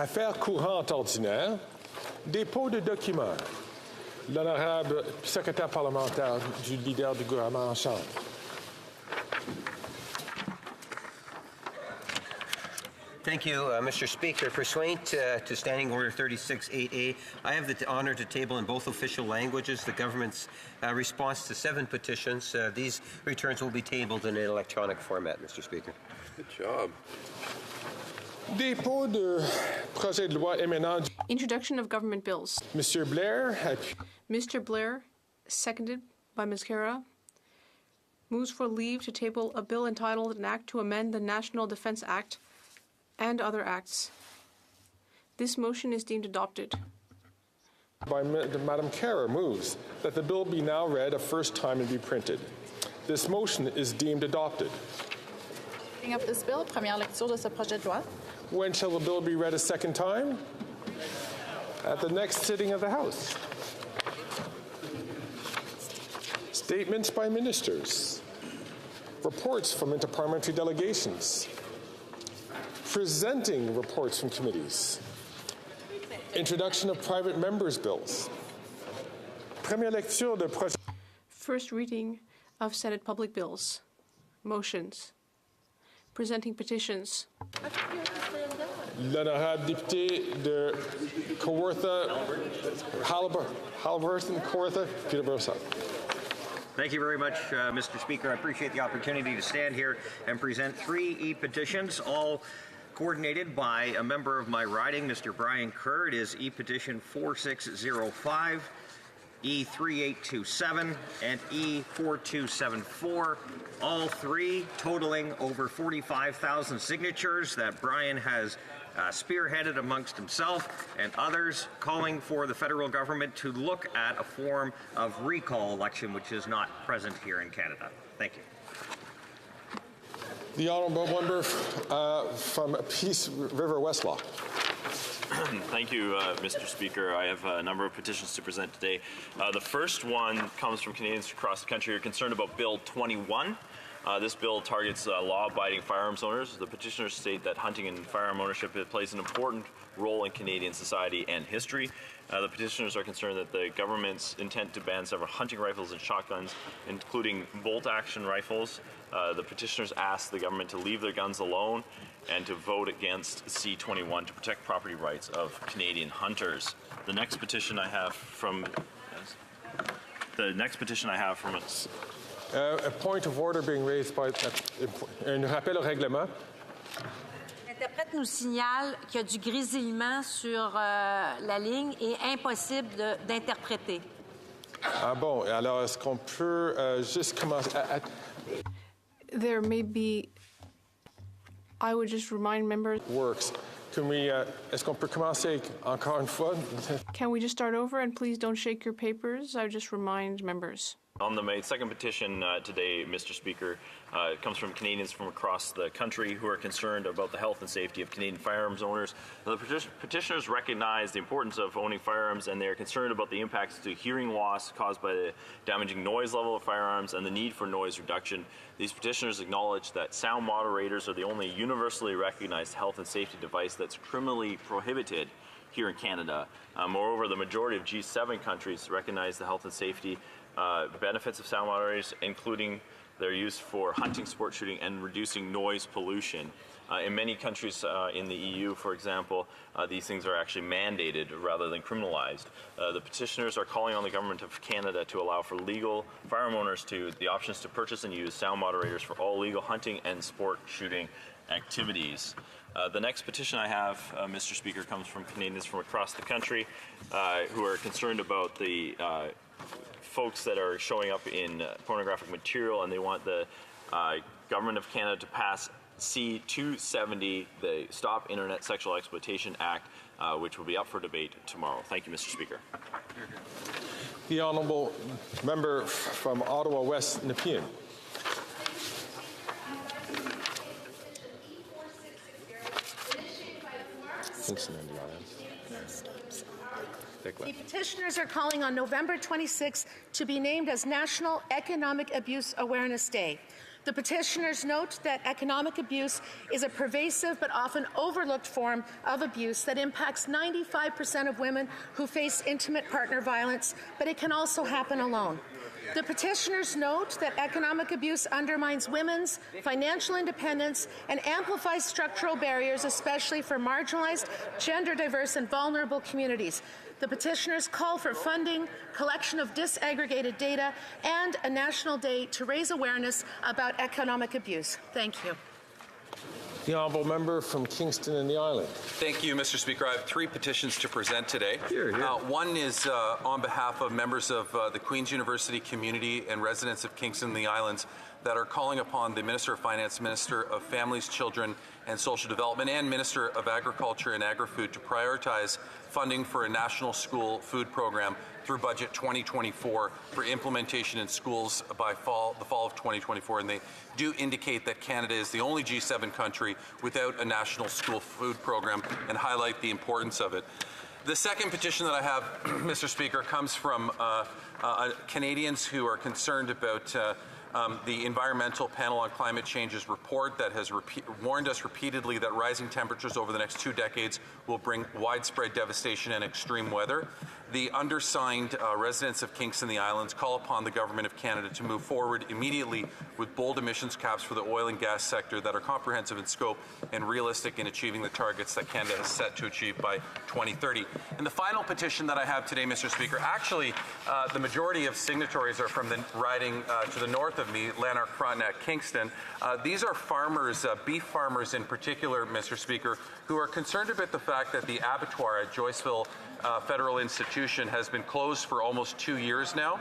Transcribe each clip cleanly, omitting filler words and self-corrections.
Affaires courantes ordinaires. Dépôt de documents. L'honorable secrétaire parlementaire du leader du gouvernement en chambre. Thank you, Mr. Speaker. Pursuant to Standing Order 36-8A, I have the honor to table in both official languages the government's response to 7 petitions. These returns will be tabled in an electronic format, Mr. Speaker. Good job. Dépôt de projet de loi émanant. Introduction of government bills. Mr. Blair. Mr. Blair, seconded by Ms. Kara, moves for leave to table a bill entitled An Act to Amend the National Defense Act and other acts. This motion is deemed adopted. By Madam Kara moves that the bill be now read a first time and be printed. This motion is deemed adopted. Reading of this bill, première lecture de ce projet de loi. When shall the bill be read a second time? At the next sitting of the House. Statements by ministers. Reports from interparliamentary delegations. Presenting reports from committees. Introduction of private members' bills. Première lecture de projet. First reading of Senate public bills. Motions. Presenting petitions. L'honorable député de Kawartha, Halliburton, Kawartha, Peterborough. Thank you very much, Mr. Speaker. I appreciate the opportunity to stand here and present 3 e-petitions, all coordinated by a member of my riding, Mr. Brian Kerr. It is e-petition 4605, E3827, and E4274, all 3 totaling over 45,000 signatures that Brian has spearheaded amongst himself and others, calling for the federal government to look at a form of recall election which is not present here in Canada. Thank you. The honourable member from Peace River Westlaw. Thank you, Mr. Speaker. I have a number of petitions to present today. The first one comes from Canadians across the country who are concerned about Bill 21. This bill targets law-abiding firearms owners. The petitioners state that hunting and firearm ownership plays an important role in Canadian society and history. The petitioners are concerned that the government's intent to ban several hunting rifles and shotguns, including bolt-action rifles. The petitioners ask the government to leave their guns alone and to vote against C-21 to protect property rights of Canadian hunters. The next petition I have from A point of order being raised by un rappel au règlement. L'interprète nous signale qu'il y a du grésillement sur la ligne et impossible d'interpréter. Ah bon, alors est-ce qu'on peut juste commencer There may be, I would just remind members. Works. Can we, est-ce qu'on peut commencer encore une fois? Can we just start over and please don't shake your papers? I would just remind members. On the second petition today, Mr. Speaker, it comes from Canadians from across the country who are concerned about the health and safety of Canadian firearms owners. The petitioners recognize the importance of owning firearms, and they are concerned about the impacts to hearing loss caused by the damaging noise level of firearms and the need for noise reduction. These petitioners acknowledge that sound moderators are the only universally recognized health and safety device that's criminally prohibited here in Canada. Moreover, the majority of G7 countries recognize the health and safety benefits of sound moderators, including their use for hunting, sport shooting, and reducing noise pollution. In many countries in the EU, for example, these things are actually mandated rather than criminalized. The petitioners are calling on the government of Canada to allow for legal firearm owners the options to purchase and use sound moderators for all legal hunting and sport shooting activities. The next petition I have, Mr. Speaker, comes from Canadians from across the country who are concerned about the folks that are showing up in pornographic material, and they want the government of Canada to pass C-270, the Stop Internet Sexual Exploitation Act, which will be up for debate tomorrow. Thank you, Mr. Speaker. The honourable member from Ottawa West, Nepean. The petitioners are calling on November 26th to be named as National Economic Abuse Awareness Day. The petitioners note that economic abuse is a pervasive but often overlooked form of abuse that impacts 95% of women who face intimate partner violence, but it can also happen alone. The petitioners note that economic abuse undermines women's financial independence and amplifies structural barriers, especially for marginalized, gender diverse, and vulnerable communities. The petitioners call for funding, collection of disaggregated data, and a national day to raise awareness about economic abuse. Thank you. The honourable member from Kingston and the Island. Thank you, Mr. Speaker. I have 3 petitions to present today. One is on behalf of members of the Queen's University community and residents of Kingston and the Islands that are calling upon the Minister of Finance, Minister of Families, Children and Social Development, and Minister of Agriculture and Agri-Food to prioritize funding for a national school food program through Budget 2024 for implementation in schools by the fall of 2024. And they do indicate that Canada is the only G7 country without a national school food program and highlight the importance of it. The second petition that I have, Mr. Speaker, comes from Canadians who are concerned about the Environmental Panel on Climate Change's report that has warned us repeatedly that rising temperatures over the next 2 decades will bring widespread devastation and extreme weather. The undersigned residents of Kingston and the Islands call upon the Government of Canada to move forward immediately with bold emissions caps for the oil and gas sector that are comprehensive in scope and realistic in achieving the targets that Canada has set to achieve by 2030. And the final petition that I have today, Mr. Speaker, actually the majority of signatories are from the riding to the north of me, Lanark-Frontenac, Kingston. These are farmers, beef farmers in particular, Mr. Speaker, who are concerned about the fact that the abattoir at Joyceville Federal Institution has been closed for almost 2 years now.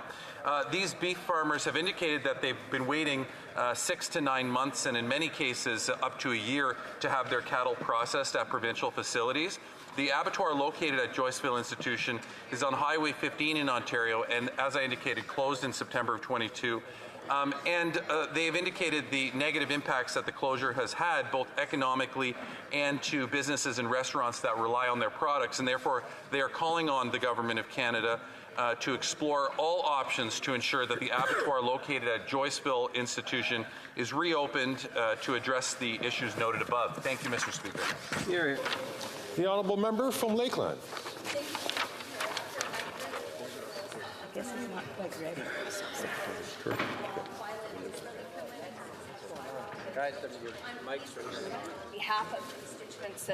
These beef farmers have indicated that they've been waiting 6 to 9 months and in many cases up to a year to have their cattle processed at provincial facilities. The abattoir located at Joyceville Institution is on Highway 15 in Ontario and, as I indicated, closed in September of 22. They have indicated the negative impacts that the closure has had, both economically and to businesses and restaurants that rely on their products, and therefore they are calling on the Government of Canada to explore all options to ensure that the abattoir located at Joyceville Institution is reopened to address the issues noted above. Thank you, Mr. Speaker. The honourable member from Lakeland. I guess it's not quite ready. On behalf of constituents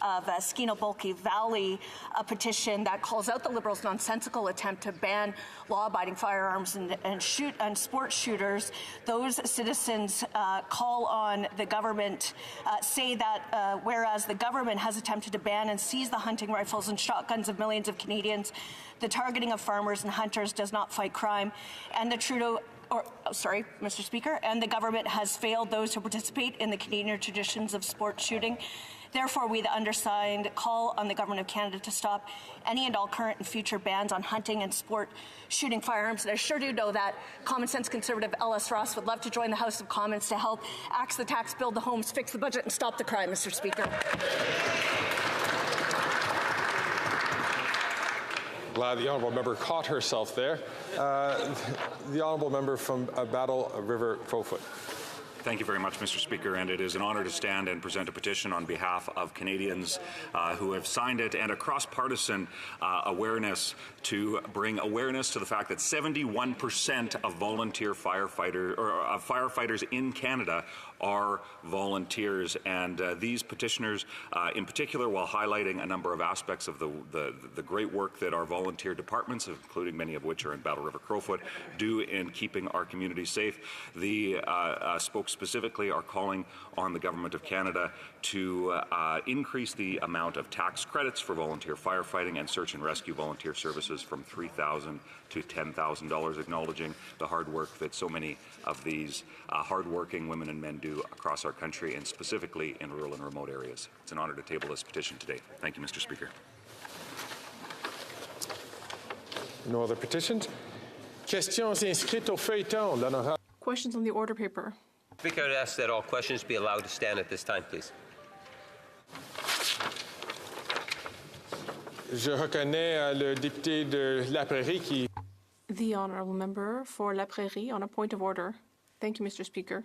of Skeena-Bulkey Valley, a petition that calls out the Liberals' nonsensical attempt to ban law-abiding firearms and sport shooters. Those citizens call on the government, say that whereas the government has attempted to ban and seize the hunting rifles and shotguns of millions of Canadians, the targeting of farmers and hunters does not fight crime, and Mr. Speaker, and the government has failed those who participate in the Canadian traditions of sport shooting. Therefore, we, the undersigned, call on the Government of Canada to stop any and all current and future bans on hunting and sport shooting firearms. And I sure do know that common sense conservative L.S. Ross would love to join the House of Commons to help axe the tax, build the homes, fix the budget, and stop the crime, Mr. Speaker. Glad the honourable member caught herself there. The honourable member from Battle River Crowfoot. Thank you very much, Mr. Speaker, and it is an honour to stand and present a petition on behalf of Canadians who have signed it, and a cross-partisan awareness to bring awareness to the fact that 71% of volunteer firefighters in Canada are volunteers, and these petitioners in particular, while highlighting a number of aspects of the great work that our volunteer departments, including many of which are in Battle River Crowfoot, do in keeping our community safe. The specifically are calling on the Government of Canada to increase the amount of tax credits for volunteer firefighting and search and rescue volunteer services from $3,000 to $10,000, acknowledging the hard work that so many of these hardworking women and men do across our country, and specifically in rural and remote areas. It's an honour to table this petition today. Thank you, Mr. Speaker. No other petitions? Questions inscrites au feuilleton. L'honorable. Questions on the order paper. Speaker, I would ask that all questions be allowed to stand at this time, please. Je reconnais le député de La Prairie qui. The honourable member for La Prairie on a point of order. Thank you, Mr. Speaker.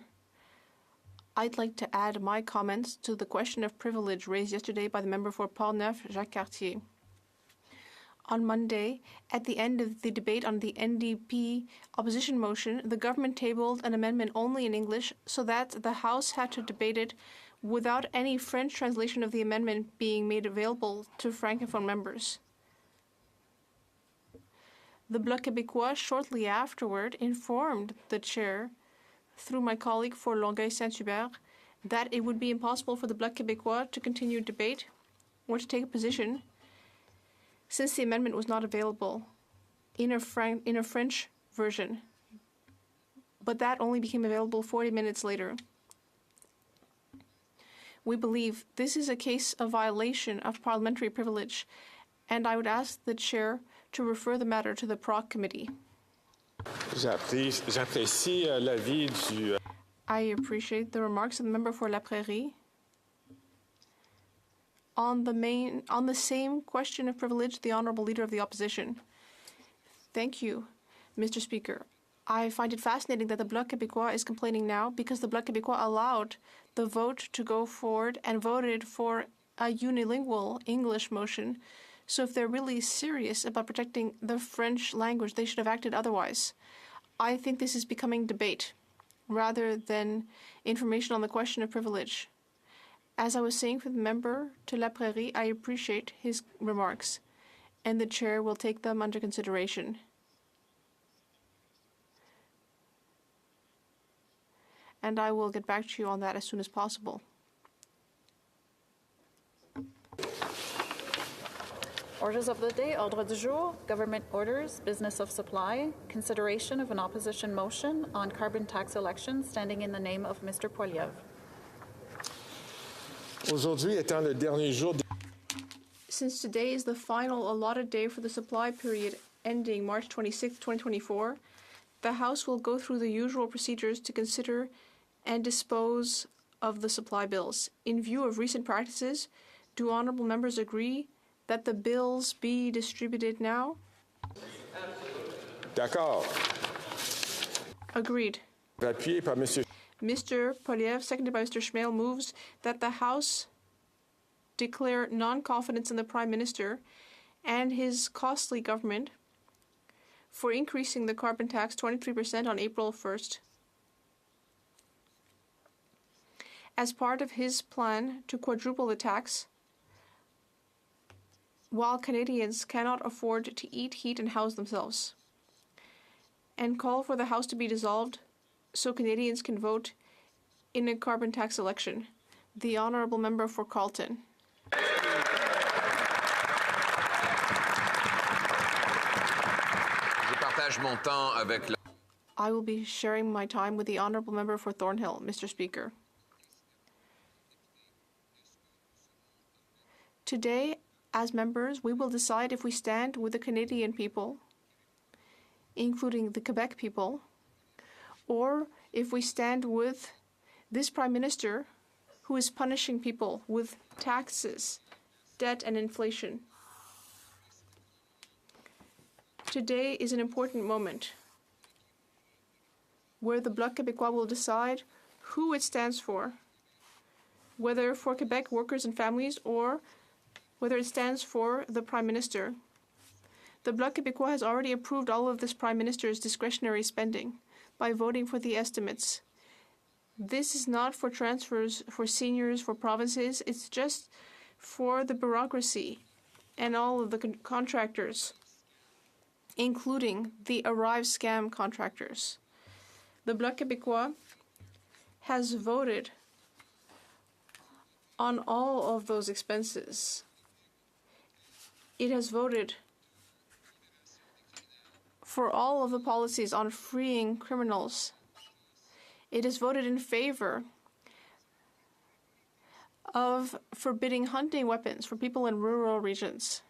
I'd like to add my comments to the question of privilege raised yesterday by the member for Portneuf, Jacques Cartier. On Monday, at the end of the debate on the NDP opposition motion, the government tabled an amendment only in English so that the House had to debate it without any French translation of the amendment being made available to Francophone members. The Bloc Québécois shortly afterward informed the chair, through my colleague for Longueuil-Saint-Hubert, that it would be impossible for the Bloc Québécois to continue debate or to take a position since the amendment was not available in a French version, but that only became available 40 minutes later. We believe this is a case of violation of parliamentary privilege, and I would ask the chair to refer the matter to the PROC committee. J'apprécie l'avis du... I appreciate the remarks of the member for La Prairie. On the same question of privilege, the Honourable Leader of the Opposition. Thank you, Mr. Speaker. I find it fascinating that the Bloc Québécois is complaining now because the Bloc Québécois allowed the vote to go forward and voted for a unilingual English motion. So if they're really serious about protecting the French language, they should have acted otherwise. I think this is becoming debate rather than information on the question of privilege. As I was saying for the member to La Prairie, I appreciate his remarks, and the chair will take them under consideration. And I will get back to you on that as soon as possible. Orders of the day, ordre du jour, government orders, business of supply, consideration of an opposition motion on carbon tax election standing in the name of Mr. Poilievre. Aujourd'hui étant le dernier jour... Since today is the final allotted day for the supply period ending March 26, 2024, the House will go through the usual procedures to consider and dispose of the supply bills. In view of recent practices, do honourable members agree that the bills be distributed now? D'accord. Agreed. Appuyé par Monsieur... Mr. Poilievre, seconded by Mr. Schmale, moves that the House declare non-confidence in the Prime Minister and his costly government for increasing the carbon tax 23% on April 1st. As part of his plan to quadruple the tax, while Canadians cannot afford to eat, heat, and house themselves, and call for the House to be dissolved so Canadians can vote in a carbon tax election. The Honourable Member for Carleton. I will be sharing my time with the Honourable Member for Thornhill, Mr. Speaker. Today, as members, we will decide if we stand with the Canadian people, including the Quebec people, or if we stand with this Prime Minister who is punishing people with taxes, debt, and inflation. Today is an important moment where the Bloc Québécois will decide who it stands for, whether for Quebec workers and families or whether it stands for the Prime Minister. The Bloc Québécois has already approved all of this Prime Minister's discretionary spending by voting for the estimates. This is not for transfers for seniors, for provinces. It's just for the bureaucracy and all of the contractors, including the Arrive scam contractors. The Bloc Québécois has voted on all of those expenses. It has voted for all of the policies on freeing criminals. It has voted in favor of forbidding hunting weapons for people in rural regions.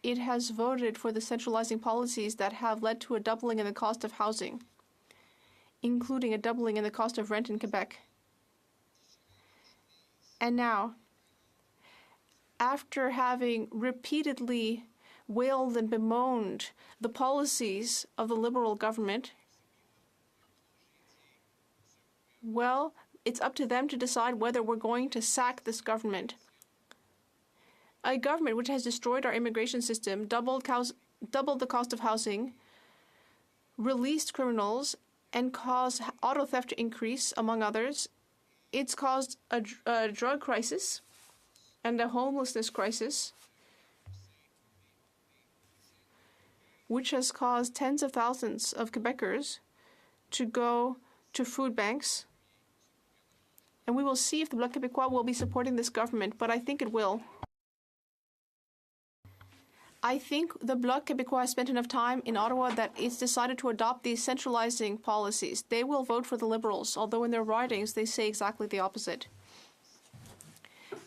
It has voted for the centralizing policies that have led to a doubling in the cost of housing, including a doubling in the cost of rent in Quebec. And now, after having repeatedly wailed and bemoaned the policies of the Liberal government, well, it's up to them to decide whether we're going to sack this government. A government which has destroyed our immigration system, doubled the cost of housing, released criminals, and caused auto theft to increase, among others. It's caused a drug crisis and a homelessness crisis, which has caused tens of thousands of Quebecers to go to food banks. And we will see if the Bloc Québécois will be supporting this government, but I think it will. I think the Bloc Québécois has spent enough time in Ottawa that it's decided to adopt these centralizing policies. They will vote for the Liberals, although in their ridings they say exactly the opposite.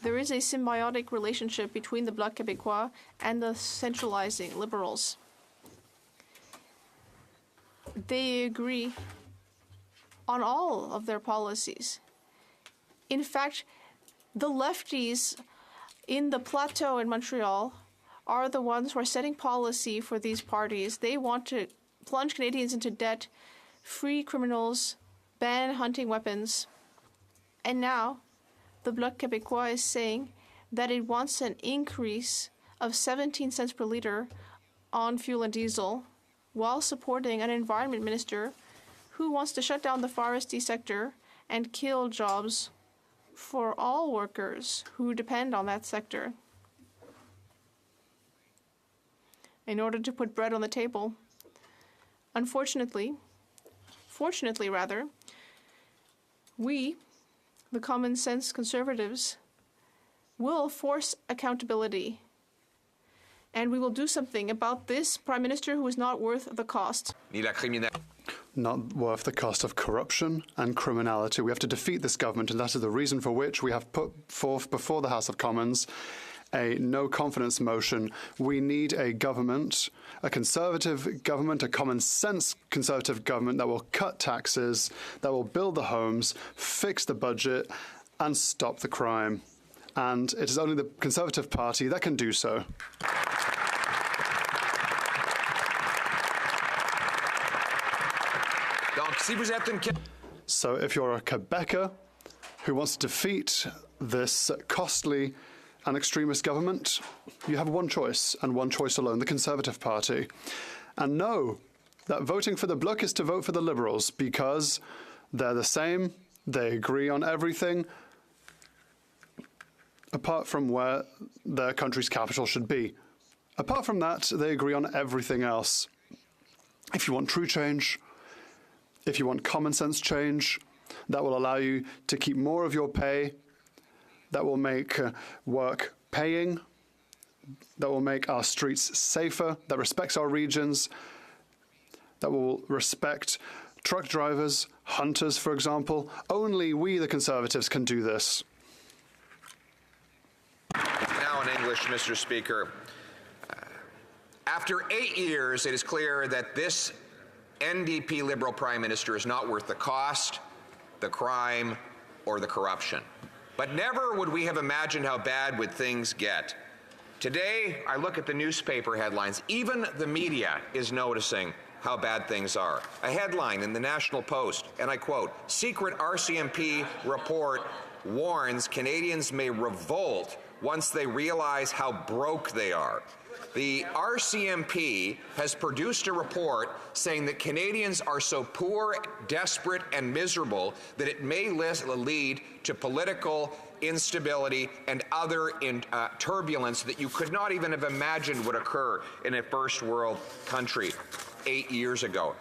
There is a symbiotic relationship between the Bloc Québécois and the centralizing Liberals. They agree on all of their policies. In fact, the lefties in the Plateau in Montreal are the ones who are setting policy for these parties. They want to plunge Canadians into debt, free criminals, ban hunting weapons. And now, the Bloc Québécois is saying that it wants an increase of 17 cents per litre on fuel and diesel, while supporting an environment minister who wants to shut down the forestry sector and kill jobs for all workers who depend on that sector in order to put bread on the table. Fortunately, we, the common sense conservatives, will force accountability. And we will do something about this Prime Minister who is not worth the cost. Not worth the cost of corruption and criminality. We have to defeat this government, and that is the reason for which we have put forth before the House of Commons a no-confidence motion. We need a government, a conservative government, a common-sense conservative government that will cut taxes, that will build the homes, fix the budget, and stop the crime. And it is only the Conservative Party that can do so. So if you're a Quebecer who wants to defeat this costly and extremist government, you have one choice, and one choice alone, the Conservative Party. And know that voting for the Bloc is to vote for the Liberals, because they're the same, they agree on everything, apart from where their country's capital should be. Apart from that, they agree on everything else. If you want true change, if you want common sense change, that will allow you to keep more of your pay, that will make work paying, that will make our streets safer, that respects our regions, that will respect truck drivers, hunters, for example. Only we, the Conservatives, can do this. Now in English, Mr. Speaker. After 8 years, it is clear that this NDP Liberal Prime Minister is not worth the cost, the crime, or the corruption. But never would we have imagined how bad would things get. Today, I look at the newspaper headlines. Even the media is noticing how bad things are. A headline in the National Post, and I quote, "Secret RCMP report warns Canadians may revolt once they realize how broke they are." The RCMP has produced a report saying that Canadians are so poor, desperate, and miserable that it may lead to political instability and other turbulence that you could not even have imagined would occur in a first world country 8 years ago.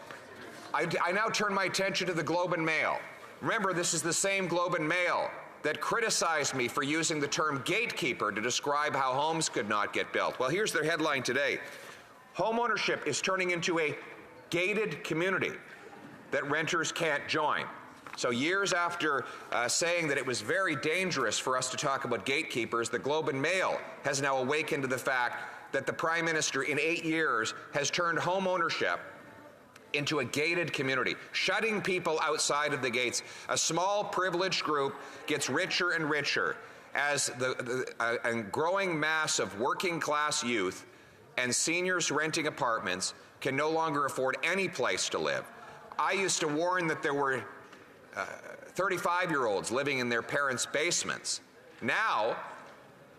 I now turn my attention to the Globe and Mail. Remember, this is the same Globe and Mail that criticized me for using the term gatekeeper to describe how homes could not get built. Well, here's their headline today. Homeownership is turning into a gated community that renters can't join. So years after saying that it was very dangerous for us to talk about gatekeepers, the Globe and Mail has now awakened to the fact that the Prime Minister in 8 years has turned homeownership into a gated community, shutting people outside of the gates. A small privileged group gets richer and richer as a growing mass of working class youth and seniors renting apartments can no longer afford any place to live. I used to warn that there were 35-year-olds living in their parents' basements. Now,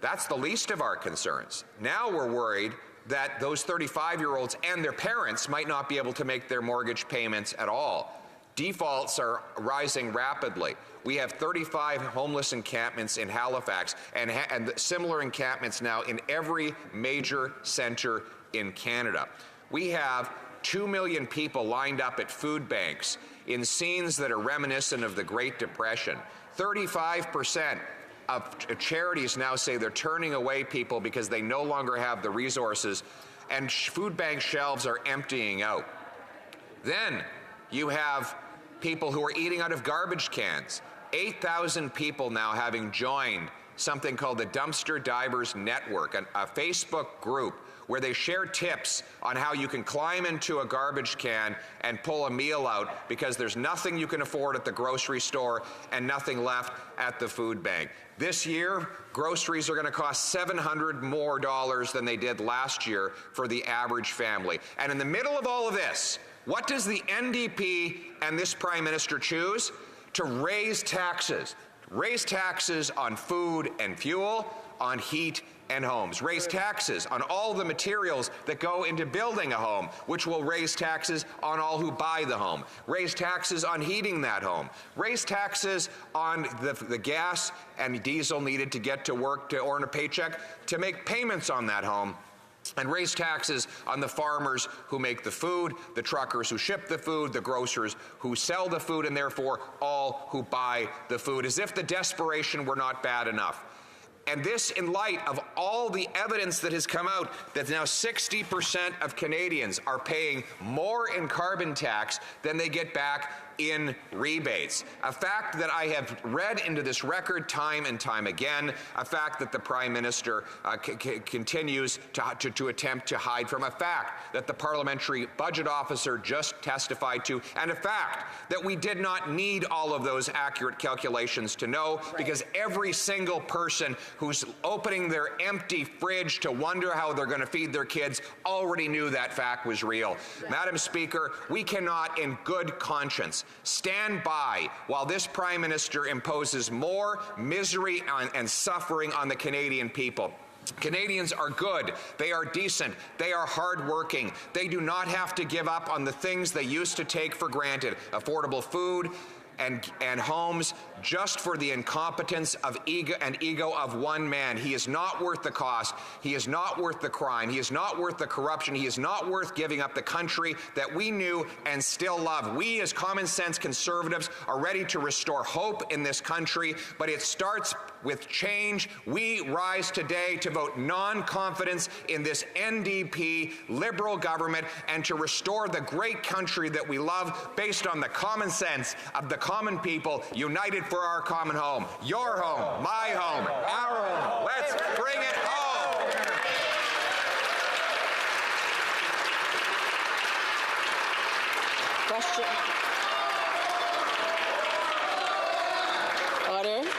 that's the least of our concerns. Now we're worried that those 35-year-olds and their parents might not be able to make their mortgage payments at all. Defaults are rising rapidly. We have 35 homeless encampments in Halifax and similar encampments now in every major centre in Canada. We have 2 million people lined up at food banks in scenes that are reminiscent of the Great Depression. 35% of charities now say they're turning away people because they no longer have the resources, and food bank shelves are emptying out. Then you have people who are eating out of garbage cans. 8,000 people now having joined something called the Dumpster Divers Network, a Facebook group where they share tips on how you can climb into a garbage can and pull a meal out because there's nothing you can afford at the grocery store and nothing left at the food bank. This year, groceries are going to cost $700 more than they did last year for the average family. And in the middle of all of this, what does the NDP and this Prime Minister choose? To raise taxes. Raise taxes on food and fuel, on heat and homes. Raise taxes on all the materials that go into building a home, which will raise taxes on all who buy the home. Raise taxes on heating that home. Raise taxes on the gas and diesel needed to get to work to earn a paycheck to make payments on that home. And raise taxes on the farmers who make the food, the truckers who ship the food, the grocers who sell the food, and therefore all who buy the food, as if the desperation were not bad enough. And this in light of all the evidence that has come out that now 60% of Canadians are paying more in carbon tax than they get back in rebates. A fact that I have read into this record time and time again, a fact that the Prime Minister continues to attempt to hide from, a fact that the Parliamentary Budget Officer just testified to, and a fact that we did not need all of those accurate calculations to know, because every single person who's opening their empty fridge to wonder how they're going to feed their kids already knew that fact was real. Madam Speaker, we cannot in good conscience stand by while this Prime Minister imposes more misery and suffering on the Canadian people. Canadians are good, they are decent, they are hardworking, they do not have to give up on the things they used to take for granted: affordable food and homes, just for the incompetence of ego of one man. He is not worth the cost. He is not worth the crime. He is not worth the corruption. He is not worth giving up the country that we knew and still love. We, as common sense Conservatives, are ready to restore hope in this country, but it starts with change. We rise today to vote non-confidence in this NDP Liberal government and to restore the great country that we love based on the common sense of the common people united for our common home. Your home, my home, our home. Let's bring it home. Question. Order.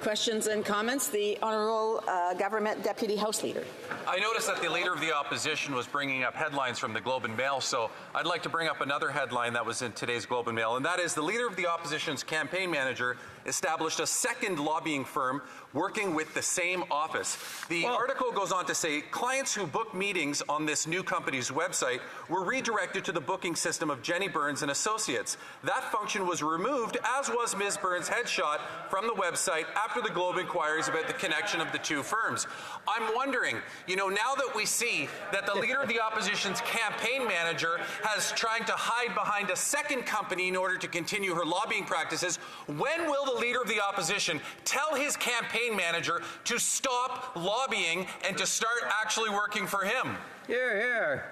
Questions and comments. The Honourable Government Deputy House Leader. I noticed that the Leader of the Opposition was bringing up headlines from the Globe and Mail, so I'd like to bring up another headline that was in today's Globe and Mail, and that is the Leader of the Opposition's campaign manager established a second lobbying firm working with the same office. The article goes on to say clients who book meetings on this new company's website were redirected to the booking system of Jenny Burns and Associates. That function was removed, as was Ms. Burns' headshot, from the website after the Globe inquiries about the connection of the two firms. I'm wondering, now that we see that the Leader of the Opposition's campaign manager has trying to hide behind a second company in order to continue her lobbying practices, when will the Leader of the Opposition tell his campaign manager to stop lobbying and to start actually working for him? Hear, hear.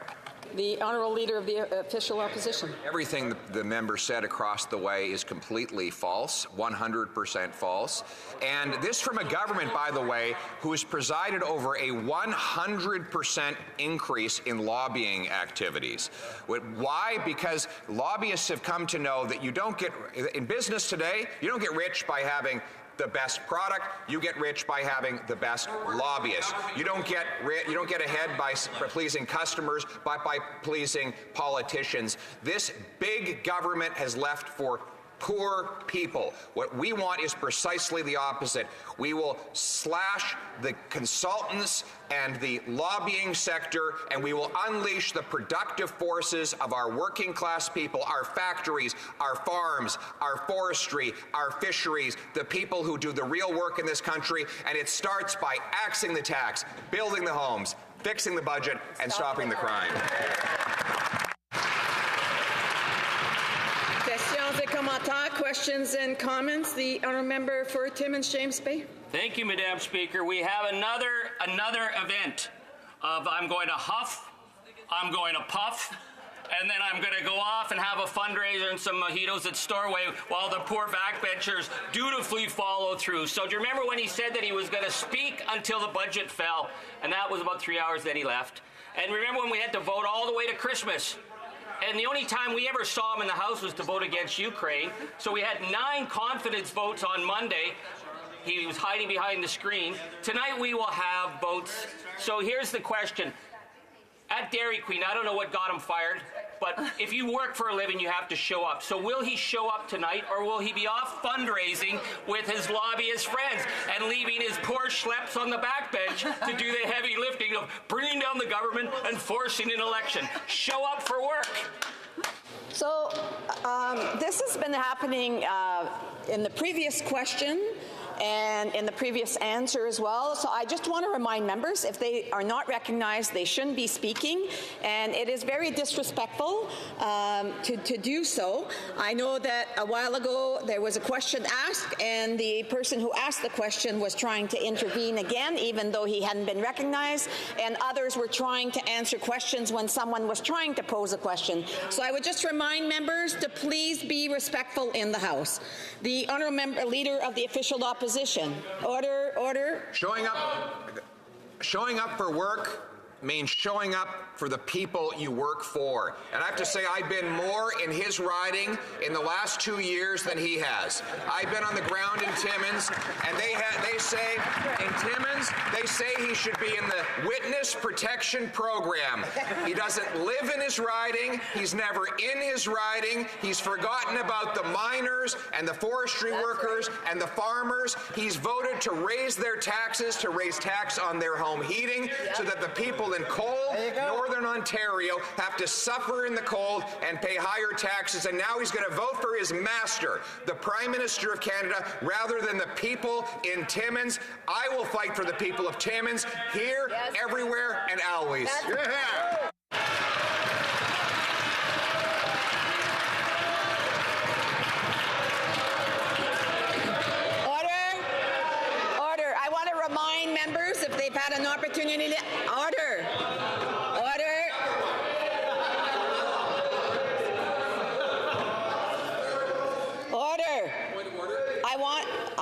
The Honourable Leader of the Official Opposition. Everything the member said across the way is completely false, 100% false. And this from a government, by the way, who has presided over a 100% increase in lobbying activities. Why? Because lobbyists have come to know that you don't get, in business today, you don't get rich by having the best product. You get rich by having the best lobbyists. You don't get ahead by pleasing customers, but by pleasing politicians. This big government has left for poor people. What we want is precisely the opposite. We will slash the consultants and the lobbying sector, and we will unleash the productive forces of our working class people, our factories, our farms, our forestry, our fisheries, the people who do the real work in this country. And it starts by axing the tax, building the homes, fixing the budget, and stopping the crime. Questions and comments. The honourable member for Timmins, James Bay. Thank you, Madam Speaker. We have another event of I'm going to huff, I'm going to puff, and then I'm going to go off and have a fundraiser and some mojitos at Storway while the poor backbenchers dutifully follow through. So do you remember when he said that he was going to speak until the budget fell? And that was about 3 hours that he left. And remember when we had to vote all the way to Christmas? And the only time we ever saw him in the House was to vote against Ukraine. So we had 9 confidence votes on Monday. He was hiding behind the screen. Tonight we will have votes. So here's the question. At Dairy Queen, I don't know what got him fired, but if you work for a living, you have to show up. So will he show up tonight, or will he be off fundraising with his lobbyist friends and leaving his poor schleps on the backbench to do the heavy lifting of bringing down the government and forcing an election? Show up for work. So this has been happening in the previous question and in the previous answer as well. So I just want to remind members, if they are not recognized, they shouldn't be speaking, and it is very disrespectful to do so. I know that a while ago there was a question asked, and the person who asked the question was trying to intervene again, even though he hadn't been recognized, and others were trying to answer questions when someone was trying to pose a question. So I would just remind members to please be respectful in the House. The honourable member, leader of the official opposition. Order, order. Showing up for work means showing up for the people you work for. And I have to say, I've been more in his riding in the last 2 years than he has. I've been on the ground in Timmins, and they say in Timmins, they say he should be in the witness protection program. He doesn't live in his riding. He's never in his riding. He's forgotten about the miners and the forestry workers and the farmers. He's voted to raise their taxes, to raise tax on their home heating, so that the people in cold northern Ontario have to suffer in the cold and pay higher taxes. And now he's going to vote for his master, the Prime Minister of Canada, rather than the people in Timmins. I will fight for the people of Timmins, here, everywhere, and always. Order. I want to remind members, if they've had an opportunity to... Order.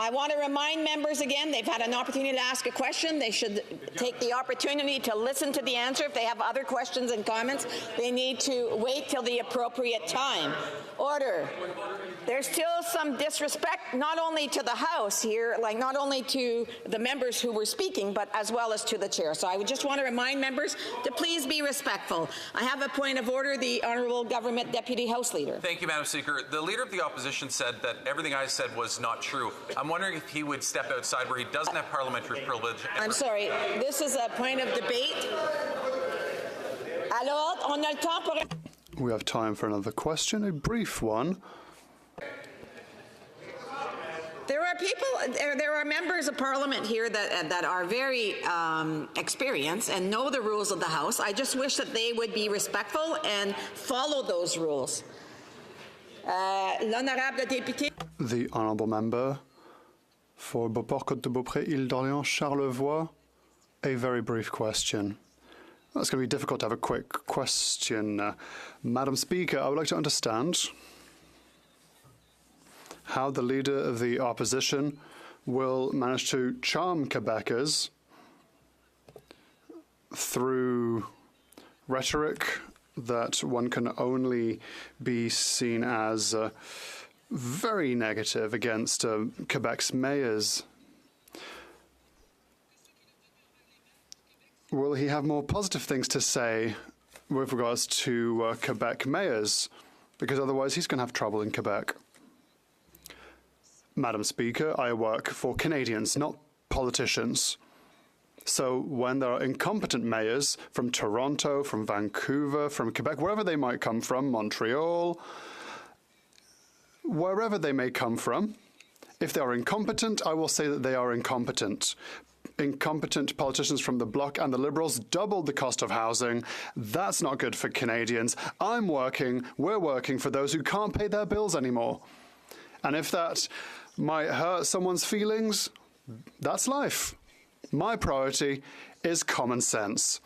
I want to remind members again, they've had an opportunity to ask a question. They should take the opportunity to listen to the answer. If they have other questions and comments, they need to wait till the appropriate time. Order. There's still some disrespect, not only to the House here, like not only to the members who were speaking, but as well as to the chair. So I would just want to remind members to please be respectful. I have a point of order, the Honourable Government Deputy House Leader. Thank you, Madam Speaker. The Leader of the Opposition said that everything I said was not true. I'm wondering if he would step outside where he doesn't have parliamentary privilege. I'm sorry. This is a point of debate. Alors, on a le temps pour... We have time for another question, a brief one. There are people, there are members of Parliament here that are very experienced and know the rules of the House. I just wish that they would be respectful and follow those rules. L'honorable député. The honourable member for Beauport-Côte-de-Beaupré, Île-d'Orléans, Charlevoix. A very brief question. That's going to be difficult to have a quick question. Madam Speaker, I would like to understand how the Leader of the Opposition will manage to charm Quebecers through rhetoric that one can only be seen as very negative against Quebec's mayors. Will he have more positive things to say with regards to Quebec mayors? Because otherwise he's going to have trouble in Quebec. Madam Speaker, I work for Canadians, not politicians. So when there are incompetent mayors from Toronto, from Vancouver, from Quebec, wherever they might come from, Montreal, wherever they may come from, if they are incompetent, I will say that they are incompetent. Incompetent politicians from the Bloc and the Liberals doubled the cost of housing. That's not good for Canadians. We're working for those who can't pay their bills anymore. And if that might hurt someone's feelings, that's life. My priority is common sense.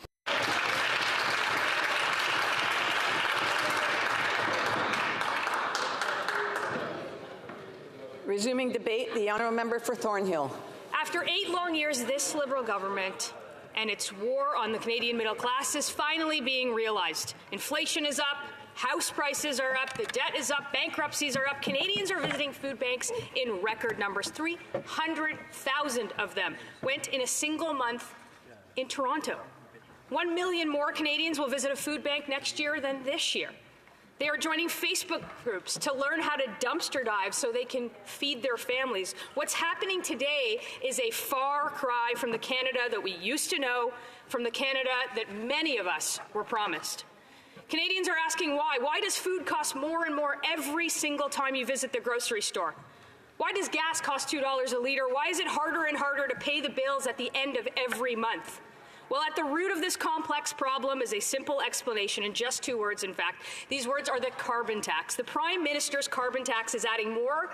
Resuming debate, the honourable member for Thornhill. After 8 long years, this Liberal government and its war on the Canadian middle class is finally being realized. Inflation is up, house prices are up, the debt is up, bankruptcies are up. Canadians are visiting food banks in record numbers. 300,000 of them went in a single month in Toronto. 1 million more Canadians will visit a food bank next year than this year. They are joining Facebook groups to learn how to dumpster dive so they can feed their families. What's happening today is a far cry from the Canada that we used to know, from the Canada that many of us were promised. Canadians are asking why. Why does food cost more and more every single time you visit the grocery store? Why does gas cost $2 a litre? Why is it harder and harder to pay the bills at the end of every month? Well, at the root of this complex problem is a simple explanation in just 2 words, in fact. These words are the carbon tax. The Prime Minister's carbon tax is adding more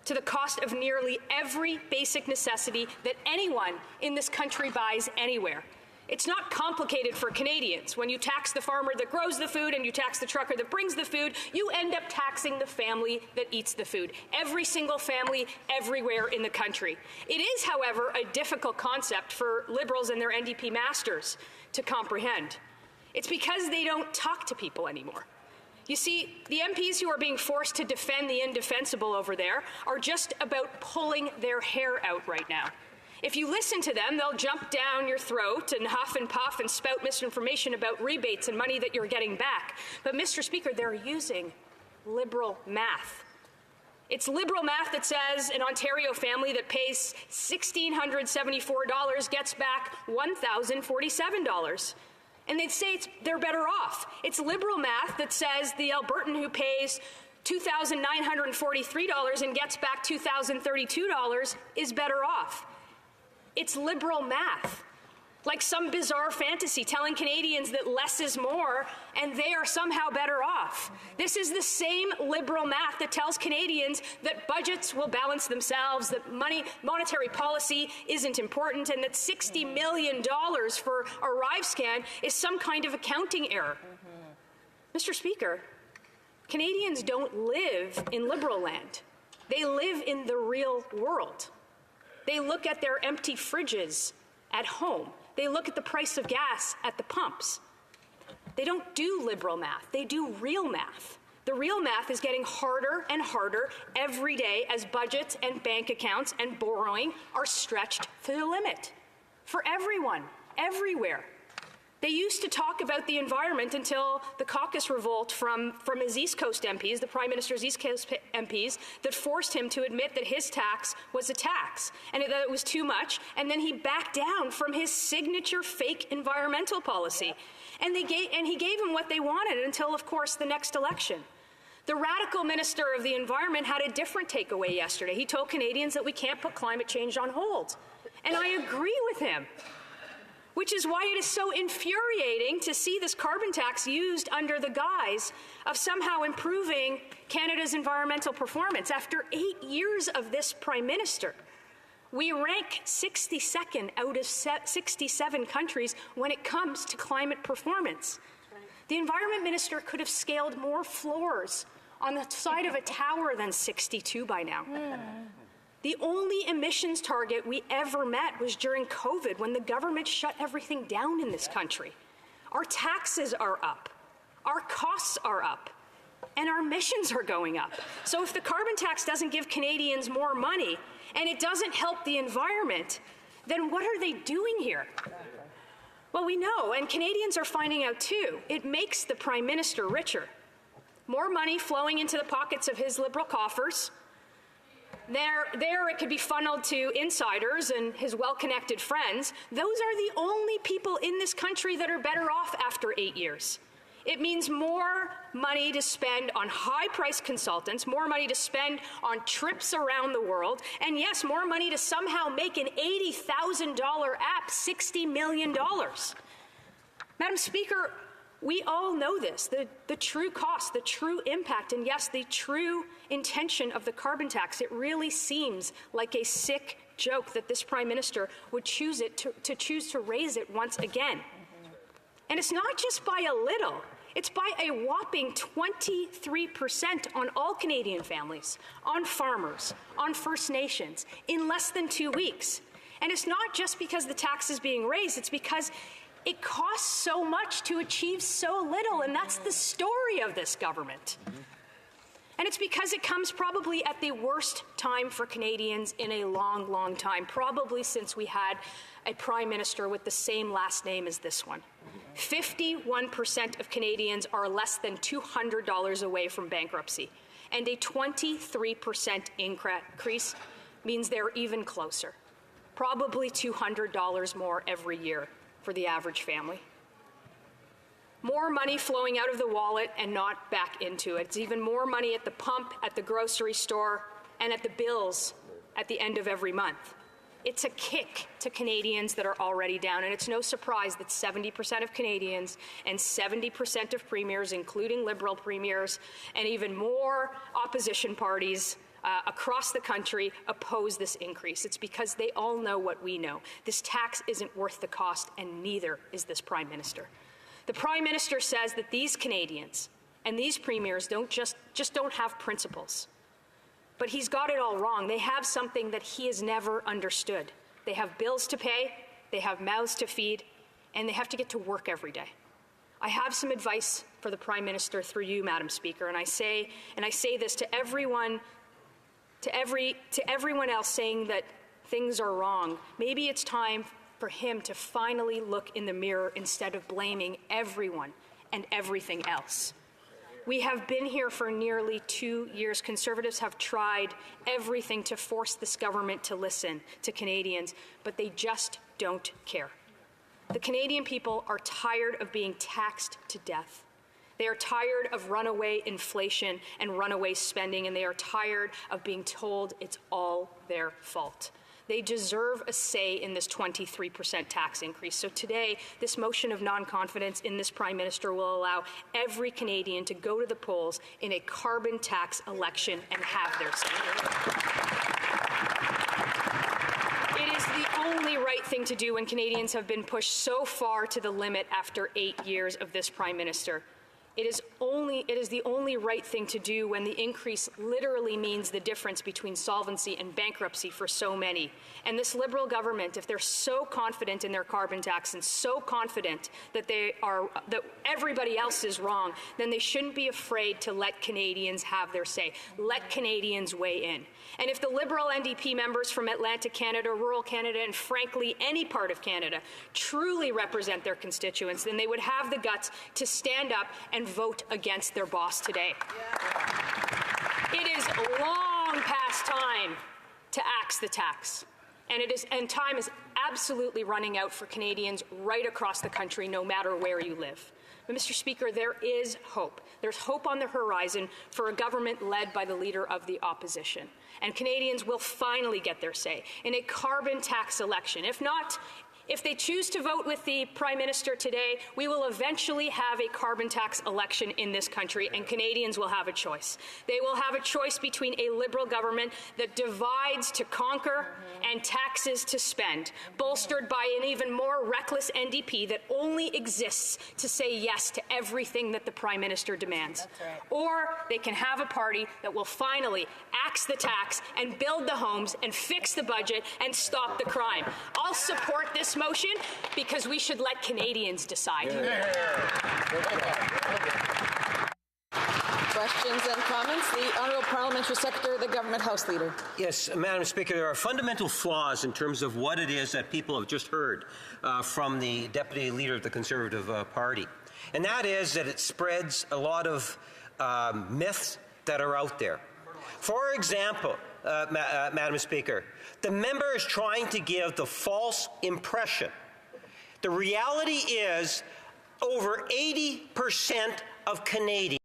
to the cost of nearly every basic necessity that anyone in this country buys anywhere. It's not complicated for Canadians. When you tax the farmer that grows the food and you tax the trucker that brings the food, you end up taxing the family that eats the food. Every single family, everywhere in the country. It is, however, a difficult concept for Liberals and their NDP masters to comprehend. It's because they don't talk to people anymore. You see, the MPs who are being forced to defend the indefensible over there are just about pulling their hair out right now. If you listen to them, they'll jump down your throat and huff and puff and spout misinformation about rebates and money that you're getting back. But, Mr. Speaker, they're using Liberal math. It's Liberal math that says an Ontario family that pays $1,674 gets back $1,047. And they'd say they're better off. It's Liberal math that says the Albertan who pays $2,943 and gets back $2,032 is better off. It's Liberal math, like some bizarre fantasy telling Canadians that less is more and they are somehow better off. This is the same Liberal math that tells Canadians that budgets will balance themselves, that monetary policy isn't important, and that $60 million for ArriveScan is some kind of accounting error. Mr. Speaker, Canadians don't live in Liberal land. They live in the real world. They look at their empty fridges at home. They look at the price of gas at the pumps. They don't do Liberal math. They do real math. The real math is getting harder and harder every day as budgets and bank accounts and borrowing are stretched to the limit. For everyone, everywhere. They used to talk about the environment until the caucus revolt from his East Coast MPs, the Prime Minister's East Coast MPs, that forced him to admit that his tax was a tax and that it was too much, and then he backed down from his signature fake environmental policy. And he gave them what they wanted until, of course, the next election. The radical Minister of the Environment had a different takeaway yesterday. He told Canadians that we can't put climate change on hold. And I agree with him. Which is why it is so infuriating to see this carbon tax used under the guise of somehow improving Canada's environmental performance. After 8 years of this Prime Minister, we rank 62nd out of 67 countries when it comes to climate performance. The Environment Minister could have scaled more floors on the side of a tower than 62 by now. The only emissions target we ever met was during COVID, when the government shut everything down in this country. Our taxes are up, our costs are up, and our emissions are going up. So if the carbon tax doesn't give Canadians more money and it doesn't help the environment, then what are they doing here? Well, we know, and Canadians are finding out too, it makes the Prime Minister richer. More money flowing into the pockets of his Liberal coffers, There it could be funneled to insiders and his well-connected friends. Those are the only people in this country that are better off after 8 years. It means more money to spend on high-priced consultants, more money to spend on trips around the world, and yes, more money to somehow make an $80,000 app $60 million. Madam Speaker, we all know this, the true cost, the true impact, and yes, the true intention of the carbon tax. It really seems like a sick joke that this Prime Minister would choose to raise it once again. And it's not just by a little. It's by a whopping 23% on all Canadian families, on farmers, on First Nations, in less than 2 weeks. And it's not just because the tax is being raised, it's because it costs so much to achieve so little, and that's the story of this government. And it's because it comes probably at the worst time for Canadians in a long, long time, probably since we had a Prime Minister with the same last name as this one. 51% of Canadians are less than $200 away from bankruptcy, and a 23% increase means they're even closer, probably $200 more every year for the average family. More money flowing out of the wallet and not back into it. It's even more money at the pump, at the grocery store, and at the bills at the end of every month. It's a kick to Canadians that are already down, and it's no surprise that 70% of Canadians and 70% of premiers, including Liberal premiers, and even more opposition parties across the country oppose this increase. It's because they all know what we know. This tax isn't worth the cost, and neither is this Prime Minister. The Prime Minister says that these Canadians and these premiers just don't have principles. But he's got it all wrong. They have something that he has never understood. They have bills to pay, they have mouths to feed, and they have to get to work every day. I have some advice for the Prime Minister through you, Madam Speaker, and I say this to everyone else saying that things are wrong. Maybe it's time for him to finally look in the mirror instead of blaming everyone and everything else. We have been here for nearly 2 years. Conservatives have tried everything to force this government to listen to Canadians, but they just don't care. The Canadian people are tired of being taxed to death. They are tired of runaway inflation and runaway spending, and they are tired of being told it's all their fault. They deserve a say in this 23% tax increase. So today, this motion of non-confidence in this Prime Minister will allow every Canadian to go to the polls in a carbon tax election and have their say. It is the only right thing to do when Canadians have been pushed so far to the limit after 8 years of this Prime Minister. It is the only right thing to do when the increase literally means the difference between solvency and bankruptcy for so many. And this Liberal government, if they're so confident in their carbon tax and so confident that that everybody else is wrong, then they shouldn't be afraid to let Canadians have their say. Let Canadians weigh in. And if the Liberal NDP members from Atlantic Canada, rural Canada, and frankly any part of Canada truly represent their constituents, then they would have the guts to stand up and vote against their boss today. It is long past time to axe the tax. And time is absolutely running out for Canadians right across the country, no matter where you live. But, Mr. Speaker, there is hope. There's hope on the horizon for a government led by the Leader of the Opposition. And Canadians will finally get their say in a carbon tax election. If they choose to vote with the Prime Minister today, we will eventually have a carbon tax election in this country, and Canadians will have a choice. They will have a choice between a Liberal government that divides to conquer and taxes to spend, bolstered by an even more reckless NDP that only exists to say yes to everything that the Prime Minister demands. Right. Or they can have a party that will finally axe the tax and build the homes and fix the budget and stop the crime. I'll support this motion because we should let Canadians decide. Questions and comments? The Honourable Parliamentary Secretary, the Government House Leader. Yes, Madam Speaker, there are fundamental flaws in terms of what it is that people have just heard from the Deputy Leader of the Conservative Party. And that is that it spreads a lot of myths that are out there. For example, Madam Speaker, the member is trying to give the false impression. The reality is over 80% of Canadians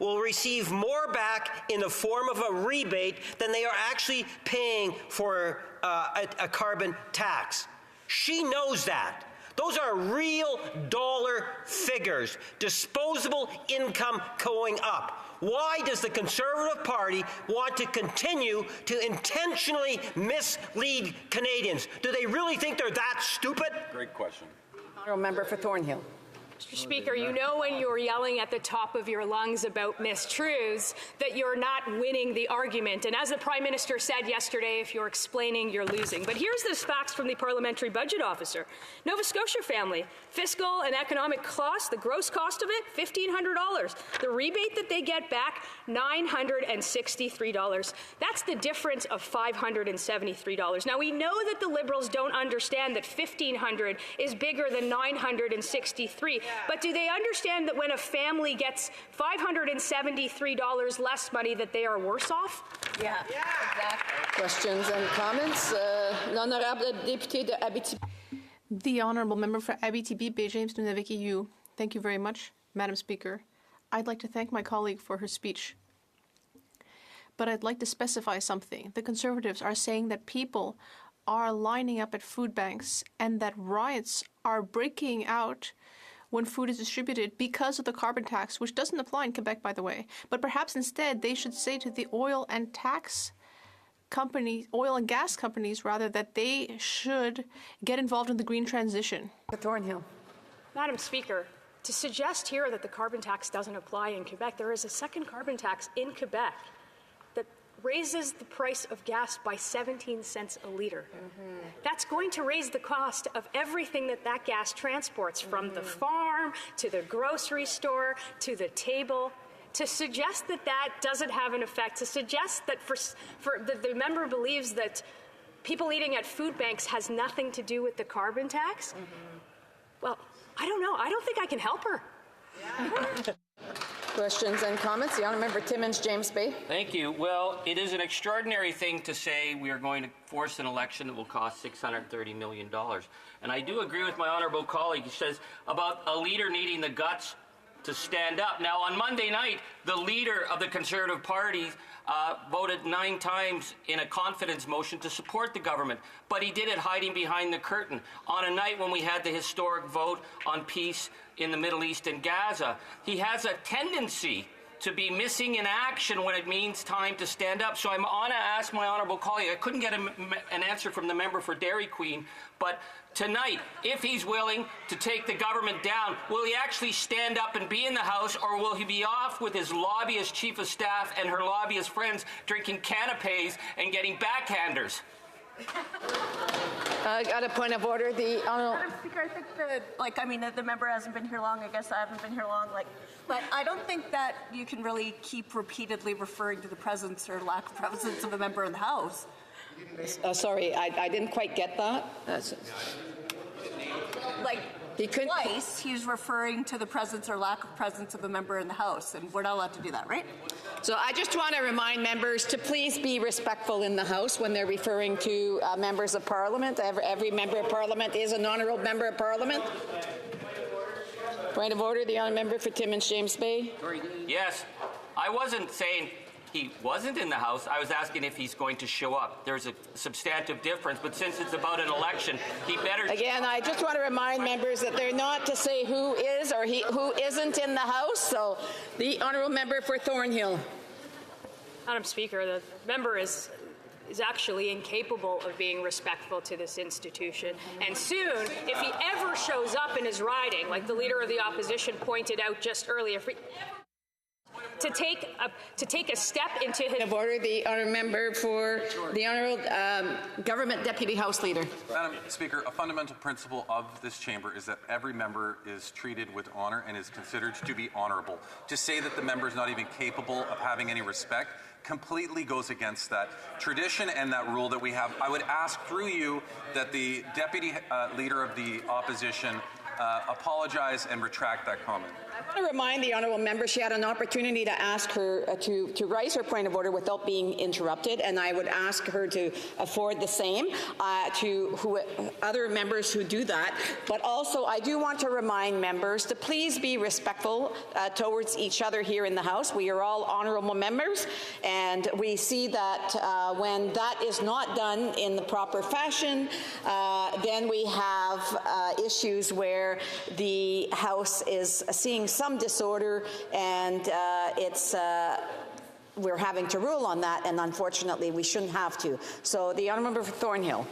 will receive more back in the form of a rebate than they are actually paying for a carbon tax. She knows that. Those are real dollar figures, disposable income going up. Why does the Conservative Party want to continue to intentionally mislead Canadians? Do they really think they're that stupid? Great question. Honourable member for Thornhill. Mr. Speaker, you know when you're yelling at the top of your lungs about mistruths that you're not winning the argument. And as the Prime Minister said yesterday, if you're explaining, you're losing. But here's this facts from the Parliamentary Budget Officer. Nova Scotia family, fiscal and economic cost, the gross cost of it, $1,500. The rebate that they get back, $963. That's the difference of $573. Now, we know that the Liberals don't understand that $1,500 is bigger than $963. But do they understand that when a family gets $573 less money that they are worse off? Yeah. Exactly. Questions and comments? L'honorable député de Abitibi. The Honourable Member for Abitibi, James Nunaviki. Thank you very much, Madam Speaker. I'd like to thank my colleague for her speech. But I'd like to specify something. The Conservatives are saying that people are lining up at food banks and that riots are breaking out when food is distributed because of the carbon tax, which doesn't apply in Quebec, by the way. But perhaps instead they should say to the oil and gas companies, rather, that they should get involved in the green transition. Thornhill. Madam Speaker, to suggest here that the carbon tax doesn't apply in Quebec, there is a second carbon tax in Quebec that raises the price of gas by 17 cents a litre. That's going to raise the cost of everything that gas transports, from the farm to the grocery store to the table. To suggest that doesn't have an effect, to suggest that the member believes that people eating at food banks has nothing to do with the carbon tax, well, I don't know. I don't think I can help her. Yeah. Questions and comments? The Honourable Member Timmins, James Bay. Thank you. Well, it is an extraordinary thing to say we are going to force an election that will cost $630 million. And I do agree with my honourable colleague. He says about a leader needing the guts to stand up. Now, on Monday night, the leader of the Conservative Party voted 9 times in a confidence motion to support the government, but he did it hiding behind the curtain on a night when we had the historic vote on peace in the Middle East and Gaza. He has a tendency to be missing in action when it means time to stand up. So I'm on to ask my honourable colleague. I couldn't get an answer from the member for Dairy Queen, but tonight, if he's willing to take the government down, will he actually stand up and be in the House, or will he be off with his lobbyist chief of staff and her lobbyist friends drinking canapes and getting backhanders? Got a point of order. The Honourable Madam Speaker, I think the member hasn't been here long. I guess I haven't been here long. But I don't think that you can really keep repeatedly referring to the presence or lack of presence of a member in the House. Sorry, I didn't quite get that. Twice, he's referring to the presence or lack of presence of a member in the House, and we're not allowed to do that, right? So I just want to remind members to please be respectful in the House when they're referring to members of Parliament. Every member of Parliament is an honourable member of Parliament. Point of order, the honourable member for Timmins, James Bay. Yes, I wasn't saying he wasn't in the House. I was asking if he's going to show up. There's a substantive difference, but since it's about an election, he better... Again, I just want to remind members that they're not to say who is or who isn't in the House. So the honourable member for Thornhill. Madam Speaker, the member is actually incapable of being respectful to this institution. And soon, if he ever shows up in his riding, like the Leader of the Opposition pointed out just earlier, to take a step into his... Of order, the honourable member for the Honourable Government Deputy House Leader. Madam Speaker, a fundamental principle of this chamber is that every member is treated with honour and is considered to be honourable. To say that the member is not even capable of having any respect completely goes against that tradition and that rule that we have. I would ask through you that the Deputy Leader of the Opposition apologize and retract that comment. I want to remind the honourable member she had an opportunity to ask her to raise her point of order without being interrupted, and I would ask her to afford the same to other members who do that. But also, I do want to remind members to please be respectful towards each other here in the House. We are all honourable members, and we see that when that is not done in the proper fashion, then we have issues where the House is seeing some disorder, and we're having to rule on that, and unfortunately we shouldn't have to. So the honourable member for Thornhill.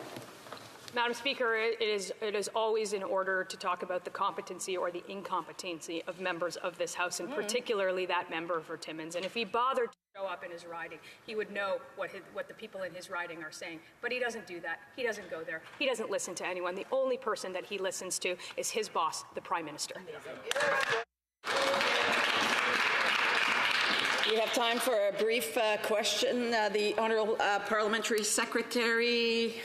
Madam Speaker, it is always in order to talk about the competency or the incompetency of members of this House, and particularly that member for Timmins. And if he bothered to show up in his riding, he would know what the people in his riding are saying. But he doesn't do that. He doesn't go there. He doesn't listen to anyone. The only person that he listens to is his boss, the Prime Minister. We have time for a brief question. The Honourable Parliamentary Secretary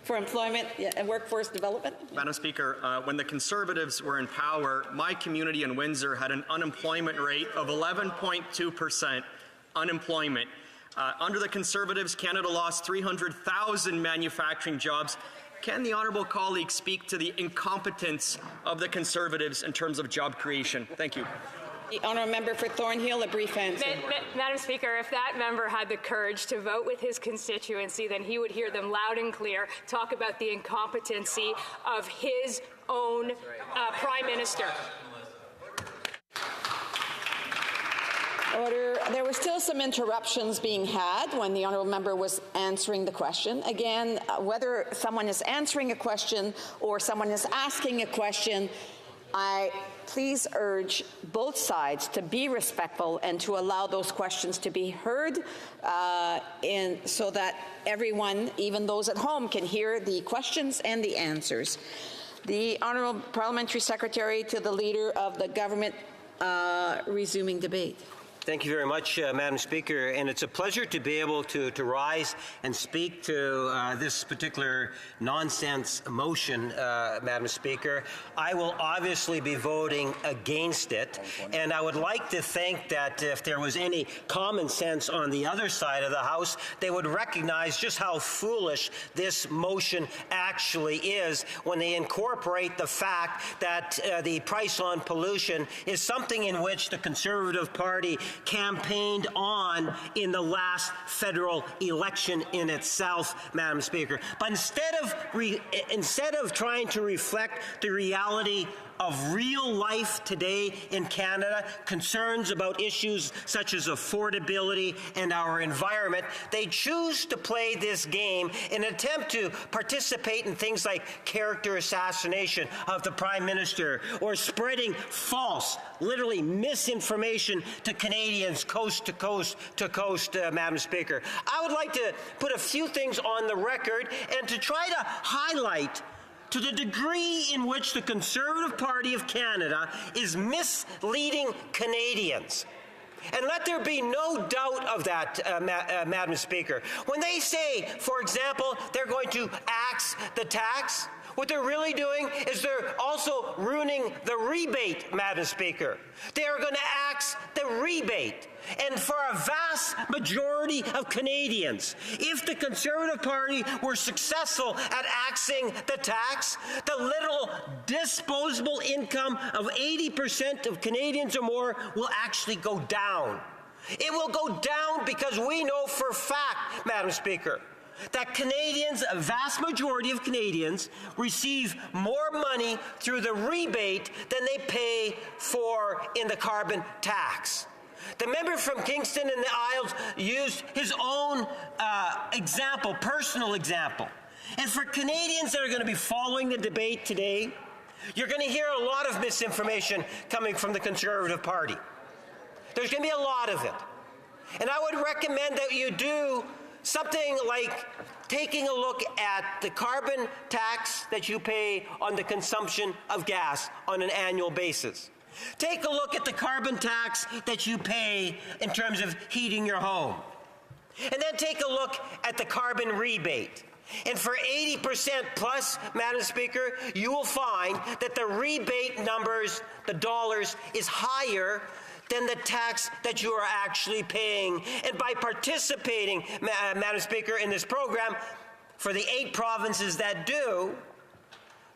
for Employment and Workforce Development. Madam Speaker, when the Conservatives were in power, my community in Windsor had an unemployment rate of 11.2% unemployment. Under the Conservatives, Canada lost 300,000 manufacturing jobs. Can the honourable colleague speak to the incompetence of the Conservatives in terms of job creation? Thank you. The honourable member for Thornhill, a brief answer. Madam Speaker, if that member had the courage to vote with his constituency, then he would hear them loud and clear talk about the incompetency of his own Prime Minister. Order. There were still some interruptions being had when the honourable member was answering the question. Again, whether someone is answering a question or someone is asking a question, I please urge both sides to be respectful and to allow those questions to be heard so that everyone, even those at home, can hear the questions and the answers. The Honourable Parliamentary Secretary to the Leader of the Government resuming debate. Thank you very much, Madam Speaker, and it's a pleasure to be able to rise and speak to this particular nonsense motion, Madam Speaker. I will obviously be voting against it, and I would like to think that if there was any common sense on the other side of the House, they would recognize just how foolish this motion actually is when they incorporate the fact that the price on pollution is something in which the Conservative Party campaigned on in the last federal election in itself, Madam Speaker. But instead of trying to reflect the reality of real life today in Canada, concerns about issues such as affordability and our environment, they choose to play this game in an attempt to participate in things like character assassination of the Prime Minister or spreading false, literally misinformation to Canadians coast to coast to coast, Madam Speaker. I would like to put a few things on the record and to try to highlight to the degree in which the Conservative Party of Canada is misleading Canadians. And let there be no doubt of that, Madam Speaker. When they say, for example, they're going to axe the tax, what they're really doing is they're also ruining the rebate, Madam Speaker. They are going to axe the rebate. And for a vast majority of Canadians, if the Conservative Party were successful at axing the tax, the literal disposable income of 80% of Canadians or more will actually go down. It will go down because we know for a fact, Madam Speaker, that Canadians, a vast majority of Canadians, receive more money through the rebate than they pay for in the carbon tax. The member from Kingston and the Isles used his own example, personal example. And for Canadians that are going to be following the debate today, you're going to hear a lot of misinformation coming from the Conservative Party. There's going to be a lot of it. And I would recommend that you do something like taking a look at the carbon tax that you pay on the consumption of gas on an annual basis. Take a look at the carbon tax that you pay in terms of heating your home. And then take a look at the carbon rebate. And for 80% plus, Madam Speaker, you will find that the rebate numbers, the dollars, is higher than the tax that you are actually paying. And by participating, Madam Speaker, in this program, for the 8 provinces that do,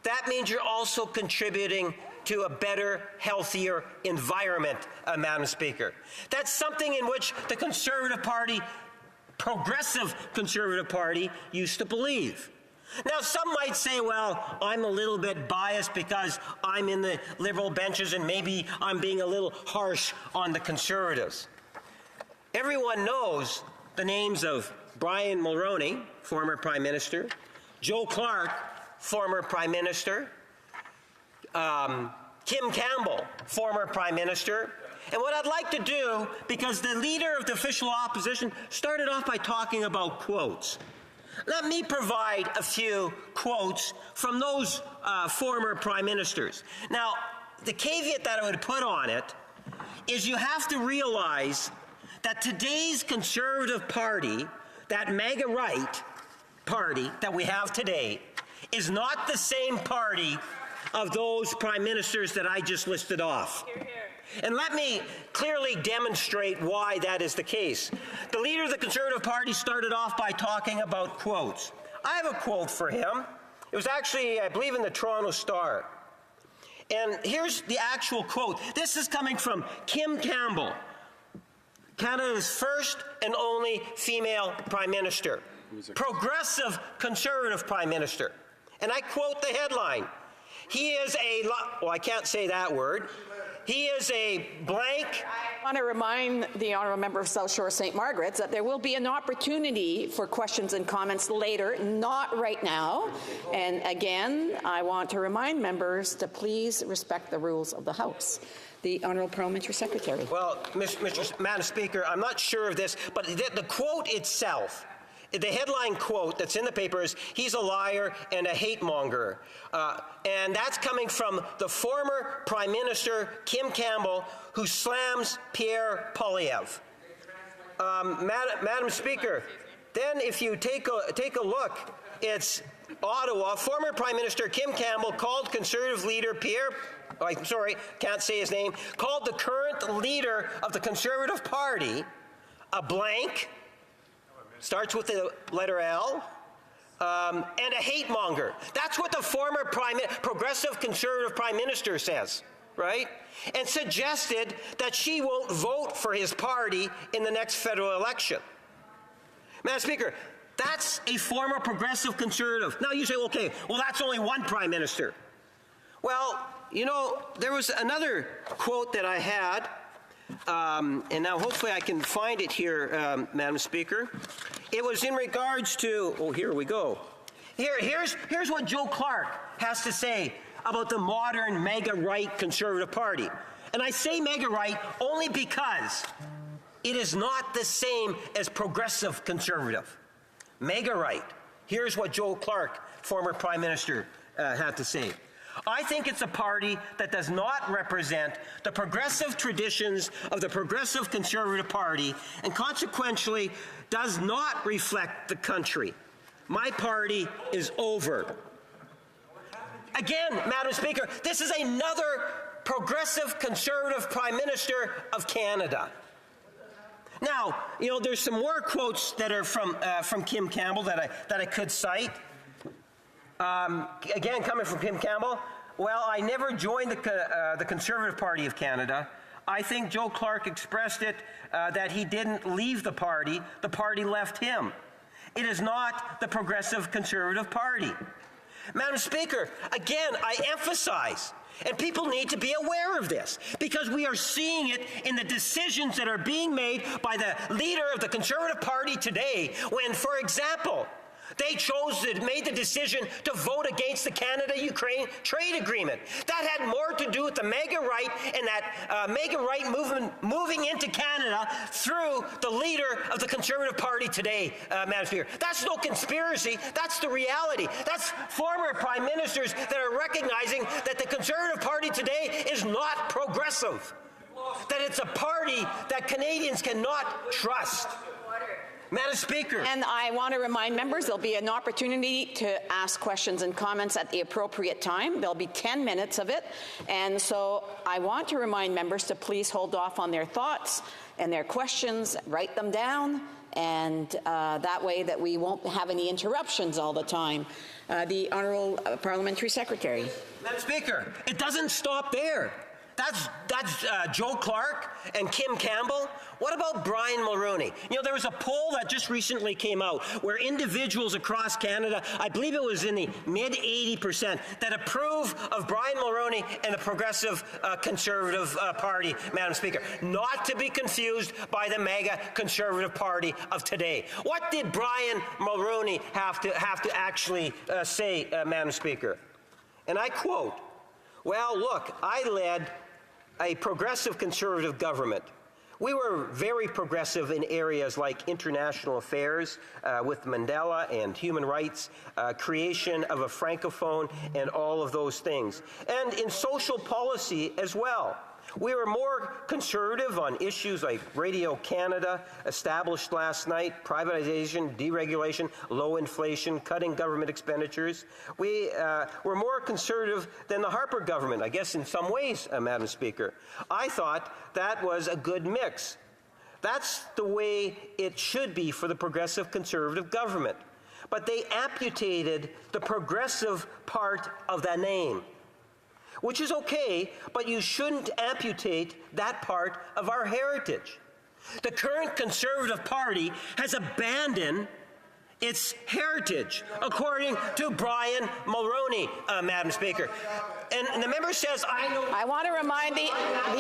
that means you're also contributing to a better, healthier environment, Madam Speaker. That's something in which the Conservative Party, Progressive Conservative Party, used to believe. Now, some might say, well, I'm a little bit biased because I'm in the Liberal benches and maybe I'm being a little harsh on the Conservatives. Everyone knows the names of Brian Mulroney, former Prime Minister, Joe Clark, former Prime Minister, Kim Campbell, former Prime Minister. And what I'd like to do, because the leader of the official opposition started off by talking about quotes, let me provide a few quotes from those former prime ministers. Now, the caveat that I would put on it is you have to realize that today's Conservative Party, that MAGA right party that we have today, is not the same party of those prime ministers that I just listed off. Hear, hear. And let me clearly demonstrate why that is the case. The leader of the Conservative Party started off by talking about quotes. I have a quote for him. It was actually, I believe, in the Toronto Star. And here's the actual quote. This is coming from Kim Campbell, Canada's first and only female Prime Minister, Progressive Conservative Prime Minister. And I quote the headline. He is a, well, I can't say that word. He is a blank. I want to remind the honourable member of South Shore St. Margaret's that there will be an opportunity for questions and comments later, not right now. And again, I want to remind members to please respect the rules of the House. The Honourable Parliamentary Secretary. Well, Madam Speaker, I'm not sure of this, but the quote itself, the headline quote that's in the paper is, he's a liar and a hate monger. And that's coming from the former Prime Minister, Kim Campbell, who slams Pierre Poilievre. Madam Speaker, then if you take a look, it's Ottawa, former Prime Minister Kim Campbell called Conservative leader Pierre, I'm sorry, can't say his name, called the current leader of the Conservative Party a blank, starts with the letter L, and a hate monger. That's what the former Progressive Conservative Prime Minister says, right? And suggested that she won't vote for his party in the next federal election. Madam Speaker, that's a former Progressive Conservative. Now you say, okay, well, that's only one Prime Minister. Well, you know, there was another quote that I had, and now hopefully I can find it here, Madam Speaker. It was in regards to, oh, here we go. Here's what Joe Clark has to say about the modern MAGA right Conservative Party. And I say MAGA right only because it is not the same as Progressive Conservative. MAGA right. Here's what Joe Clark, former Prime Minister, had to say. I think it's a party that does not represent the progressive traditions of the Progressive Conservative Party and consequently does not reflect the country. My party is over. Again, Madam Speaker, this is another Progressive Conservative Prime Minister of Canada. Now, you know, there's some more quotes that are from Kim Campbell that I could cite. Again, coming from Kim Campbell, well, I never joined the Conservative Party of Canada. I think Joe Clark expressed it that he didn't leave the party left him. It is not the Progressive Conservative Party. Madam Speaker, again, I emphasize, and people need to be aware of this, because we are seeing it in the decisions that are being made by the leader of the Conservative Party today when, for example, they made the decision to vote against the Canada-Ukraine trade agreement. That had more to do with the MAGA right and that MAGA right movement moving into Canada through the leader of the Conservative Party today, Madam Speaker. That's no conspiracy. That's the reality. That's former prime ministers that are recognizing that the Conservative Party today is not progressive, that it's a party that Canadians cannot trust. Madam Speaker. And I want to remind members there'll be an opportunity to ask questions and comments at the appropriate time. There'll be 10 minutes of it. And so I want to remind members to please hold off on their thoughts and their questions, write them down, and that way that we won't have any interruptions all the time. The Honourable Parliamentary Secretary. Madam Speaker, it doesn't stop there. That's Joe Clark and Kim Campbell. What about Brian Mulroney? You know, there was a poll that just recently came out where individuals across Canada, I believe it was in the mid 80%, that approve of Brian Mulroney and the Progressive Conservative Party, Madam Speaker. Not to be confused by the MAGA Conservative Party of today. What did Brian Mulroney have to actually say, Madam Speaker? And I quote, "Well, look, I led a progressive conservative government. We were very progressive in areas like international affairs with Mandela and human rights, creation of a francophone and all of those things. And in social policy as well. We were more conservative on issues like Radio Canada, established last night, privatization, deregulation, low inflation, cutting government expenditures. We were more conservative than the Harper government, I guess in some ways, Madam Speaker. I thought that was a good mix. That's the way it should be for the progressive conservative government. But they amputated the progressive part of that name. Which is okay, but you shouldn't amputate that part of our heritage. The current Conservative Party has abandoned its heritage, according to Brian Mulroney, Madam Speaker. And the member says, I want to remind the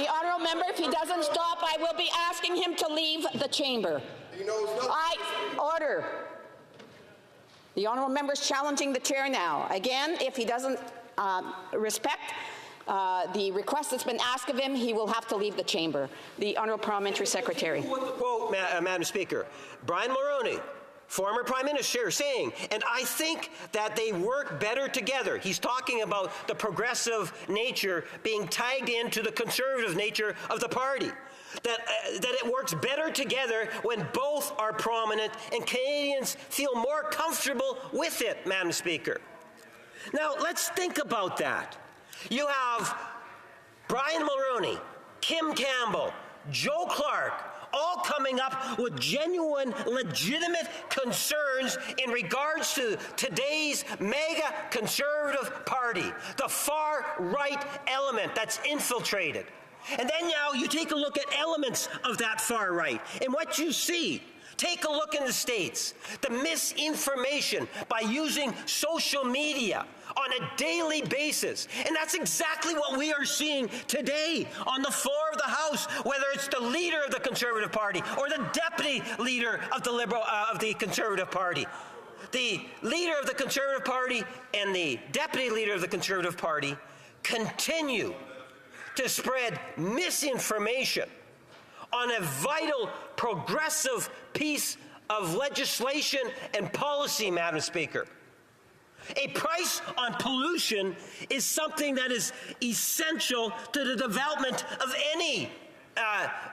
honourable member, if he doesn't stop, I will be asking him to leave the chamber. Order. The honourable member is challenging the chair now. Again, if he doesn't respect the request that's been asked of him, he will have to leave the chamber. The Honourable Parliamentary Secretary. Quote, Madam Speaker, Brian Mulroney, former Prime Minister, saying, and I think that they work better together. He's talking about the progressive nature being tagged into the conservative nature of the party. That it works better together when both are prominent and Canadians feel more comfortable with it, Madam Speaker. Now, let's think about that. You have Brian Mulroney, Kim Campbell, Joe Clark, all coming up with genuine, legitimate concerns in regards to today's mega conservative party, the far-right element that's infiltrated. And then now you take a look at elements of that far right, and what you see. Take a look in the States, the misinformation by using social media on a daily basis. And that's exactly what we are seeing today on the floor of the House, whether it's the leader of the Conservative Party or the deputy leader of the Conservative Party. The leader of the Conservative Party and the deputy leader of the Conservative Party continue to spread misinformation on a vital progressive piece of legislation and policy, Madam Speaker. A price on pollution is something that is essential to the development of any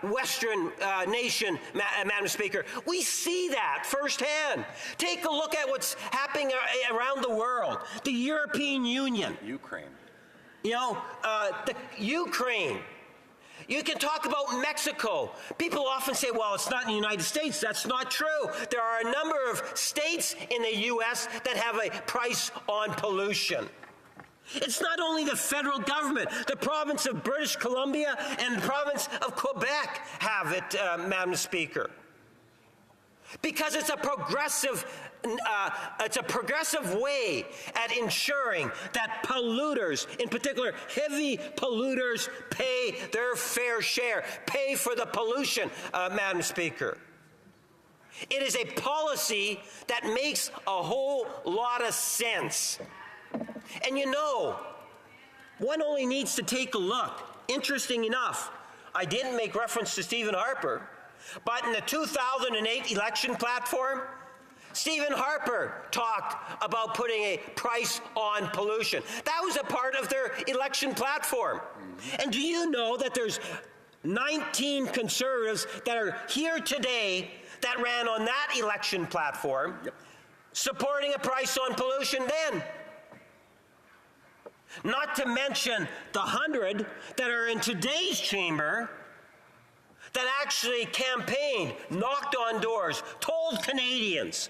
Western nation, Madam Speaker. We see that firsthand. Take a look at what's happening around the world. The European Union. Ukraine. You know, the Ukraine. You can talk about Mexico. People often say, well, it's not in the United States. That's not true. There are a number of states in the U.S. that have a price on pollution. It's not only the federal government. The province of British Columbia and the province of Quebec have it, Madam Speaker. Because it's a progressive way at ensuring that polluters, in particular heavy polluters, pay their fair share, pay for the pollution, Madam Speaker. It is a policy that makes a whole lot of sense. And you know, one only needs to take a look. Interesting enough, I didn't make reference to Stephen Harper, but in the 2008 election platform, Stephen Harper talked about putting a price on pollution. That was a part of their election platform. And do you know that there's 19 Conservatives that are here today that ran on that election platform, supporting a price on pollution then. Not to mention the 100 that are in today's chamber that actually campaigned, knocked on doors, told Canadians.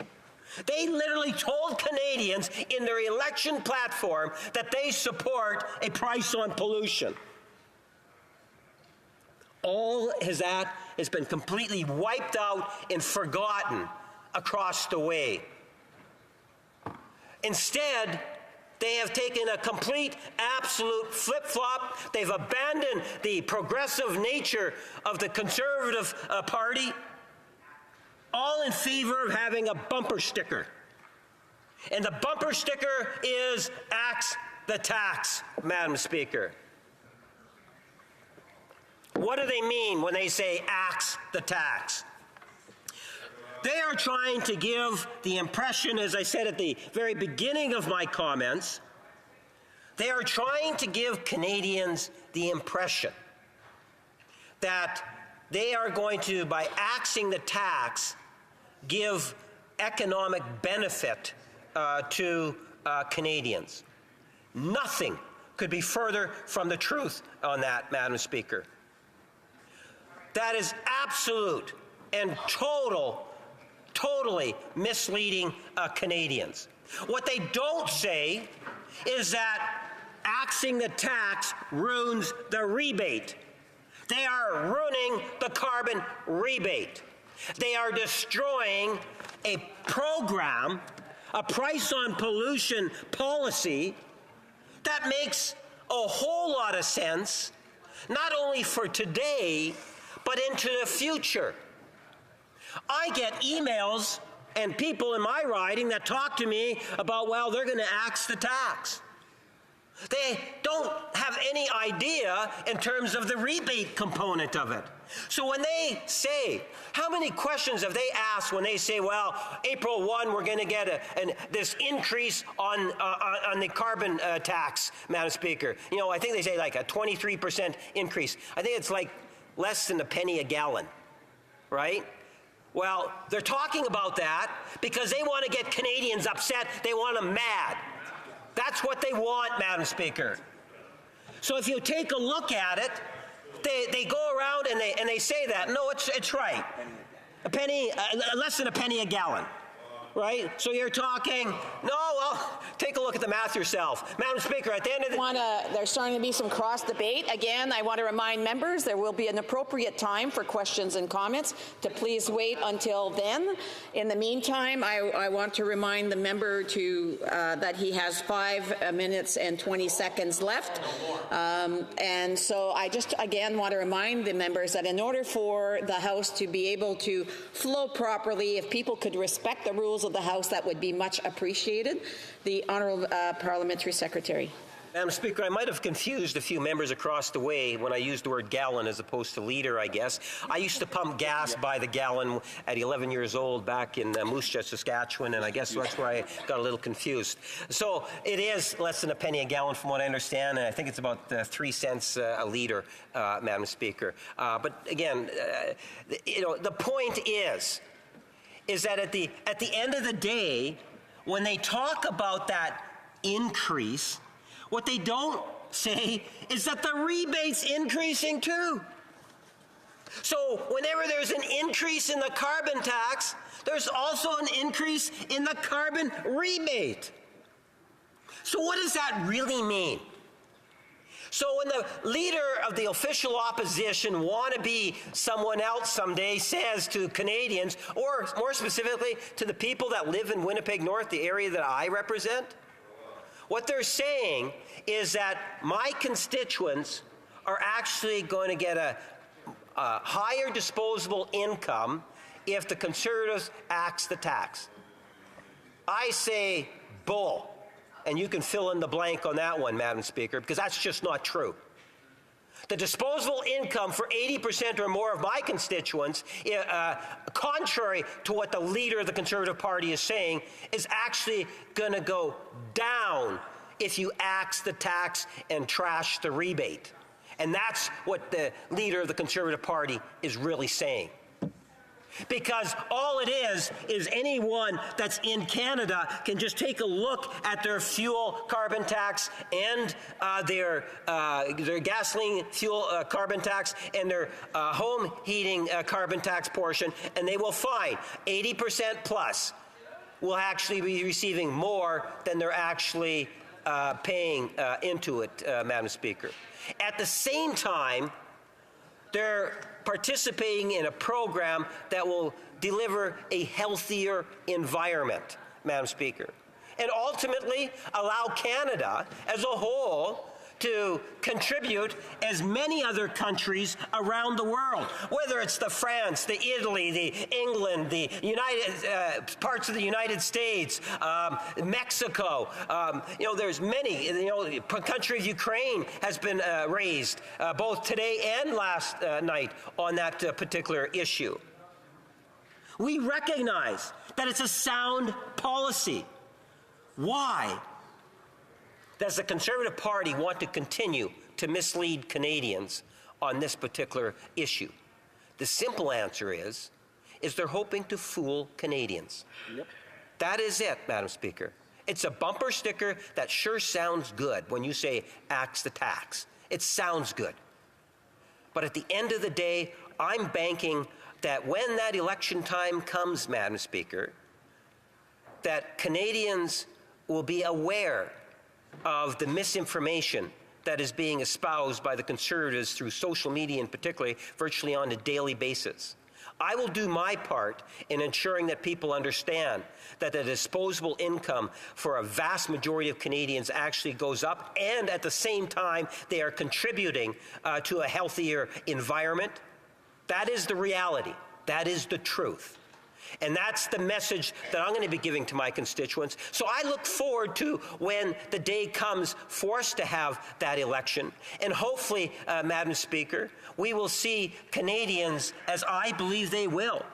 They literally told Canadians in their election platform that they support a price on pollution. All of that has been completely wiped out and forgotten across the way. Instead, they have taken a complete, absolute flip-flop. They've abandoned the progressive nature of the Conservative Party, all in favor of having a bumper sticker. And the bumper sticker is Axe the Tax, Madam Speaker. What do they mean when they say axe the tax? They are trying to give the impression, as I said at the very beginning of my comments, they are trying to give Canadians the impression that they are going to, by axing the tax, give economic benefit to Canadians. Nothing could be further from the truth on that, Madam Speaker. That is absolute and totally misleading Canadians. What they don't say is that axing the tax ruins the rebate. They are ruining the carbon rebate. They are destroying a program, a price on pollution policy that makes a whole lot of sense, not only for today, but into the future. I get emails and people in my riding that talk to me about, well, they're going to axe the tax. They don't have any idea in terms of the rebate component of it. So when they say, how many questions have they asked when they say, well, April 1, we're going to get this increase on the carbon tax, Madam Speaker. You know, I think they say like a 23% increase. I think it's like less than a penny a gallon, right? Well, they're talking about that because they want to get Canadians upset. They want them mad. That's what they want, Madam Speaker. So if you take a look at it, they go around and they say that. No, it's right. A penny, less than a penny a gallon. Right? So you're talking, no, well, take a look at the math yourself. Madam Speaker, at the end of the... There's starting to be some cross-debate. Again, I want to remind members there will be an appropriate time for questions and comments to please wait until then. In the meantime, I want to remind the member that he has 5 minutes and 20 seconds left. And so I just, again, want to remind the members that in order for the House to be able to flow properly, if people could respect the rules of the House, that would be much appreciated. The Honourable Parliamentary Secretary. Madam Speaker, I might have confused a few members across the way when I used the word gallon as opposed to liter, I guess. I used to pump gas by the gallon at 11 years old back in Moose Jaw, Saskatchewan, and I guess that's where I got a little confused. So it is less than a penny a gallon from what I understand, and I think it's about 3 cents a liter, Madam Speaker. But again, you know, the point is that at the end of the day, when they talk about that increase, what they don't say is that the rebate's increasing too. So whenever there's an increase in the carbon tax, there's also an increase in the carbon rebate. So what does that really mean? So when the leader of the official opposition, wannabe someone else someday, says to Canadians, or more specifically to the people that live in Winnipeg North, the area that I represent, what they're saying is that my constituents are actually going to get a higher disposable income if the Conservatives axe the tax. I say bull. And you can fill in the blank on that one, Madam Speaker, because that's just not true. The disposable income for 80% or more of my constituents, contrary to what the leader of the Conservative Party is saying, is actually going to go down if you axe the tax and trash the rebate. And that's what the leader of the Conservative Party is really saying. Because all it is anyone that's in Canada can just take a look at their fuel carbon tax and their gasoline fuel carbon tax and their home heating carbon tax portion, and they will find 80% plus will actually be receiving more than they're actually paying into it, Madam Speaker. At the same time, they're participating in a program that will deliver a healthier environment, Madam Speaker, and ultimately allow Canada as a whole to contribute as many other countries around the world, whether it's the France, the Italy, the England, the parts of the United States, Mexico. There's many. The country of Ukraine has been raised both today and last night on that particular issue. We recognize that it's a sound policy. Why does the Conservative Party want to continue to mislead Canadians on this particular issue? The simple answer is they're hoping to fool Canadians. Yep. That is it, Madam Speaker. It's a bumper sticker that sure sounds good when you say axe the tax. It sounds good. But at the end of the day, I'm banking that when that election time comes, Madam Speaker, that Canadians will be aware of the misinformation that is being espoused by the Conservatives through social media in particular, virtually on a daily basis. I will do my part in ensuring that people understand that the disposable income for a vast majority of Canadians actually goes up, and at the same time they are contributing to a healthier environment. That is the reality. That is the truth. And that's the message that I'm going to be giving to my constituents. So I look forward to when the day comes for us to have that election. And hopefully, Madam Speaker, we will see Canadians, as I believe they will.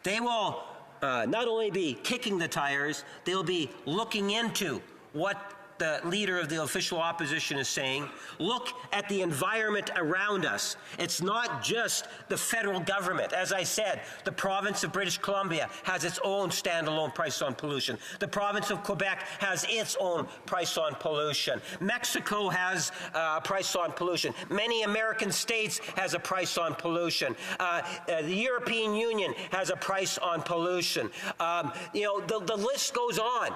They will not only be kicking the tires, they'll be looking into what the leader of the official opposition is saying. Look at the environment around us. It's not just the federal government. As I said, the province of British Columbia has its own standalone price on pollution. The province of Quebec has its own price on pollution. Mexico has a price on pollution. Many American states has a price on pollution. The European Union has a price on pollution. The list goes on.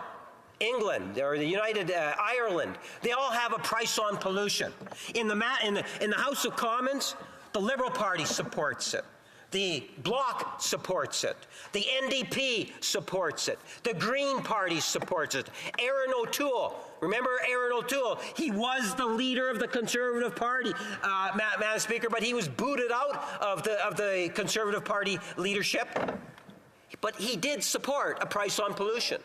England or the United Ireland, they all have a price on pollution. In the House of Commons, the Liberal Party supports it. The Bloc supports it. The NDP supports it. The Green Party supports it. Aaron O'Toole, remember Aaron O'Toole? He was the leader of the Conservative Party, Madam Speaker, but he was booted out of the Conservative Party leadership. But he did support a price on pollution.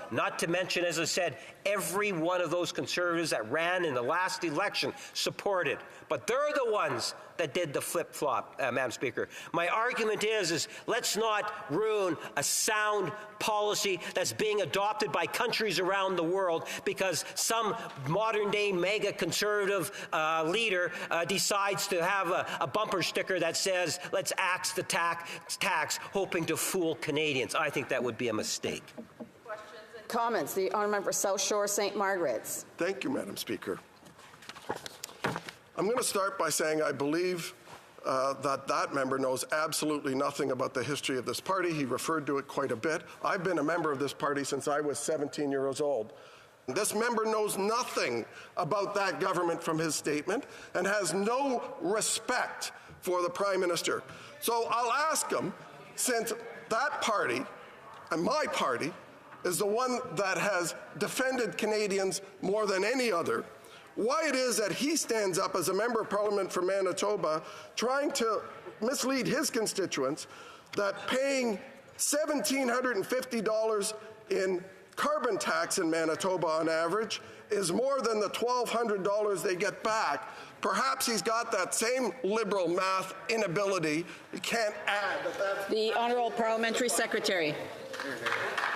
Not to mention, as I said, every one of those Conservatives that ran in the last election supported. But they're the ones that did the flip-flop, Madam Speaker. My argument is let's not ruin a sound policy that's being adopted by countries around the world because some modern-day mega-conservative leader decides to have a bumper sticker that says, let's axe the tax, hoping to fool Canadians. I think that would be a mistake. Comments. The honourable member for South Shore, St. Margaret's. Thank you, Madam Speaker. I'm going to start by saying I believe that member knows absolutely nothing about the history of this party. He referred to it quite a bit. I've been a member of this party since I was 17 years old. This member knows nothing about that government from his statement and has no respect for the Prime Minister. So I'll ask him, since that party and my party is the one that has defended Canadians more than any other, why it is that he stands up as a member of Parliament for Manitoba trying to mislead his constituents that paying $1,750 in carbon tax in Manitoba on average is more than the $1,200 they get back. Perhaps he's got that same liberal math inability. He can't add that. The Honourable Parliamentary Secretary.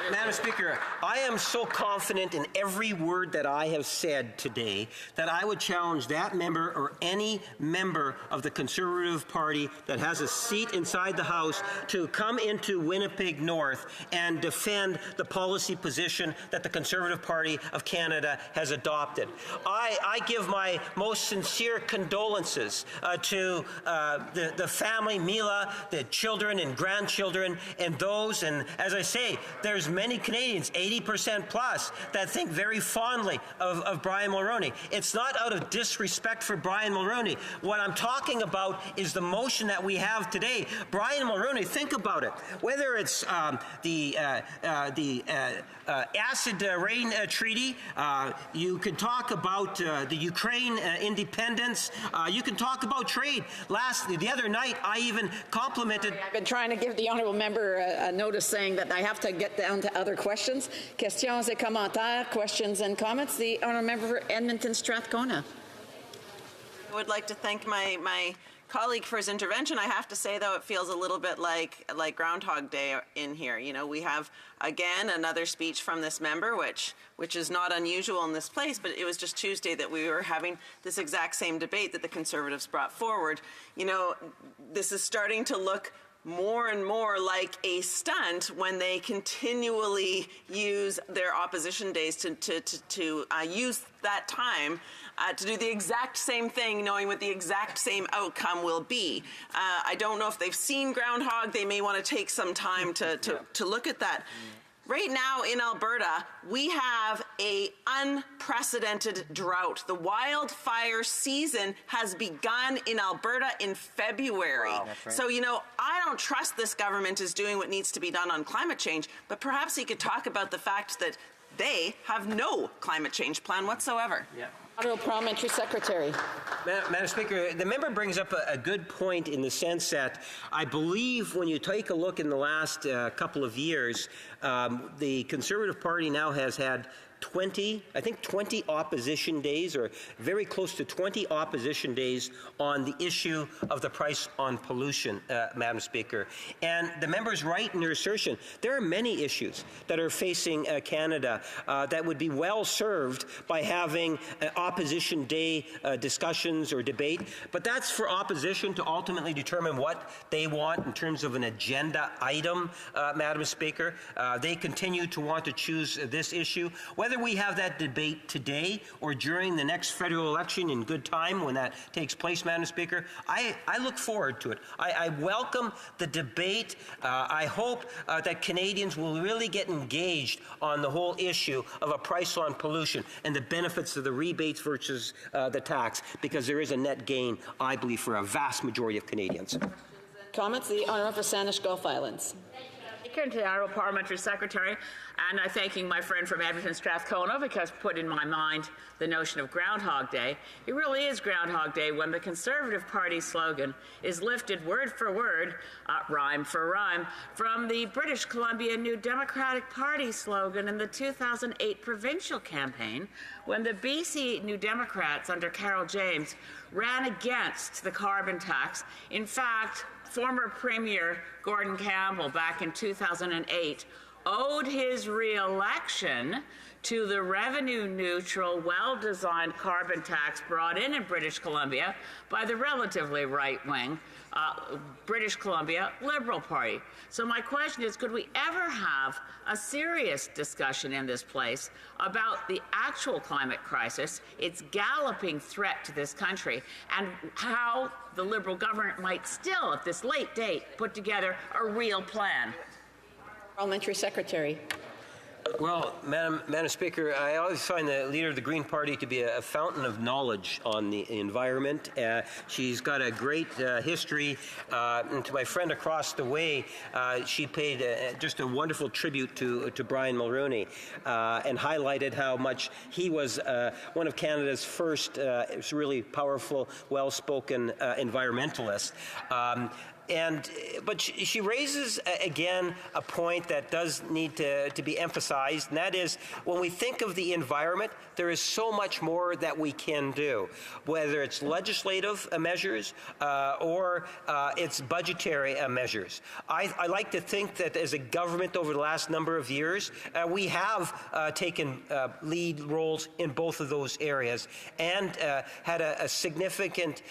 Madam Speaker, I am so confident in every word that I have said today that I would challenge that member or any member of the Conservative Party that has a seat inside the House to come into Winnipeg North and defend the policy position that the Conservative Party of Canada has adopted. I give my most sincere condolences to the family, Mila, the children and grandchildren, and those, and as I say, there's many Canadians, 80% plus, that think very fondly of Brian Mulroney. It's not out of disrespect for Brian Mulroney. What I'm talking about is the motion that we have today. Brian Mulroney, think about it. Whether it's the acid rain treaty, you can talk about the Ukraine independence, you can talk about trade. The other night, I even complimented... I've been trying to give the honourable member a notice saying that I have to get down to other questions. Questions et commentaires, questions and comments. The honourable member for Edmonton Strathcona. I would like to thank my colleague for his intervention. I have to say, though, it feels a little bit like Groundhog Day in here. You know, we have, again, another speech from this member, which is not unusual in this place, but it was just Tuesday that we were having this exact same debate that the Conservatives brought forward. You know, this is starting to look more and more like a stunt when they continually use their opposition days to use that time to do the exact same thing, knowing what the exact same outcome will be. I don't know if they've seen Groundhog. They may want to take some time to look at that. Right now in Alberta, we have an unprecedented drought. The wildfire season has begun in Alberta in February. Wow, that's right. So, you know, I don't trust this government is doing what needs to be done on climate change, but perhaps he could talk about the fact that they have no climate change plan whatsoever. Yeah. Honourable Parliamentary Secretary. Madam Speaker, the member brings up a good point in the sense that I believe when you take a look in the last couple of years, the Conservative Party now has had 20 opposition days, or very close to 20 opposition days on the issue of the price on pollution, Madam Speaker. And the member's right in their assertion. There are many issues that are facing Canada that would be well served by having opposition day discussions or debate. But that's for opposition to ultimately determine what they want in terms of an agenda item, Madam Speaker. They continue to want to choose this issue. Whether we have that debate today or during the next federal election in good time when that takes place, Madam Speaker, I look forward to it. I welcome the debate. I hope that Canadians will really get engaged on the whole issue of a price on pollution and the benefits of the rebates versus the tax, because there is a net gain, I believe, for a vast majority of Canadians. Comments? The Honourable for Saanich Gulf Islands. To the Honourable Parliamentary Secretary, and I'm thanking my friend from Edmonton Strathcona because put in my mind the notion of Groundhog Day. It really is Groundhog Day when the Conservative Party slogan is lifted word for word, rhyme for rhyme, from the British Columbia New Democratic Party slogan in the 2008 provincial campaign when the BC New Democrats under Carol James ran against the carbon tax. In fact, former Premier Gordon Campbell back in 2008 owed his re-election to the revenue-neutral, well-designed carbon tax brought in British Columbia by the relatively right-wing British Columbia Liberal Party. So my question is, could we ever have a serious discussion in this place about the actual climate crisis, its galloping threat to this country, and how the Liberal government might still, at this late date, put together a real plan? Parliamentary Secretary. Well, Madam Speaker, I always find the leader of the Green Party to be a fountain of knowledge on the environment. She's got a great history. And to my friend across the way, she paid just a wonderful tribute to Brian Mulroney and highlighted how much he was one of Canada's first really powerful, well-spoken environmentalists. But she raises, again, a point that does need to be emphasized, and that is when we think of the environment, there is so much more that we can do, whether it's legislative measures or it's budgetary measures. I like to think that as a government over the last number of years, we have taken lead roles in both of those areas and had a significant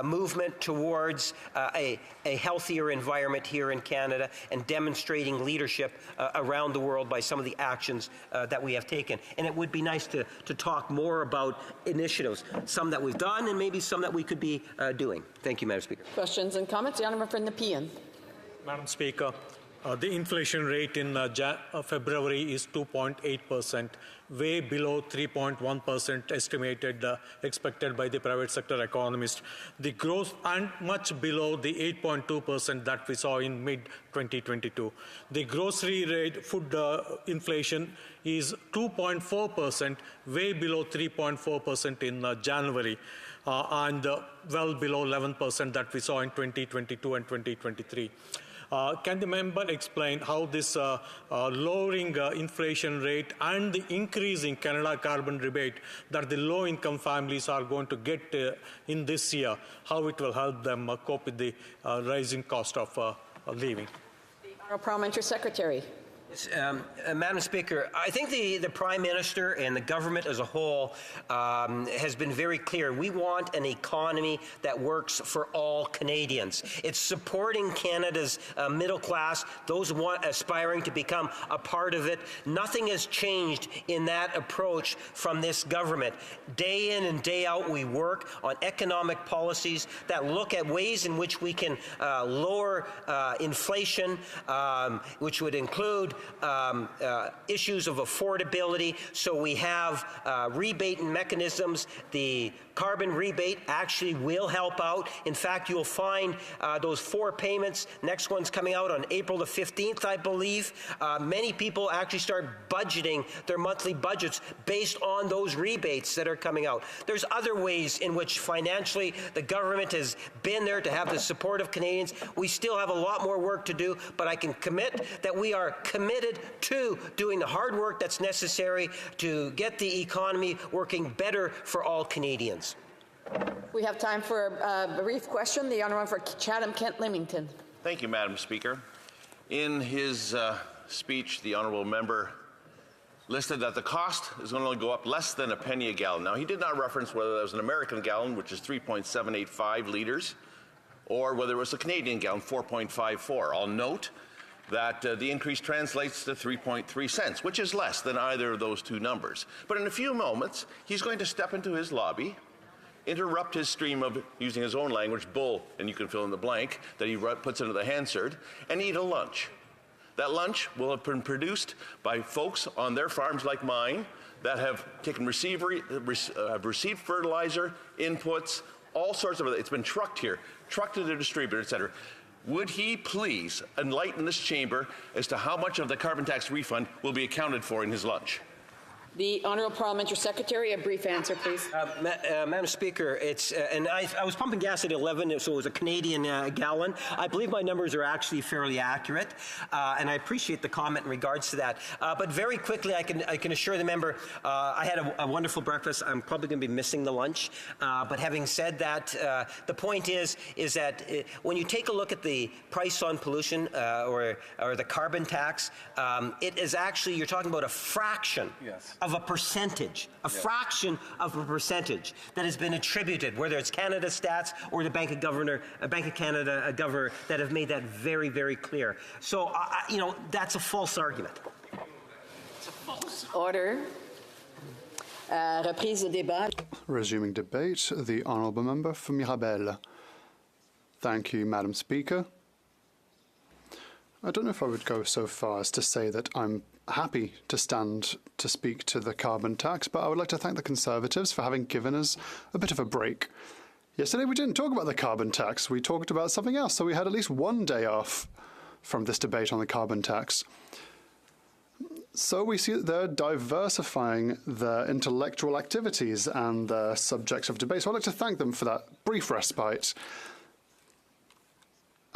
movement towards a healthier environment here in Canada and demonstrating leadership around the world by some of the actions that we have taken. And it would be nice to talk more about initiatives, some that we've done and maybe some that we could be doing. Thank you, Madam Speaker. Questions and comments? The honourable from the PN. Madam Speaker, the inflation rate in February is 2.8%, way below 3.1% estimated expected by the private sector economists. The growth and much below the 8.2% that we saw in mid-2022. The grocery rate food inflation is 2.4%, way below 3.4% in January. And well below 11% that we saw in 2022 and 2023. Can the member explain how this lowering inflation rate and the increasing Canada carbon rebate that the low-income families are going to get in this year, how it will help them cope with the rising cost of living? The Honourable Parliamentary Secretary. Madam Speaker, I think the Prime Minister and the government as a whole has been very clear. We want an economy that works for all Canadians. It's supporting Canada's middle class, those aspiring to become a part of it. Nothing has changed in that approach from this government. Day in and day out, we work on economic policies that look at ways in which we can lower inflation, which would include issues of affordability. So we have rebate mechanisms. The carbon rebate actually will help out. In fact, you'll find those 4 payments. Next one's coming out on April the 15th, I believe. Many people actually start budgeting their monthly budgets based on those rebates that are coming out. There's other ways in which financially the government has been there to have the support of Canadians. We still have a lot more work to do, but I can commit that we are committed to doing the hard work that's necessary to get the economy working better for all Canadians. We have time for a brief question. The Honourable for Chatham-Kent-Leamington. Thank you, Madam Speaker. In his speech, the Honourable Member listed that the cost is going to go up less than a penny a gallon. Now, he did not reference whether that was an American gallon, which is 3.785 litres, or whether it was a Canadian gallon, 4.54. I'll note that the increase translates to 3.3 cents, which is less than either of those two numbers. But in a few moments, he's going to step into his lobby, interrupt his stream of, using his own language, bull, and you can fill in the blank, that he puts into the Hansard, and eat a lunch. That lunch will have been produced by folks on their farms like mine that have taken received fertilizer, inputs, all sorts of it. It's been trucked here, trucked to the distributor, et cetera. Would he please enlighten this chamber as to how much of the carbon tax refund will be accounted for in his lunch? The Honourable Parliamentary Secretary, a brief answer, please. Madam Speaker, it's and I was pumping gas at 11, so it was a Canadian gallon. I believe my numbers are actually fairly accurate, and I appreciate the comment in regards to that. But very quickly, I can assure the member, I had a wonderful breakfast. I'm probably going to be missing the lunch. But having said that, the point is that when you take a look at the price on pollution or the carbon tax, it is actually, you're talking about a fraction. Yes. Of a percentage, a fraction of a percentage that has been attributed, whether it's Canada Stats or the Bank of Canada governor that have made that very, very clear. So, that's a false argument. It's a false order. Reprise de débat. Resuming debate, the Honourable Member for Mirabel. Thank you, Madam Speaker. I don't know if I would go so far as to say that I'm happy to stand to speak to the carbon tax, but I would like to thank the Conservatives for having given us a bit of a break. Yesterday we didn't talk about the carbon tax, we talked about something else, so we had at least one day off from this debate on the carbon tax. So we see that they're diversifying their intellectual activities and their subjects of debate, so I'd like to thank them for that brief respite.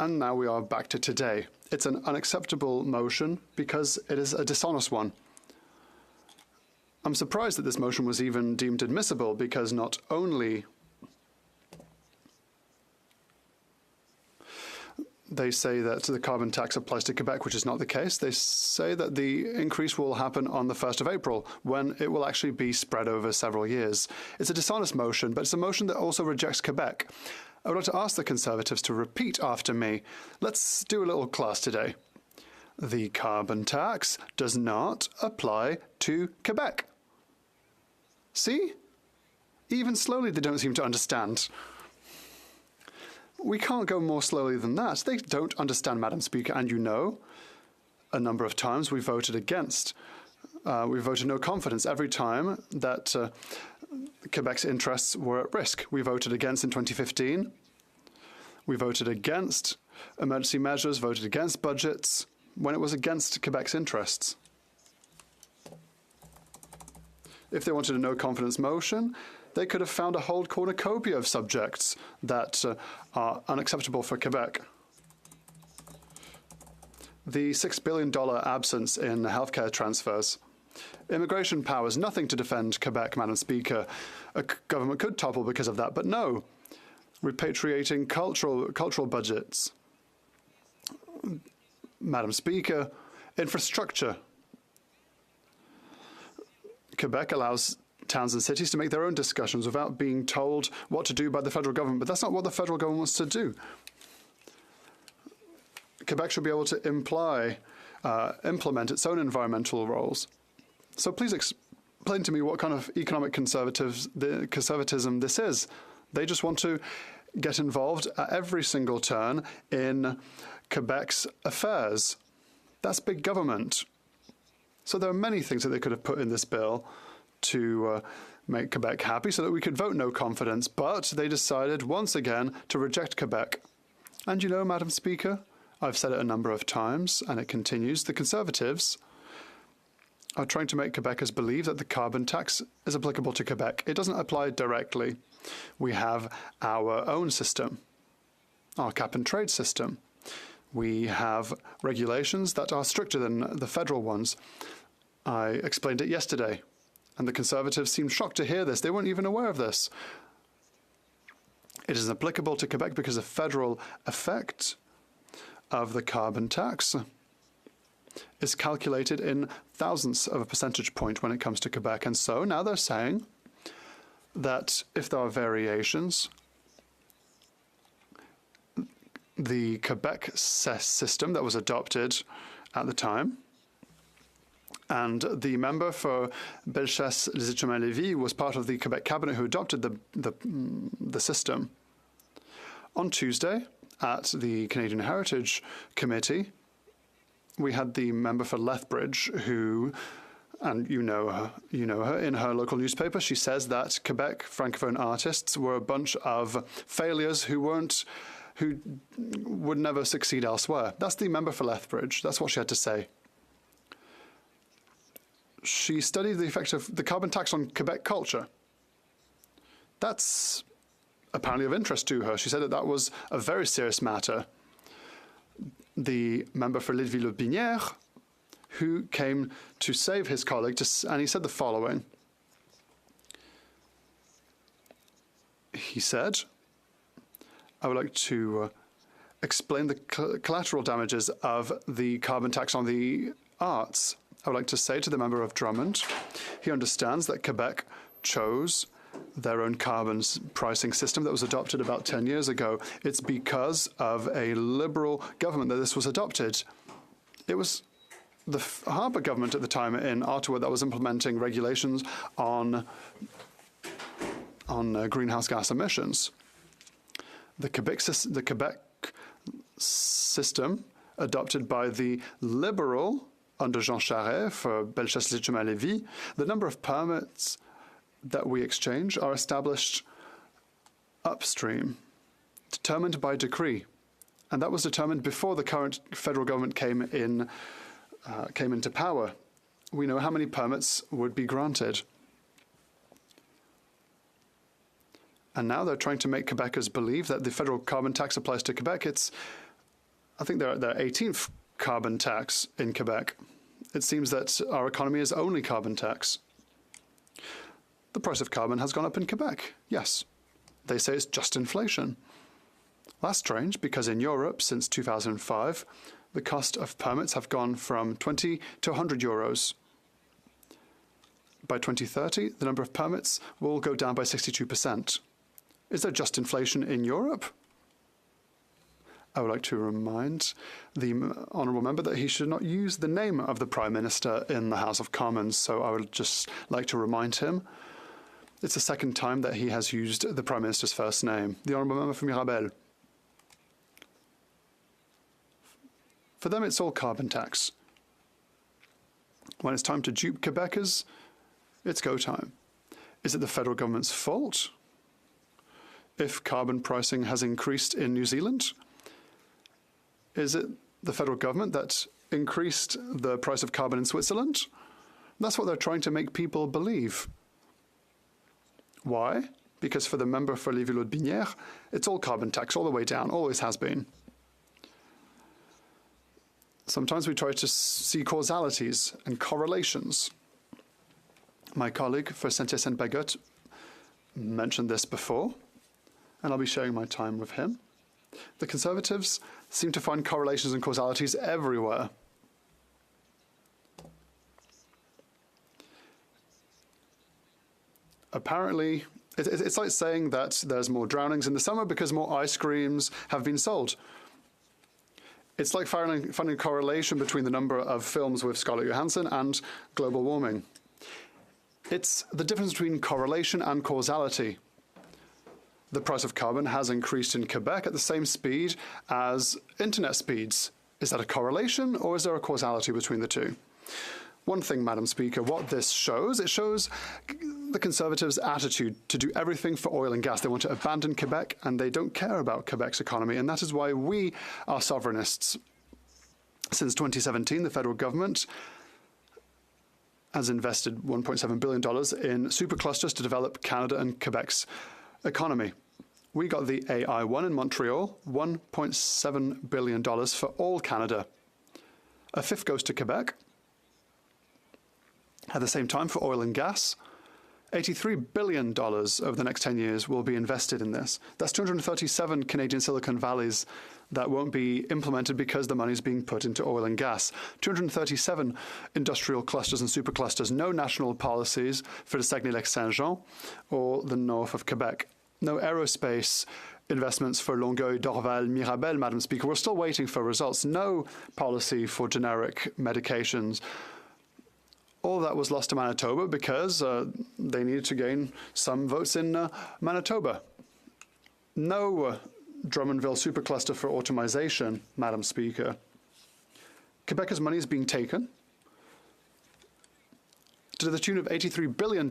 And now we are back to today. It's an unacceptable motion because it is a dishonest one. I'm surprised that this motion was even deemed admissible because not only they say that the carbon tax applies to Quebec, which is not the case. They say that the increase will happen on the 1st of April, when it will actually be spread over several years. It's a dishonest motion, but it's a motion that also rejects Quebec. I would like to ask the Conservatives to repeat after me. Let's do a little class today. The carbon tax does not apply to Quebec. See? Even slowly they don't seem to understand. We can't go more slowly than that. They don't understand, Madam Speaker, and you know, a number of times we voted against. We voted no confidence every time that Quebec's interests were at risk. We voted against in 2015. We voted against emergency measures, voted against budgets, when it was against Quebec's interests. If they wanted a no-confidence motion, they could have found a whole cornucopia of subjects that are unacceptable for Quebec. The $6 billion absence in healthcare transfers. Immigration powers, nothing to defend Quebec, Madam Speaker. A government could topple because of that, but no. Repatriating cultural budgets. Madam Speaker, infrastructure. Quebec allows towns and cities to make their own discussions without being told what to do by the federal government, but that's not what the federal government wants to do. Quebec should be able to implement its own environmental roles. So please explain to me what kind of economic conservatism this is. They just want to get involved at every single turn in Quebec's affairs. That's big government. So there are many things that they could have put in this bill to make Quebec happy so that we could vote no confidence, but they decided once again to reject Quebec. And you know, Madam Speaker, I've said it a number of times, and it continues, the Conservatives are trying to make Quebecers believe that the carbon tax is applicable to Quebec. It doesn't apply directly. We have our own system, our cap-and-trade system. We have regulations that are stricter than the federal ones. I explained it yesterday, and the Conservatives seemed shocked to hear this. They weren't even aware of this. It is applicable to Quebec because the federal effect of the carbon tax is calculated in thousandths of a percentage point when it comes to Quebec. And so now they're saying that if there are variations, the Quebec system that was adopted at the time, and the member for Bellechasse-les-Échemins-Lévis was part of the Quebec cabinet who adopted the system. On Tuesday, at the Canadian Heritage Committee, we had the member for Lethbridge who, and you know her, in her local newspaper, she says that Quebec Francophone artists were a bunch of failures who would never succeed elsewhere. That's the member for Lethbridge. That's what she had to say. She studied the effect of the carbon tax on Quebec culture. That's apparently of interest to her. She said that that was a very serious matter. The member for Letteville-Binière, who came to save his colleague, and he said the following. He said, I would like to explain the collateral damages of the carbon tax on the arts. I would like to say to the member of Drummond, he understands that Quebec chose their own carbon pricing system that was adopted about 10 years ago. It's because of a Liberal government that this was adopted. It was the Harper government at the time in Ottawa that was implementing regulations on greenhouse gas emissions. The Quebec system adopted by the Liberal under Jean Charest for Bellechasse-les-Échemins-Lévis, the number of permits that we exchange are established upstream, determined by decree. And that was determined before the current federal government came into power. We know how many permits would be granted. And now they're trying to make Quebecers believe that the federal carbon tax applies to Quebec. It's I think they're their 18th carbon tax in Quebec. It seems that our economy is only carbon tax. The price of carbon has gone up in Quebec, yes. They say it's just inflation. That's strange because in Europe, since 2005, the cost of permits have gone from 20 to 100 euros. By 2030, the number of permits will go down by 62%. Is there just inflation in Europe? I would like to remind the honourable member that he should not use the name of the Prime Minister in the House of Commons, so I would just like to remind him. It's the second time that he has used the Prime Minister's first name. The honourable member from Mirabel. For them, it's all carbon tax. When it's time to dupe Quebecers, it's go time. Is it the federal government's fault if carbon pricing has increased in New Zealand? Is it the federal government that increased the price of carbon in Switzerland? That's what they're trying to make people believe. Why? Because for the member for Lévis-Laudbinière, it's all carbon tax all the way down, always has been. Sometimes we try to see causalities and correlations. My colleague for Saint-Hyacinthe-Bagot mentioned this before, and I'll be sharing my time with him. The Conservatives seem to find correlations and causalities everywhere. Apparently, it's like saying that there's more drownings in the summer because more ice creams have been sold. It's like finding a correlation between the number of films with Scarlett Johansson and global warming. It's the difference between correlation and causality. The price of carbon has increased in Quebec at the same speed as internet speeds. Is that a correlation or is there a causality between the two? One thing, Madam Speaker, what this shows, it shows the Conservatives' attitude to do everything for oil and gas. They want to abandon Quebec and they don't care about Quebec's economy, and that is why we are sovereignists. Since 2017, the federal government has invested $1.7 billion in superclusters to develop Canada and Quebec's economy. We got the AI1 in Montreal, $1.7 billion for all Canada. A fifth goes to Quebec. At the same time, for oil and gas, $83 billion over the next 10 years will be invested in this. That's 237 Canadian Silicon Valleys that won't be implemented because the money is being put into oil and gas. 237 industrial clusters and superclusters, no national policies for the Saguenay-Lac-Saint-Jean or the north of Quebec. No aerospace investments for Longueuil, Dorval, Mirabel, Madam Speaker. We're still waiting for results. No policy for generic medications. All that was lost to Manitoba because they needed to gain some votes in Manitoba. No Drummondville supercluster for automation, Madam Speaker. Quebec's money is being taken to the tune of $83 billion,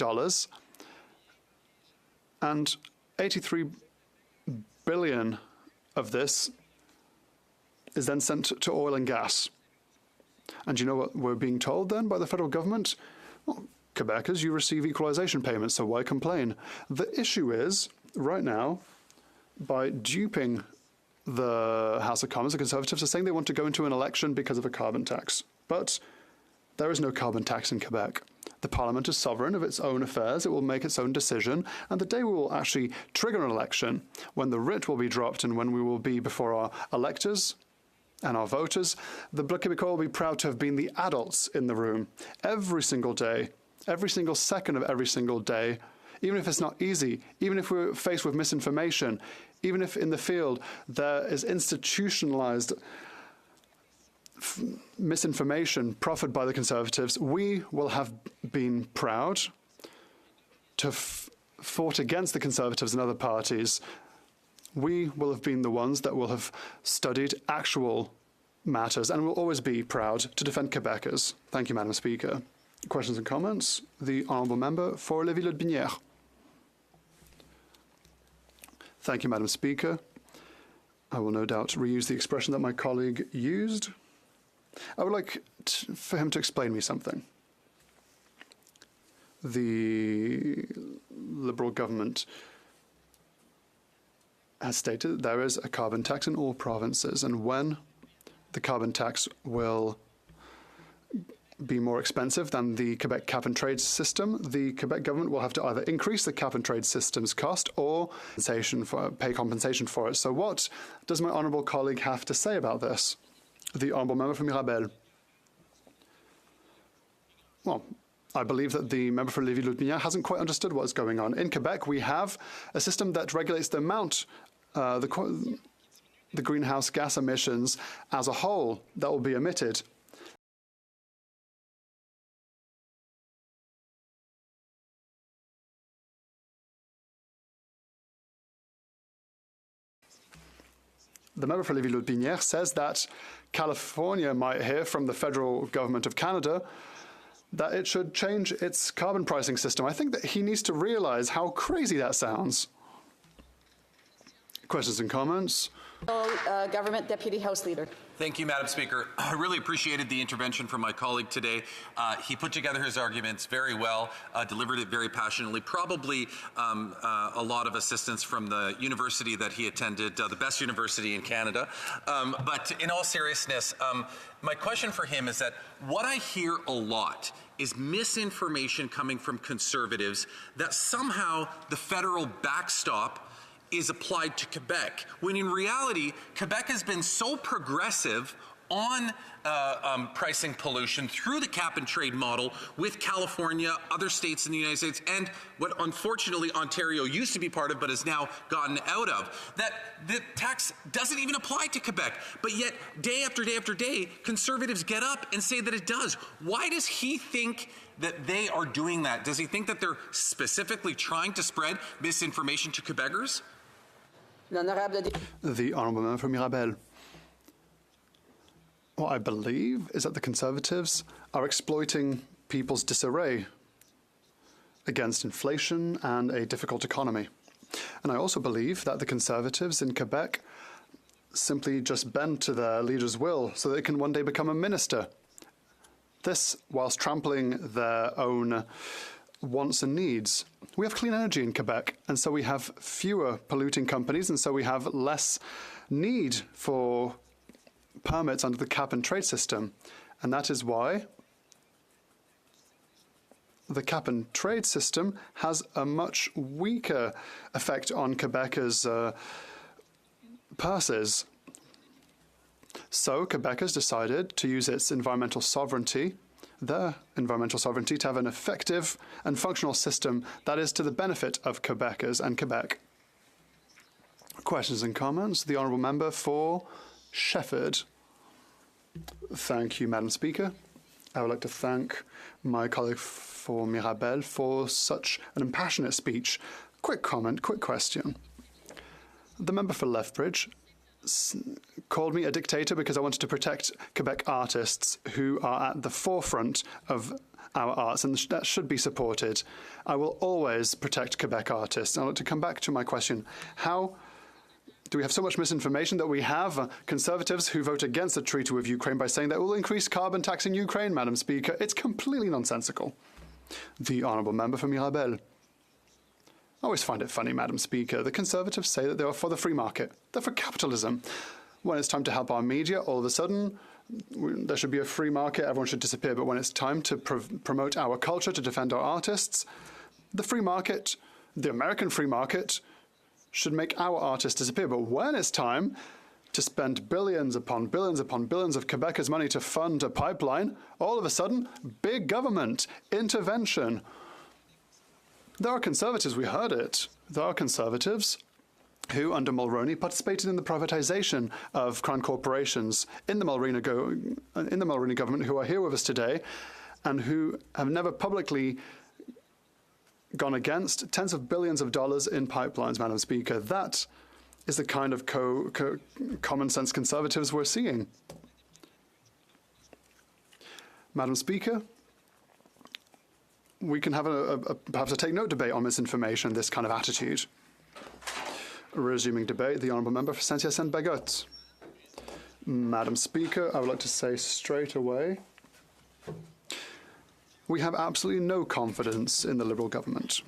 and $83 billion of this is then sent to oil and gas. And you know what we're being told then by the federal government? Well, Quebecers, you receive equalization payments, so why complain? The issue is, right now, by duping the House of Commons, the Conservatives are saying they want to go into an election because of a carbon tax. But there is no carbon tax in Quebec. The Parliament is sovereign of its own affairs. It will make its own decision. And the day we will actually trigger an election, when the writ will be dropped and when we will be before our electors and our voters, the Bloc Québécois will be proud to have been the adults in the room every single day, every single second of every single day, even if it's not easy, even if we're faced with misinformation, even if in the field there is institutionalized misinformation proffered by the Conservatives, we will have been proud to have fought against the Conservatives and other parties. We will have been the ones that will have studied actual matters and will always be proud to defend Quebecers. Thank you, Madam Speaker. Questions and comments? The Honourable Member for Lévis-Laudbinière. Thank you, Madam Speaker. I will no doubt reuse the expression that my colleague used. I would like for him to explain me something. The Liberal government has stated that there is a carbon tax in all provinces, and when the carbon tax will be more expensive than the Quebec cap-and-trade system. The Quebec government will have to either increase the cap-and-trade system's cost or pay compensation for it. So what does my honourable colleague have to say about this? The honourable member for Mirabel. Well, I believe that the member for Lévis-Lotbinière hasn't quite understood what's going on. In Quebec, we have a system that regulates the amount, the greenhouse gas emissions as a whole that will be emitted. The member for Lévis-Lotbinière says that California might hear from the federal government of Canada that it should change its carbon pricing system. I think that he needs to realize how crazy that sounds. Questions and comments? Government Deputy House Leader. Thank you, Madam Speaker. I really appreciated the intervention from my colleague today. He put together his arguments very well, delivered it very passionately, probably a lot of assistance from the university that he attended, the best university in Canada. But in all seriousness, my question for him is that what I hear a lot is misinformation coming from Conservatives that somehow the federal backstop is applied to Quebec, when in reality, Quebec has been so progressive on pricing pollution through the cap-and-trade model with California, other states in the United States, and what unfortunately Ontario used to be part of but has now gotten out of, that the tax doesn't even apply to Quebec. But yet, day after day after day, Conservatives get up and say that it does. Why does he think that they are doing that? Does he think that they're specifically trying to spread misinformation to Quebecers? The honourable member for Mirabel. What I believe is that the Conservatives are exploiting people's disarray against inflation and a difficult economy. And I also believe that the Conservatives in Quebec simply just bend to their leader's will so they can one day become a minister. This whilst trampling their own wants and needs. We have clean energy in Quebec, and so we have fewer polluting companies, and so we have less need for permits under the cap-and-trade system. And that is why the cap-and-trade system has a much weaker effect on Quebecers' purses. So Quebec has decided to use its environmental sovereignty, their environmental sovereignty, to have an effective and functional system that is to the benefit of Quebecers and Quebec. Questions and comments? The honourable member for Shefford. Thank you, Madam Speaker. I would like to thank my colleague for Mirabel for such an impassionate speech. Quick comment, quick question. The member for Lethbridge called me a dictator because I wanted to protect Quebec artists who are at the forefront of our arts, and that should be supported. I will always protect Quebec artists. I'd like to come back to my question. How do we have so much misinformation that we have Conservatives who vote against the treaty with Ukraine by saying that it will increase carbon tax in Ukraine, Madam Speaker? It's completely nonsensical. The honourable member for Mirabel. I always find it funny, Madam Speaker. The Conservatives say that they are for the free market. They're for capitalism. When it's time to help our media, all of a sudden, there should be a free market, everyone should disappear. But when it's time to promote our culture, to defend our artists, the free market, the American free market, should make our artists disappear. But when it's time to spend billions upon billions upon billions of Quebecers' money to fund a pipeline, all of a sudden, big government intervention. There are Conservatives, we heard it. There are Conservatives who, under Mulroney, participated in the privatization of crown corporations in the Mulroney government, who are here with us today, and who have never publicly gone against tens of billions of dollars in pipelines, Madam Speaker. That is the kind of common sense Conservatives we're seeing. Madam Speaker, we can have perhaps a take-note debate on misinformation, this kind of attitude. Resuming debate, the honourable member for Saint-Hyacinthe-Bagotte. Madam Speaker, I would like to say straight away, we have absolutely no confidence in the Liberal government.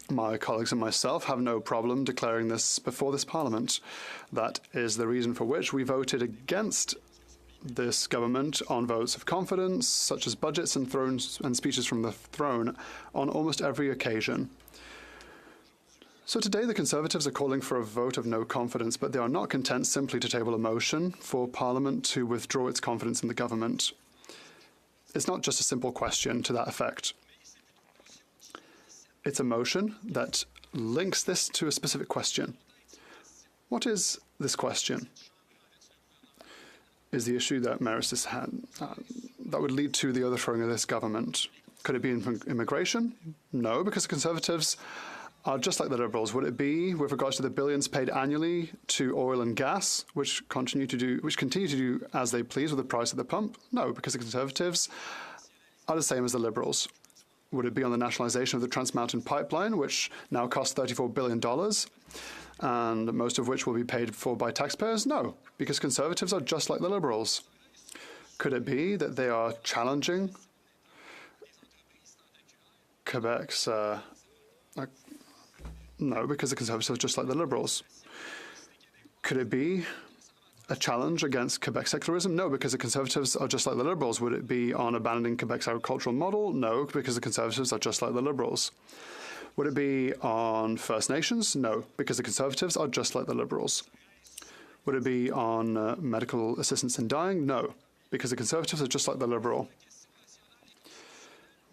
My colleagues and myself have no problem declaring this before this Parliament. That is the reason for which we voted against this government on votes of confidence, such as budgets and speeches from the throne, on almost every occasion. So today the Conservatives are calling for a vote of no confidence, but they are not content simply to table a motion for Parliament to withdraw its confidence in the government. It's not just a simple question to that effect. It's a motion that links this to a specific question. What is this question? Is the issue that merits this that would lead to the overthrowing of this government? Could it be immigration? No, because the Conservatives are just like the Liberals. Would it be with regards to the billions paid annually to oil and gas, which continue to do as they please with the price at the pump? No, because the Conservatives are the same as the Liberals. Would it be on the nationalization of the Trans Mountain Pipeline, which now costs $34 billion, and most of which will be paid for by taxpayers? No, because Conservatives are just like the Liberals. Could it be that they are challenging Quebec's... No, because the Conservatives are just like the Liberals. Could it be a challenge against Quebec secularism? No, because the Conservatives are just like the Liberals. Would it be on abandoning Quebec's agricultural model? No, because the Conservatives are just like the Liberals. Would it be on First Nations? No, because the Conservatives are just like the Liberals. Would it be on medical assistance in dying? No, because the Conservatives are just like the Liberal.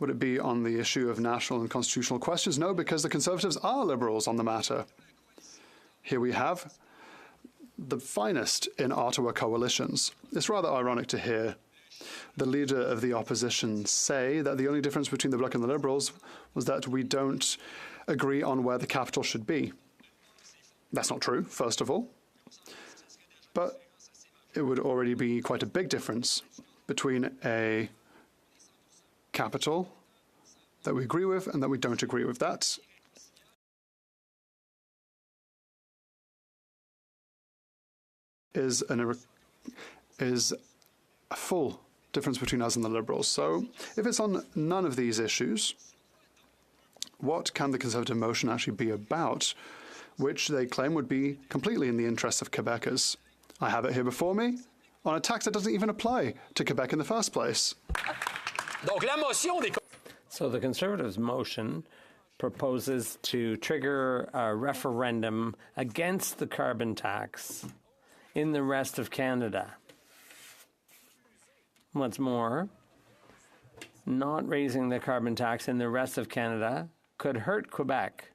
Would it be on the issue of national and constitutional questions? No, because the Conservatives are Liberals on the matter. Here we have the finest in Ottawa coalitions. It's rather ironic to hear the leader of the opposition say that the only difference between the Bloc and the Liberals was that we don't agree on where the capital should be. That's not true, first of all. But it would already be quite a big difference between a capital that we agree with and that we don't agree with. That is a full difference between us and the Liberals. So if it's on none of these issues, what can the Conservative motion actually be about, which they claim would be completely in the interests of Quebecers? I have it here before me, on a tax that doesn't even apply to Quebec in the first place. So the Conservatives' motion proposes to trigger a referendum against the carbon tax in the rest of Canada. What's more, not raising the carbon tax in the rest of Canada could hurt Quebec.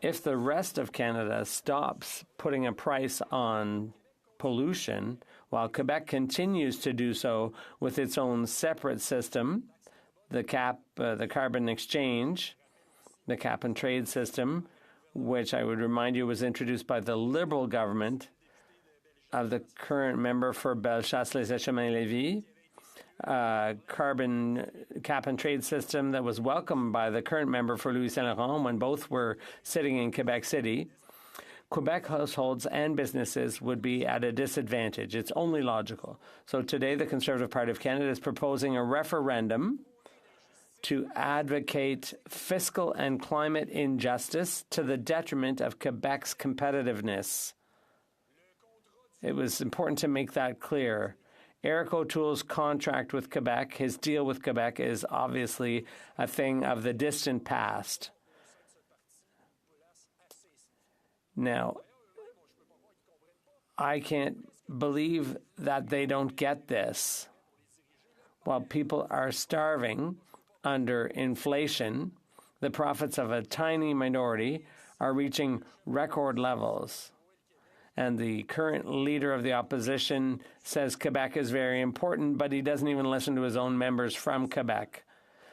If the rest of Canada stops putting a price on pollution, while Quebec continues to do so with its own separate system, the carbon exchange, the cap and trade system, which I would remind you was introduced by the Liberal government of the current member for Bellechasse-les-Échemins-Lévis, carbon cap and trade system that was welcomed by the current member for Louis Saint Laurent when both were sitting in Quebec City. Quebec households and businesses would be at a disadvantage. It's only logical. So today, the Conservative Party of Canada is proposing a referendum to advocate fiscal and climate injustice to the detriment of Quebec's competitiveness. It was important to make that clear. Eric O'Toole's contract with Quebec, his deal with Quebec, is obviously a thing of the distant past. Now, I can't believe that they don't get this. While people are starving under inflation, the profits of a tiny minority are reaching record levels. And the current leader of the opposition says Quebec is very important, but he doesn't even listen to his own members from Quebec.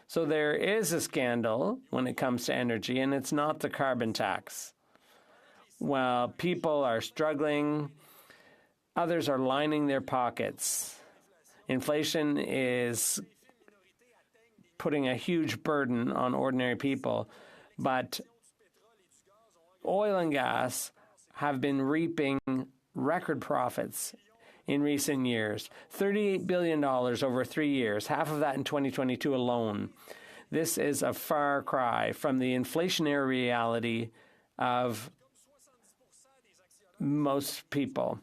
So there is a scandal when it comes to energy, and it's not the carbon tax. While people are struggling, others are lining their pockets. Inflation is putting a huge burden on ordinary people, but oil and gas have been reaping record profits in recent years. $38 billion over 3 years, half of that in 2022 alone. This is a far cry from the inflationary reality of most people.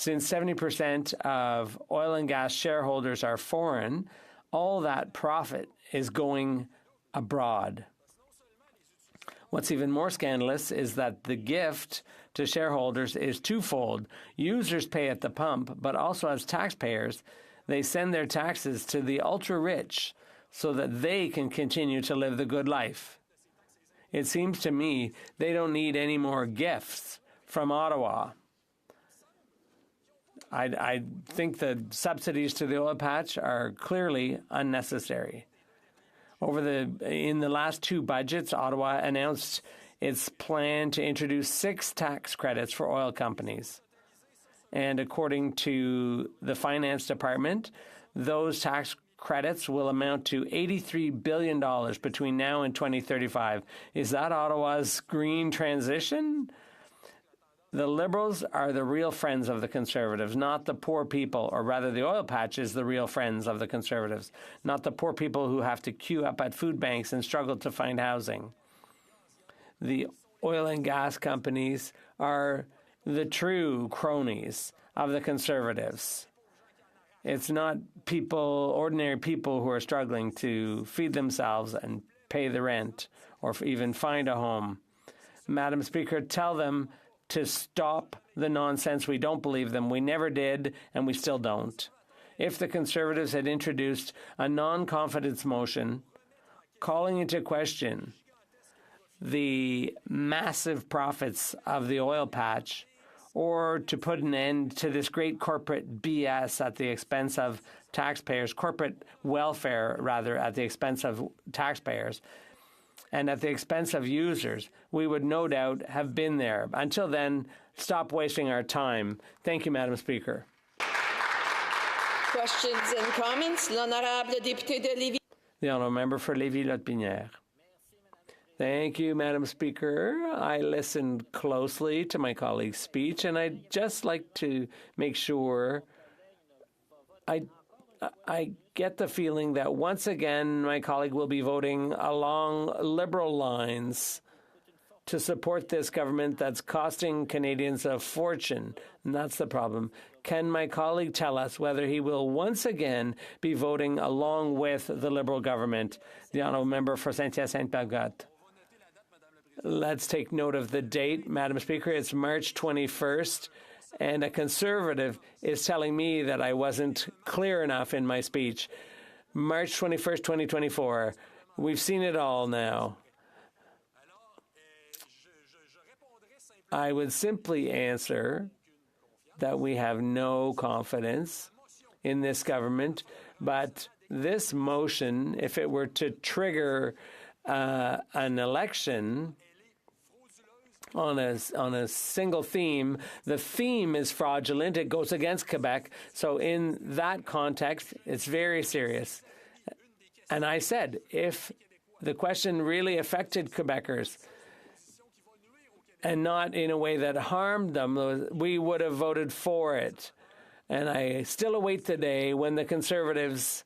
Since 70% of oil and gas shareholders are foreign, all that profit is going abroad. What's even more scandalous is that the gift to shareholders is twofold. Users pay at the pump, but also as taxpayers, they send their taxes to the ultra-rich so that they can continue to live the good life. It seems to me they don't need any more gifts from Ottawa. I think the subsidies to the oil patch are clearly unnecessary. In the last two budgets, Ottawa announced its plan to introduce 6 tax credits for oil companies. And according to the Finance Department, those tax credits will amount to $83 billion between now and 2035. Is that Ottawa's green transition? The Liberals are the real friends of the Conservatives, not the poor people, or rather the oil patch is the real friends of the Conservatives, not the poor people who have to queue up at food banks and struggle to find housing. The oil and gas companies are the true cronies of the Conservatives. It's not ordinary people who are struggling to feed themselves and pay the rent or even find a home. Madam Speaker, tell them to stop the nonsense. We don't believe them. We never did, and we still don't. If the Conservatives had introduced a non-confidence motion calling into question the massive profits of the oil patch, or to put an end to this great corporate BS at the expense of taxpayers, corporate welfare, rather, at the expense of taxpayers, and at the expense of users, we would no doubt have been there. Until then, stop wasting our time. Thank you, Madam Speaker. Questions and comments? L'honorable député de Lévis. The honourable member for Lévis-Lotbinière. Thank you, Madam Speaker. I listened closely to my colleague's speech, and I'd just like to make sure I get the feeling that once again my colleague will be voting along Liberal lines to support this government that's costing Canadians a fortune, and that's the problem. Can my colleague tell us whether he will once again be voting along with the Liberal government? The honourable member for Saint-Hyacinthe-Bellegarde. Let's take note of the date, Madam Speaker. It's March 21st. And a Conservative is telling me that I wasn't clear enough in my speech. March 21st, 2024. We've seen it all now. I would simply answer that we have no confidence in this government, but this motion, if it were to trigger an election on a single theme, the theme is fraudulent. It goes against Quebec. So in that context, it's very serious. And I said, if the question really affected Quebecers and not in a way that harmed them, we would have voted for it. And I still await the day when the Conservatives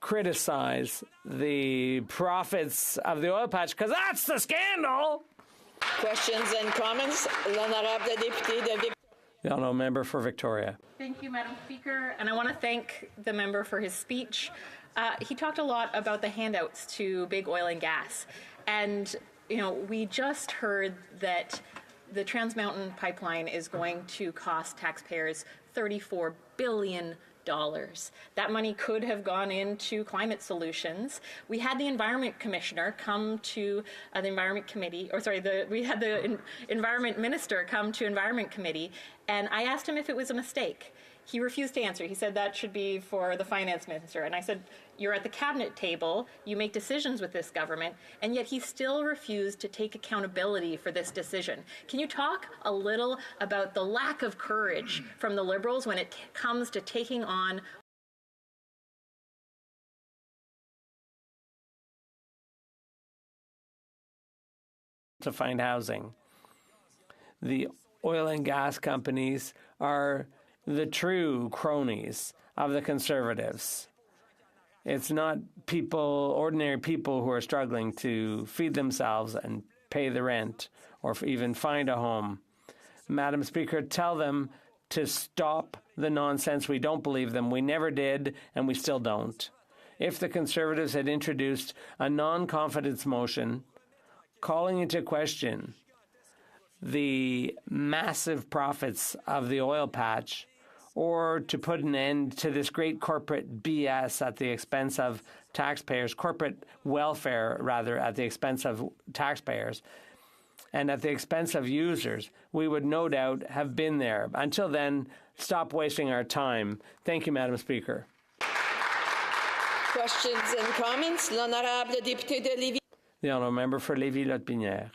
criticize the profits of the oil patch, because that's the scandal. Questions and comments? L'honorable député de Victoria. The honourable member for Victoria. Thank you, Madam Speaker, and I want to thank the member for his speech. He talked a lot about the handouts to big oil and gas, and we just heard that the Trans Mountain pipeline is going to cost taxpayers $34 billion. That money could have gone into climate solutions. We had the Environment Commissioner come to the Environment Committee, we had the Environment Minister come to Environment Committee, and I asked him if it was a mistake. He refused to answer. He said that should be for the Finance Minister. And I said, you're at the cabinet table, you make decisions with this government, and yet he still refused to take accountability for this decision. Can you talk a little about the lack of courage from the Liberals when it comes to taking on to find housing? The oil and gas companies are the true cronies of the Conservatives. It's not ordinary people who are struggling to feed themselves and pay the rent or even find a home. Madam Speaker, tell them to stop the nonsense. We don't believe them. We never did, and we still don't. If the Conservatives had introduced a non-confidence motion calling into question the massive profits of the oil patch, or to put an end to this great corporate BS at the expense of taxpayers, corporate welfare, rather, at the expense of taxpayers, and at the expense of users, we would no doubt have been there. Until then, stop wasting our time. Thank you, Madam Speaker. Questions and comments? L'honorable député de Lévis. The honourable member for Lévis-Lotbinière.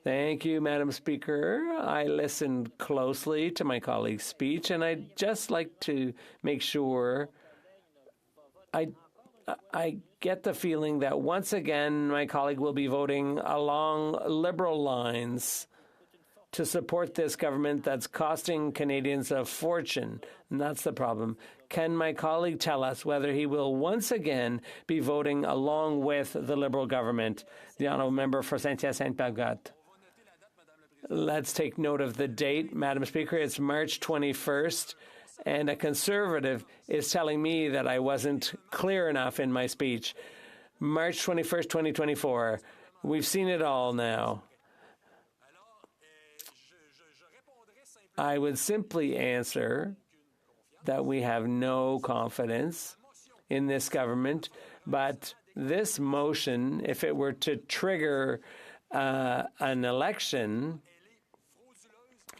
Thank you, Madam Speaker. I listened closely to my colleague's speech, and I'd just like to make sure I get the feeling that once again my colleague will be voting along Liberal lines to support this government that's costing Canadians a fortune, and that's the problem. Can my colleague tell us whether he will once again be voting along with the Liberal government? The honourable member for Saint-Hyacinthe-Bagotte. Let's take note of the date, Madam Speaker. It's March 21st, and a Conservative is telling me that I wasn't clear enough in my speech. March 21st, 2024. We've seen it all now. I would simply answer that we have no confidence in this government, but this motion, if it were to trigger an election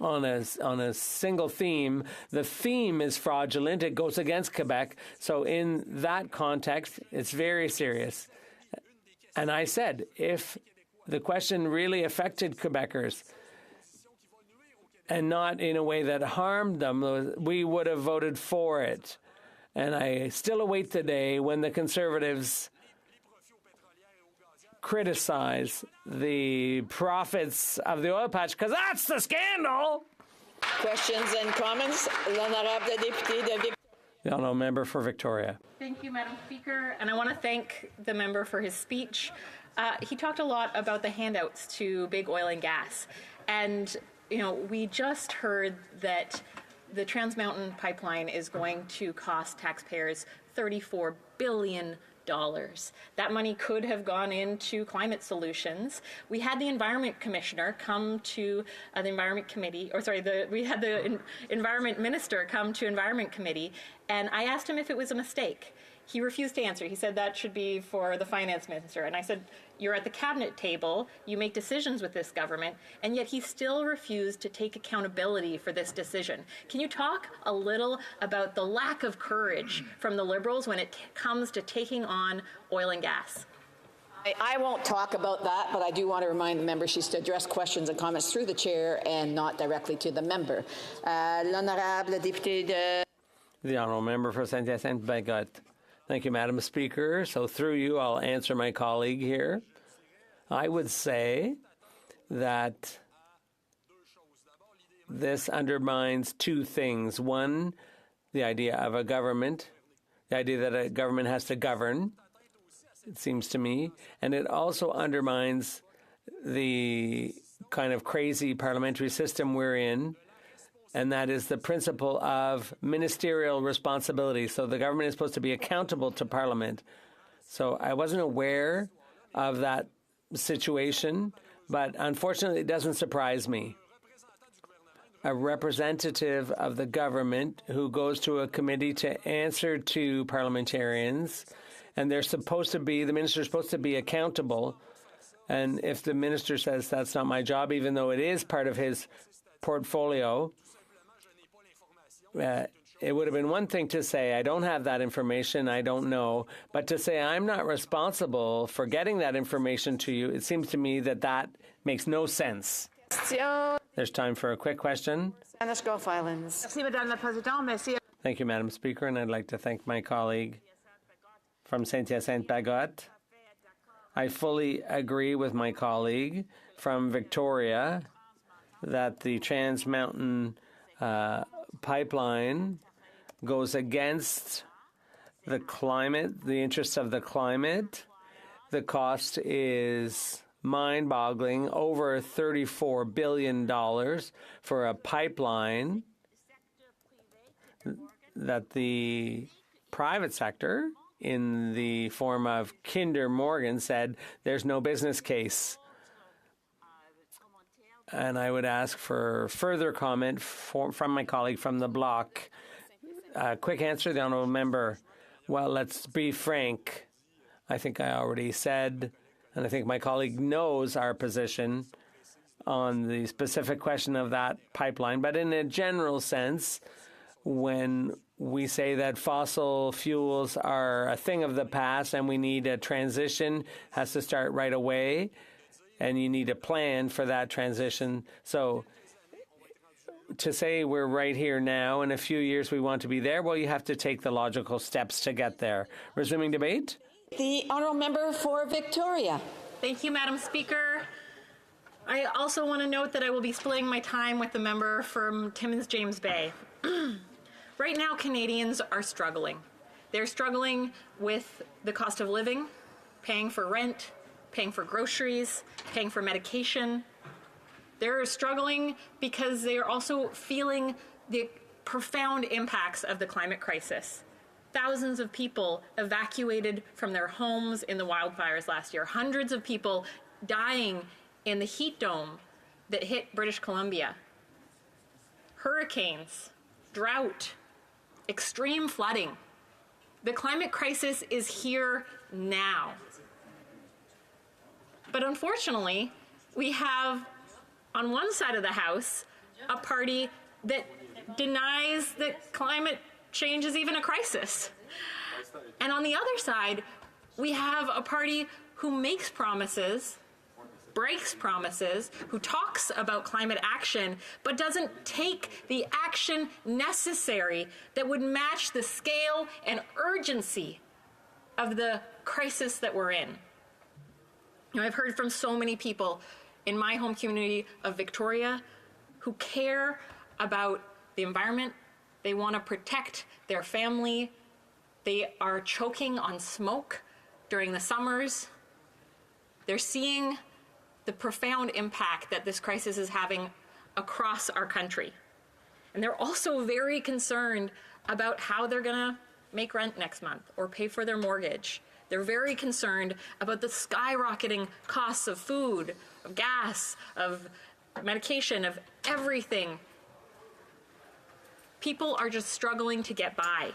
on a single theme, the theme is fraudulent. It goes against Quebec. So in that context, it's very serious. And I said, if the question really affected Quebecers and not in a way that harmed them, we would have voted for it. And I still await the day when the Conservatives criticize the profits of the oil patch, because that's the scandal. Questions and comments? L'honorable député de Victoria. The honourable member for Victoria. Thank you, Madam Speaker, and I want to thank the member for his speech. He talked a lot about the handouts to big oil and gas, and we just heard that the Trans Mountain pipeline is going to cost taxpayers $34 billion. That money could have gone into climate solutions. We had the Environment Commissioner come to the Environment Committee, we had the Environment Minister come to Environment Committee, and I asked him if it was a mistake. He refused to answer. He said that should be for the Finance Minister. And I said, you're at the cabinet table, you make decisions with this government, and yet he still refused to take accountability for this decision. Can you talk a little about the lack of courage from the Liberals when it comes to taking on oil and gas? I won't talk about that, but I do want to remind the member she's to address questions and comments through the chair and not directly to the member. L'honorable député de... The honourable member for Saint-Hyacinthe-Bagotte. Thank you, Madam Speaker. So through you, I'll answer my colleague here. I would say that this undermines two things. One, the idea of a government, the idea that a government has to govern, it seems to me, and it also undermines the kind of crazy parliamentary system we're in, and that is the principle of ministerial responsibility. So the government is supposed to be accountable to Parliament. So I wasn't aware of that situation, but unfortunately it doesn't surprise me. A representative of the government who goes to a committee to answer to parliamentarians, and they're supposed to be, the minister's supposed to be accountable. And if the minister says that's not my job, even though it is part of his portfolio, it would have been one thing to say, I don't have that information, I don't know, but to say I'm not responsible for getting that information to you, it seems to me that that makes no sense. There's time for a quick question. Spanish Gulf Islands. Thank you, Madam Speaker, and I'd like to thank my colleague from Saint-Hyacinthe-Bagotte. I fully agree with my colleague from Victoria that the Trans Mountain pipeline goes against the climate, the interests of the climate. The cost is mind-boggling, over $34 billion for a pipeline that the private sector, in the form of Kinder Morgan, said there's no business case. And I would ask for further comment from my colleague from the bloc. Quick answer, the honourable member. Well, let's be frank. I think I already said, and I think my colleague knows our position on the specific question of that pipeline. But in a general sense, when we say that fossil fuels are a thing of the past and we need a transition, has to start right away, and you need a plan for that transition. So to say we're right here now, in a few years we want to be there, well, you have to take the logical steps to get there. Resuming debate. The honourable member for Victoria. Thank you, Madam Speaker. I also want to note that I will be splitting my time with the member from Timmins James Bay. Right now, Canadians are struggling. They're struggling with the cost of living, paying for rent, paying for groceries, paying for medication. They're struggling because they are also feeling the profound impacts of the climate crisis. Thousands of people evacuated from their homes in the wildfires last year. Hundreds of people dying in the heat dome that hit British Columbia. Hurricanes, drought, extreme flooding. The climate crisis is here now. But unfortunately, we have, on one side of the House, a party that denies that climate change is even a crisis. And on the other side, we have a party who makes promises, breaks promises, who talks about climate action, but doesn't take the action necessary that would match the scale and urgency of the crisis that we're in. You know, I've heard from so many people in my home community of Victoria who care about the environment. They want to protect their family. They are choking on smoke during the summers. They're seeing the profound impact that this crisis is having across our country. And they're also very concerned about how they're going to make rent next month or pay for their mortgage. They're very concerned about the skyrocketing costs of food, of gas, of medication, of everything. People are just struggling to get by.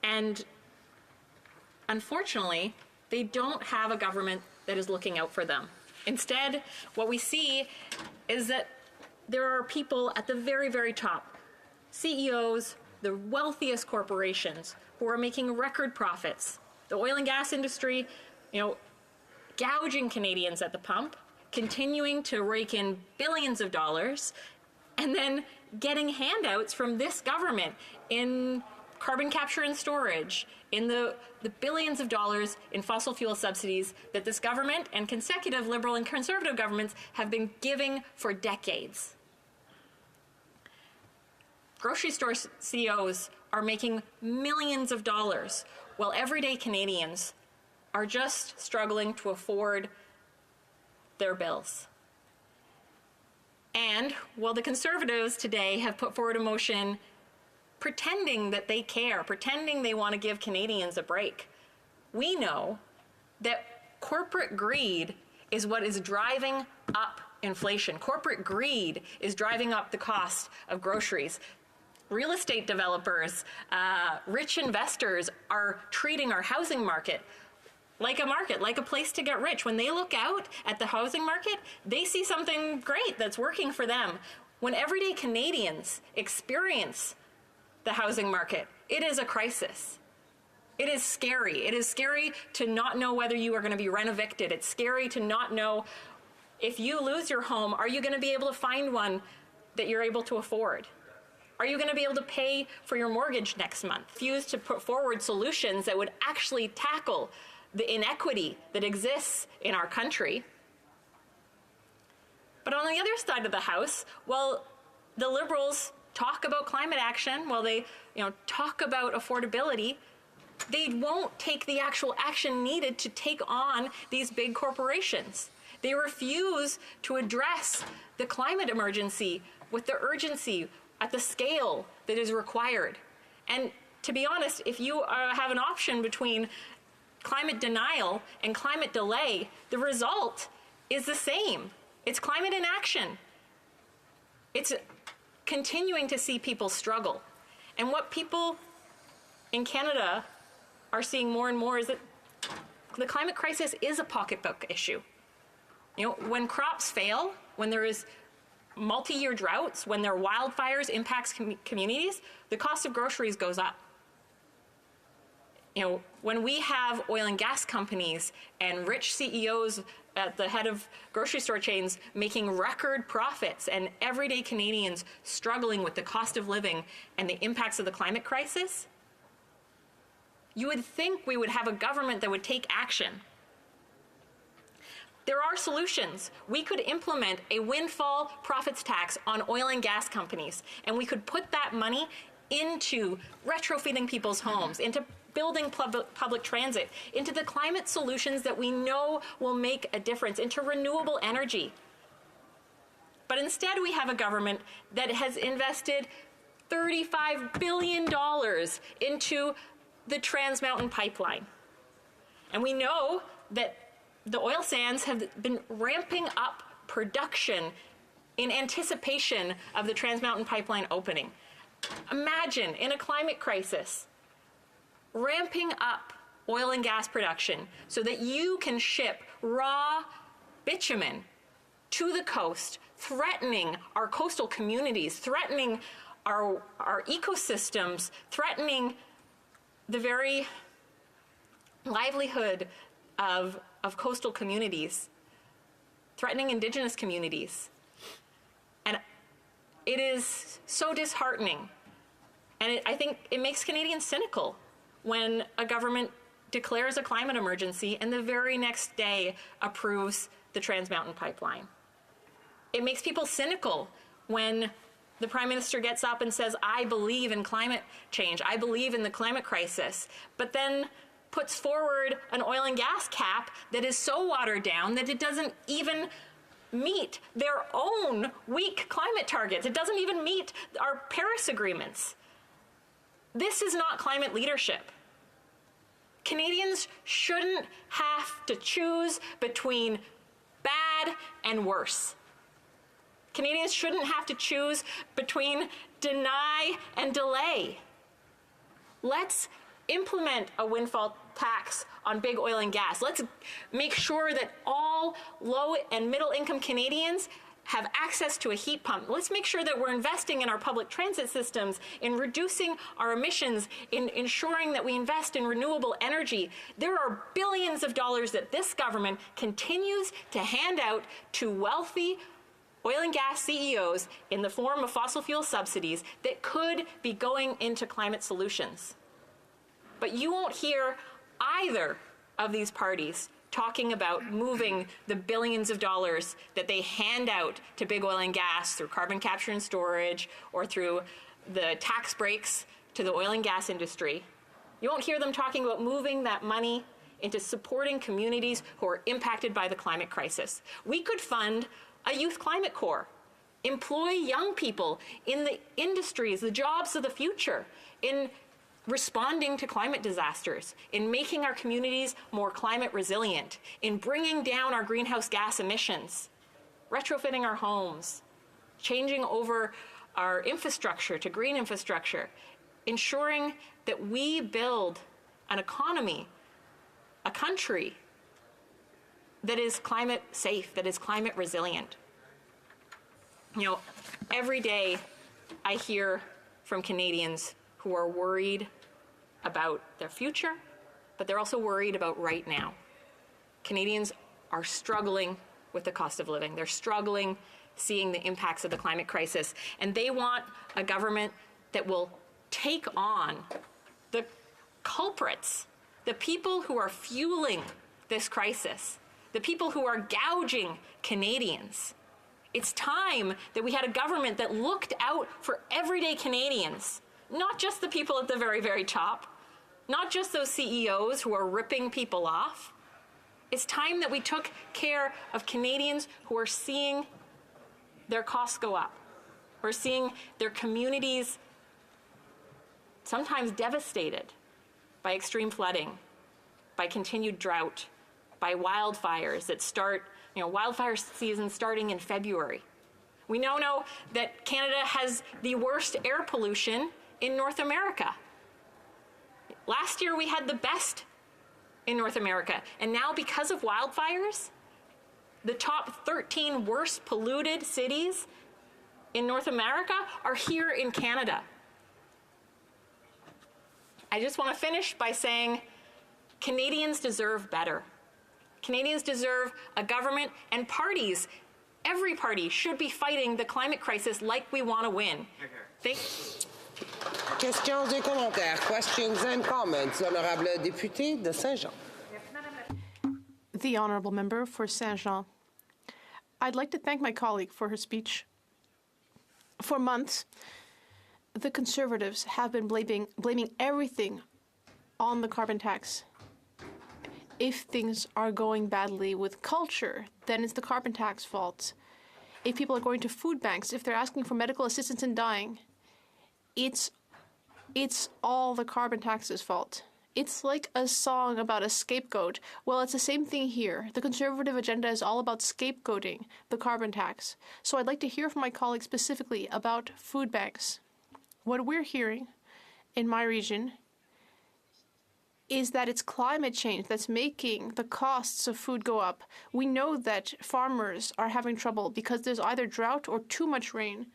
And unfortunately, they don't have a government that is looking out for them. Instead, what we see is that there are people at the very, very top, CEOs, the wealthiest corporations, who are making record profits. The oil and gas industry, gouging Canadians at the pump, continuing to rake in billions of dollars, and then getting handouts from this government in carbon capture and storage, in the billions of dollars in fossil fuel subsidies that this government and consecutive Liberal and Conservative governments have been giving for decades. Grocery store CEOs are making millions of dollars, while everyday Canadians are just struggling to afford their bills. And while the Conservatives today have put forward a motion pretending that they care, pretending they want to give Canadians a break, we know that corporate greed is what is driving up inflation. Corporate greed is driving up the cost of groceries. Real estate developers, rich investors are treating our housing market, like a place to get rich. When they look out at the housing market, they see something great that's working for them. When everyday Canadians experience the housing market, it is a crisis. It is scary. It is scary to not know whether you are going to be rent-evicted. It's scary to not know if you lose your home, are you going to be able to find one that you're able to afford? Are you going to be able to pay for your mortgage next month? Refuse to put forward solutions that would actually tackle the inequity that exists in our country. But on the other side of the House, while the Liberals talk about climate action, while they talk about affordability, they won't take the actual action needed to take on these big corporations. They refuse to address the climate emergency with the urgency at the scale that is required. And to be honest, if you have an option between climate denial and climate delay, the result is the same. It's climate inaction. It's continuing to see people struggle. And what people in Canada are seeing more and more is that the climate crisis is a pocketbook issue. You know, when crops fail, when there is multi-year droughts, when there are wildfires impacts communities, the cost of groceries goes up. You know, when we have oil and gas companies and rich CEOs at the head of grocery store chains making record profits and everyday Canadians struggling with the cost of living and the impacts of the climate crisis, you would think we would have a government that would take action. There are solutions. We could implement a windfall profits tax on oil and gas companies, and we could put that money into retrofitting people's homes, into building public transit, into the climate solutions that we know will make a difference, into renewable energy. But instead we have a government that has invested $35 billion into the Trans Mountain Pipeline. And we know that the oil sands have been ramping up production in anticipation of the Trans Mountain Pipeline opening. Imagine, in a climate crisis, ramping up oil and gas production so that you can ship raw bitumen to the coast, threatening our coastal communities, threatening our ecosystems, threatening the very livelihood of coastal communities, threatening Indigenous communities. And it is so disheartening. And I think it makes Canadians cynical when a government declares a climate emergency and the very next day approves the Trans Mountain Pipeline. It makes people cynical when the Prime Minister gets up and says, I believe in climate change, I believe in the climate crisis, but then puts forward an oil and gas cap that is so watered down that it doesn't even meet their own weak climate targets. It doesn't even meet our Paris agreements. This is not climate leadership. Canadians shouldn't have to choose between bad and worse. Canadians shouldn't have to choose between deny and delay. Let's implement a windfall tax on big oil and gas. Let's make sure that all low and middle income Canadians have access to a heat pump. Let's make sure that we're investing in our public transit systems, in reducing our emissions, in ensuring that we invest in renewable energy. There are billions of dollars that this government continues to hand out to wealthy oil and gas CEOs in the form of fossil fuel subsidies that could be going into climate solutions. But you won't hear either of these parties talking about moving the billions of dollars that they hand out to big oil and gas through carbon capture and storage or through the tax breaks to the oil and gas industry. You won't hear them talking about moving that money into supporting communities who are impacted by the climate crisis. We could fund a youth climate corps, employ young people in the industries, the jobs of the future, in responding to climate disasters, in making our communities more climate resilient, in bringing down our greenhouse gas emissions, retrofitting our homes, changing over our infrastructure to green infrastructure, ensuring that we build an economy, a country that is climate safe, that is climate resilient. You know, every day I hear from Canadians who are worried about their future, but they're also worried about right now. Canadians are struggling with the cost of living. They're struggling seeing the impacts of the climate crisis, and they want a government that will take on the culprits, the people who are fueling this crisis, the people who are gouging Canadians. It's time that we had a government that looked out for everyday Canadians, not just the people at the very, very top, not just those CEOs who are ripping people off, It's time that we took care of Canadians who are seeing their costs go up. We're seeing their communities sometimes devastated by extreme flooding, by continued drought, by wildfires that start, wildfire season starting in February. We now know that Canada has the worst air pollution in North America. Last year we had the best in North America, and now because of wildfires, the top 13 worst polluted cities in North America are here in Canada. I just want to finish by saying Canadians deserve better. Canadians deserve a government and parties. Every party should be fighting the climate crisis like we want to win. Questions et commentaires. Questions and comments. L'honorable député de Saint-Jean. The honourable member for Saint-Jean. I'd like to thank my colleague for her speech. For months, the Conservatives have been blaming everything on the carbon tax. If things are going badly with culture, then it's the carbon tax fault. If people are going to food banks, if they're asking for medical assistance in dying, it's all the carbon tax's fault. It's like a song about a scapegoat. Well, it's the same thing here. The Conservative agenda is all about scapegoating the carbon tax. So I'd like to hear from my colleagues specifically about food banks. What we're hearing in my region is that it's climate change that's making the costs of food go up. We know that farmers are having trouble because there's either drought or too much rain.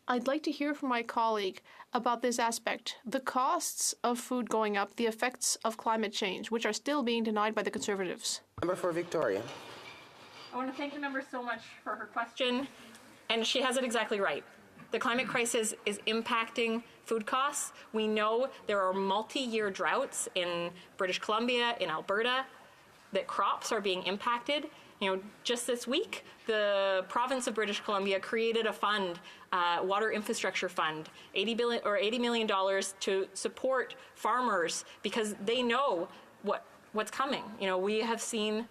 I'd like to hear from my colleague about this aspect, the costs of food going up, the effects of climate change, which are still being denied by the Conservatives. Member for Victoria. I want to thank the member so much for her question, and she has it exactly right. The climate crisis is impacting food costs. We know there are multi-year droughts in British Columbia, in Alberta, that crops are being impacted. Just this week, the province of British Columbia created a fund, water infrastructure fund, $80 million to support farmers because they know what's coming. We have seen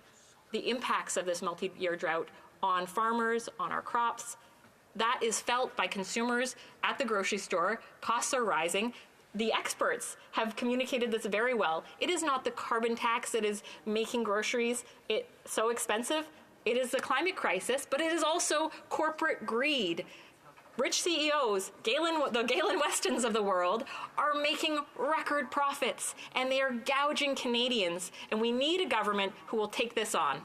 the impacts of this multi-year drought on farmers, on our crops. That is felt by consumers at the grocery store. Costs are rising. The experts have communicated this very well. It is not the carbon tax that is making groceries so expensive. It is the climate crisis, but it is also corporate greed. Rich CEOs, the Galen Westons of the world, are making record profits, and they are gouging Canadians. And we need a government who will take this on.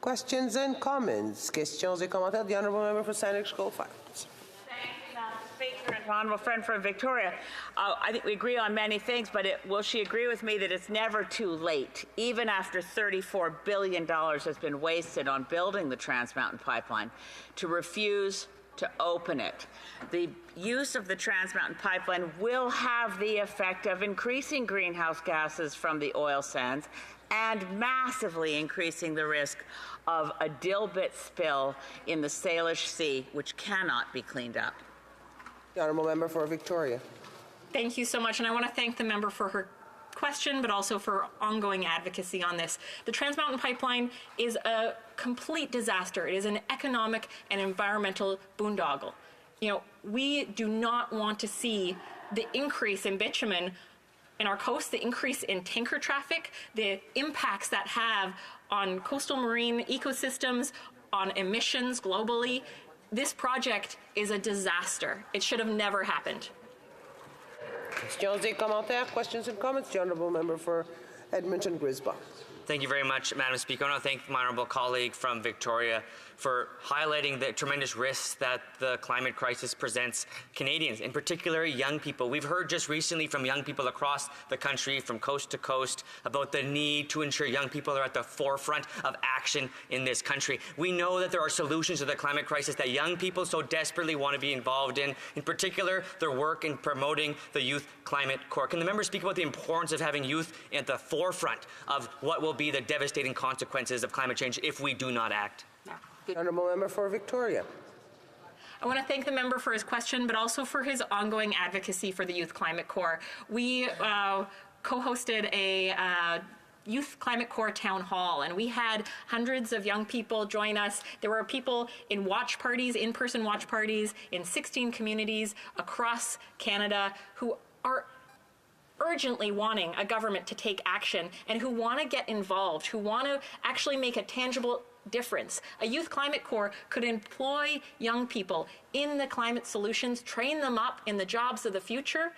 Questions and comments. Questions et commentaires. The honourable member for Sandwich Goldfields. Thank you, Madam Speaker, and honourable friend from Victoria. I think we agree on many things, but will she agree with me that it's never too late, even after $34 billion has been wasted on building the Trans Mountain Pipeline, to refuse to open it? The use of the Trans Mountain Pipeline will have the effect of increasing greenhouse gases from the oil sands and massively increasing the risk of a dilbit spill in the Salish Sea, which cannot be cleaned up. The honourable member for Victoria. Thank you so much, and I want to thank the member for her question, but also for ongoing advocacy on this. The Trans Mountain Pipeline is a complete disaster. It is an economic and environmental boondoggle. We do not want to see the increase in bitumen in our coast, the increase in tanker traffic, the impacts that have on coastal marine ecosystems, on emissions globally. This project is a disaster. It should have never happened. Questions et commentaires. Questions and comments. The honourable member for Edmonton Grisba. Thank you very much, Madam Speaker. I want to thank my honourable colleague from Victoria for highlighting the tremendous risks that the climate crisis presents Canadians, in particular young people. We've heard just recently from young people across the country, from coast to coast, about the need to ensure young people are at the forefront of action in this country. We know that there are solutions to the climate crisis that young people so desperately want to be involved in particular their work in promoting the Youth Climate Corps. Can the member speak about the importance of having youth at the forefront of what will be the devastating consequences of climate change if we do not act? Honourable member for Victoria. I want to thank the member for his question, but also for his ongoing advocacy for the Youth Climate Corps. We co-hosted a Youth Climate Corps Town Hall, and we had hundreds of young people join us. There were people in watch parties, in-person watch parties, in 16 communities across Canada who are urgently wanting a government to take action and who want to get involved, who want to actually make a tangible difference. A Youth Climate Corps could employ young people in the climate solutions, train them up in the jobs of the future,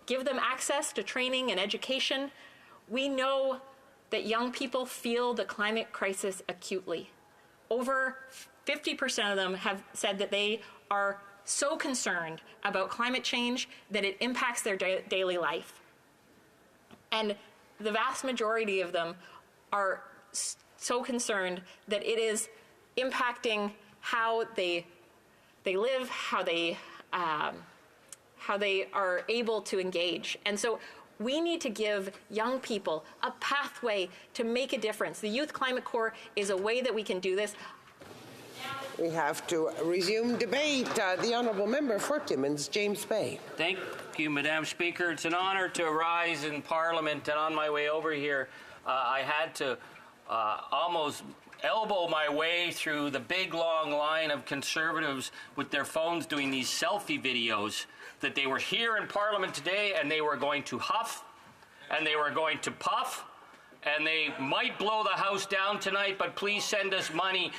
give them access to training and education. We know that young people feel the climate crisis acutely. Over 50% of them have said that they are so concerned about climate change that it impacts their daily life. And the vast majority of them are so concerned that it is impacting how they live, how they are able to engage. And so we need to give young people a pathway to make a difference. The Youth Climate Corps is a way that we can do this. We have to resume debate. The Honourable Member for Timmins, James Bay. Thank you, Madam Speaker. It's an honour to rise in Parliament, and on my way over here, I had to almost elbow my way through the big long line of Conservatives with their phones doing these selfie videos that they were here in Parliament today and they were going to huff and they were going to puff and they might blow the House down tonight, but please send us money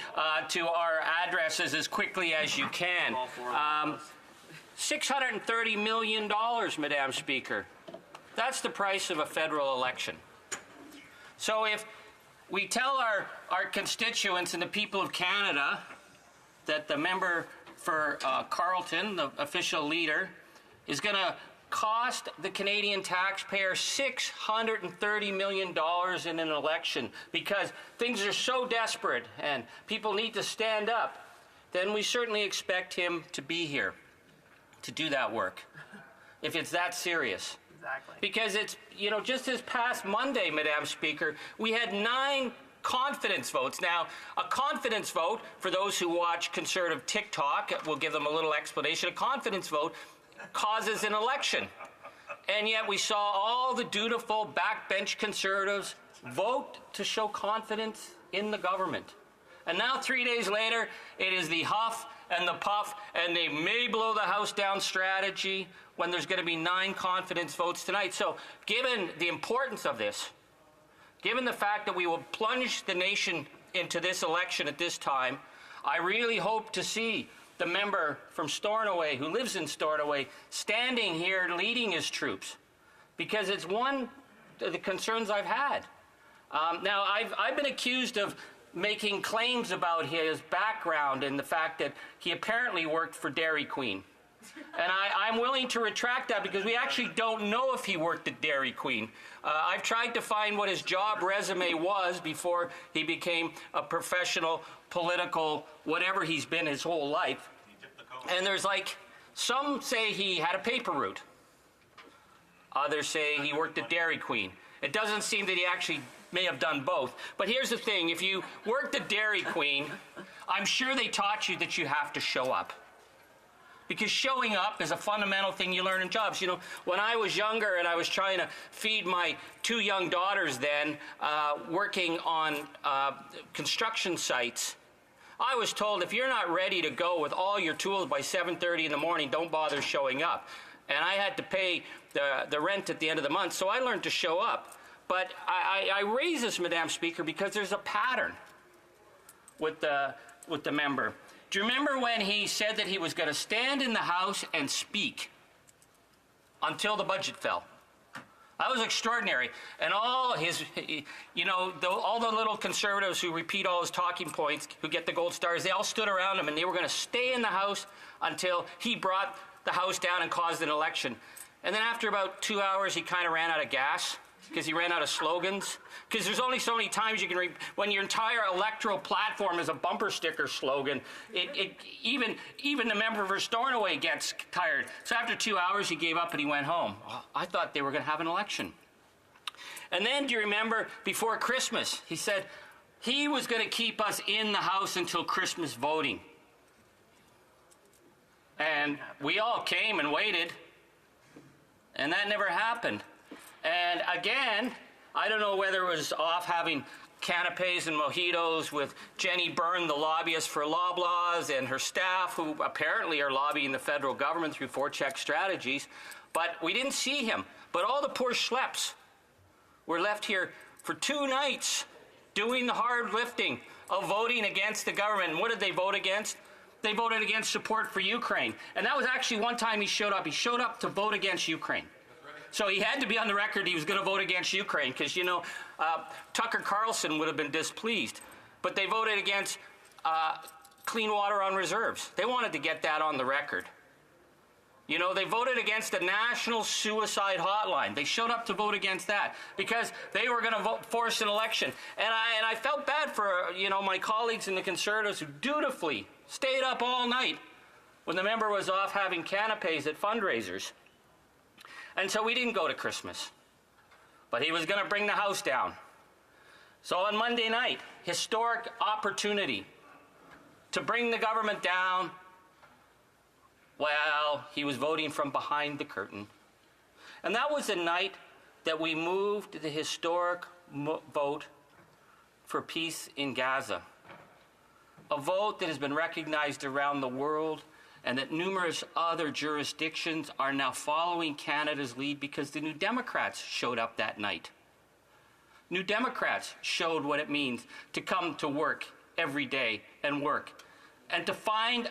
to our addresses as quickly as you can. $630 million, Madam Speaker. That's the price of a federal election. So if we tell our constituents and the people of Canada that the member for Carleton, the official leader, is going to cost the Canadian taxpayer $630 million in an election because things are so desperate and people need to stand up, then we certainly expect him to be here to do that work, if it's that serious. Exactly. Because it's, just this past Monday, Madam Speaker, we had 9 confidence votes. Now, a confidence vote, for those who watch conservative TikTok, we'll give them a little explanation. A confidence vote causes an election. And yet we saw all the dutiful backbench Conservatives vote to show confidence in the government. And now 3 days later, it is the huff and the puff and they may blow the House down strategy when there's going to be 9 confidence votes tonight. So given the importance of this, given the fact that we will plunge the nation into this election at this time, I really hope to see the member from Stornoway, who lives in Stornoway, standing here leading his troops, because it's one of the concerns I've had. Now, I've been accused of making claims about his background and the fact that he apparently worked for Dairy Queen. And I'm willing to retract that because we actually don't know if he worked at Dairy Queen. I've tried to find what his job resume was before he became a professional, political, whatever he's been his whole life. And there's some say he had a paper route. Others say he worked at Dairy Queen. It doesn't seem that he actually may have done both. But here's the thing. If you worked at Dairy Queen, I'm sure they taught you that you have to show up. Because showing up is a fundamental thing you learn in jobs. When I was younger and I was trying to feed my 2 young daughters then, working on construction sites, I was told if you're not ready to go with all your tools by 7:30 in the morning, don't bother showing up. And I had to pay the rent at the end of the month, so I learned to show up. But I raise this, Madam Speaker, because there's a pattern with the member. Do you remember when he said that he was going to stand in the House and speak until the budget fell? That was extraordinary. And all his, all the little Conservatives who repeat all his talking points, who get the gold stars, they all stood around him and they were going to stay in the House until he brought the House down and caused an election. And then after about 2 hours, he kind of ran out of gas because he ran out of slogans. Because there's only so many times you can read, when your entire electoral platform is a bumper sticker slogan, even the member for Stornoway gets tired. So after 2 hours, he gave up and he went home. Oh, I thought they were going to have an election. And then, do you remember, before Christmas, he said he was going to keep us in the House until Christmas voting. And we all came and waited, and that never happened. And again, I don't know whether it was off having canapes and mojitos with Jenny Byrne, the lobbyist for Loblaws, and her staff, who apparently are lobbying the federal government through forecheck strategies, but we didn't see him. But all the poor schleps were left here for 2 nights doing the hard lifting of voting against the government. And what did they vote against? They voted against support for Ukraine. And that was actually one time he showed up. He showed up to vote against Ukraine. So he had to be on the record he was going to vote against Ukraine because, you know, Tucker Carlson would have been displeased. But they voted against clean water on reserves. They wanted to get that on the record. You know, they voted against the National Suicide Hotline. They showed up to vote against that because they were going to force an election. And I felt bad for, you know, my colleagues in the Conservatives who dutifully stayed up all night when the member was off having canapes at fundraisers. And so we didn't go to Christmas. But he was going to bring the house down. So on Monday night, historic opportunity to bring the government down. Well, he was voting from behind the curtain. And that was the night that we moved the historic vote for peace in Gaza. A vote that has been recognized around the world and that numerous other jurisdictions are now following Canada's lead because the New Democrats showed up that night. New Democrats showed what it means to come to work every day and work and to find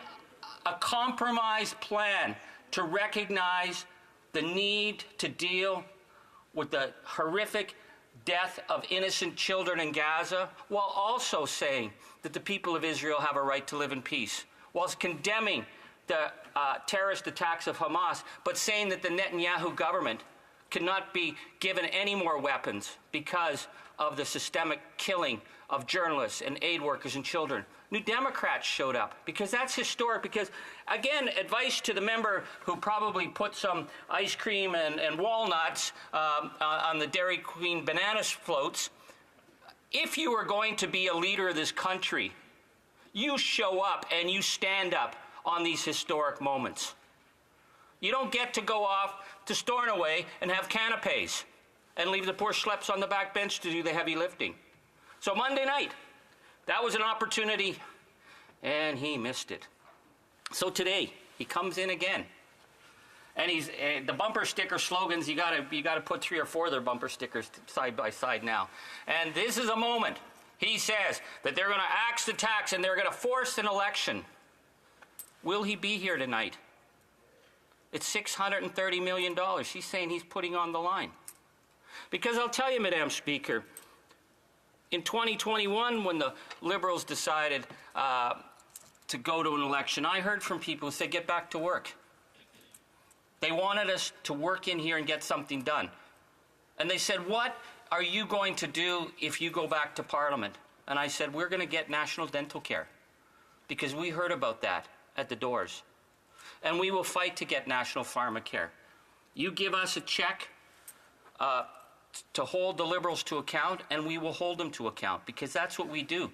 a compromise plan to recognize the need to deal with the horrific death of innocent children in Gaza, while also saying that the people of Israel have a right to live in peace, whilst condemning the terrorist attacks of Hamas, but saying that the Netanyahu government cannot be given any more weapons because of the systemic killing of journalists and aid workers and children. New Democrats showed up because that's historic. Because, again, advice to the member who probably put some ice cream and walnuts on the Dairy Queen banana floats, if you are going to be a leader of this country, you show up and you stand up on these historic moments. You don't get to go off to Stornoway and have canapes and leave the poor schleps on the back bench to do the heavy lifting. So Monday night, that was an opportunity, and he missed it. So today, he comes in again. And he's the bumper sticker slogans, you gotta put 3 or 4 of their bumper stickers side by side now. And this is a moment. He says that they're gonna axe the tax and they're gonna force an election. Will he be here tonight? It's $630 million. He's saying he's putting on the line. Because I'll tell you, Madam Speaker, in 2021, when the Liberals decided to go to an election, I heard from people who said, get back to work. They wanted us to work in here and get something done. And they said, what are you going to do if you go back to Parliament? And I said, we're going to get national dental care. Because we heard about that at the doors. And we will fight to get national pharmacare. You give us a check to hold the Liberals to account, and we will hold them to account, because that's what we do.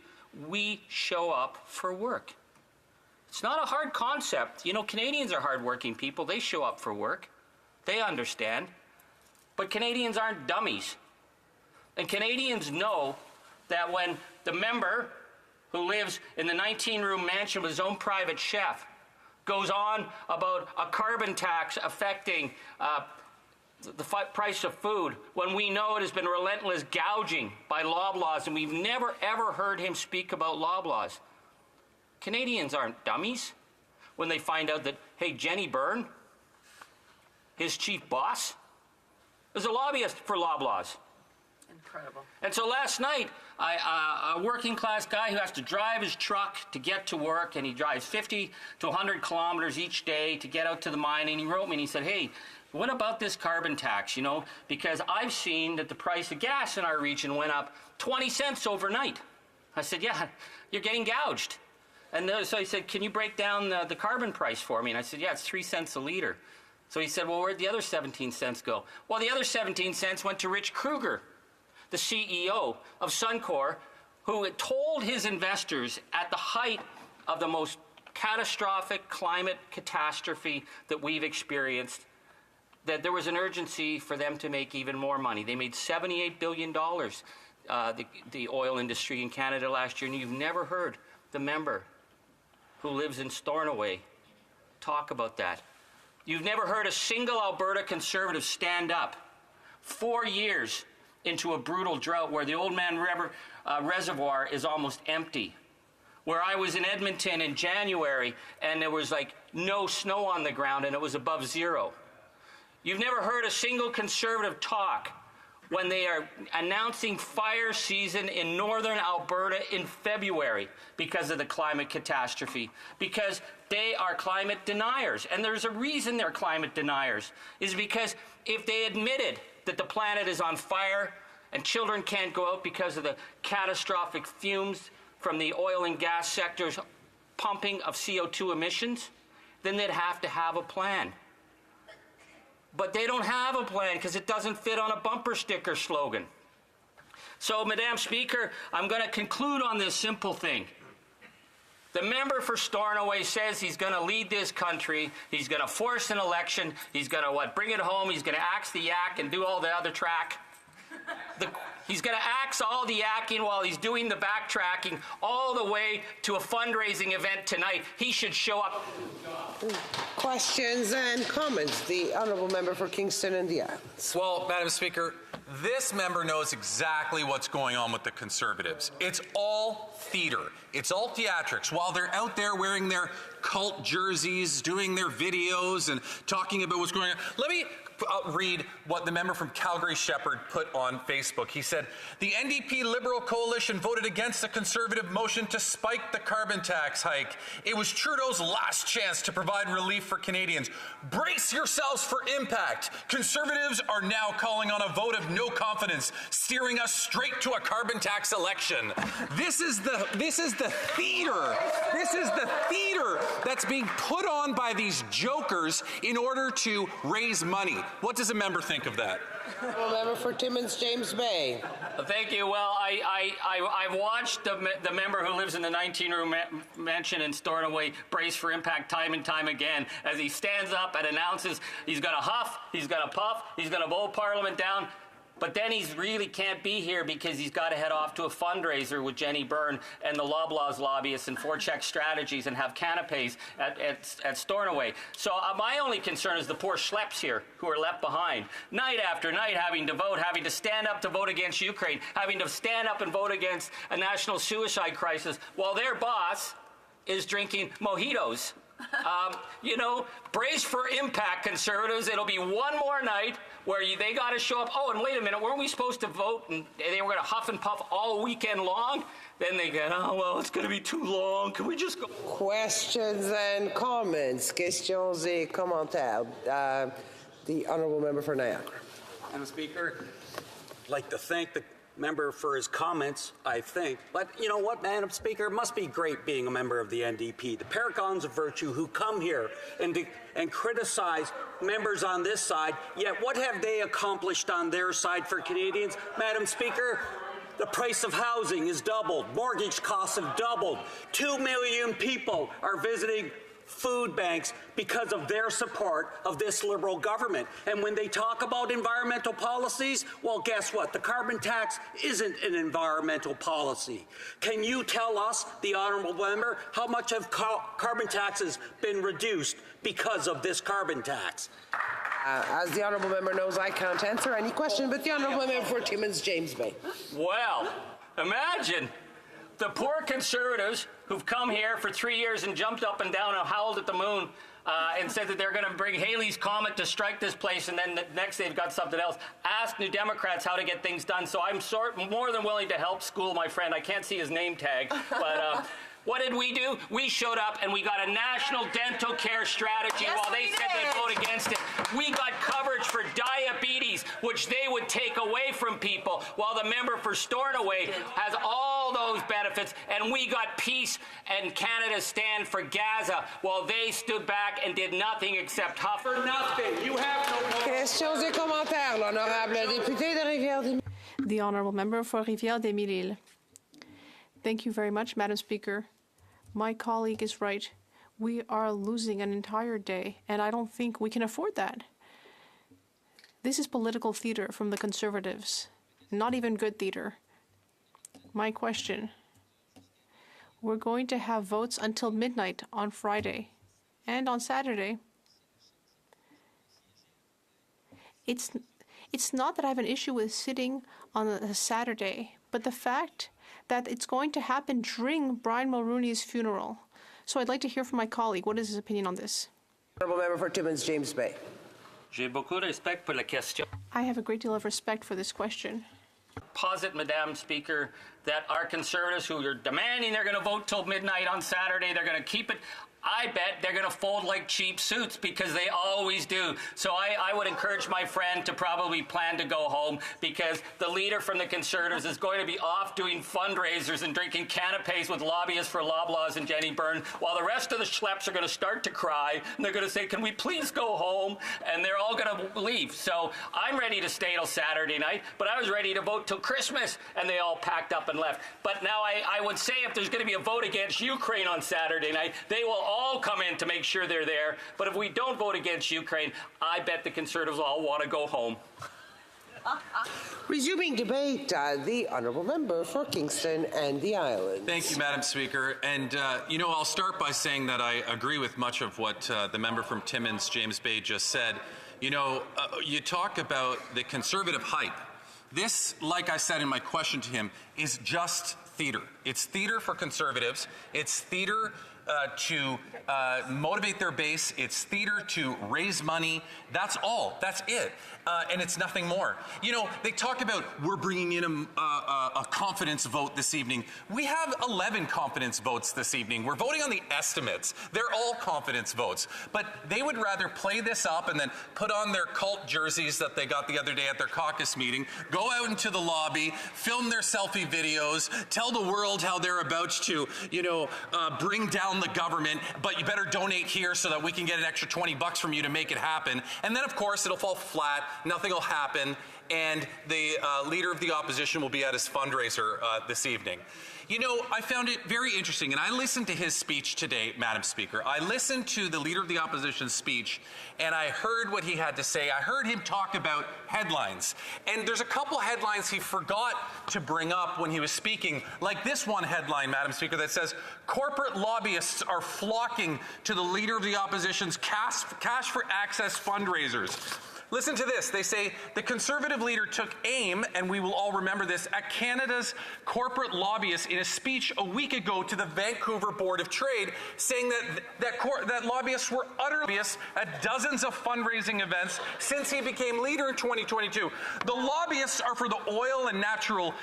We show up for work. It's not a hard concept. You know, Canadians are hardworking people. They show up for work. They understand. But Canadians aren't dummies. And Canadians know that when the member who lives in the 19-room mansion with his own private chef goes on about a carbon tax affecting the price of food, when we know it has been relentless gouging by Loblaws, and we've never, ever heard him speak about Loblaws. Canadians aren't dummies when they find out that, hey, Jenny Byrne, his chief boss, is a lobbyist for Loblaws. Incredible. And so last night, a working-class guy who has to drive his truck to get to work, and he drives 50 to 100 kilometers each day to get out to the mine, and he wrote me and he said, hey, what about this carbon tax, you know? Because I've seen that the price of gas in our region went up 20 cents overnight. I said, yeah, you're getting gouged. And so he said, can you break down the carbon price for me? And I said, yeah, it's 3 cents a liter. So he said, well, where'd the other 17 cents go? Well, the other 17 cents went to Rich Kruger, the CEO of Suncor, who had told his investors at the height of the most catastrophic climate catastrophe that we've experienced that there was an urgency for them to make even more money. They made $78 billion, the oil industry in Canada last year, and you've never heard the member who lives in Stornoway talk about that. You've never heard a single Alberta Conservative stand up 4 years into a brutal drought where the Old Man River Reservoir is almost empty, where I was in Edmonton in January and there was like no snow on the ground and it was above zero. You've never heard a single Conservative talk when they are announcing fire season in northern Alberta in February because of the climate catastrophe, because they are climate deniers. And there's a reason they're climate deniers, is because if they admitted that the planet is on fire and children can't go out because of the catastrophic fumes from the oil and gas sector's pumping of CO2 emissions, then they'd have to have a plan. But they don't have a plan because it doesn't fit on a bumper sticker slogan. So, Madam Speaker, I'm going to conclude on this simple thing. The member for Stornoway says he's going to lead this country. He's going to force an election. He's going to, bring it home. He's going to axe the yak and do all the other track. He's going to axe all the yakking while he's doing the backtracking all the way to a fundraising event tonight. He should show up. Questions and comments. The honourable member for Kingston and the Islands. Well, Madam Speaker, this member knows exactly what's going on with the Conservatives. It's all theater. It's all theatrics. While they're out there wearing their cult jerseys, doing their videos, and talking about what's going on. Let me read what the member from Calgary Shepherd put on Facebook. He said, the NDP Liberal Coalition voted against the Conservative motion to spike the carbon tax hike. It was Trudeau's last chance to provide relief for Canadians. Brace yourselves for impact. Conservatives are now calling on a vote of no confidence, steering us straight to a carbon tax election. This is the theater. This is the theater that's being put on by these jokers in order to raise money. What does a member think of that? Well, member for Timmins, James Bay. Thank you. Well, I've watched the member who lives in the 19-room mansion in Stornoway brace for impact time and time again as he stands up and announces he's going to huff, he's going to puff, he's going to vote Parliament down. But then he really can't be here because he's got to head off to a fundraiser with Jenny Byrne and the Loblaws lobbyists and Forecheck Strategies and have canapes at Stornoway. So my only concern is the poor schleps here who are left behind. Night after night having to vote, having to stand up to vote against Ukraine, having to stand up and vote against a national suicide crisis while their boss is drinking mojitos. Brace for impact, Conservatives. It'll be one more night where they got to show up. Oh, and wait a minute, weren't we supposed to vote and they were going to huff and puff all weekend long? Then they go, oh, well, it's going to be too long. Can we just go? Questions and comments. Questions et commentaires. The honourable member for Niagara. Madam Speaker, I'd like to thank the member for his comments, I think. But you know what, Madam Speaker? It must be great being a member of the NDP. The paragons of virtue who come here and criticize members on this side, yet what have they accomplished on their side for Canadians? Madam Speaker, the price of housing is doubled. Mortgage costs have doubled. 2 million people are visiting food banks because of their support of this Liberal government. And when they talk about environmental policies, well, guess what? The carbon tax isn't an environmental policy. Can you tell us, the honourable member, how much have carbon taxes been reduced because of this carbon tax? As the honourable member knows, I can't answer any question, but the honourable member for Timmins, James Bay. Well, imagine the poor Conservatives who've come here for 3 years and jumped up and down and howled at the moon and said that they're going to bring Haley's Comet to strike this place, and then the next they've got something else. Ask New Democrats how to get things done. So I'm more than willing to help school my friend. I can't see his name tag, but what did we do? We showed up and we got a national dental care strategy while they said they'd vote against it. We got coverage for diabetes, which they would take away from people, while the member for Stornoway has all those benefits. And we got peace and Canada stand for Gaza, while they stood back and did nothing except huff. For nothing. You have no more. Questions et commentaires. L'honorable député de Rivière-des-Mille. The honourable member for Rivière-des-Mille. Thank you very much, Madam Speaker. My colleague is right. We are losing an entire day, and I don't think we can afford that. This is political theater from the Conservatives. Not even good theater. My question. We're going to have votes until midnight on Friday and on Saturday. It's not that I have an issue with sitting on a Saturday, but the fact that it's going to happen during Brian Mulrooney's funeral. So I'd like to hear from my colleague. What is his opinion on this? Honourable Member for Timmins, James Bay. J'ai beaucoup de respect pour la question. I have a great deal of respect for this question. Posit, Madam Speaker, that our Conservatives who are demanding they're going to vote till midnight on Saturday, they're going to keep it. I bet they're going to fold like cheap suits because they always do. So I would encourage my friend to probably plan to go home because the leader from the Conservatives is going to be off doing fundraisers and drinking canapes with lobbyists for Loblaws and Jenny Byrne while the rest of the schleps are going to start to cry and they're going to say, can we please go home? And they're all going to leave. So I'm ready to stay till Saturday night, but I was ready to vote till Christmas and they all packed up and left. But now I would say if there's going to be a vote against Ukraine on Saturday night, they will all come in to make sure they're there. But if we don't vote against Ukraine, I bet the Conservatives all want to go home. Resuming debate, the Honourable Member for Kingston and the Islands. Thank you, Madam Speaker. And, I'll start by saying that I agree with much of what the member from Timmins, James Bay, just said. You talk about the Conservative hype. This, like I said in my question to him, is just theater. It's theater for Conservatives. It's theater to motivate their base. It's theater to raise money. That's all. That's it. And it's nothing more. They talk about we're bringing in a confidence vote this evening. We have 11 confidence votes this evening. We're voting on the estimates. They're all confidence votes. But they would rather play this up and then put on their cult jerseys that they got the other day at their caucus meeting, go out into the lobby, film their selfie videos, tell the world how they're about to, bring down the government, but you better donate here so that we can get an extra $20 from you to make it happen. And then, of course, it'll fall flat. Nothing will happen, and the leader of the opposition will be at his fundraiser this evening. I found it very interesting, and I listened to his speech today, Madam Speaker. I listened to the leader of the opposition's speech, and I heard what he had to say. I heard him talk about headlines, and there's a couple headlines he forgot to bring up when he was speaking, like this one headline, Madam Speaker, that says, corporate lobbyists are flocking to the leader of the opposition's cash for access fundraisers. Listen to this. They say the Conservative leader took aim, and we will all remember this, at Canada's corporate lobbyists in a speech a week ago to the Vancouver Board of Trade, saying that lobbyists were utterly obvious at dozens of fundraising events since he became leader in 2022. The lobbyists are for the oil and natural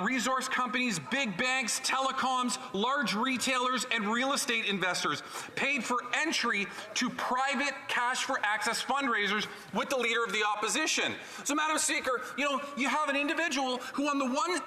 resource companies, big banks, telecoms, large retailers, and real estate investors, paid for entry to private cash for access fundraisers with the leader of the opposition. So, Madam Speaker, you have an individual who on the one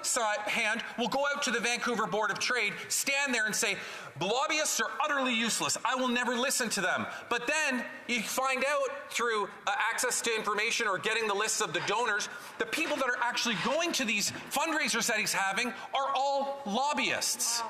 hand will go out to the Vancouver Board of Trade, stand there and say, lobbyists are utterly useless. I will never listen to them. But then you find out through access to information or getting the lists of the donors, the people that are actually going to these fundraisers that he's having are all lobbyists. Wow.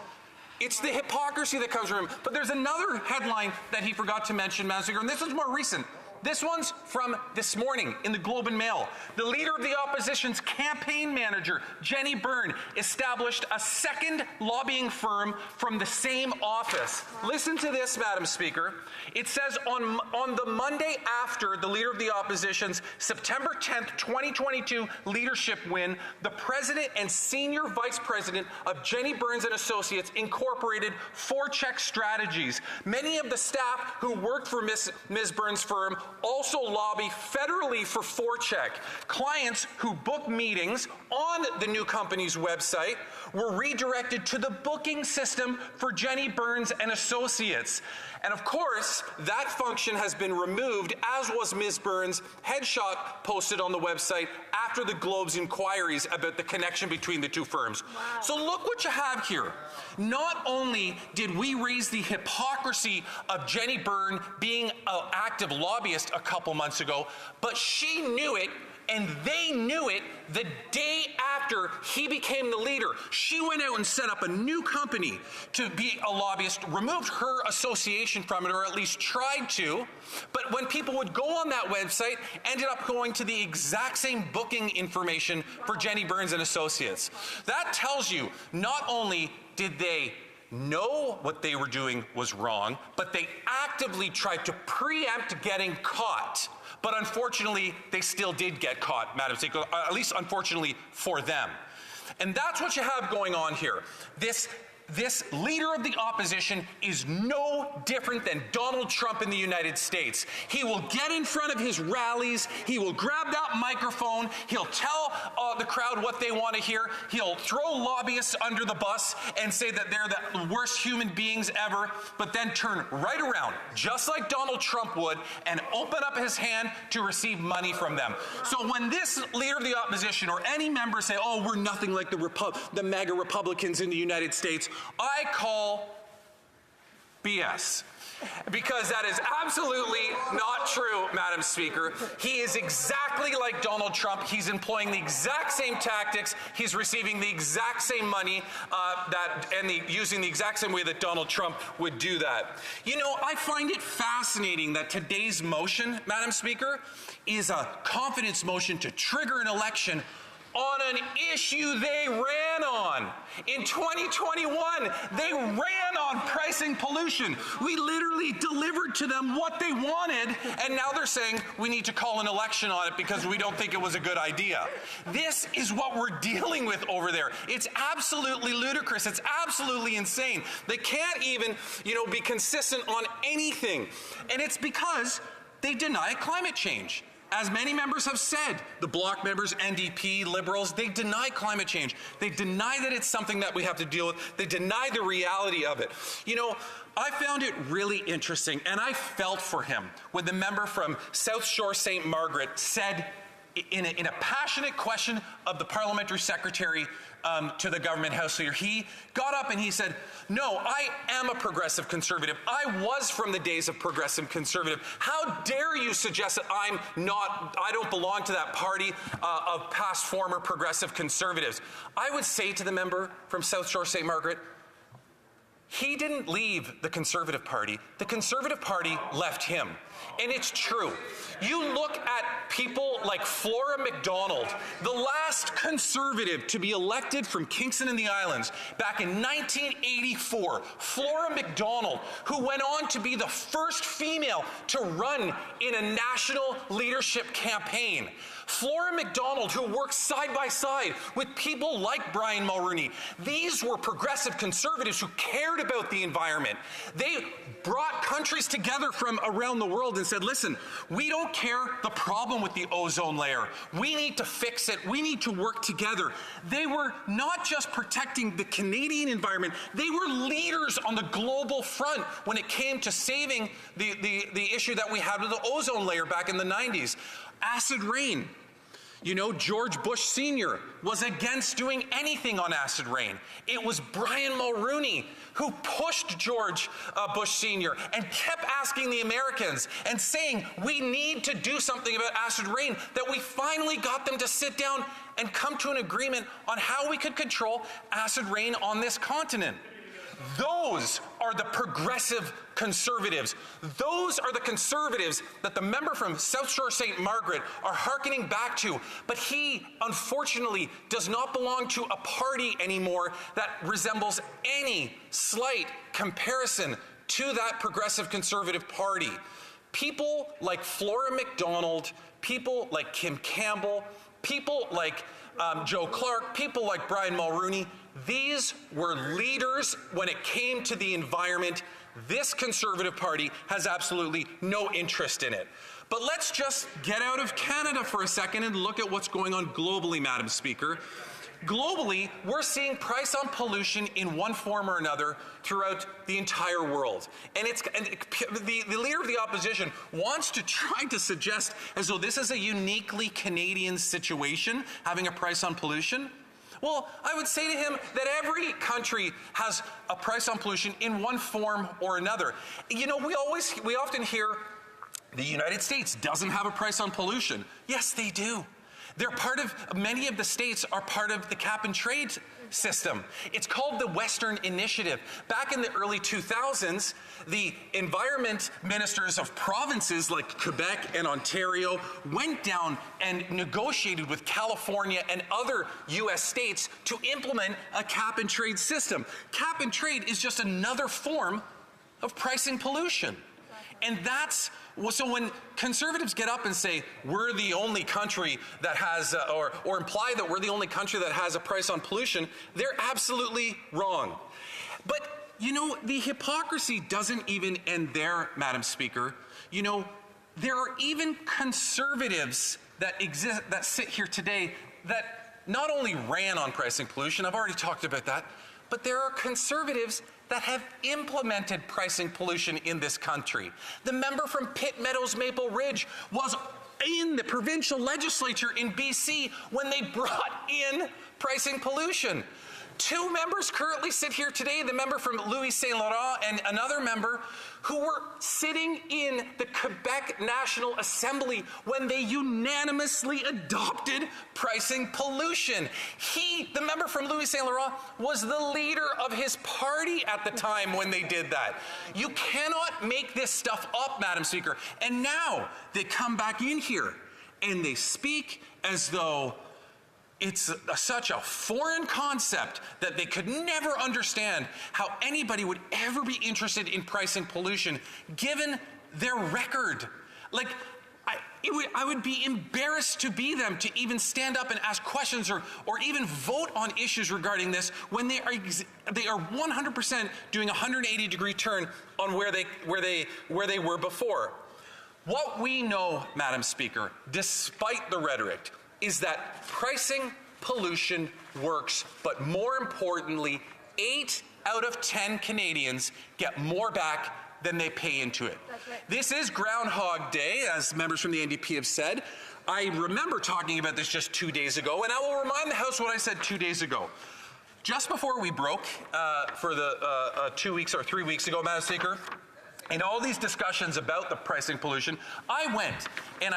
It's the hypocrisy that comes from him. But there's another headline that he forgot to mention, Madam Speaker, and this is more recent. This one's from this morning in the Globe and Mail. The leader of the opposition's campaign manager, Jenny Byrne, established a second lobbying firm from the same office. Listen to this, Madam Speaker. It says on the Monday after the leader of the opposition's September 10th, 2022 leadership win, the president and senior vice president of Jenny Byrne and Associates incorporated forecheck strategies. Many of the staff who worked for Ms. Byrne's firm also lobby federally for forecheck. Clients who book meetings on the new company's website were redirected to the booking system for Jenny Byrne and Associates. And of course, that function has been removed, as was Ms. Byrne's headshot posted on the website after the Globe's inquiries about the connection between the two firms. Wow. So look what you have here. Not only did we raise the hypocrisy of Jenny Byrne being an active lobbyist a couple months ago, but she knew it and they knew it the day after he became the leader. She went out and set up a new company to be a lobbyist, removed her association from it, or at least tried to. But when people would go on that website, ended up going to the exact same booking information for Jenny Burns and Associates. That tells you not only did they know what they were doing was wrong, but they actively tried to preempt getting caught. But unfortunately, they still did get caught, Madam Speaker, at least unfortunately for them. And that's what you have going on here. This leader of the opposition is no different than Donald Trump in the United States. He will get in front of his rallies, he will grab that microphone, he'll tell the crowd what they want to hear, he'll throw lobbyists under the bus and say that they're the worst human beings ever, but then turn right around, just like Donald Trump would, and open up his hand to receive money from them. So when this leader of the opposition or any member say, oh, we're nothing like the MAGA Republicans in the United States, I call BS. Because that is absolutely not true, Madam Speaker. He is exactly like Donald Trump. He's employing the exact same tactics. He's receiving the exact same money using the exact same way that Donald Trump would do that. You know, I find it fascinating that today's motion, Madam Speaker, is a confidence motion to trigger an election on an issue they ran on. In 2021, they ran on pricing pollution. We literally delivered to them what they wanted, and now they're saying we need to call an election on it because we don't think it was a good idea. This is what we're dealing with over there. It's absolutely ludicrous. It's absolutely insane. They can't even, be consistent on anything. And it's because they deny climate change. As many members have said, the Bloc members, NDP, Liberals, they deny climate change. They deny that it's something that we have to deal with. They deny the reality of it. I found it really interesting, and I felt for him when the member from South Shore St. Margaret said in a passionate question of the parliamentary secretary to the government House leader, he got up and he said, no, I am a progressive conservative. I was from the days of progressive conservative. How dare you suggest that I don't belong to that party of past former progressive conservatives? I would say to the member from South Shore St. Margaret, he didn't leave the Conservative Party. The Conservative Party left him. And it's true. You look at people like Flora MacDonald, the last Conservative to be elected from Kingston and the Islands back in 1984. Flora MacDonald, who went on to be the first female to run in a national leadership campaign. Flora MacDonald, who worked side by side with people like Brian Mulroney. These were progressive conservatives who cared about the environment. They brought countries together from around the world and said, listen, we don't care the problem with the ozone layer. We need to fix it. We need to work together. They were not just protecting the Canadian environment, they were leaders on the global front when it came to saving the issue that we had with the ozone layer back in the 90s. Acid rain. George Bush Sr. was against doing anything on acid rain. It was Brian Mulroney who pushed George Bush Sr. and kept asking the Americans and saying, we need to do something about acid rain, that we finally got them to sit down and come to an agreement on how we could control acid rain on this continent. Those are the progressive conservatives. Those are the conservatives that the member from South Shore St. Margaret are hearkening back to. But he, unfortunately, does not belong to a party anymore that resembles any slight comparison to that progressive conservative party. People like Flora MacDonald, people like Kim Campbell, people like Joe Clark, people like Brian Mulroney, these were leaders when it came to the environment. This Conservative Party has absolutely no interest in it. But let's just get out of Canada for a second and look at what's going on globally, Madam Speaker. Globally, we're seeing price on pollution in one form or another throughout the entire world. And the leader of the opposition wants to try to suggest as though this is a uniquely Canadian situation, having a price on pollution. Well, I would say to him that every country has a price on pollution in one form or another. We often hear the United States doesn't have a price on pollution. Yes, they do. They're part of, many of the states are part of the cap and trade system. It's called the Western Initiative. Back in the early 2000s, the environment ministers of provinces like Quebec and Ontario went down and negotiated with California and other U.S. states to implement a cap and trade system. Cap and trade is just another form of pricing pollution. And that's, so when conservatives get up and say, we're the only country that has, or imply that we're the only country that has a price on pollution, they're absolutely wrong. But, you know, the hypocrisy doesn't even end there, Madam Speaker. You know, there are even conservatives that exist, that sit here today that not only ran on pricing pollution, I've already talked about that, but there are conservatives that have implemented pricing pollution in this country. The member from Pitt Meadows Maple Ridge was in the provincial legislature in BC when they brought in pricing pollution. Two members currently sit here today, the member from Louis Saint Laurent and another member who were sitting in the Quebec National Assembly when they unanimously adopted pricing pollution. He, the member from Louis Saint Laurent, was the leader of his party at the time when they did that. You cannot make this stuff up, Madam Speaker. And now they come back in here and they speak as though it's such a foreign concept that they could never understand how anybody would ever be interested in pricing pollution, given their record. Like, I would be embarrassed to be them to even stand up and ask questions or even vote on issues regarding this when they are 100% doing a 180-degree turn on where they were before. What we know, Madam Speaker, despite the rhetoric, is that pricing pollution works, but more importantly, 8 out of 10 Canadians get more back than they pay into it. That's right. This is Groundhog Day, as members from the NDP have said. I remember talking about this just 2 days ago, and I will remind the House what I said 2 days ago. Just before we broke for the 2 weeks or 3 weeks ago, Madam Speaker, in all these discussions about the pricing pollution, I went in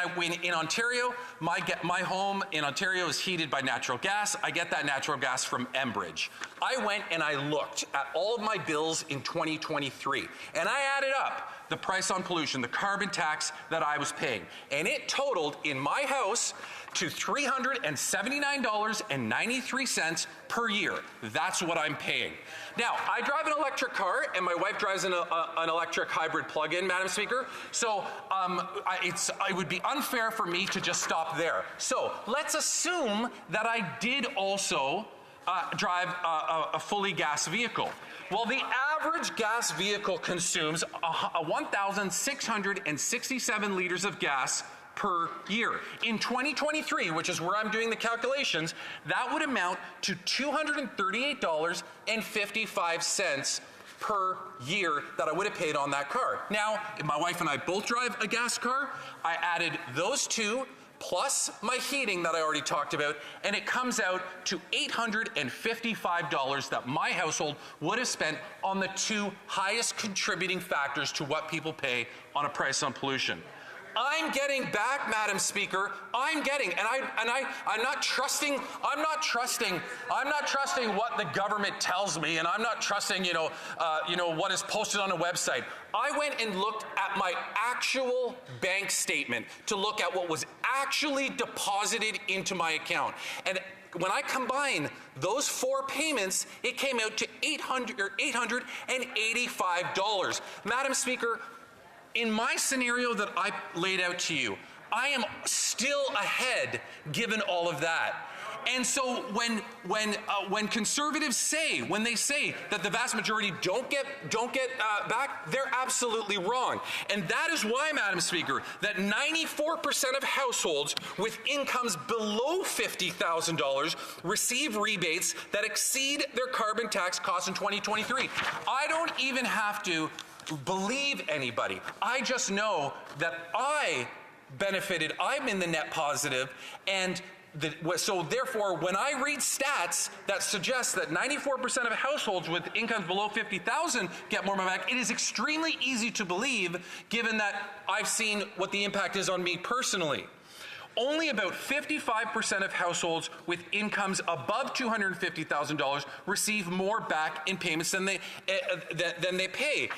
Ontario, my home in Ontario is heated by natural gas. I get that natural gas from Enbridge. I went and I looked at all of my bills in 2023, and I added up the price on pollution, the carbon tax that I was paying, and it totaled in my house to $379.93 per year. That's what I'm paying. Now, I drive an electric car, and my wife drives an electric hybrid plug-in, Madam Speaker, so it would be unfair for me to just stop there. So let's assume that I did also drive a fully gas vehicle. Well, the average gas vehicle consumes 1,667 liters of gas per year. In 2023, which is where I'm doing the calculations, that would amount to $238.55 per year that I would have paid on that car. Now, if my wife and I both drive a gas car, I added those two plus my heating that I already talked about, and it comes out to $855 that my household would have spent on the two highest contributing factors to what people pay on a price on pollution. I'm getting back, Madam Speaker. I'm not trusting what the government tells me, and I'm not trusting, what is posted on a website. I went and looked at my actual bank statement to look at what was actually deposited into my account. And when I combine those four payments, it came out to $885. Madam Speaker, in my scenario that I laid out to you, I am still ahead given all of that. And so when conservatives say, when they say that the vast majority don't get back, they're absolutely wrong. And that is why, Madam Speaker, that 94% of households with incomes below $50,000 receive rebates that exceed their carbon tax costs in 2023. I don't even have to believe anybody. I just know that I benefited. I'm in the net positive, and so therefore, when I read stats that suggest that 94% of households with incomes below $50,000 get more money back, it is extremely easy to believe, given that I've seen what the impact is on me personally. only about 55% of households with incomes above $250,000 receive more back in payments than they pay.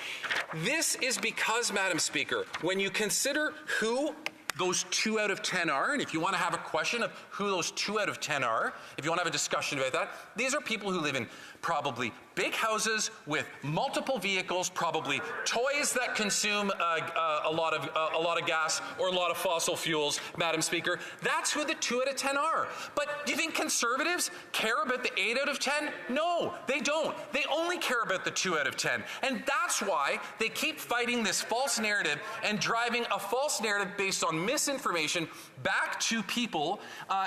This is because, Madam Speaker, when you consider who those 2 out of 10 are, and if you want to have a question of who those 2 out of 10 are, if you want to have a discussion about that, these are people who live in probably big houses with multiple vehicles, probably toys that consume a lot of gas or a lot of fossil fuels, Madam Speaker. That's who the 2 out of 10 are. But do you think Conservatives care about the 8 out of 10? No, they don't. They only care about the 2 out of 10. And that's why they keep fighting this false narrative and driving a false narrative based on misinformation back to people,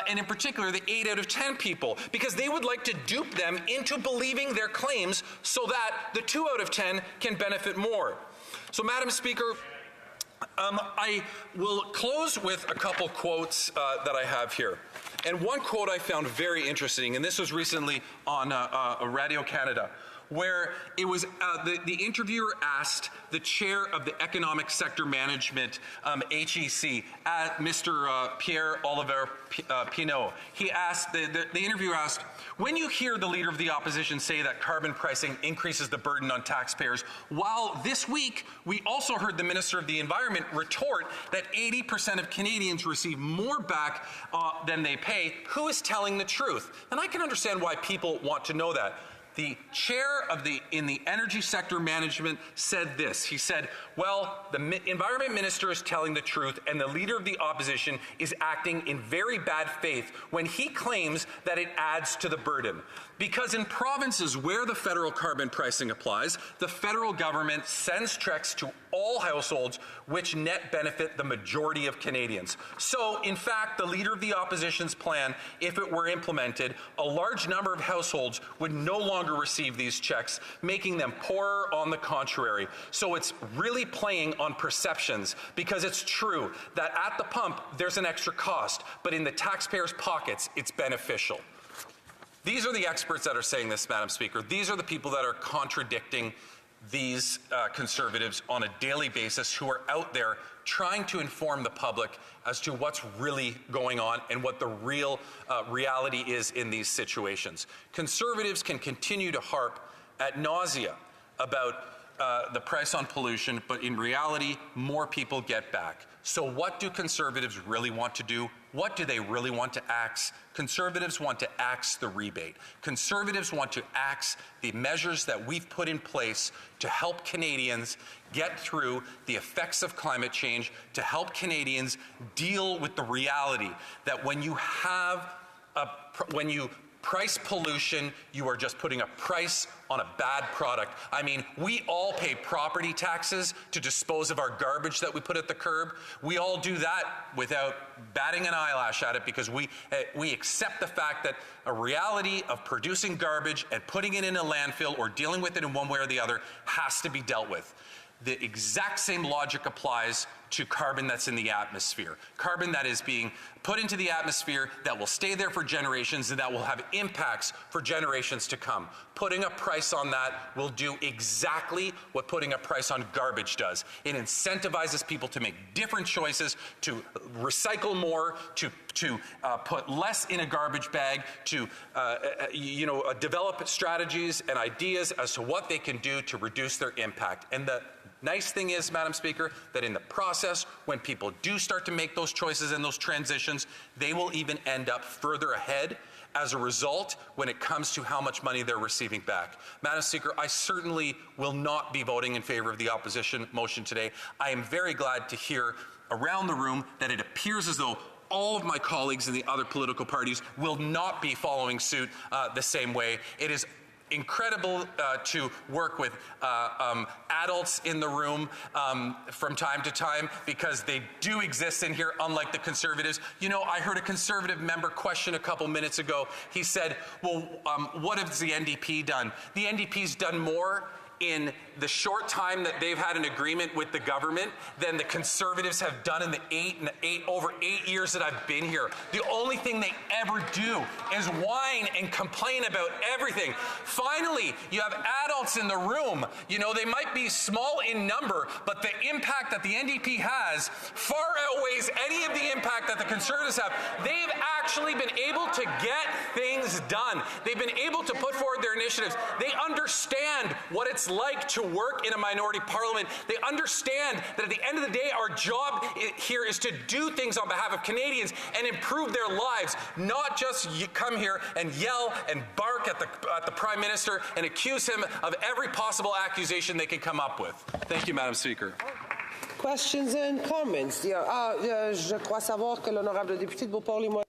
and in particular the 8 out of 10 people, because they would like to dupe them into believing their claims so that the 2 out of 10 can benefit more. So, Madam Speaker, I will close with a couple quotes that I have here. And one quote I found very interesting, and this was recently on Radio Canada, where it was the interviewer asked the chair of the Economic Sector Management, HEC, Mr. Pierre-Olivier Pinault. He asked, the interviewer asked, when you hear the Leader of the Opposition say that carbon pricing increases the burden on taxpayers, while this week we also heard the Minister of the Environment retort that 80% of Canadians receive more back than they pay, who is telling the truth? And I can understand why people want to know that. The chair of in the energy sector management said this. He said, well, the environment minister is telling the truth and the Leader of the Opposition is acting in very bad faith when he claims that it adds to the burden. Because in provinces where the federal carbon pricing applies, the federal government sends checks to all households which net benefit the majority of Canadians. So, in fact, the Leader of the Opposition's plan, if it were implemented, a large number of households would no longer receive these checks, making them poorer on the contrary. So it's really playing on perceptions, because it's true that at the pump there's an extra cost, but in the taxpayers' pockets it's beneficial. These are the experts that are saying this, Madam Speaker. These are the people that are contradicting these Conservatives on a daily basis, who are out there trying to inform the public as to what's really going on and what the real reality is in these situations. Conservatives can continue to harp ad nausea about the price on pollution, but in reality, more people get back. So what do Conservatives really want to do? What do they really want to axe? Conservatives want to axe the rebate. Conservatives want to axe the measures that we've put in place to help Canadians get through the effects of climate change, to help Canadians deal with the reality that when you price pollution, you are just putting a price on a bad product. I mean, we all pay property taxes to dispose of our garbage that we put at the curb. We all do that without batting an eyelash at it, because we accept the fact that a reality of producing garbage and putting it in a landfill or dealing with it in one way or the other has to be dealt with. The exact same logic applies to carbon that's in the atmosphere. Carbon that is being put into the atmosphere that will stay there for generations and that will have impacts for generations to come. Putting a price on that will do exactly what putting a price on garbage does. It incentivizes people to make different choices, to recycle more, to put less in a garbage bag, to develop strategies and ideas as to what they can do to reduce their impact. And the nice thing is, Madam Speaker, that in the process, when people do start to make those choices and those transitions, they will even end up further ahead as a result when it comes to how much money they're receiving back. Madam Speaker, I certainly will not be voting in favor of the opposition motion today. I am very glad to hear around the room that it appears as though all of my colleagues in the other political parties will not be following suit the same way. It is incredible to work with adults in the room from time to time, because they do exist in here, unlike the Conservatives. You know, I heard a Conservative member question a couple minutes ago. He said, well, what has the NDP done? The NDP's done more in the short time that they've had an agreement with the government than the Conservatives have done in the over 8 years that I've been here. The only thing they ever do is whine and complain about everything. Finally, you have adults in the room. You know, they might be small in number, but the impact that the NDP has far outweighs any of the impact that the Conservatives have. They've actually been able to get things done. They've been able to put forward their initiatives. They understand what it's like to work in a minority parliament. They understand that at the end of the day, our job here is to do things on behalf of Canadians and improve their lives, not just come here and yell and bark at the Prime Minister and accuse him of every possible accusation they can come up with. Thank you, Madam Speaker. Questions and comments? Je crois savoir que l'honorable député de Beauport-Limoilou.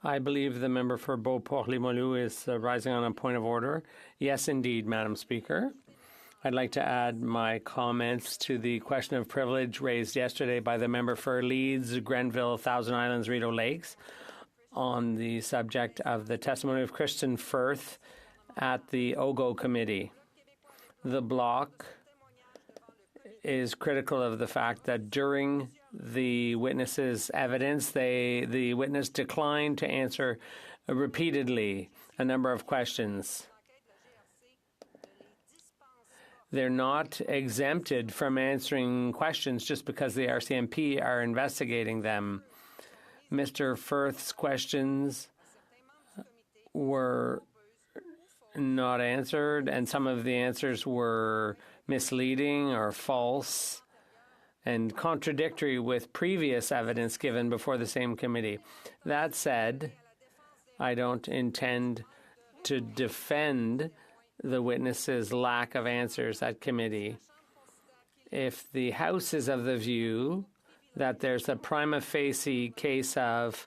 I believe the member for Beauport-Limoilou is rising on a point of order. Yes, indeed, Madam Speaker. I'd like to add my comments to the question of privilege raised yesterday by the member for Leeds, Grenville, Thousand Islands, Rideau Lakes on the subject of the testimony of Kristen Firth at the OGO committee. The Bloc is critical of the fact that during the witness's evidence, the witness declined to answer repeatedly a number of questions. They're not exempted from answering questions just because the RCMP are investigating them. Mr. Firth's questions were not answered, and some of the answers were misleading or false and contradictory with previous evidence given before the same committee. That said, I don't intend to defend the witness's lack of answers at committee. If the House is of the view that there's a prima facie case of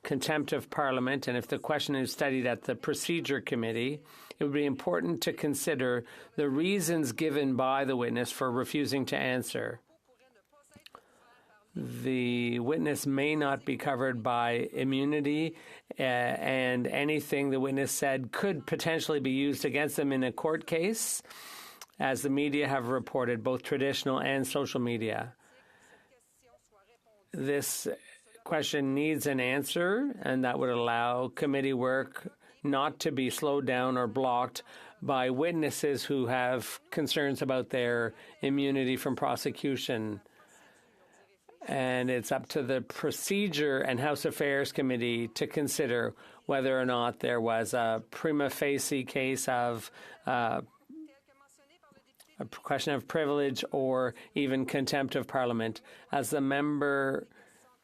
contempt of Parliament, and if the question is studied at the Procedure Committee, it would be important to consider the reasons given by the witness for refusing to answer. The witness may not be covered by immunity, and anything the witness said could potentially be used against them in a court case, as the media have reported, both traditional and social media. This question needs an answer, and that would allow committee work not to be slowed down or blocked by witnesses who have concerns about their immunity from prosecution. And it's up to the Procedure and House Affairs Committee to consider whether or not there was a prima facie case of a question of privilege or even contempt of Parliament. As the member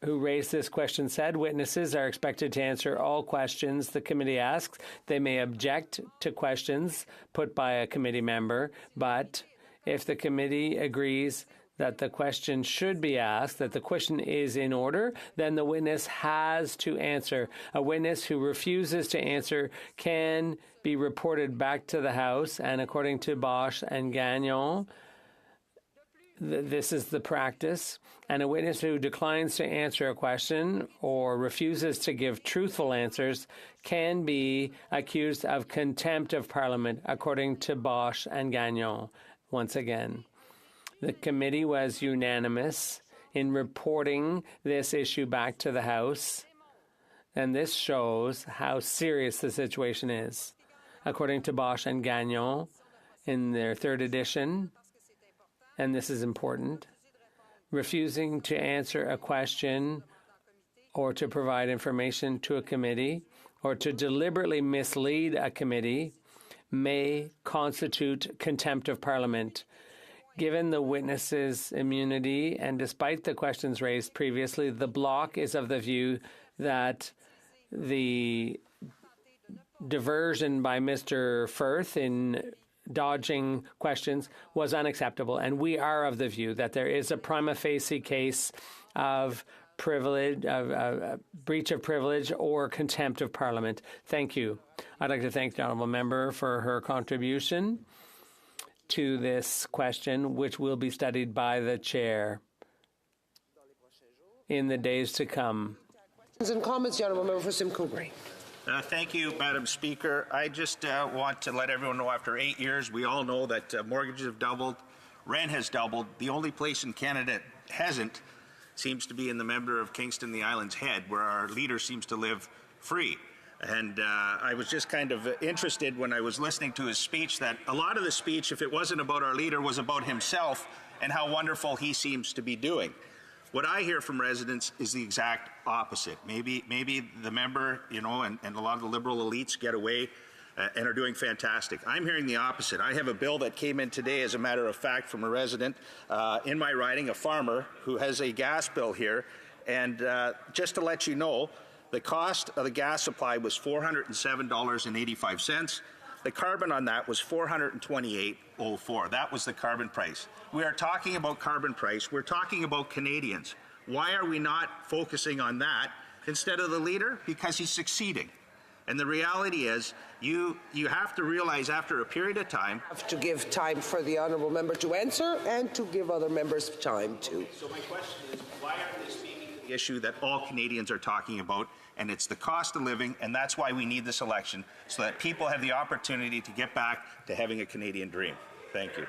who raised this question said, witnesses are expected to answer all questions the committee asks. They may object to questions put by a committee member, but if the committee agrees that the question should be asked, that the question is in order, then the witness has to answer. A witness who refuses to answer can be reported back to the House, and according to Bosch and Gagnon, this is the practice. And a witness who declines to answer a question or refuses to give truthful answers can be accused of contempt of Parliament, according to Bosch and Gagnon. Once again, the committee was unanimous in reporting this issue back to the House, and this shows how serious the situation is. According to Bosch and Gagnon, in their third edition, and this is important, refusing to answer a question or to provide information to a committee or to deliberately mislead a committee may constitute contempt of Parliament. Given the witness's immunity and despite the questions raised previously, the Bloc is of the view that the diversion by Mr. Firth in dodging questions was unacceptable, and we are of the view that there is a prima facie case of privilege, of breach of privilege or contempt of Parliament. Thank you. I'd like to thank the honourable member for her contribution to this question, which will be studied by the chair in the days to come. Questions and comments, the honourable member for Simcoe Grey. Thank you, Madam Speaker. I just want to let everyone know after 8 years, we all know that mortgages have doubled, rent has doubled. The only place in Canada that hasn't seems to be in the member of Kingston the Islands Head, where our leader seems to live free. And I was just kind of interested when I was listening to his speech that a lot of the speech, if it wasn't about our leader, was about himself and how wonderful he seems to be doing. What I hear from residents is the exact opposite. Maybe the member, you know, and a lot of the Liberal elites get away and are doing fantastic. I'm hearing the opposite. I have a bill that came in today, as a matter of fact, from a resident in my riding, a farmer, who has a gas bill here. And just to let you know, the cost of the gas supply was $407.85. The carbon on that was $428.04. That was the carbon price. We are talking about carbon price. We're talking about Canadians. Why are we not focusing on that instead of the leader? Because he's succeeding. And the reality is, you have to realize after a period of time... Have to give time for the honourable member to answer and to give other members time too. So my question is, why aren't they speaking to the issue that all Canadians are talking about, and it's the cost of living, and that's why we need this election, so that people have the opportunity to get back to having a Canadian dream. Thank you.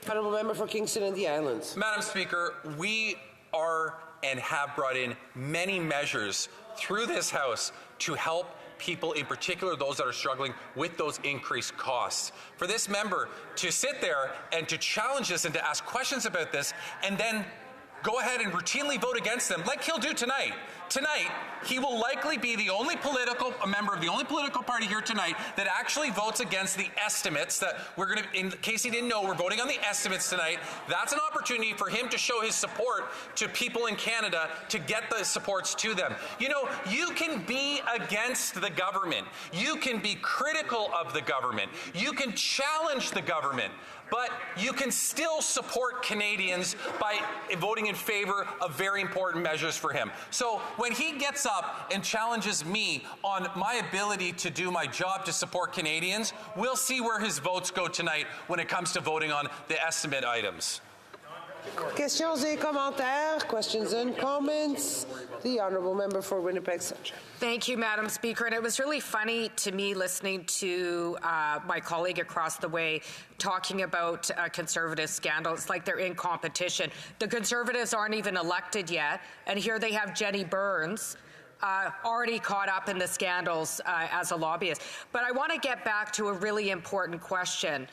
Honourable member for Kingston and the Islands. Madam Speaker, we are and have brought in many measures through this House to help people, in particular those that are struggling with those increased costs. For this member to sit there and to challenge this and to ask questions about this and then go ahead and routinely vote against them, like he'll do tonight. Tonight, he will likely be the only a member of the only political party here tonight that actually votes against the estimates that we're going to, in case he didn't know, we're voting on the estimates tonight. That's an opportunity for him to show his support to people in Canada to get the supports to them. You know, you can be against the government. You can be critical of the government. You can challenge the government. But you can still support Canadians by voting in favor of very important measures for him. So when he gets up and challenges me on my ability to do my job to support Canadians, we'll see where his votes go tonight when it comes to voting on the estimate items. Questions et commentaires, questions and comments. The honourable member for Winnipeg Centre. Thank you, Madam Speaker. And it was really funny to me listening to my colleague across the way talking about Conservative scandal. It's like they're in competition. The Conservatives aren't even elected yet, and here they have Jenny Burns already caught up in the scandals as a lobbyist. But I want to get back to a really important question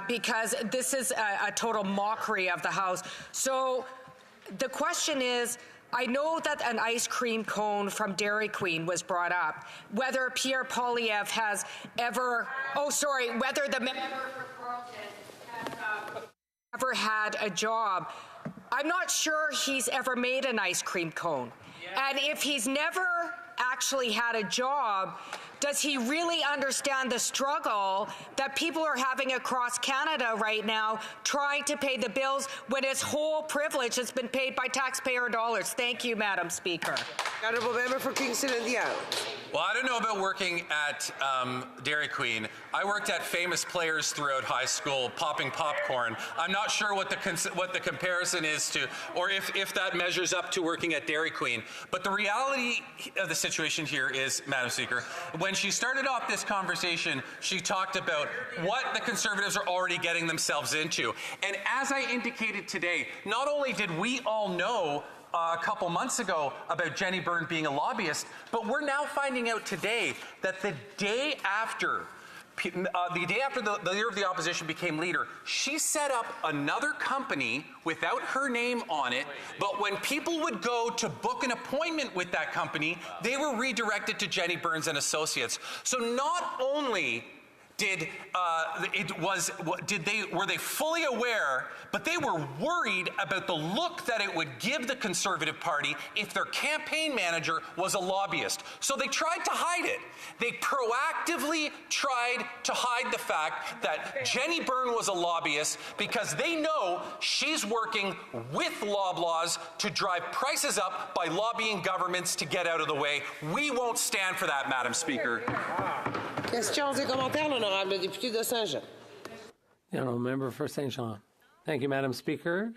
because this is a total mockery of the House. So the question is, I know that an ice cream cone from Dairy Queen was brought up. Whether Pierre Poilievre has ever, whether the member for Carleton has ever had a job. I'm not sure he's ever made an ice cream cone. And if he's never actually had a job, does he really understand the struggle that people are having across Canada right now trying to pay the bills when his whole privilege has been paid by taxpayer dollars? Thank you, Madam Speaker. Honourable member for Kingston and the Islands. Well, I don't know about working at Dairy Queen. I worked at Famous Players throughout high school, popping popcorn. I'm not sure what the comparison is to, or if that measures up to working at Dairy Queen. But the reality of the situation here is, Madam Speaker, when she started off this conversation, she talked about what the Conservatives are already getting themselves into. And as I indicated today, not only did we all know a couple months ago about Jenny Byrne being a lobbyist, but we're now finding out today that the day after the leader of the opposition became leader, she set up another company without her name on it, but when people would go to book an appointment with that company, they were redirected to Jenny Burns and Associates. So not only were they fully aware, but they were worried about the look that it would give the Conservative Party if their campaign manager was a lobbyist. So they tried to hide it. They proactively tried to hide the fact that Jenny Byrne was a lobbyist because they know she's working with Loblaws to drive prices up by lobbying governments to get out of the way. We won't stand for that, Madam Speaker. Questions et commentaires, l'honorable député de Saint-Jean. The honourable member for Saint Jean. Thank you, Madam Speaker.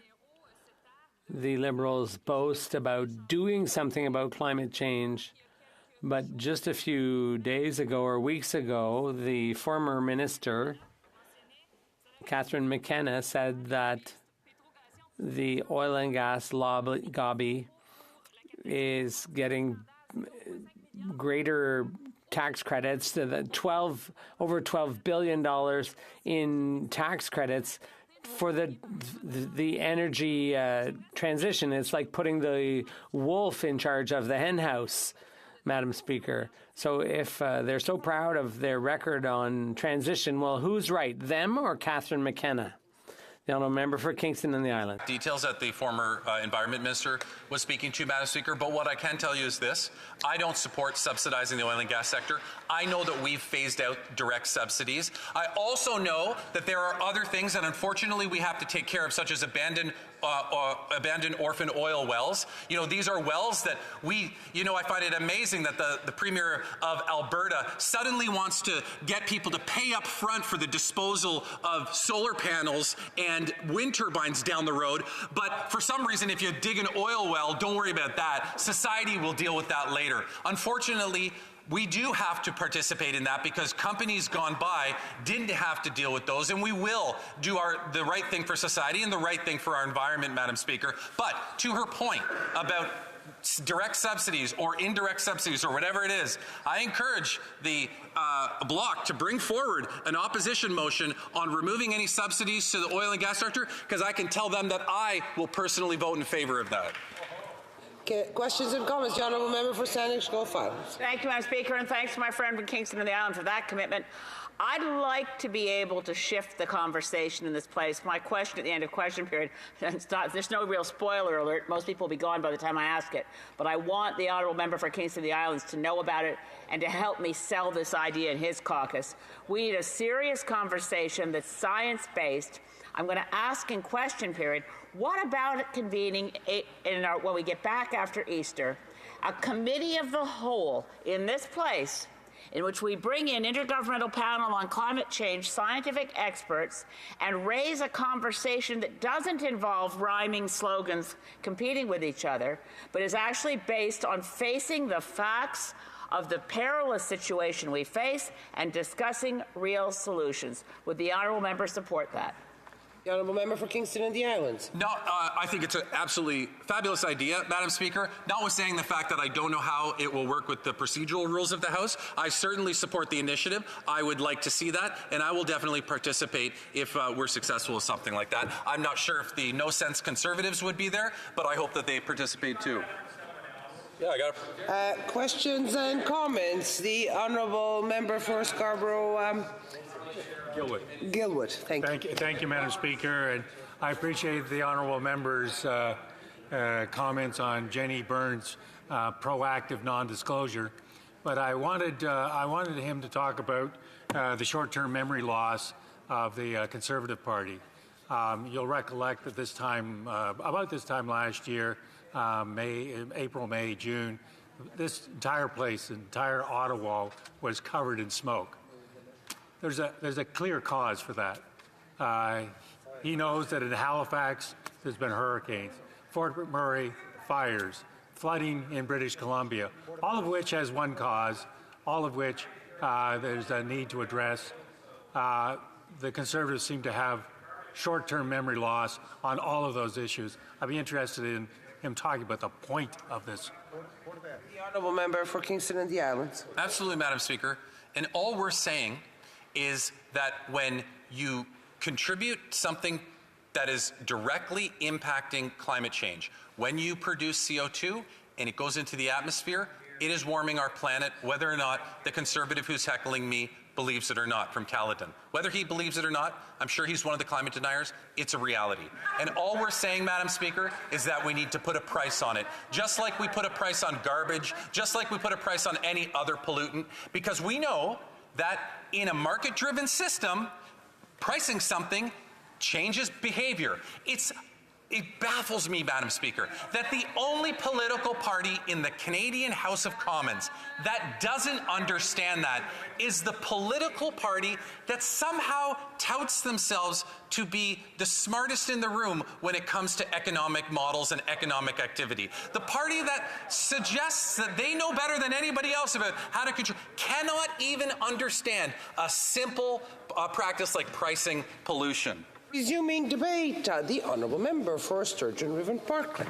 The Liberals boast about doing something about climate change, But just a few days ago or weeks ago, the former minister, Catherine McKenna, said that the oil and gas lobby is getting greater tax credits, to the over $12 billion in tax credits for the energy transition. It's like putting the wolf in charge of the hen house, Madam Speaker. So if they're so proud of their record on transition, well, who's right, them or Catherine McKenna? The honourable member for Kingston and the Islands. Details that the former Environment Minister was speaking to, Madam Speaker, but what I can tell you is this. I don't support subsidizing the oil and gas sector. I know that we've phased out direct subsidies. I also know that there are other things that unfortunately we have to take care of, such as abandoned orphan oil wells. You know, these are wells that I find it amazing that the Premier of Alberta suddenly wants to get people to pay up front for the disposal of solar panels and wind turbines down the road. But for some reason, if you dig an oil well, don't worry about that. Society will deal with that later. Unfortunately, we do have to participate in that because companies gone by didn't have to deal with those, and we will do the right thing for society and the right thing for our environment, Madam Speaker. But to her point about direct subsidies or indirect subsidies or whatever it is, I encourage the Bloc to bring forward an opposition motion on removing any subsidies to the oil and gas sector, because I can tell them that I will personally vote in favor of that. Okay, questions and comments? The honourable member for Sandwich School Finals. Thank you, Madam Speaker, and thanks to my friend from Kingston and the Islands for that commitment. I'd like to be able to shift the conversation in this place. My question at the end of question period, there's no real spoiler alert. Most people will be gone by the time I ask it. But I want the honourable member for Kingston and the Islands to know about it and to help me sell this idea in his caucus. We need a serious conversation that's science-based. I'm going to ask in question period, what about convening, when we get back after Easter, a committee of the whole in this place in which we bring in Intergovernmental Panel on Climate Change scientific experts and raise a conversation that doesn't involve rhyming slogans competing with each other, but is actually based on facing the facts of the perilous situation we face and discussing real solutions. Would the honourable member support that? The honourable member for Kingston and the Islands. No, I think it's an absolutely fabulous idea, Madam Speaker. Notwithstanding the fact that I don't know how it will work with the procedural rules of the House, I certainly support the initiative. I would like to see that, and I will definitely participate if we're successful with something like that. I'm not sure if the no-sense Conservatives would be there, but I hope that they participate too. Yeah, I got it. Questions and comments? The honourable member for Scarborough. Gilwood. Thank you, Madam Speaker, and I appreciate the honourable member's comments on Jenny Byrne's proactive non-disclosure. But I wanted him to talk about the short-term memory loss of the Conservative Party. You'll recollect that about this time last year, April, May, June, this entire place, the entire Ottawa, was covered in smoke. There's a clear cause for that. He knows that in Halifax there's been hurricanes, Fort McMurray fires, flooding in British Columbia, all of which has one cause, all of which there's a need to address. The Conservatives seem to have short-term memory loss on all of those issues. I'd be interested in him talking about the point of this. The honourable member for Kingston and the Islands. Absolutely, Madam Speaker. And all we're saying is that when you contribute something that is directly impacting climate change, when you produce CO2 and it goes into the atmosphere, it is warming our planet, whether or not the Conservative who's heckling me believes it or not, from Caledon. Whether he believes it or not, I'm sure he's one of the climate deniers, it's a reality. And all we're saying, Madam Speaker, is that we need to put a price on it. Just like we put a price on garbage, just like we put a price on any other pollutant, because we know that in a market-driven system, pricing something changes behavior. It's It baffles me, Madam Speaker, that the only political party in the Canadian House of Commons that doesn't understand that is the political party that somehow touts themselves to be the smartest in the room when it comes to economic models and economic activity. The party that suggests that they know better than anybody else about how to control cannot even understand a simple practice like pricing pollution. Resuming debate, the honourable member for Sturgeon River Parkland.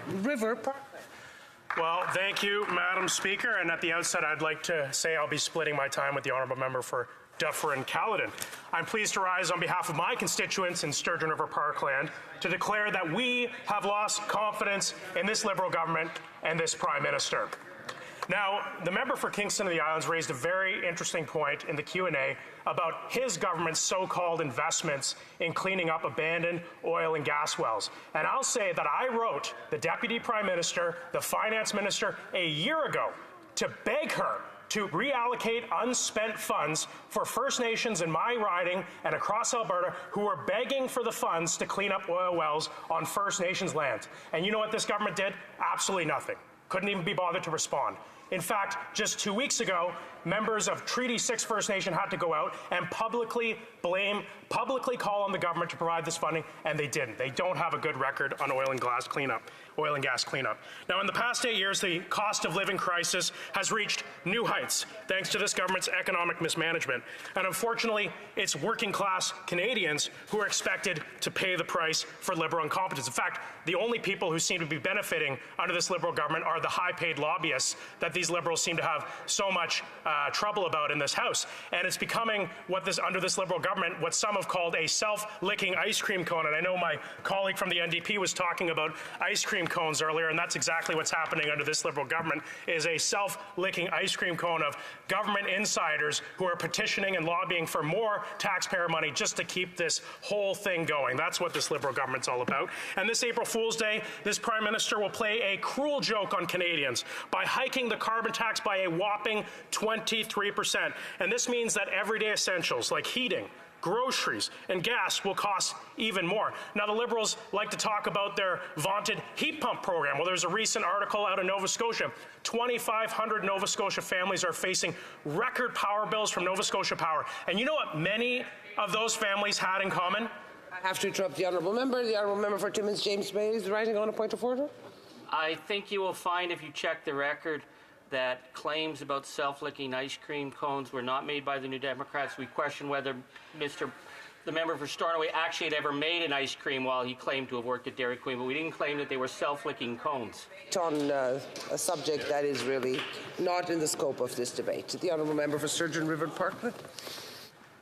Well, thank you, Madam Speaker. And at the outset, I'd like to say I'll be splitting my time with the honourable member for Dufferin-Caledon. I'm pleased to rise on behalf of my constituents in Sturgeon River Parkland to declare that we have lost confidence in this Liberal government and this Prime Minister. Now, the member for Kingston and the Islands raised a very interesting point in the Q&A about his government's so-called investments in cleaning up abandoned oil and gas wells. And I'll say that I wrote the Deputy Prime Minister, the Finance Minister, a year ago to beg her to reallocate unspent funds for First Nations in my riding and across Alberta who were begging for the funds to clean up oil wells on First Nations lands. And you know what this government did? Absolutely nothing. Couldn't even be bothered to respond. In fact, just 2 weeks ago, members of Treaty 6 First Nation had to go out and publicly call on the government to provide this funding, and they didn't. They don't have a good record on oil and gas cleanup. Now, in the past 8 years, the cost of living crisis has reached new heights thanks to this government's economic mismanagement. And unfortunately, it's working-class Canadians who are expected to pay the price for Liberal incompetence. In fact, the only people who seem to be benefiting under this Liberal government are the high-paid lobbyists that these Liberals seem to have so much trouble about in this House. And it's becoming under this Liberal government, what some have called a self-licking ice cream cone. And I know my colleague from the NDP was talking about ice cream cones earlier, and that's exactly what's happening under this Liberal government, is a self-licking ice cream cone of government insiders who are petitioning and lobbying for more taxpayer money just to keep this whole thing going. That's what this Liberal government's all about. And this April Fool's Day, this Prime Minister will play a cruel joke on Canadians by hiking the carbon tax by a whopping 23%. And this means that everyday essentials like heating, groceries, and gas will cost even more. Now, the Liberals like to talk about their vaunted heat pump program. Well, there's a recent article out of Nova Scotia. 2,500 Nova Scotia families are facing record power bills from Nova Scotia Power. And you know what many of those families had in common? I have to interrupt the honourable member. The honourable member for Timmins, James Bay, is rising on a point of order. I think you will find, if you check the record, that claims about self-licking ice cream cones were not made by the New Democrats. We question whether the member for Stornoway actually had ever made an ice cream while he claimed to have worked at Dairy Queen, but we didn't claim that they were self-licking cones. It's on a subject that is really not in the scope of this debate. The honourable member for Sturgeon River Parkland.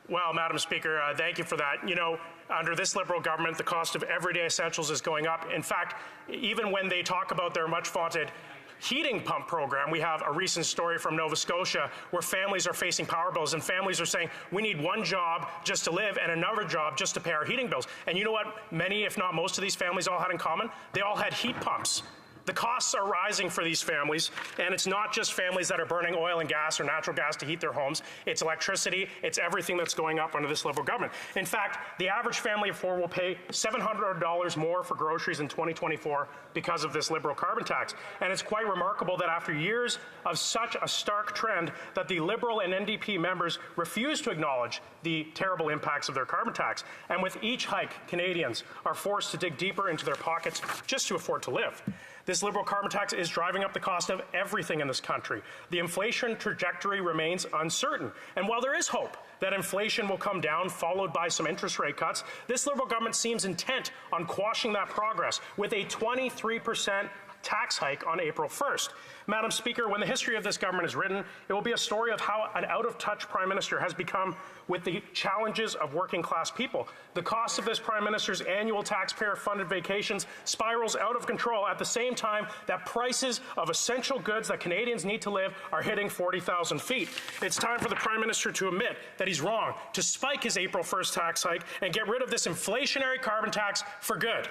Well, Madam Speaker, thank you for that. You know, under this Liberal government, the cost of everyday essentials is going up. In fact, even when they talk about their much vaunted heating pump program, we have a recent story from Nova Scotia where families are facing power bills and families are saying we need one job just to live and another job just to pay our heating bills. And you know what many, if not most of these families all had in common? They all had heat pumps. The costs are rising for these families, and it's not just families that are burning oil and gas or natural gas to heat their homes. It's electricity. It's everything that's going up under this Liberal government. In fact, the average family of four will pay $700 more for groceries in 2024 because of this Liberal carbon tax. And it's quite remarkable that after years of such a stark trend that the Liberal and NDP members refuse to acknowledge the terrible impacts of their carbon tax. And with each hike, Canadians are forced to dig deeper into their pockets just to afford to live. This Liberal carbon tax is driving up the cost of everything in this country. The inflation trajectory remains uncertain. And while there is hope that inflation will come down, followed by some interest rate cuts, this Liberal government seems intent on quashing that progress with a 23% tax hike on April 1st. Madam Speaker, when the history of this government is written, it will be a story of how an out-of-touch Prime Minister has become with the challenges of working-class people. The cost of this Prime Minister's annual taxpayer-funded vacations spirals out of control at the same time that prices of essential goods that Canadians need to live are hitting 40,000 feet. It's time for the Prime Minister to admit that he's wrong, to spike his April 1st tax hike and get rid of this inflationary carbon tax for good.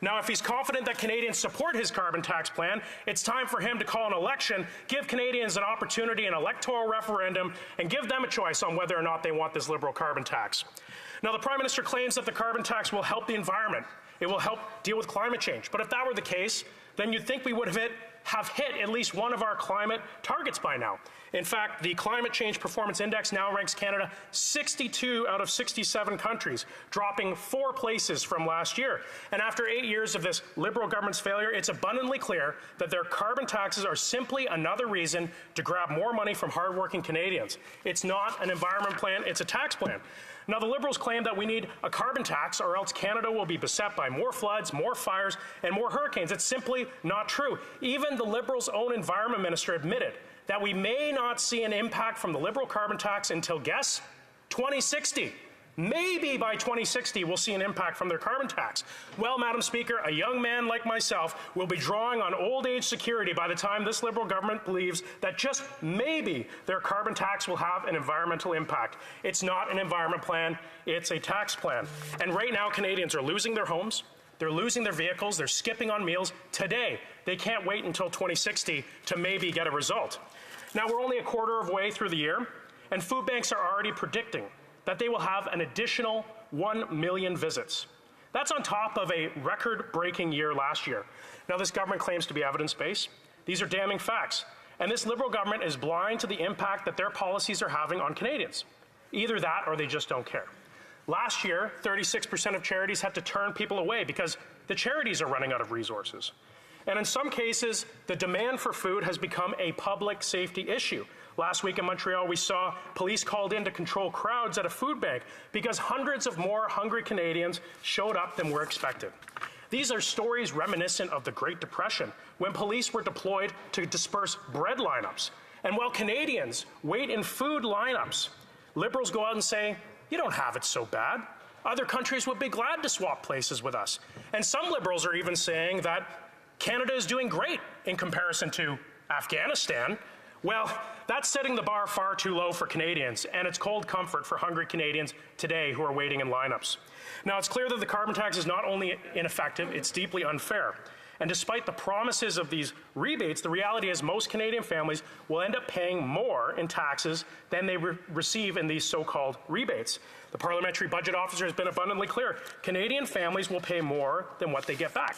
Now, if he's confident that Canadians support his carbon tax plan, it's time for him to call an election, give Canadians an opportunity, an electoral referendum, and give them a choice on whether or not they want this Liberal carbon tax. Now, the Prime Minister claims that the carbon tax will help the environment. It will help deal with climate change. But if that were the case, then you'd think we would have hit at least one of our climate targets by now. In fact, the Climate Change Performance Index now ranks Canada 62 out of 67 countries, dropping 4 places from last year. And after 8 years of this Liberal government's failure, it's abundantly clear that their carbon taxes are simply another reason to grab more money from hardworking Canadians. It's not an environment plan, it's a tax plan. Now, the Liberals claim that we need a carbon tax or else Canada will be beset by more floods, more fires, and more hurricanes. It's simply not true. Even the Liberals' own Environment Minister admitted that we may not see an impact from the Liberal carbon tax until, guess, 2060. Maybe by 2060 we'll see an impact from their carbon tax. Well, Madam Speaker, a young man like myself will be drawing on old age security by the time this Liberal government believes that just maybe their carbon tax will have an environmental impact. It's not an environment plan, it's a tax plan. And right now Canadians are losing their homes, they're losing their vehicles, they're skipping on meals. Today, they can't wait until 2060 to maybe get a result. Now, we're only a quarter of the way through the year, and food banks are already predicting that they will have an additional 1 million visits. That's on top of a record-breaking year last year. Now, this government claims to be evidence-based. These are damning facts. And this Liberal government is blind to the impact that their policies are having on Canadians. Either that or they just don't care. Last year, 36% of charities had to turn people away because the charities are running out of resources. And in some cases, the demand for food has become a public safety issue. Last week in Montreal, we saw police called in to control crowds at a food bank because hundreds of more hungry Canadians showed up than were expected. These are stories reminiscent of the Great Depression, when police were deployed to disperse bread lineups. And while Canadians wait in food lineups, Liberals go out and say, "You don't have it so bad. Other countries would be glad to swap places with us." And some Liberals are even saying that Canada is doing great in comparison to Afghanistan. Well, that's setting the bar far too low for Canadians, and it's cold comfort for hungry Canadians today who are waiting in lineups. Now, it's clear that the carbon tax is not only ineffective, it's deeply unfair. And despite the promises of these rebates, the reality is most Canadian families will end up paying more in taxes than they receive in these so-called rebates. The Parliamentary Budget Officer has been abundantly clear. Canadian families will pay more than what they get back.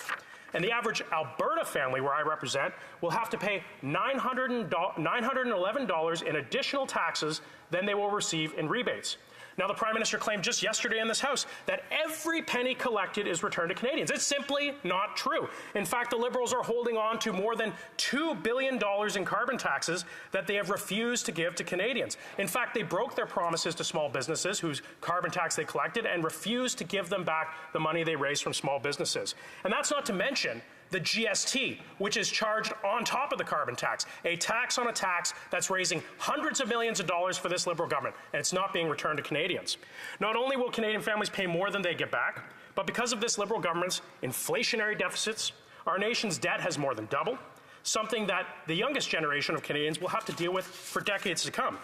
And the average Alberta family, where I represent, will have to pay $911 in additional taxes than they will receive in rebates. Now, the Prime Minister claimed just yesterday in this House that every penny collected is returned to Canadians. It's simply not true. In fact, the Liberals are holding on to more than $2 billion in carbon taxes that they have refused to give to Canadians. In fact, they broke their promises to small businesses whose carbon tax they collected and refused to give them back the money they raised from small businesses. And that's not to mention the GST, which is charged on top of the carbon tax, a tax on a tax that's raising hundreds of millions of dollars for this Liberal government, and it's not being returned to Canadians. Not only will Canadian families pay more than they get back, but because of this Liberal government's inflationary deficits, our nation's debt has more than doubled, something that the youngest generation of Canadians will have to deal with for decades to come.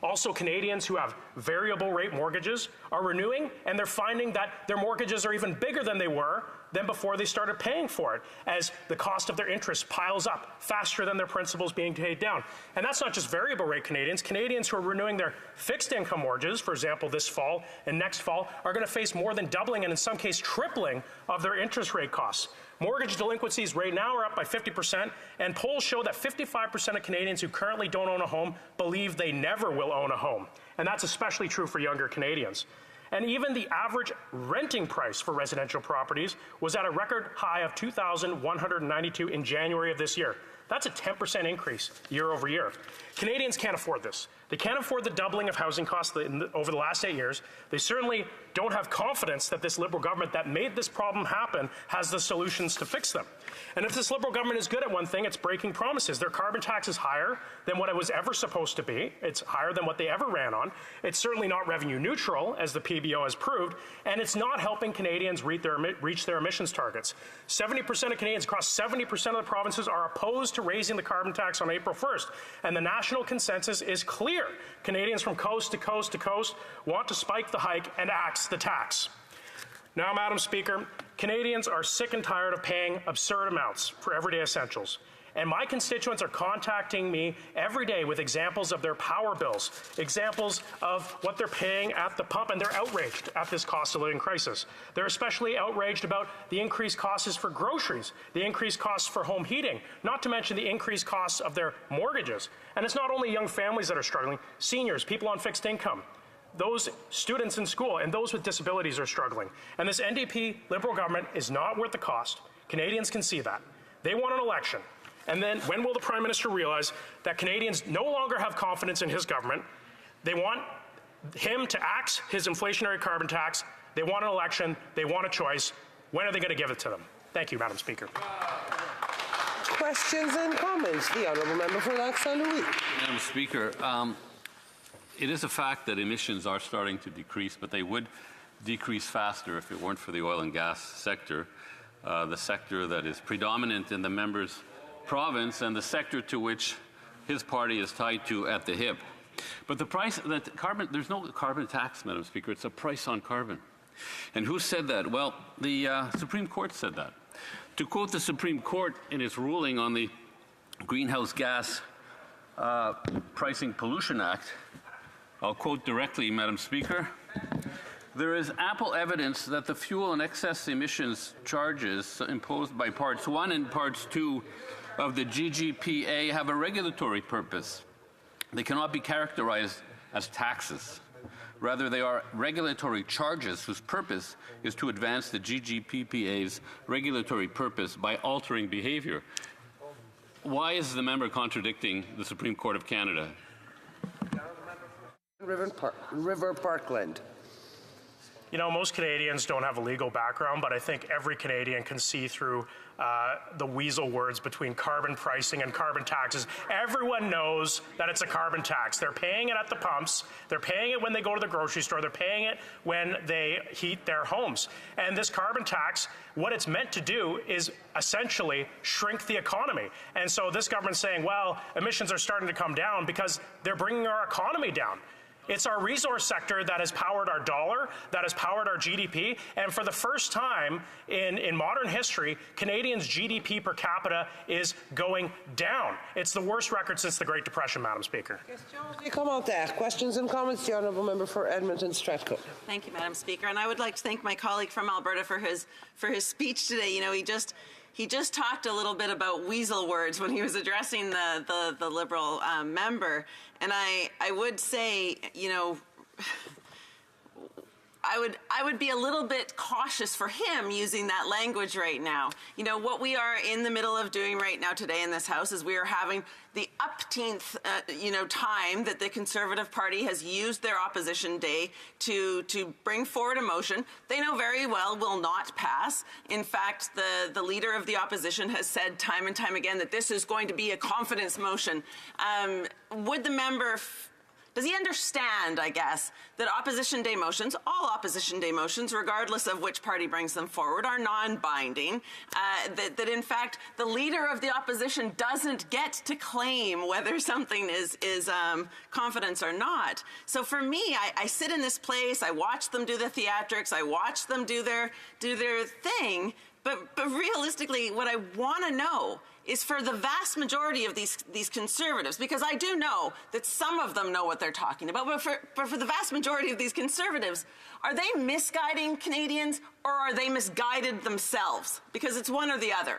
Also, Canadians who have variable rate mortgages are renewing, and they're finding that their mortgages are even bigger than they were than before they started paying for it, as the cost of their interest piles up faster than their principals being paid down. And that's not just variable rate Canadians. Canadians who are renewing their fixed income mortgages, for example, this fall and next fall, are going to face more than doubling and in some cases tripling of their interest rate costs. Mortgage delinquencies right now are up by 50%, and polls show that 55% of Canadians who currently don't own a home believe they never will own a home. And that's especially true for younger Canadians. And even the average renting price for residential properties was at a record high of $2,192 in January of this year. That's a 10% increase year over year. Canadians can't afford this. They can't afford the doubling of housing costs over the last 8 years. They certainly don't have confidence that this Liberal government that made this problem happen has the solutions to fix them. And if this Liberal government is good at one thing, it's breaking promises. Their carbon tax is higher than what it was ever supposed to be. It's higher than what they ever ran on. It's certainly not revenue neutral, as the PBO has proved, and it's not helping Canadians reach their emissions targets. 70% of Canadians across 70% of the provinces are opposed to raising the carbon tax on April 1st, and the national consensus is clear. Canadians from coast to coast to coast want to spike the hike and axe the tax. Now, Madam Speaker, Canadians are sick and tired of paying absurd amounts for everyday essentials. And my constituents are contacting me every day with examples of their power bills, examples of what they're paying at the pump, and they're outraged at this cost of living crisis. They're especially outraged about the increased costs for groceries, the increased costs for home heating, not to mention the increased costs of their mortgages. And it's not only young families that are struggling, seniors, people on fixed income, those students in school, and those with disabilities are struggling. And this NDP Liberal government is not worth the cost. Canadians can see that. They want an election. And then when will the Prime Minister realize that Canadians no longer have confidence in his government? They want him to axe his inflationary carbon tax. They want an election. They want a choice. When are they going to give it to them? Thank you, Madam Speaker. Questions and comments? The Honourable Member for Lac Saint Louis. Madam Speaker, it is a fact that emissions are starting to decrease, but they would decrease faster if it weren't for the oil and gas sector, the sector that is predominant in the member's province and the sector to which his party is tied to at the hip. But the price, there's no carbon tax, Madam Speaker. It's a price on carbon. And who said that? Well, the Supreme Court said that. To quote the Supreme Court in its ruling on the Greenhouse Gas Pricing Pollution Act, I'll quote directly, Madam Speaker. There is ample evidence that the fuel and excess emissions charges imposed by Parts 1 and Parts 2 of the GGPA have a regulatory purpose. They cannot be characterized as taxes. Rather, they are regulatory charges whose purpose is to advance the GGPPA's regulatory purpose by altering behavior. Why is the member contradicting the Supreme Court of Canada? River Parkland. You know, most Canadians don't have a legal background, but I think every Canadian can see through the weasel words between carbon pricing and carbon taxes. Everyone knows that it's a carbon tax. They're paying it at the pumps. They're paying it when they go to the grocery store. They're paying it when they heat their homes. And this carbon tax, what it's meant to do is essentially shrink the economy. And so this government's saying, well, emissions are starting to come down because they're bringing our economy down. It's our resource sector that has powered our dollar, that has powered our GDP, and for the first time in modern history, Canadians' GDP per capita is going down. It's the worst record since the Great Depression, Madam Speaker. Questions and comments? The Honourable Member for Edmonton Strathcona. Thank you, Madam Speaker. And I would like to thank my colleague from Alberta for his speech today. You know, he just talked a little bit about weasel words when he was addressing the Liberal member. And I would say, you know, I would be a little bit cautious for him using that language right now. You know, what we are in the middle of doing right now today in this House is we are having the upteenth, time that the Conservative Party has used their opposition day to bring forward a motion they know very well will not pass. In fact, the leader of the opposition has said time and time again that this is going to be a confidence motion. Would the member... Does he understand, I guess, that opposition day motions, all opposition day motions, regardless of which party brings them forward, are non-binding, that in fact the leader of the opposition doesn't get to claim whether something is confidence or not. So for me, I sit in this place, I watch them do the theatrics, I watch them do their thing, but realistically, what I want to know is for the vast majority of these Conservatives, because I do know that some of them know what they're talking about, but for the vast majority of these Conservatives, are they misguiding Canadians or are they misguided themselves? Because it's one or the other.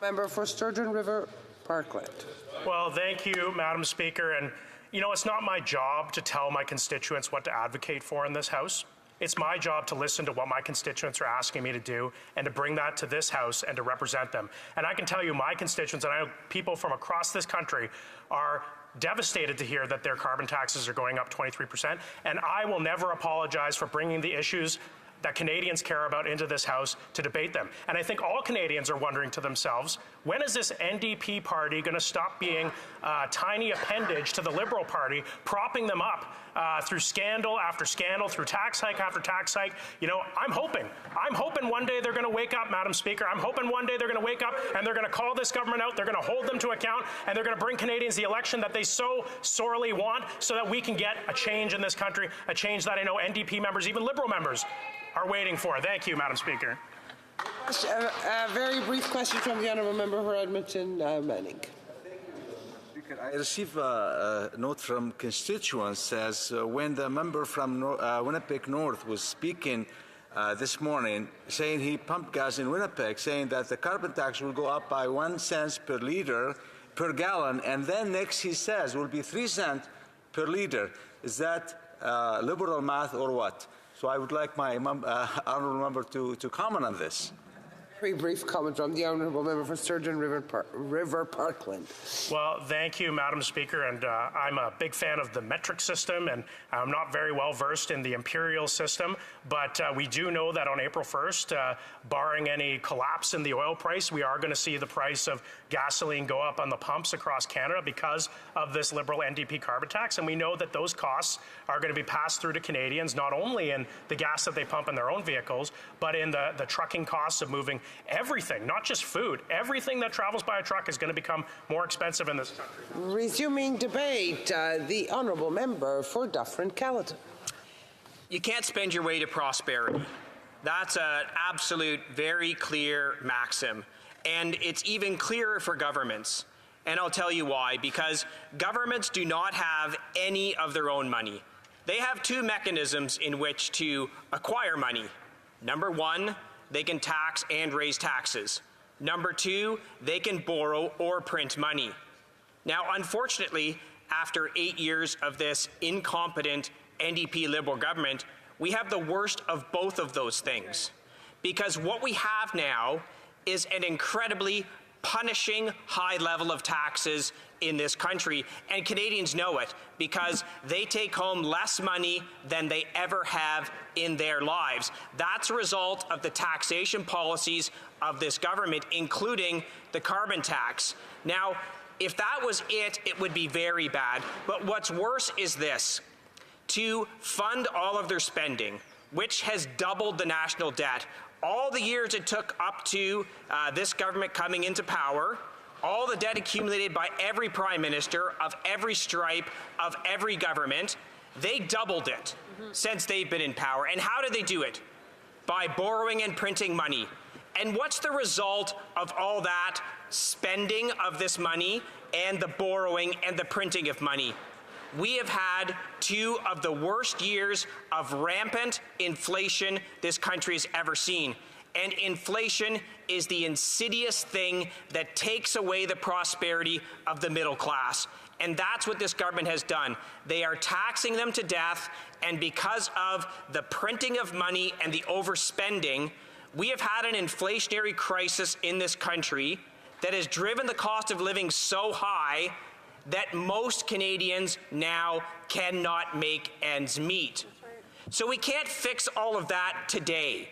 Member for Sturgeon River Parkland. Well, thank you, Madam Speaker. And, you know, it's not my job to tell my constituents what to advocate for in this House. It's my job to listen to what my constituents are asking me to do and to bring that to this House and to represent them. And I can tell you my constituents, and I know people from across this country, are devastated to hear that their carbon taxes are going up 23%. And I will never apologize for bringing the issues that Canadians care about into this House to debate them. And I think all Canadians are wondering to themselves, When is this NDP party going to stop being a tiny appendage to the Liberal Party, propping them up through scandal after scandal, through tax hike after tax hike? You know, I'm hoping one day they're going to wake up, Madam Speaker. I'm hoping one day they're going to wake up and they're going to call this government out. They're going to hold them to account, and they're going to bring Canadians the election that they so sorely want, so that we can get a change in this country, a change that I know NDP members, even Liberal members, are waiting for. Thank you, Madam Speaker. A very brief question from the honourable member for Edmonton, Manning. I received a note from constituents says when the member from Winnipeg North was speaking this morning, saying he pumped gas in Winnipeg, saying that the carbon tax will go up by 1 cent per liter per gallon, and then next he says will be 3 cents per liter. Is that liberal math or what? So I would like my honourable member to comment on this. Very brief comment from the honourable member for Sturgeon River Parkland. Well, thank you, Madam Speaker, and I'm a big fan of the metric system, and I'm not very well versed in the imperial system, but we do know that on April 1st, barring any collapse in the oil price, we are going to see the price of gasoline go up on the pumps across Canada because of this Liberal NDP carbon tax, and we know that those costs are going to be passed through to Canadians, not only in the gas that they pump in their own vehicles, but in the trucking costs of moving everything, not just food. Everything that travels by a truck is going to become more expensive in this country. Resuming debate, the honourable member for Dufferin-Caledon. You can't spend your way to prosperity. That's an absolute, very clear maxim. And it's even clearer for governments. And I'll tell you why. Because governments do not have any of their own money. They have two mechanisms in which to acquire money. Number one, they can tax and raise taxes. Number two, they can borrow or print money. Now, unfortunately, after 8 years of this incompetent NDP Liberal government, we have the worst of both of those things. Because what we have now is an incredibly punishing high level of taxes in this country, and Canadians know it because they take home less money than they ever have in their lives. That's a result of the taxation policies of this government, including the carbon tax. Now, if that was it, it would be very bad. But what's worse is this. To fund all of their spending, which has doubled the national debt, all the years it took up to this government coming into power, all the debt accumulated by every prime minister of every stripe of every government, they doubled it since they've been in power. And how did they do it? By borrowing and printing money. And what's the result of all that spending of this money and the borrowing and the printing of money? We have had two of the worst years of rampant inflation this country has ever seen. And inflation is the insidious thing that takes away the prosperity of the middle class. And that's what this government has done. They are taxing them to death, and because of the printing of money and the overspending, we have had an inflationary crisis in this country that has driven the cost of living so high that most Canadians now cannot make ends meet. So we can't fix all of that today.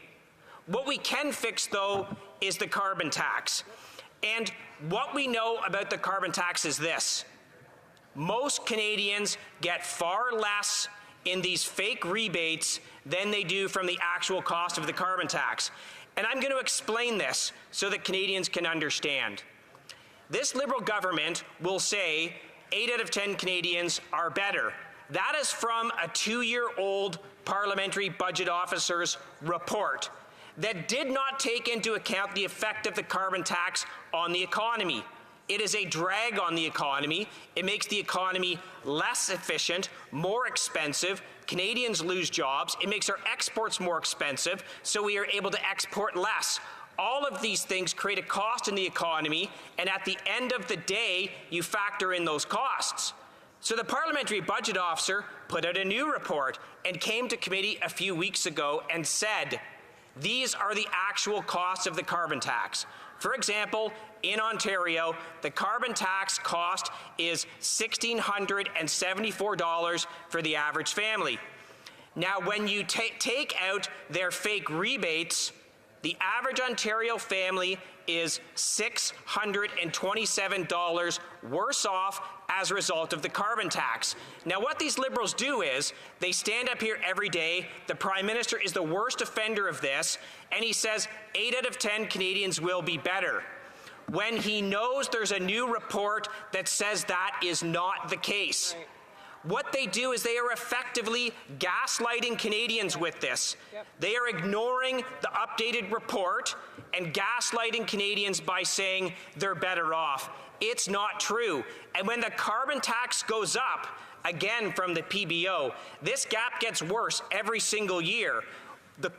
What we can fix, though, is the carbon tax. And what we know about the carbon tax is this. Most Canadians get far less in these fake rebates than they do from the actual cost of the carbon tax. And I'm going to explain this so that Canadians can understand. This Liberal government will say 8 out of 10 Canadians are better. That is from a 2-year-old Parliamentary Budget Officer's report that did not take into account the effect of the carbon tax on the economy. It is a drag on the economy. It makes the economy less efficient, more expensive. Canadians lose jobs. It makes our exports more expensive, so we are able to export less. All of these things create a cost in the economy, and at the end of the day, you factor in those costs. So the Parliamentary Budget Officer put out a new report and came to committee a few weeks ago and said, these are the actual costs of the carbon tax. For example, in Ontario, the carbon tax cost is $1,674 for the average family. Now, when you take out their fake rebates, the average Ontario family is $627 worse off as a result of the carbon tax. Now, what these Liberals do is they stand up here every day. The Prime Minister is the worst offender of this, and he says 8 out of 10 Canadians will be better, when he knows there's a new report that says that is not the case. Right. What they do is they are effectively gaslighting Canadians with this. Yep. They are ignoring the updated report and gaslighting Canadians by saying they're better off. It's not true. And when the carbon tax goes up, again from the PBO, this gap gets worse every single year. The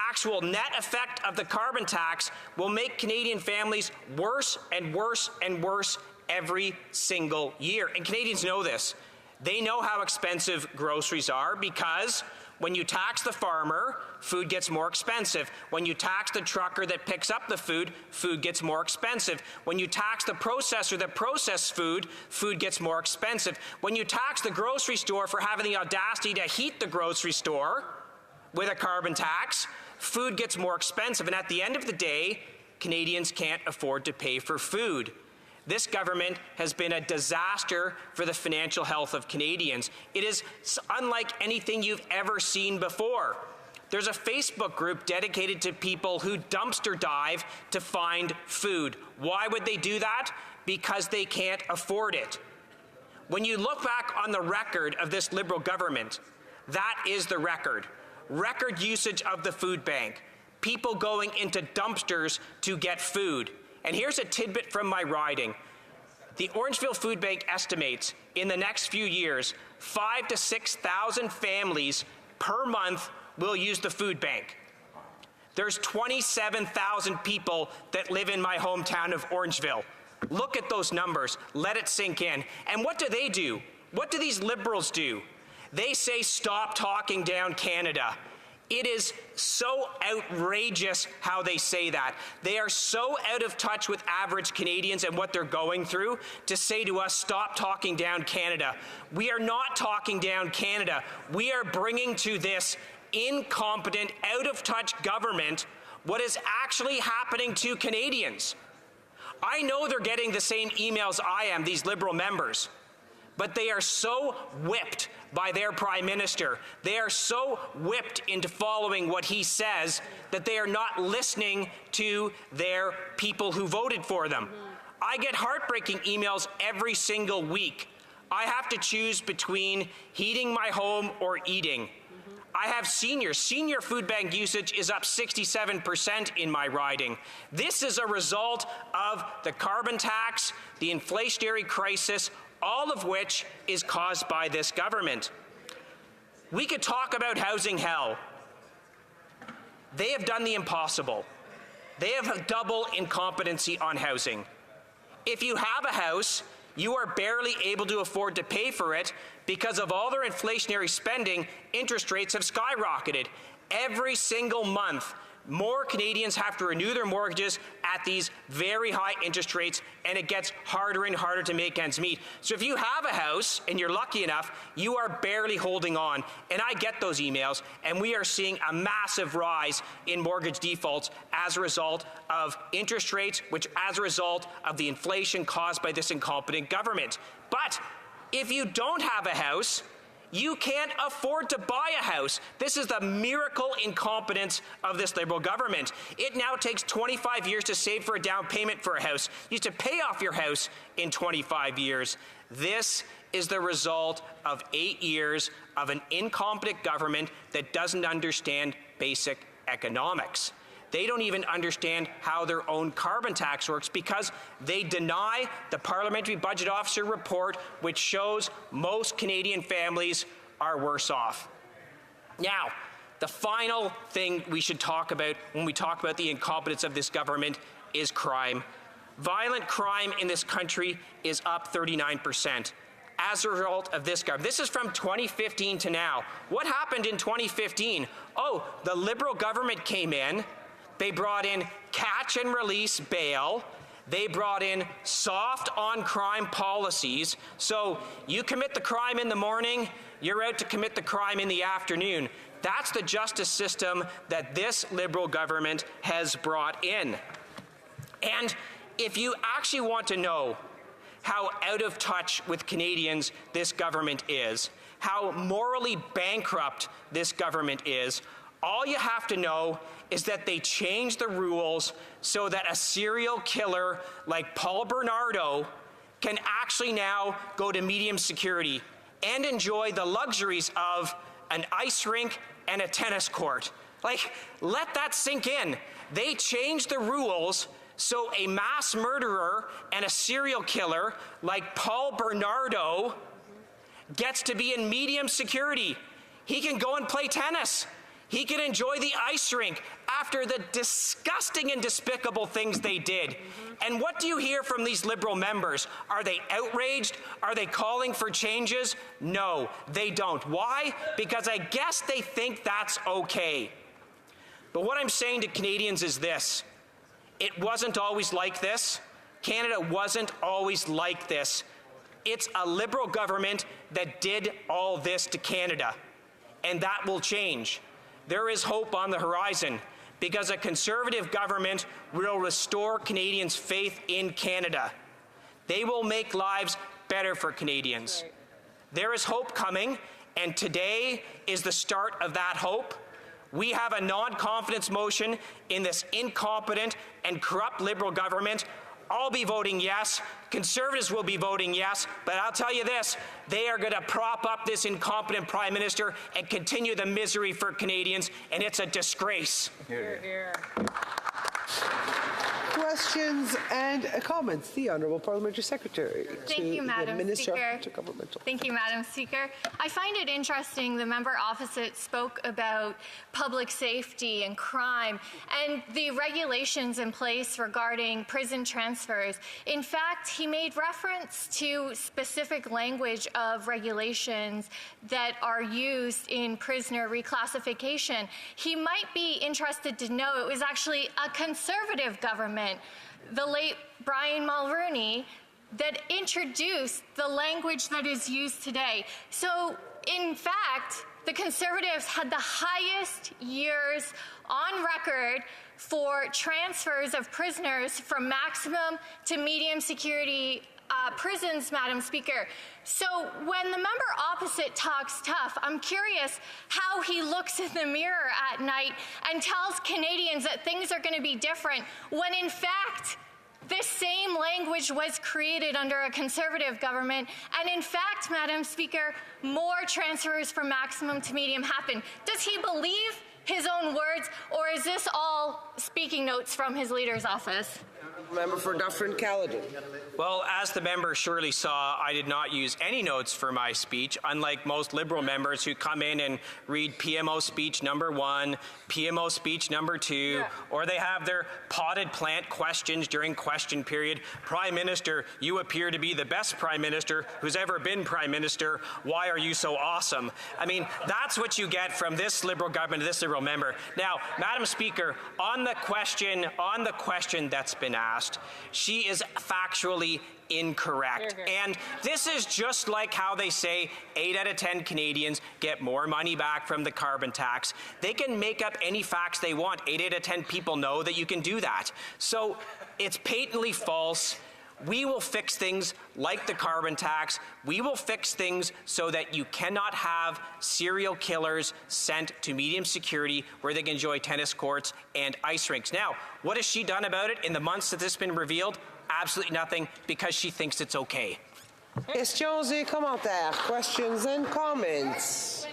actual net effect of the carbon tax will make Canadian families worse and worse and worse every single year. And Canadians know this. They know how expensive groceries are because when you tax the farmer, food gets more expensive. When you tax the trucker that picks up the food, food gets more expensive. When you tax the processor that processes food, food gets more expensive. When you tax the grocery store for having the audacity to heat the grocery store with a carbon tax, food gets more expensive. And at the end of the day, Canadians can't afford to pay for food. This government has been a disaster for the financial health of Canadians. It is unlike anything you've ever seen before. There's a Facebook group dedicated to people who dumpster dive to find food. Why would they do that? Because they can't afford it. When you look back on the record of this Liberal government, that is the record. Record usage of the food bank. People going into dumpsters to get food. And here's a tidbit from my riding. The Orangeville Food Bank estimates in the next few years, 5,000 to 6,000 families per month will use the food bank. There's 27,000 people that live in my hometown of Orangeville. Look at those numbers. Let it sink in. And what do? What do these Liberals do? They say, stop talking down Canada. It is so outrageous how they say that. They are so out of touch with average Canadians and what they're going through to say to us, stop talking down Canada. We are not talking down Canada. We are bringing to this incompetent, out of touch government what is actually happening to Canadians. I know they're getting the same emails I am, these Liberal members, but they are so whipped by their Prime Minister. They are so whipped into following what he says that they are not listening to their people who voted for them. I get heartbreaking emails every single week. I have to choose between heating my home or eating. I have seniors. Senior food bank usage is up 67% in my riding. This is a result of the carbon tax, the inflationary crisis, all of which is caused by this government. We could talk about housing hell. They have done the impossible. They have double incompetency on housing. If you have a house, you are barely able to afford to pay for it because of all their inflationary spending. Interest rates have skyrocketed. Every single month, more Canadians have to renew their mortgages at these very high interest rates, and it gets harder and harder to make ends meet. So if you have a house and you're lucky enough, you are barely holding on. And I get those emails, and we are seeing a massive rise in mortgage defaults as a result of interest rates, which as a result of the inflation caused by this incompetent government. But if you don't have a house, you can't afford to buy a house. This is the miracle incompetence of this Liberal government. It now takes 25 years to save for a down payment for a house. You used to pay off your house in 25 years. This is the result of 8 years of an incompetent government that doesn't understand basic economics. They don't even understand how their own carbon tax works because they deny the Parliamentary Budget Officer report, which shows most Canadian families are worse off. Now, the final thing we should talk about when we talk about the incompetence of this government is crime. Violent crime in this country is up 39%. As a result of this government. This is from 2015 to now. What happened in 2015? Oh, the Liberal government came in. They brought in catch and release bail. They brought in soft on crime policies. So you commit the crime in the morning, you're out to commit the crime in the afternoon. That's the justice system that this Liberal government has brought in. And if you actually want to know how out of touch with Canadians this government is, how morally bankrupt this government is, all you have to know is that they changed the rules so that a serial killer like Paul Bernardo can actually now go to medium security and enjoy the luxuries of an ice rink and a tennis court. Like, let that sink in. They changed the rules so a mass murderer and a serial killer like Paul Bernardo gets to be in medium security. He can go and play tennis. He can enjoy the ice rink after the disgusting and despicable things they did. And what do you hear from these Liberal members? Are they outraged? Are they calling for changes? No, they don't. Why? Because I guess they think that's okay. But what I'm saying to Canadians is this. It wasn't always like this. Canada wasn't always like this. It's a Liberal government that did all this to Canada, and that will change. There is hope on the horizon because a Conservative government will restore Canadians' faith in Canada. They will make lives better for Canadians. There is hope coming, and today is the start of that hope. We have a non-confidence motion in this incompetent and corrupt Liberal government. I'll be voting yes. Conservatives will be voting yes. But I'll tell you this, they are going to prop up this incompetent Prime Minister and continue the misery for Canadians, and it's a disgrace. Hear, hear. Questions and comments? The Honourable Parliamentary Secretary. Thank you, Madam Speaker. Intergovernmental. Thank you, Madam Speaker. I find it interesting the member opposite spoke about public safety and crime and the regulations in place regarding prison transfers. In fact, he made reference to specific language of regulations that are used in prisoner reclassification. He might be interested to know it was actually a Conservative government, the late Brian Mulroney, that introduced the language that is used today. So, in fact, the Conservatives had the highest years on record for transfers of prisoners from maximum to medium security prisons, Madam Speaker. So when the member opposite talks tough, I'm curious how he looks in the mirror at night and tells Canadians that things are going to be different when, in fact, this same language was created under a Conservative government, and in fact, Madam Speaker, more transfers from maximum to medium happen. Does he believe his own words, or is this all speaking notes from his leader's office? Member for Dufferin-Caledon. Well, as the member surely saw, I did not use any notes for my speech, unlike most Liberal members who come in and read PMO speech number 1, PMO speech number 2, or they have their potted plant questions during question period. Prime Minister, you appear to be the best Prime Minister who's ever been Prime Minister. Why are you so awesome? I mean, that's what you get from this Liberal government, this Liberal member. Now, Madam Speaker, on the question that's been asked, she is factually incorrect. And this is just like how they say 8 out of 10 Canadians get more money back from the carbon tax. They can make up any facts they want. 8 out of 10 people know that you can do that. So it's patently false. We will fix things like the carbon tax. We will fix things so that you cannot have serial killers sent to medium security where they can enjoy tennis courts and ice rinks. Now, what has she done about it in the months that this has been revealed? Absolutely nothing, because she thinks it's okay. Questions et commentaires. Questions and comments.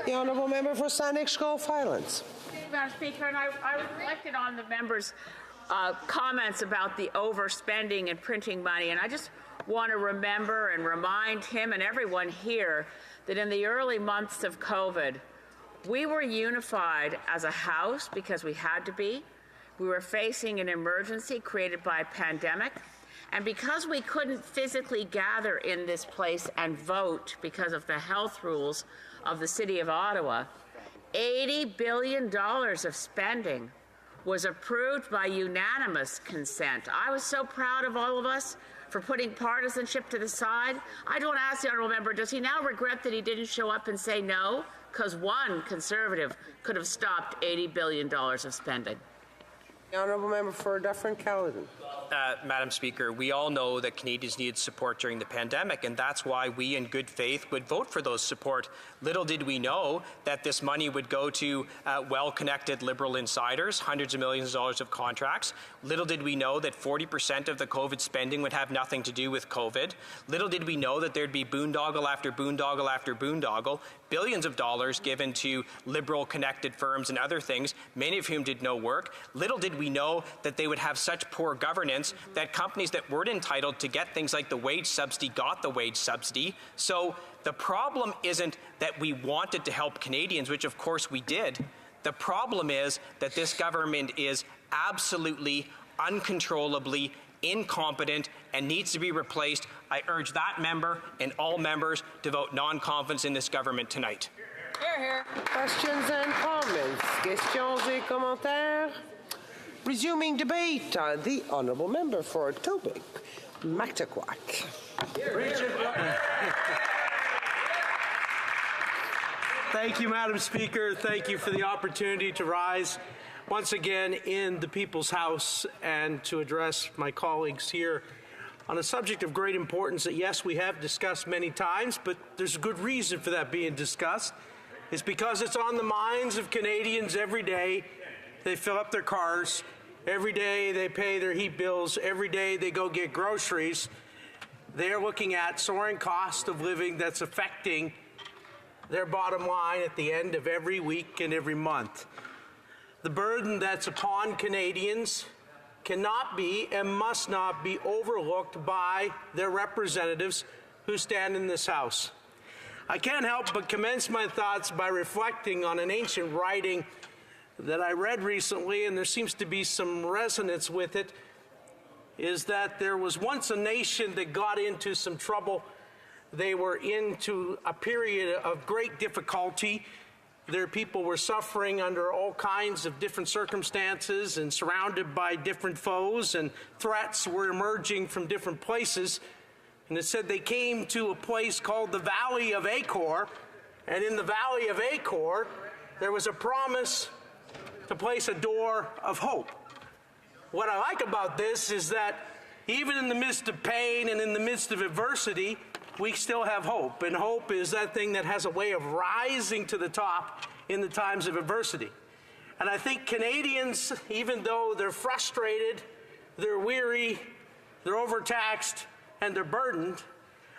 The Honourable Member for Saanich Gulf Highlands. Thank you, Madam Speaker, and I reflected on the members' comments about the overspending and printing money, and I just want to remember and remind him and everyone here that in the early months of COVID, we were unified as a House because we had to be. We were facing an emergency created by a pandemic, and because we couldn't physically gather in this place and vote because of the health rules of the City of Ottawa, $80 billion of spending was approved by unanimous consent. I was so proud of all of us for putting partisanship to the side. I don't ask the Honourable Member, does he now regret that he didn't show up and say no? Because one Conservative could have stopped $80 billion of spending. The Honourable Member for Dufferin-Caledon. Madam Speaker, we all know that Canadians needed support during the pandemic, and that's why we, in good faith, would vote for those support. Little did we know that this money would go to well-connected Liberal insiders, hundreds of millions of dollars of contracts. Little did we know that 40% of the COVID spending would have nothing to do with COVID. Little did we know that there'd be boondoggle after boondoggle after boondoggle, billions of dollars given to Liberal-connected firms and other things, many of whom did no work. Little did we know that they would have such poor governance that companies that weren't entitled to get things like the wage subsidy got the wage subsidy. So the problem isn't that we wanted to help Canadians, which of course we did. The problem is that this government is absolutely, uncontrollably incompetent and needs to be replaced. I urge that member and all members to vote non-confidence in this government tonight. Hear, hear. Questions and comments? Questions et commentaires? Resuming debate, the honourable member for Tobic, Mactaquac. Thank you, Madam Speaker. Thank you for the opportunity to rise once again in the People's House and to address my colleagues here on a subject of great importance that, yes, we have discussed many times, but there's a good reason for that being discussed. It's because it's on the minds of Canadians every day. They fill up their cars. Every day they pay their heat bills. Every day they go get groceries. They are looking at soaring cost of living that's affecting their bottom line at the end of every week and every month. The burden that's upon Canadians cannot be and must not be overlooked by their representatives who stand in this House. I can't help but commence my thoughts by reflecting on an ancient writing that I read recently, and there seems to be some resonance with it, is that there was once a nation that got into some trouble. They were into a period of great difficulty. Their people were suffering under all kinds of different circumstances and surrounded by different foes, and threats were emerging from different places. And it said they came to a place called the Valley of Achor, and in the Valley of Achor, there was a promise to place a door of hope. What I like about this is that even in the midst of pain and in the midst of adversity, we still have hope. And hope is that thing that has a way of rising to the top in the times of adversity. And I think Canadians, even though they're frustrated, they're weary, they're overtaxed, and they're burdened,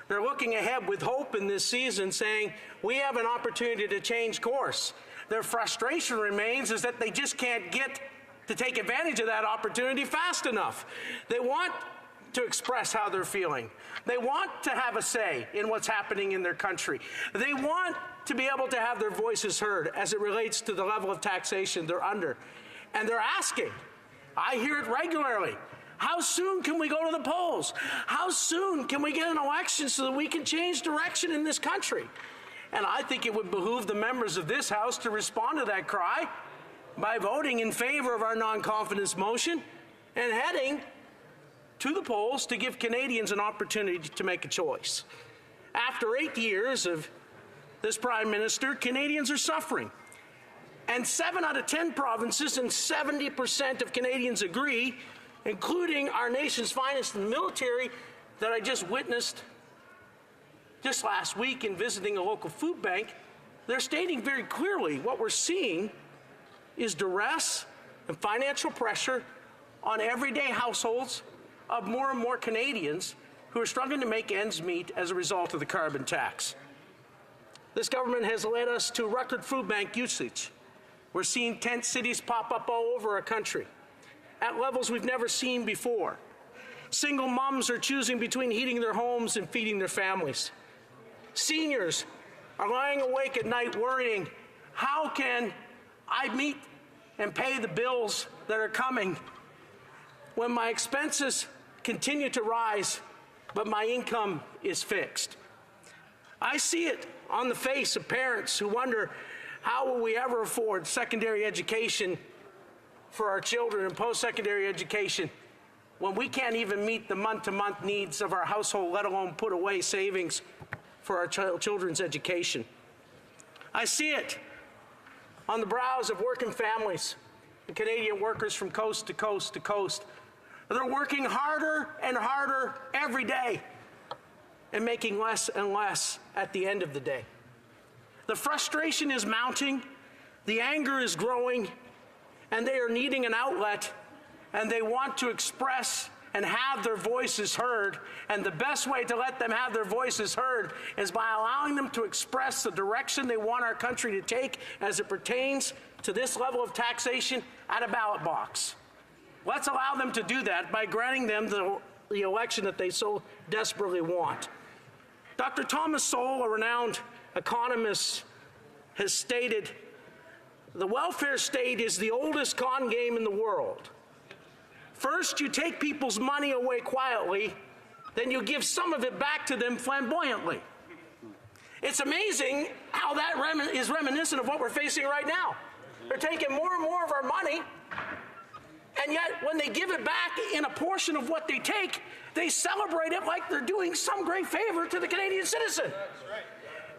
they're looking ahead with hope in this season, saying, we have an opportunity to change course. Their frustration remains is that they just can't get to take advantage of that opportunity fast enough. They want to express how they're feeling. They want to have a say in what's happening in their country. They want to be able to have their voices heard as it relates to the level of taxation they're under. And they're asking, I hear it regularly, how soon can we go to the polls? How soon can we get an election so that we can change direction in this country? And I think it would behoove the members of this House to respond to that cry by voting in favor of our non-confidence motion and heading to the polls to give Canadians an opportunity to make a choice. After 8 years of this Prime Minister, Canadians are suffering. And 7 out of 10 provinces and 70% of Canadians agree, including our nation's finest in the military that I just witnessed just last week in visiting a local food bank. They're stating very clearly what we're seeing is duress and financial pressure on everyday households of more and more Canadians who are struggling to make ends meet as a result of the carbon tax. This government has led us to record food bank usage. We're seeing tent cities pop up all over our country at levels we've never seen before. Single moms are choosing between heating their homes and feeding their families. Seniors are lying awake at night worrying, how can I meet and pay the bills that are coming when my expenses continue to rise, but my income is fixed? I see it on the face of parents who wonder, how will we ever afford secondary education for our children and post-secondary education when we can't even meet the month-to-month needs of our household, let alone put away savings for our children's education? I see it on the brows of working families and Canadian workers from coast to coast to coast They're working harder and harder every day and making less and less at the end of the day. The frustration is mounting, the anger is growing, and they are needing an outlet, and they want to express and have their voices heard. And the best way to let them have their voices heard is by allowing them to express the direction they want our country to take as it pertains to this level of taxation at a ballot box. Let's allow them to do that by granting them the election that they so desperately want. Dr. Thomas Sowell, a renowned economist, has stated, the welfare state is the oldest con game in the world. First, you take people's money away quietly, then you give some of it back to them flamboyantly. It's amazing how that is reminiscent of what we're facing right now. They're taking more and more of our money, and yet when they give it back in a portion of what they take, they celebrate it like they're doing some great favor to the Canadian citizen. That's right.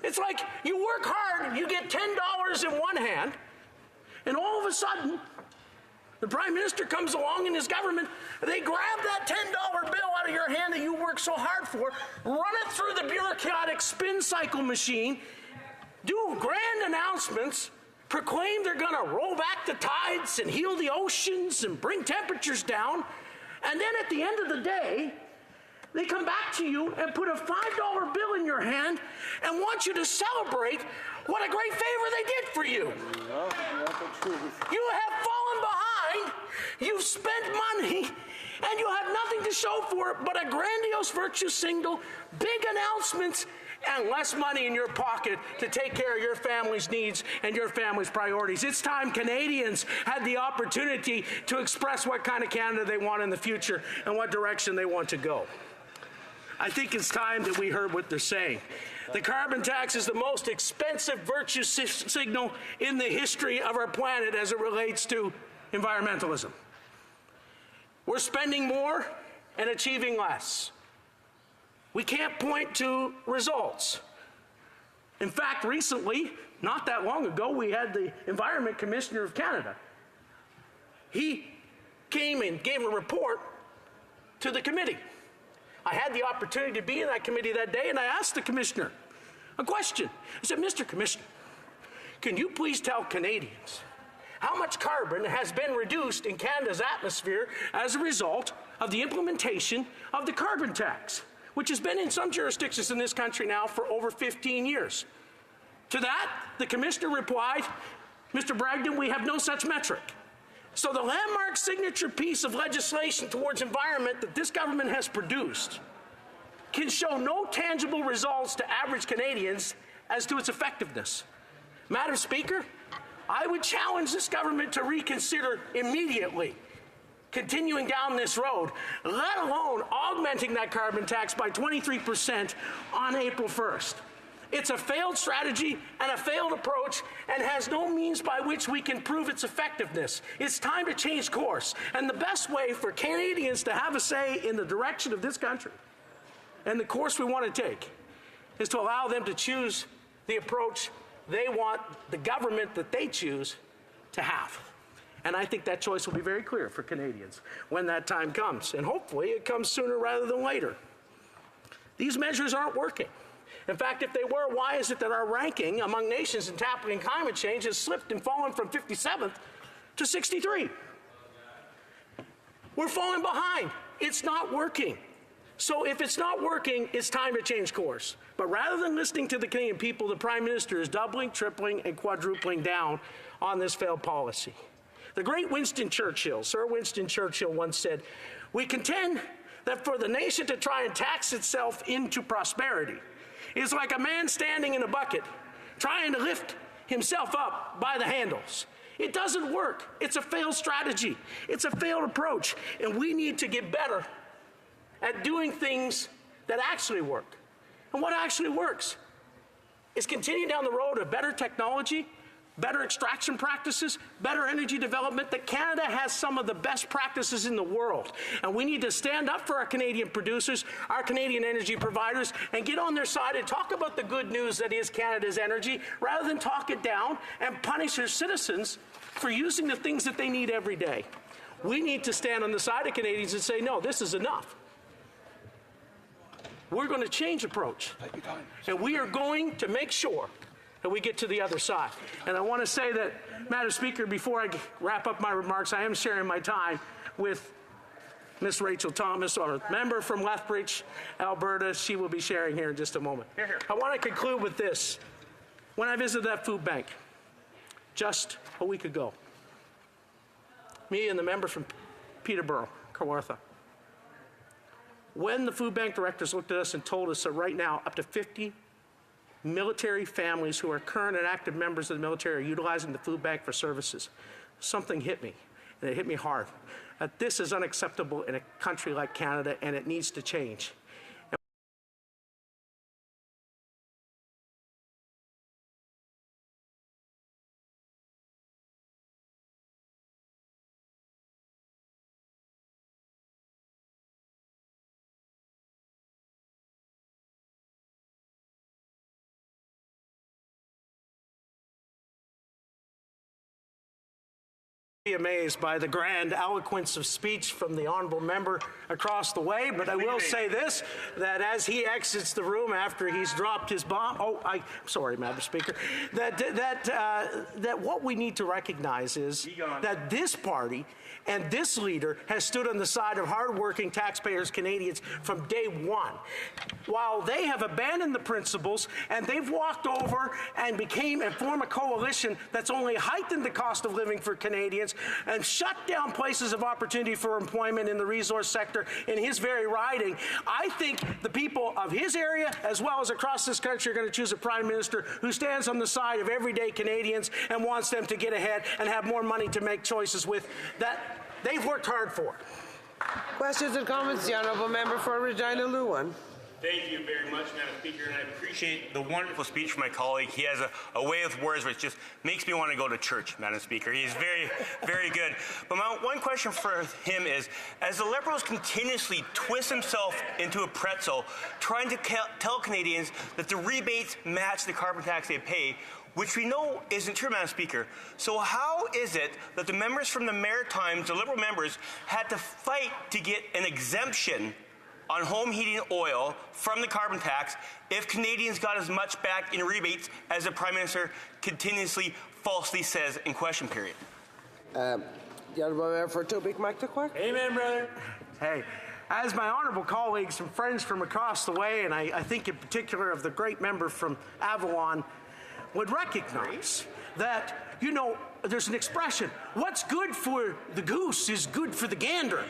It's like you work hard, you get $10 in one hand, and all of a sudden, the Prime Minister comes along in his government, they grab that $10 bill out of your hand that you worked so hard for, run it through the bureaucratic spin cycle machine, do grand announcements, proclaim they're going to roll back the tides and heal the oceans and bring temperatures down, and then at the end of the day, they come back to you and put a $5 bill in your hand and want you to celebrate what a great favor they did for you. You have fallen behind, you've spent money, and you have nothing to show for it but a grandiose virtue signal, big announcements, and less money in your pocket to take care of your family's needs and your family's priorities. It's time Canadians had the opportunity to express what kind of Canada they want in the future and what direction they want to go. I think it's time that we heard what they're saying. The carbon tax is the most expensive virtue signal in the history of our planet as it relates to environmentalism. We're spending more and achieving less. We can't point to results. In fact, recently, not that long ago, we had the Environment Commissioner of Canada. He came and gave a report to the committee. I had the opportunity to be in that committee that day, and I asked the commissioner a question. I said, Mr. Commissioner, can you please tell Canadians how much carbon has been reduced in Canada's atmosphere as a result of the implementation of the carbon tax, which has been in some jurisdictions in this country now for over 15 years? To that, the commissioner replied, Mr. Bragdon, we have no such metric. So the landmark signature piece of legislation towards environment that this government has produced can show no tangible results to average Canadians as to its effectiveness. Madam Speaker, I would challenge this government to reconsider immediately continuing down this road, let alone augmenting that carbon tax by 23% on April 1st. It's a failed strategy and a failed approach and has no means by which we can prove its effectiveness. It's time to change course. And the best way for Canadians to have a say in the direction of this country and the course we want to take is to allow them to choose the approach they want the government that they choose to have. And I think that choice will be very clear for Canadians when that time comes. And hopefully it comes sooner rather than later. These measures aren't working. In fact, if they were, why is it that our ranking among nations in tackling climate change has slipped and fallen from 57th to 63? We're falling behind. It's not working. So if it's not working, it's time to change course. But rather than listening to the Canadian people, the Prime Minister is doubling, tripling, and quadrupling down on this failed policy. The great Winston Churchill, Sir Winston Churchill, once said, "We contend that for the nation to try and tax itself into prosperity is like a man standing in a bucket trying to lift himself up by the handles. It doesn't work. It's a failed strategy. It's a failed approach. And we need to get better at doing things that actually work. And what actually works is continuing down the road of better technology, better extraction practices, better energy development, that Canada has some of the best practices in the world. And we need to stand up for our Canadian producers, our Canadian energy providers, and get on their side and talk about the good news that is Canada's energy, rather than talk it down and punish their citizens for using the things that they need every day. We need to stand on the side of Canadians and say, no, this is enough. We're going to change approach. And we are going to make sure that we get to the other side. And I want to say that, Madam Speaker, before I wrap up my remarks, I am sharing my time with Ms. Rachel Thomas, our member from Lethbridge, Alberta. She will be sharing here in just a moment. I want to conclude with this. When I visited that food bank just a week ago, me and the member from Peterborough, Kawartha, when the food bank directors looked at us and told us that right now up to 50 military families who are current and active members of the military are utilizing the food bank for services, something hit me, and it hit me hard. That this is unacceptable in a country like Canada, and it needs to change. Be amazed by the grand eloquence of speech from the honourable member across the way, but I will say this, that as he exits the room after he's dropped his bomb, I'm sorry, Madam Speaker, that what we need to recognize is that this party and this leader has stood on the side of hardworking taxpayers, Canadians, from day one. While they have abandoned the principles and they've walked over and formed a coalition that's only heightened the cost of living for Canadians and shut down places of opportunity for employment in the resource sector in his very riding, I think the people of his area, as well as across this country, are going to choose a Prime Minister who stands on the side of everyday Canadians and wants them to get ahead and have more money to make choices with that they've worked hard for. Questions and comments? The Honourable Member for Regina Luan. Thank you very much, Madam Speaker, and I appreciate the wonderful speech from my colleague. He has a way with words which just makes me want to go to church, Madam Speaker. He's very, very good. But my one question for him is, as the Liberals continuously twist himself into a pretzel, trying to tell Canadians that the rebates match the carbon tax they pay, which we know isn't true, Madam Speaker. So how is it that the members from the Maritimes, the Liberal members, had to fight to get an exemption on home heating oil from the carbon tax if Canadians got as much back in rebates as the Prime Minister continuously falsely says in question period? The Honourable Member for Etobicoke-Mactaquac. Amen, brother. Hey, as my honourable colleagues and friends from across the way, and I think in particular of the great member from Avalon, would recognize that, you know, there's an expression, what's good for the goose is good for the gander.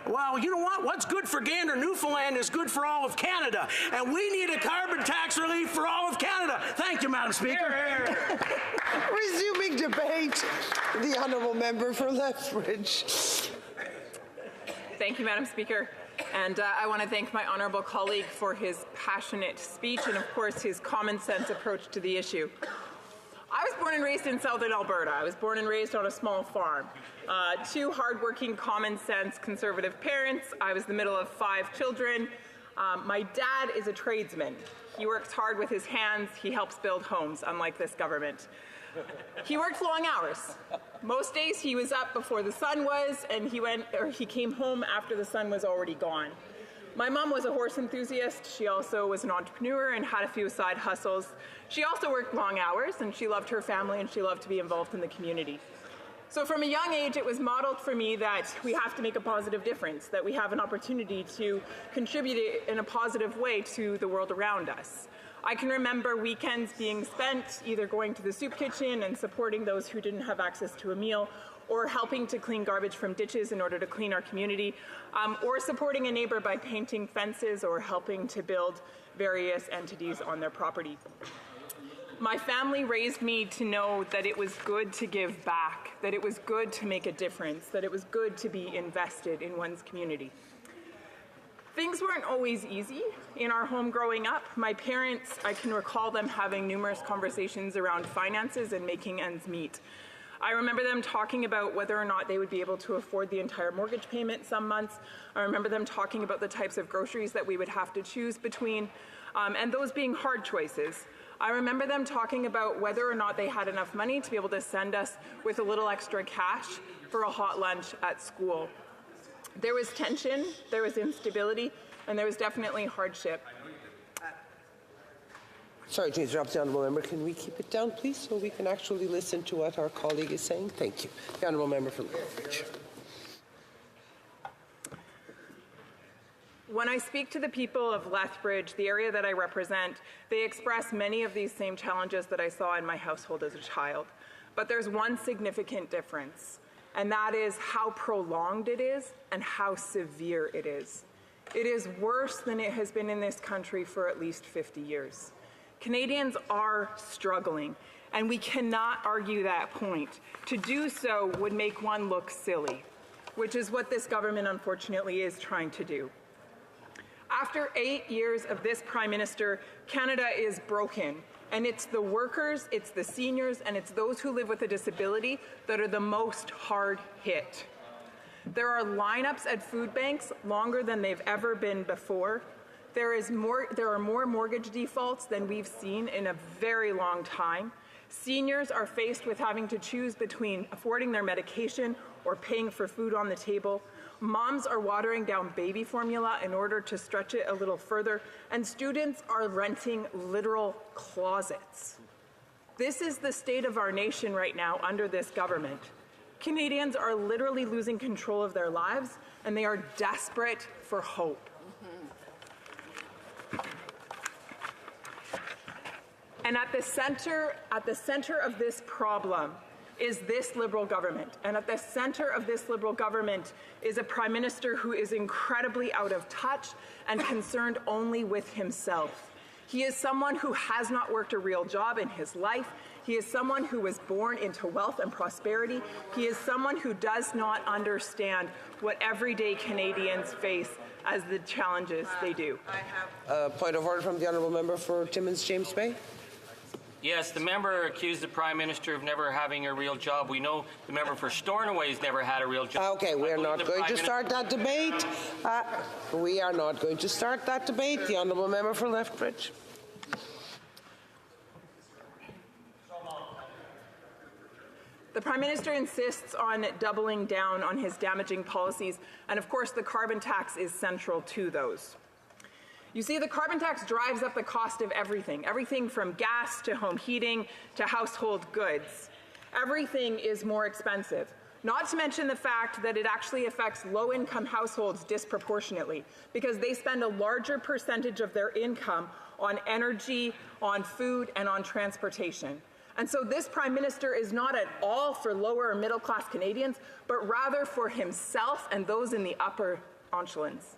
Well, you know what? What's good for Gander, Newfoundland is good for all of Canada. And we need a carbon tax relief for all of Canada. Thank you, Madam Speaker. Resuming debate, the Honourable Member for Lethbridge. Thank you, Madam Speaker. And I want to thank my honourable colleague for his passionate speech and, of course, his common sense approach to the issue. I was born and raised in southern Alberta. I was born and raised on a small farm. Two hardworking, common sense, conservative parents. I was the middle of 5 children. My dad is a tradesman. He works hard with his hands. He helps build homes, unlike this government. He worked long hours. Most days he was up before the sun was, and he came home after the sun was already gone. My mom was a horse enthusiast. She also was an entrepreneur and had a few side hustles. She also worked long hours, and she loved her family, and she loved to be involved in the community. So from a young age, it was modeled for me that we have to make a positive difference, that we have an opportunity to contribute in a positive way to the world around us. I can remember weekends being spent either going to the soup kitchen and supporting those who didn't have access to a meal, or helping to clean garbage from ditches in order to clean our community, or supporting a neighbor by painting fences or helping to build various entities on their property. My family raised me to know that it was good to give back, that it was good to make a difference, that it was good to be invested in one's community. Things weren't always easy in our home growing up. My parents, I can recall them having numerous conversations around finances and making ends meet. I remember them talking about whether or not they would be able to afford the entire mortgage payment some months. I remember them talking about the types of groceries that we would have to choose between, and those being hard choices. I remember them talking about whether or not they had enough money to be able to send us with a little extra cash for a hot lunch at school. There was tension, there was instability, and there was definitely hardship. Sorry to interrupt the honourable member. Can we keep it down, please, so we can actually listen to what our colleague is saying? Thank you. The honourable member for Lethbridge. When I speak to the people of Lethbridge, the area that I represent, they express many of these same challenges that I saw in my household as a child. But there's one significant difference, and that is how prolonged it is and how severe it is. It is worse than it has been in this country for at least 50 years. Canadians are struggling, and we cannot argue that point. To do so would make one look silly, which is what this government unfortunately is trying to do. After 8 years of this Prime Minister, Canada is broken, and it's the workers, it's the seniors, and it's those who live with a disability that are the most hard hit. There are lineups at food banks longer than they've ever been before. There are more mortgage defaults than we've seen in a very long time. Seniors are faced with having to choose between affording their medication or paying for food on the table. Moms are watering down baby formula in order to stretch it a little further, and students are renting literal closets. This is the state of our nation right now under this government. Canadians are literally losing control of their lives, and they are desperate for hope. And at the center of this problem is this Liberal government. And at the center of this Liberal government is a Prime Minister who is incredibly out of touch and concerned only with himself. He is someone who has not worked a real job in his life. He is someone who was born into wealth and prosperity. He is someone who does not understand what everyday Canadians face as the challenges they do. I have a point of order from the honourable member for Timmins James Bay. Yes, the member accused the Prime Minister of never having a real job. We know the member for Stornoway's never had a real job. Okay, we are not going to start that debate. We are not going to start that debate. The honourable member for Lethbridge. The Prime Minister insists on doubling down on his damaging policies, and of course the carbon tax is central to those. You see, the carbon tax drives up the cost of everything from gas to home heating to household goods. Everything is more expensive. Not to mention the fact that it actually affects low-income households disproportionately because they spend a larger percentage of their income on energy, on food, and on transportation. And so this Prime Minister is not at all for lower or middle-class Canadians, but rather for himself and those in the upper echelons.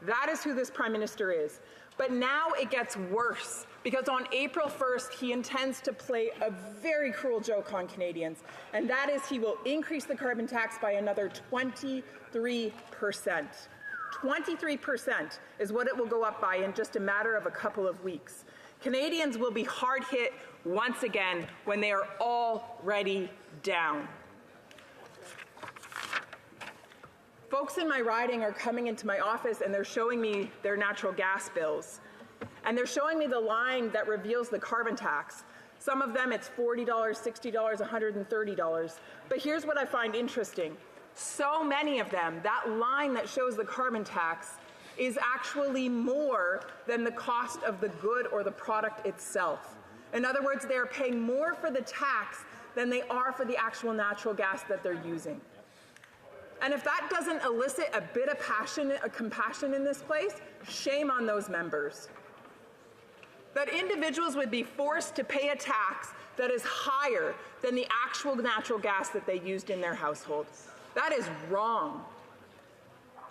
That is who this Prime Minister is. But now it gets worse, because on April 1st, he intends to play a very cruel joke on Canadians, and that is he will increase the carbon tax by another 23%. 23% is what it will go up by in just a matter of a couple of weeks. Canadians will be hard hit once again when they are already down. Folks in my riding are coming into my office and they're showing me their natural gas bills. And they're showing me the line that reveals the carbon tax. Some of them it's $40, $60, $130. But here's what I find interesting. So many of them, that line that shows the carbon tax is actually more than the cost of the good or the product itself. In other words, they're paying more for the tax than they are for the actual natural gas that they're using. And if that doesn't elicit a bit of compassion in this place, shame on those members. That individuals would be forced to pay a tax that is higher than the actual natural gas that they used in their household. That is wrong.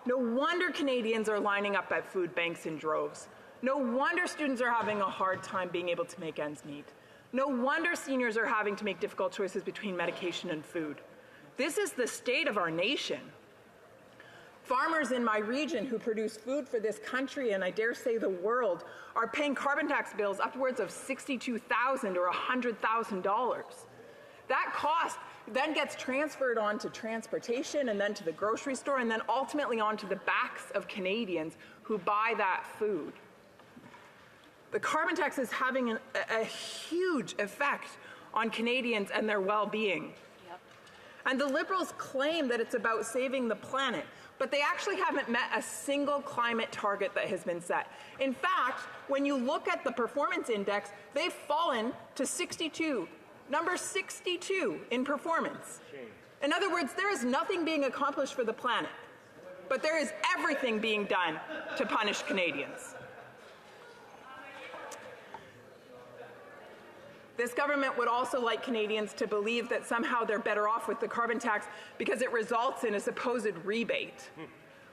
No wonder Canadians are lining up at food banks in droves. No wonder students are having a hard time being able to make ends meet. No wonder seniors are having to make difficult choices between medication and food. This is the state of our nation. Farmers in my region who produce food for this country, and I dare say the world, are paying carbon tax bills upwards of $62,000 or $100,000. That cost then gets transferred onto transportation and then to the grocery store and then ultimately onto the backs of Canadians who buy that food. The carbon tax is having a huge effect on Canadians and their well-being. Yep. And the Liberals claim that it's about saving the planet, but they actually haven't met a single climate target that has been set. In fact, when you look at the performance index, they've fallen to 62, number 62 in performance. In other words, there is nothing being accomplished for the planet, but there is everything being done to punish Canadians. This government would also like Canadians to believe that somehow they're better off with the carbon tax because it results in a supposed rebate.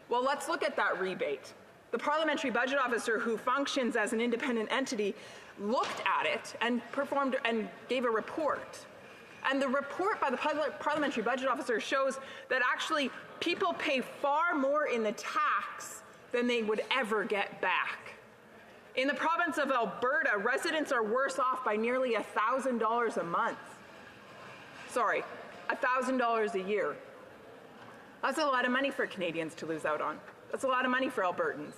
Well, let's look at that rebate. The Parliamentary Budget Officer, who functions as an independent entity, looked at it and performed and gave a report. And the report by the Parliamentary Budget Officer shows that actually people pay far more in the tax than they would ever get back. In the province of Alberta, residents are worse off by nearly $1,000 a month. Sorry, $1,000 a year. That's a lot of money for Canadians to lose out on. That's a lot of money for Albertans.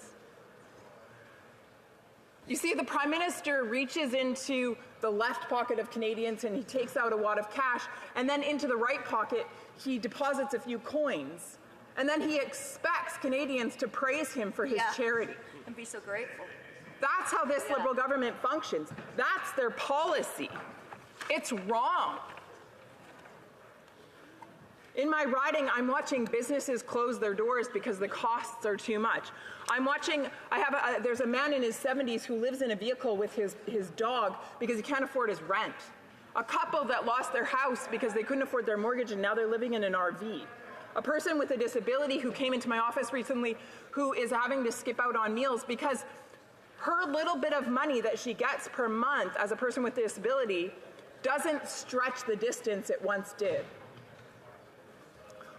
You see, the Prime Minister reaches into the left pocket of Canadians and he takes out a wad of cash, and then into the right pocket, he deposits a few coins. And then he expects Canadians to praise him for his charity. And be so grateful. That's how this Liberal government functions. That's their policy. It's wrong. In my riding, I'm watching businesses close their doors because the costs are too much. I'm watching, there's a man in his 70s who lives in a vehicle with his dog because he can't afford his rent. A couple that lost their house because they couldn't afford their mortgage and now they're living in an RV. A person with a disability who came into my office recently who is having to skip out on meals because her little bit of money that she gets per month as a person with a disability doesn't stretch the distance it once did.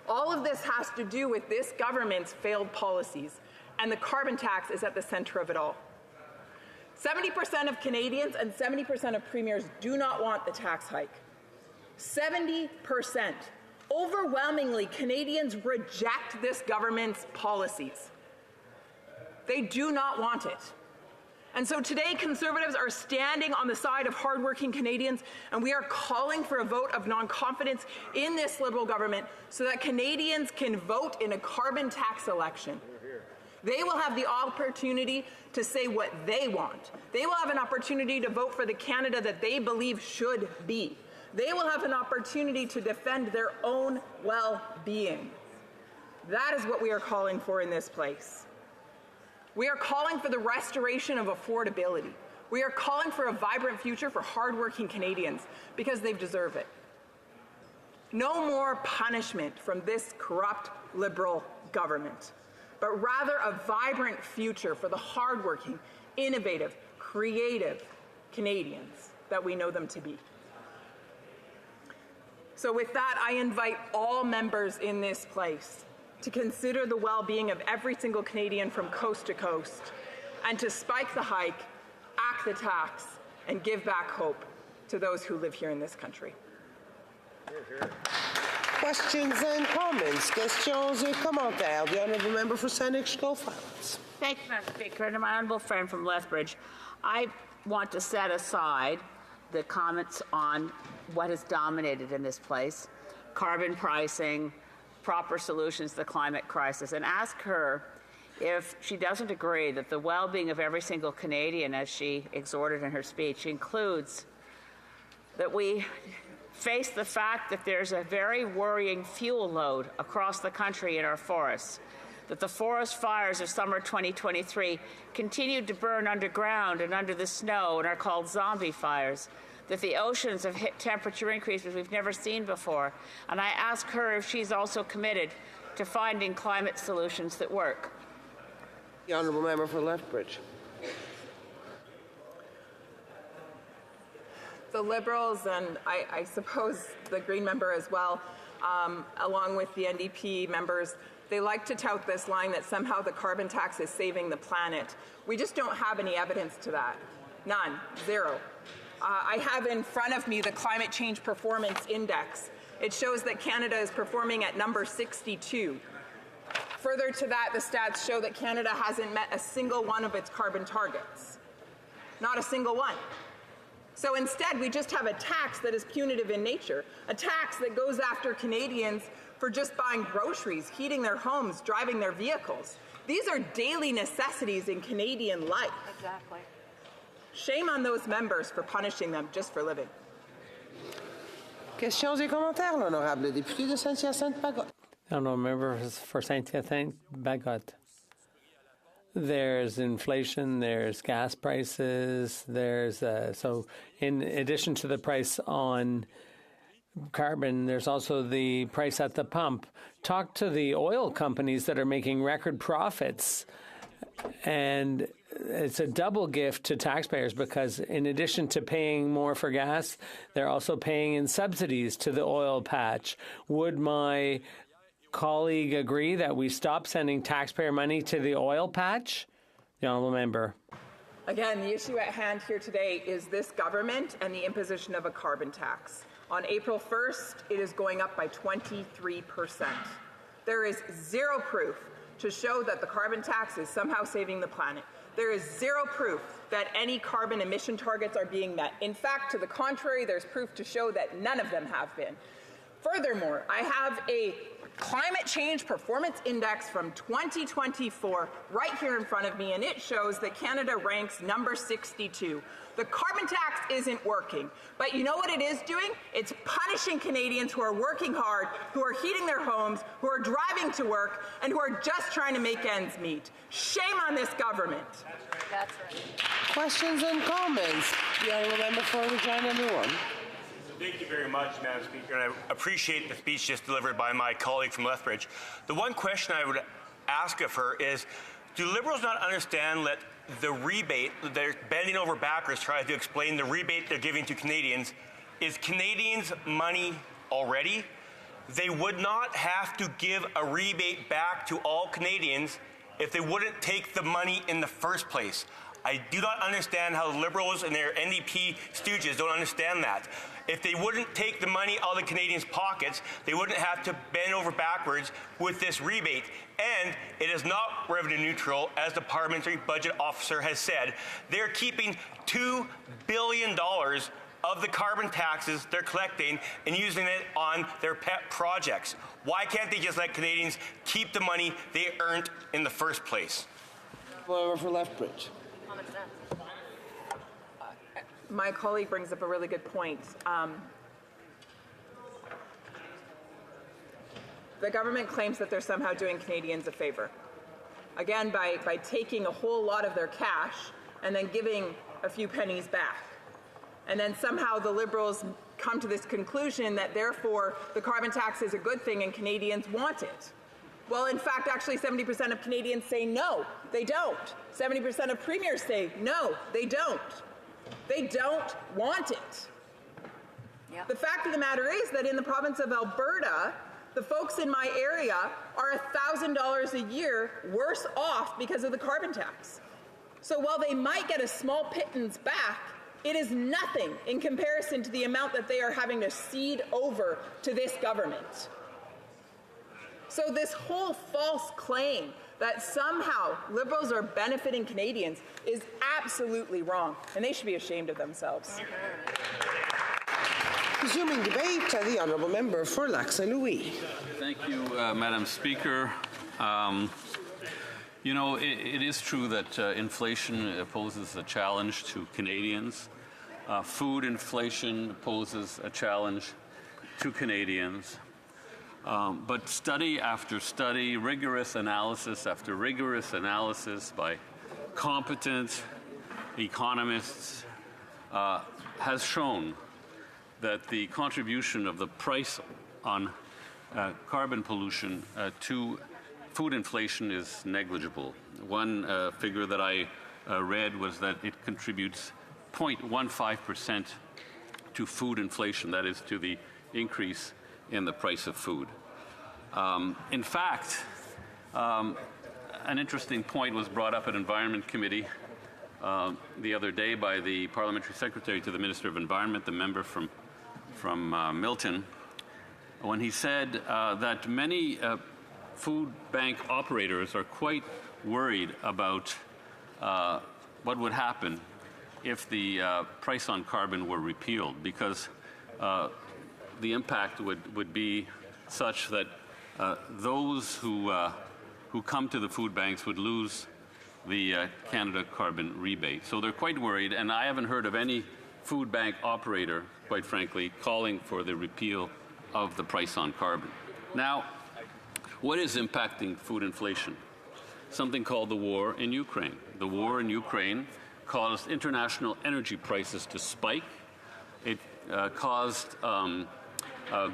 All of this has to do with this government's failed policies, and the carbon tax is at the center of it all. 70% of Canadians and 70% of premiers do not want the tax hike. 70%. Overwhelmingly, Canadians reject this government's policies. They do not want it. And so today, Conservatives are standing on the side of hardworking Canadians, and we are calling for a vote of non-confidence in this Liberal government so that Canadians can vote in a carbon tax election. They will have the opportunity to say what they want. They will have an opportunity to vote for the Canada that they believe should be. They will have an opportunity to defend their own well-being. That is what we are calling for in this place. We are calling for the restoration of affordability. We are calling for a vibrant future for hardworking Canadians because they deserve it. No more punishment from this corrupt Liberal government, but rather a vibrant future for the hardworking, innovative, creative Canadians that we know them to be. So with that, I invite all members in this place to consider the well-being of every single Canadian from coast to coast, and to spike the hike, act the tax, and give back hope to those who live here in this country. Questions and comments? Questions et commentaires. The Honourable Member for Saanich Schofields. Thank you, Madam Speaker. And my honourable friend from Lethbridge, I want to set aside the comments on what has dominated in this place, carbon pricing, proper solutions to the climate crisis, and ask her if she doesn't agree that the well-being of every single Canadian, as she exhorted in her speech, includes that we face the fact that there's a very worrying fuel load across the country in our forests, that the forest fires of summer 2023 continued to burn underground and under the snow and are called zombie fires, that the oceans have hit temperature increases we've never seen before. And I ask her if she's also committed to finding climate solutions that work. The Honourable Member for Lethbridge. The Liberals, and I suppose the Green member as well, along with the NDP members, they like to tout this line that somehow the carbon tax is saving the planet. We just don't have any evidence to that. None. Zero. I have in front of me the Climate Change Performance Index. It shows that Canada is performing at number 62. Further to that, the stats show that Canada hasn't met a single one of its carbon targets. Not a single one. So instead, we just have a tax that is punitive in nature, a tax that goes after Canadians for just buying groceries, heating their homes, driving their vehicles. These are daily necessities in Canadian life. Exactly. Shame on those members for punishing them just for living. Questions et commentaires, l'honorable député de Saint-Hyacinthe-Bagotte. Honourable member for Saint-Hyacinthe-Bagotte. There's inflation, there's gas prices, there's so in addition to the price on carbon, there's also the price at the pump. Talk to the oil companies that are making record profits, and it's a double gift to taxpayers because in addition to paying more for gas, they're also paying in subsidies to the oil patch. Would my colleague agree that we stop sending taxpayer money to the oil patch? The honourable member. Again, the issue at hand here today is this government and the imposition of a carbon tax. On April 1st, it is going up by 23%. There is zero proof to show that the carbon tax is somehow saving the planet. There is zero proof that any carbon emission targets are being met. In fact, to the contrary, there's proof to show that none of them have been. Furthermore, I have a climate change performance index from 2024 right here in front of me, and it shows that Canada ranks number 62. The carbon tax isn't working, but you know what it is doing? It's punishing Canadians who are working hard, who are heating their homes, who are driving to work, and who are just trying to make ends meet. Shame on this government. That's right. Questions and comments? The honourable member for Regina Newark. Thank you very much, Madam Speaker, and I appreciate the speech just delivered by my colleague from Lethbridge. The one question I would ask of her is, do Liberals not understand that the rebate, they're bending over backwards trying to explain the rebate they're giving to Canadians, is Canadians' money already? They would not have to give a rebate back to all Canadians if they wouldn't take the money in the first place. I do not understand how Liberals and their NDP stooges don't understand that. If they wouldn't take the money out of the Canadians' pockets, they wouldn't have to bend over backwards with this rebate. And it is not revenue neutral, as the parliamentary budget officer has said. They're keeping $2 billion of the carbon taxes they're collecting and using it on their pet projects. Why can't they just let Canadians keep the money they earned in the first place? For Lethbridge. My colleague brings up a really good point. The government claims that they're somehow doing Canadians a favor. Again, by taking a whole lot of their cash and then giving a few pennies back. And then somehow the Liberals come to this conclusion that therefore the carbon tax is a good thing and Canadians want it. Well, in fact, actually 70% of Canadians say no, they don't. 70% of premiers say no, they don't. They don't want it. Yep. The fact of the matter is that in the province of Alberta, the folks in my area are $1,000 a year worse off because of the carbon tax. So while they might get a small pittance back, it is nothing in comparison to the amount that they are having to cede over to this government. So this whole false claim that somehow Liberals are benefiting Canadians is absolutely wrong, and they should be ashamed of themselves. Resuming debate, the honourable member for Lac Saint Louis. Thank you, Madam Speaker. You know, it is true that inflation poses a challenge to Canadians. Food inflation poses a challenge to Canadians. But study after study, rigorous analysis after rigorous analysis by competent economists has shown that the contribution of the price on carbon pollution to food inflation is negligible. One figure that I read was that it contributes 0.15% to food inflation, that is, to the increase in the price of food. In fact, an interesting point was brought up at Environment Committee the other day by the Parliamentary Secretary to the Minister of Environment, the member from Milton, when he said that many food bank operators are quite worried about what would happen if the price on carbon were repealed, because the impact would be such that those who come to the food banks would lose the Canada carbon rebate. So they're quite worried, and I haven't heard of any food bank operator, quite frankly, calling for the repeal of the price on carbon. Now, what is impacting food inflation? Something called the war in Ukraine. The war in Ukraine caused international energy prices to spike. It caused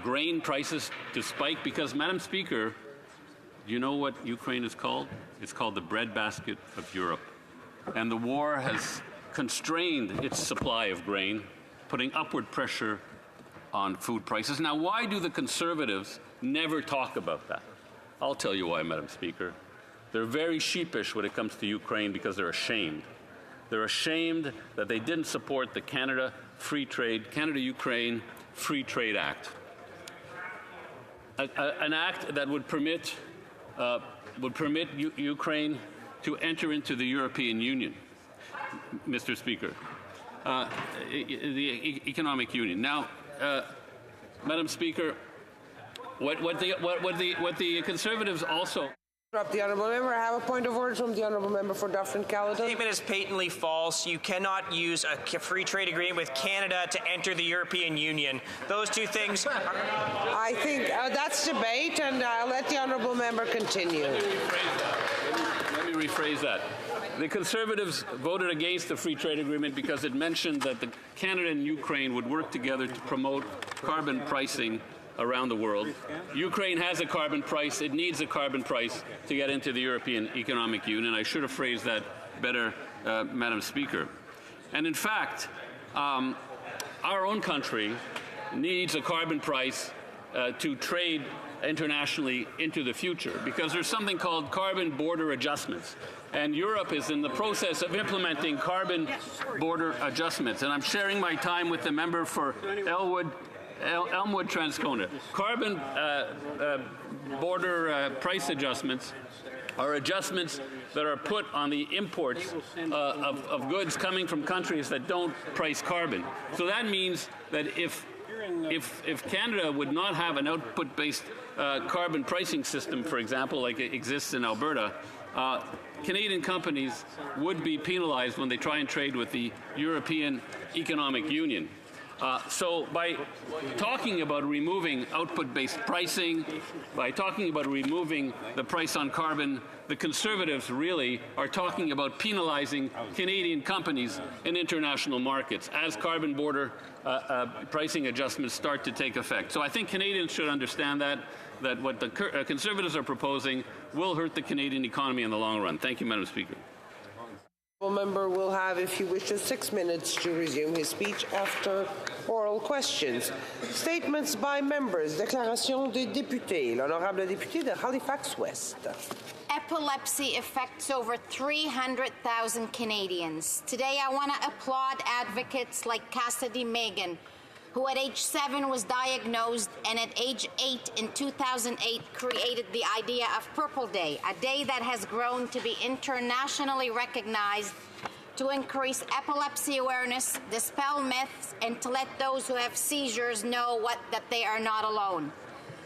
grain prices to spike because, Madam Speaker, do you know what Ukraine is called? It's called the breadbasket of Europe. And the war has constrained its supply of grain, putting upward pressure on food prices. Now, why do the Conservatives never talk about that? I'll tell you why, Madam Speaker. They're very sheepish when it comes to Ukraine because they're ashamed. They're ashamed that they didn't support the Canada-Ukraine Free Trade Act. An act that would permit Ukraine to enter into the European Union, Mr. Speaker, the economic union. Now, Madam Speaker, what the Conservatives also. The honourable member. I have a point of order from the honourable member for Dufferin-Caledon. The statement is patently false. You cannot use a free trade agreement with Canada to enter the European Union. Those two things are... I think that's debate, and I'll let the honourable member continue. Let me rephrase that. The Conservatives voted against the free trade agreement because it mentioned that Canada and Ukraine would work together to promote carbon pricing around the world. Ukraine has a carbon price. It needs a carbon price to get into the European Economic Union. I should have phrased that better, Madam Speaker. And in fact, our own country needs a carbon price to trade internationally into the future, because there's something called carbon border adjustments. And Europe is in the process of implementing carbon border adjustments. And I'm sharing my time with the member for Elmwood Transcona. Carbon border price adjustments are adjustments that are put on the imports of goods coming from countries that don't price carbon. So that means that if Canada would not have an output-based carbon pricing system, for example, like it exists in Alberta, Canadian companies would be penalized when they try and trade with the European Economic Union. So by talking about removing output-based pricing, by talking about removing the price on carbon, the Conservatives really are talking about penalizing Canadian companies in international markets as carbon border pricing adjustments start to take effect. So I think Canadians should understand that what the Conservatives are proposing will hurt the Canadian economy in the long run. Thank you, Madam Speaker. The member will have, if he wishes, 6 minutes to resume his speech after oral questions. Statements by members. Déclaration des députés. L'honorable député de Halifax West. Epilepsy affects over 300,000 Canadians. Today, I want to applaud advocates like Cassidy Megan, who at age 7 was diagnosed and at age 8 in 2008 created the idea of Purple Day, a day that has grown to be internationally recognized to increase epilepsy awareness, dispel myths, and to let those who have seizures know that they are not alone.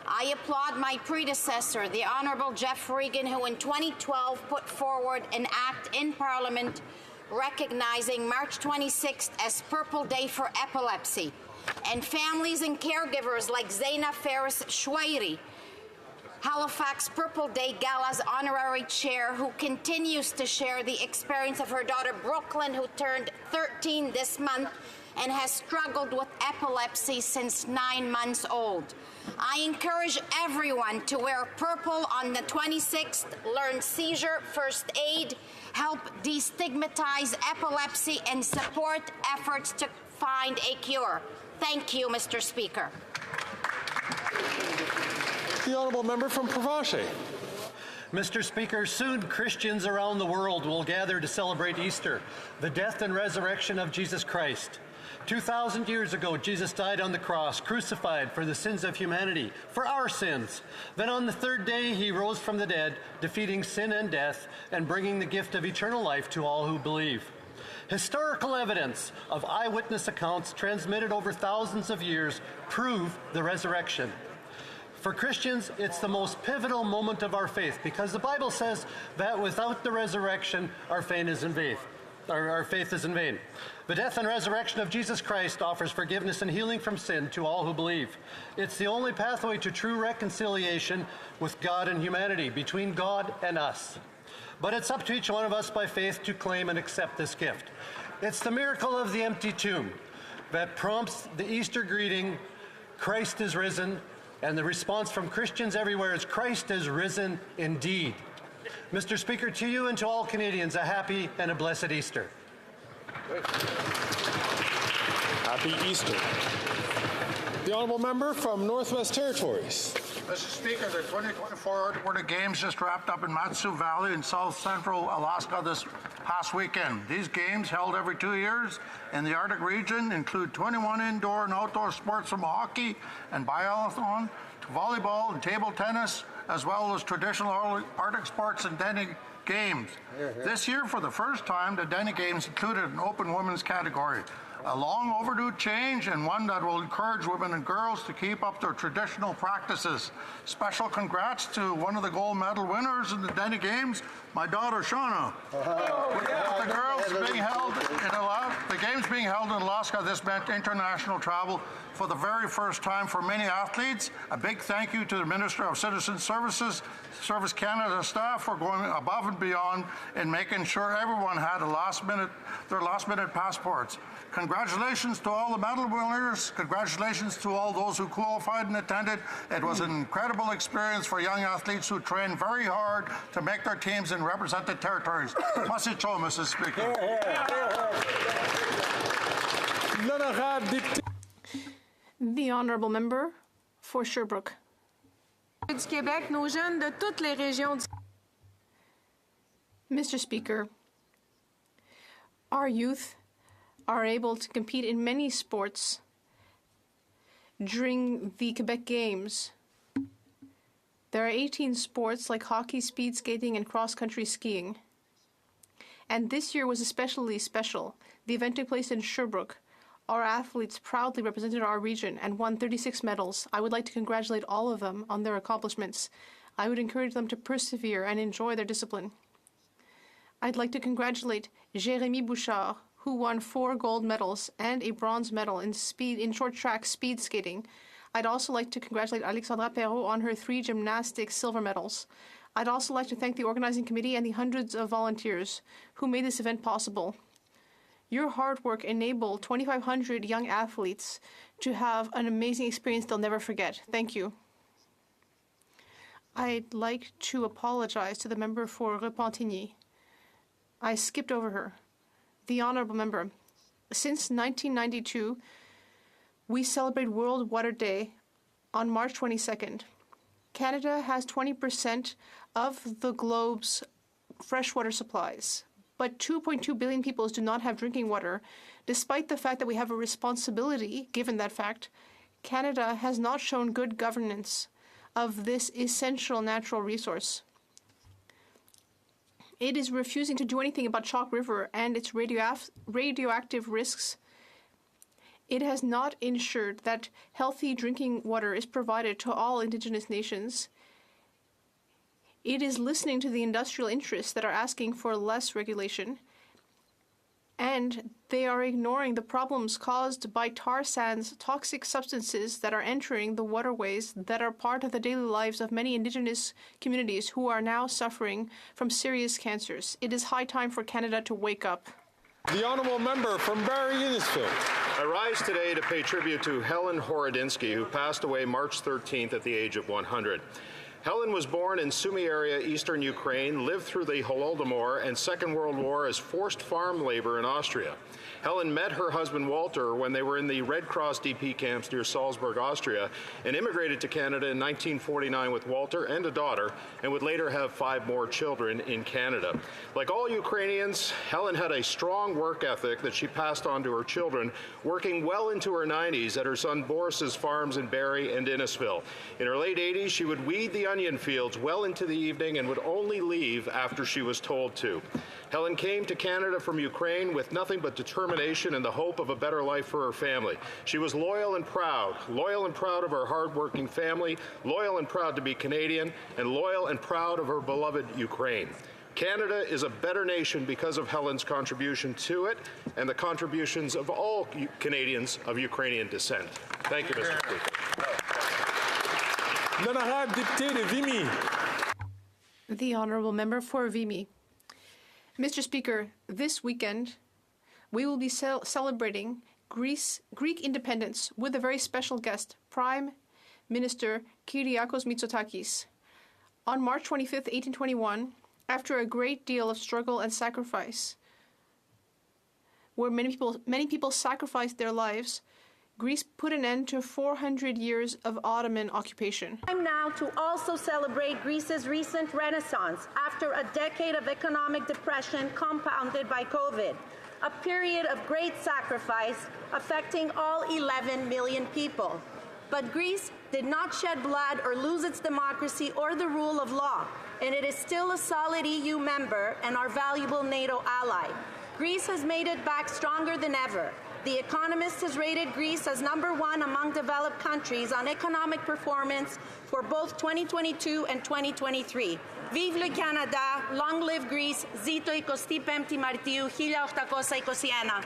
I applaud my predecessor, the Honourable Jeff Regan, who in 2012 put forward an act in Parliament recognizing March 26th as Purple Day for Epilepsy. And families and caregivers like Zaina Ferris Shwairi, Halifax Purple Day Gala's honorary chair, who continues to share the experience of her daughter Brooklyn, who turned 13 this month and has struggled with epilepsy since 9 months old. I encourage everyone to wear purple on the 26th, learn seizure first aid, help destigmatize epilepsy, and support efforts to find a cure. Thank you, Mr. Speaker. The honourable member from Provencher. Mr. Speaker, soon Christians around the world will gather to celebrate Easter, the death and resurrection of Jesus Christ. 2,000 years ago, Jesus died on the cross, crucified for the sins of humanity, for our sins. Then on the third day, he rose from the dead, defeating sin and death and bringing the gift of eternal life to all who believe. Historical evidence of eyewitness accounts transmitted over thousands of years prove the resurrection. For Christians, it's the most pivotal moment of our faith because the Bible says that without the resurrection, our faith is in vain. The death and resurrection of Jesus Christ offers forgiveness and healing from sin to all who believe. It's the only pathway to true reconciliation with God and humanity, between God and us. But it's up to each one of us by faith to claim and accept this gift. It's the miracle of the empty tomb that prompts the Easter greeting, Christ is risen, and the response from Christians everywhere is Christ is risen indeed. Mr. Speaker, to you and to all Canadians, a happy and a blessed Easter. Happy Easter. The honourable member from Northwest Territories. Mr. Speaker, the 2024 Winter Games just wrapped up in Matsu Valley in south central Alaska this past weekend. These games, held every 2 years in the Arctic region, include 21 indoor and outdoor sports from hockey and biathlon to volleyball and table tennis, as well as traditional Arctic sports and Denny Games. This year, for the first time, the Denny Games included an open women's category. A long overdue change, and one that will encourage women and girls to keep up their traditional practices. Special congrats to one of the gold medal winners in the Denny Games, my daughter Shauna. The games being held in Alaska, this meant international travel for the very first time for many athletes. A big thank you to the Minister of Citizen Services, Service Canada staff for going above and beyond in making sure everyone had their last-minute passports. Congratulations to all the medal winners. Congratulations to all those who qualified and attended. It was an incredible experience for young athletes who trained very hard to make their teams and represent the territories. Masicho, Mrs. Speaker. The honourable member for Sherbrooke. Du Québec, nos jeunes de toutes les régions. Mr. Speaker, our youth are able to compete in many sports during the Quebec Games. There are 18 sports like hockey, speed skating, and cross-country skiing. And this year was especially special. The event took place in Sherbrooke. Our athletes proudly represented our region and won 36 medals. I would like to congratulate all of them on their accomplishments. I would encourage them to persevere and enjoy their discipline. I'd like to congratulate Jérémy Bouchard, who won 4 gold medals and a bronze medal in short track speed skating. I'd also like to congratulate Alexandra Perrault on her 3 gymnastics silver medals. I'd also like to thank the organizing committee and the hundreds of volunteers who made this event possible. Your hard work enabled 2,500 young athletes to have an amazing experience they'll never forget. Thank you. I'd like to apologize to the member for Repentigny. I skipped over her. The honourable member, since 1992, we celebrate World Water Day on March 22nd. Canada has 20% of the globe's freshwater supplies, but 2.2 billion people do not have drinking water. Despite the fact that we have a responsibility, given that fact, Canada has not shown good governance of this essential natural resource. It is refusing to do anything about Chalk River and its radioactive risks. It has not ensured that healthy drinking water is provided to all Indigenous nations. It is listening to the industrial interests that are asking for less regulation, and they are ignoring the problems caused by tar sands, toxic substances that are entering the waterways that are part of the daily lives of many Indigenous communities who are now suffering from serious cancers. It is high time for Canada to wake up. The honourable member from Barrie-Innisfil. I rise today to pay tribute to Helen Horodinsky, who passed away March 13th at the age of 100. Helen was born in Sumy area, eastern Ukraine, lived through the Holodomor and Second World War as forced farm labor in Austria. Helen met her husband Walter when they were in the Red Cross DP camps near Salzburg, Austria, and immigrated to Canada in 1949 with Walter and a daughter, and would later have 5 more children in Canada. Like all Ukrainians, Helen had a strong work ethic that she passed on to her children, working well into her 90s at her son Boris's farms in Barrie and Innisfil. In her late 80s, she would weed the onion fields well into the evening and would only leave after she was told to. Helen came to Canada from Ukraine with nothing but determination and the hope of a better life for her family. She was loyal and proud of her hardworking family, loyal and proud to be Canadian, and loyal and proud of her beloved Ukraine. Canada is a better nation because of Helen's contribution to it and the contributions of all Canadians of Ukrainian descent. Thank you, Mr. Speaker. L'honorable député de Vimy. The Honourable Member for Vimy. Mr. Speaker, this weekend we will be celebrating Greek independence with a very special guest, Prime Minister Kyriakos Mitsotakis. On March 25, 1821, after a great deal of struggle and sacrifice, where many people sacrificed their lives, Greece put an end to 400 years of Ottoman occupation. Time now to also celebrate Greece's recent renaissance after a decade of economic depression compounded by COVID, a period of great sacrifice affecting all 11 million people. But Greece did not shed blood or lose its democracy or the rule of law, and it is still a solid EU member and our valuable NATO ally. Greece has made it back stronger than ever. The Economist has rated Greece as #1 among developed countries on economic performance for both 2022 and 2023. Vive le Canada, long live Greece, zito 25 Martiu 1821.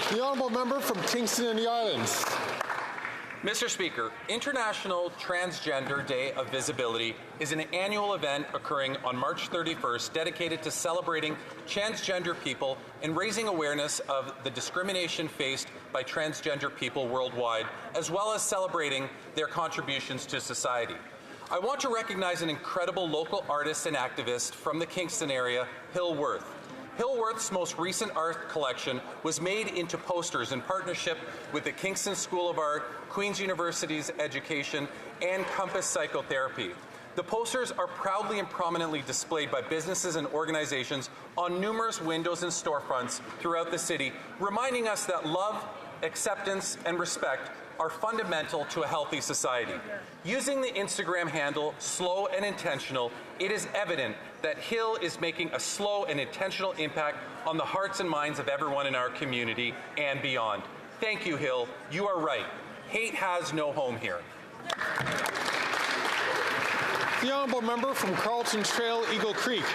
The honourable member from Kingston and the Islands. Mr. Speaker, International Transgender Day of Visibility is an annual event occurring on March 31st dedicated to celebrating transgender people and raising awareness of the discrimination faced by transgender people worldwide, as well as celebrating their contributions to society. I want to recognize an incredible local artist and activist from the Kingston area, Hill Worth. Hill Worth's most recent art collection was made into posters in partnership with the Kingston School of Art, Queen's University's Education, and Compass Psychotherapy. The posters are proudly and prominently displayed by businesses and organizations on numerous windows and storefronts throughout the city, reminding us that love, acceptance, and respect are fundamental to a healthy society. Using the Instagram handle Slow and Intentional, it is evident that Hill is making a slow and intentional impact on the hearts and minds of everyone in our community and beyond. Thank you, Hill. You are right. Hate has no home here. The honourable member from Carlton Trail, Eagle Creek.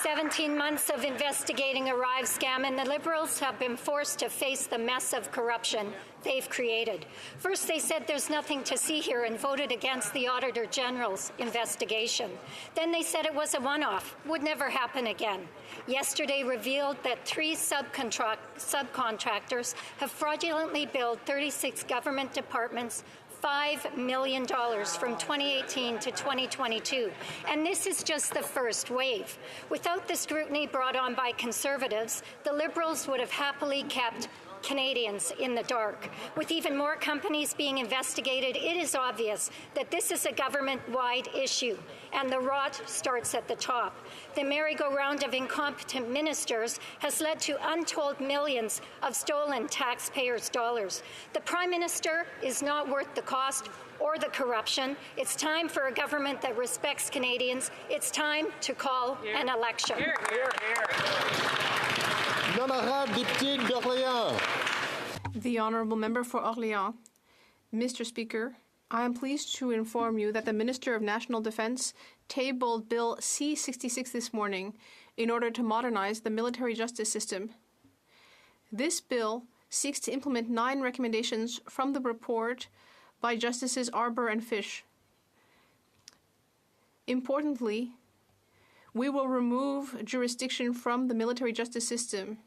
17 months of investigating a Arrive scam, and the Liberals have been forced to face the mess of corruption they've created. First, they said there's nothing to see here and voted against the Auditor General's investigation. Then they said it was a one-off, would never happen again. Yesterday revealed that 3 subcontractors have fraudulently billed 36 government departments $5 million from 2018 to 2022. And this is just the first wave. Without the scrutiny brought on by Conservatives, the Liberals would have happily kept Canadians in the dark. With even more companies being investigated, it is obvious that this is a government-wide issue, and the rot starts at the top. The merry-go-round of incompetent ministers has led to untold millions of stolen taxpayers' dollars. The Prime Minister is not worth the cost or the corruption. It's time for a government that respects Canadians. It's time to call an election. L'honorable député d'Orléans. The Honourable Member for Orléans. Mr. Speaker, I am pleased to inform you that the Minister of National Defence tabled Bill C-66 this morning in order to modernize the military justice system. This bill seeks to implement 9 recommendations from the report by Justices Arbour and Fish. Importantly, we will remove jurisdiction from the military justice system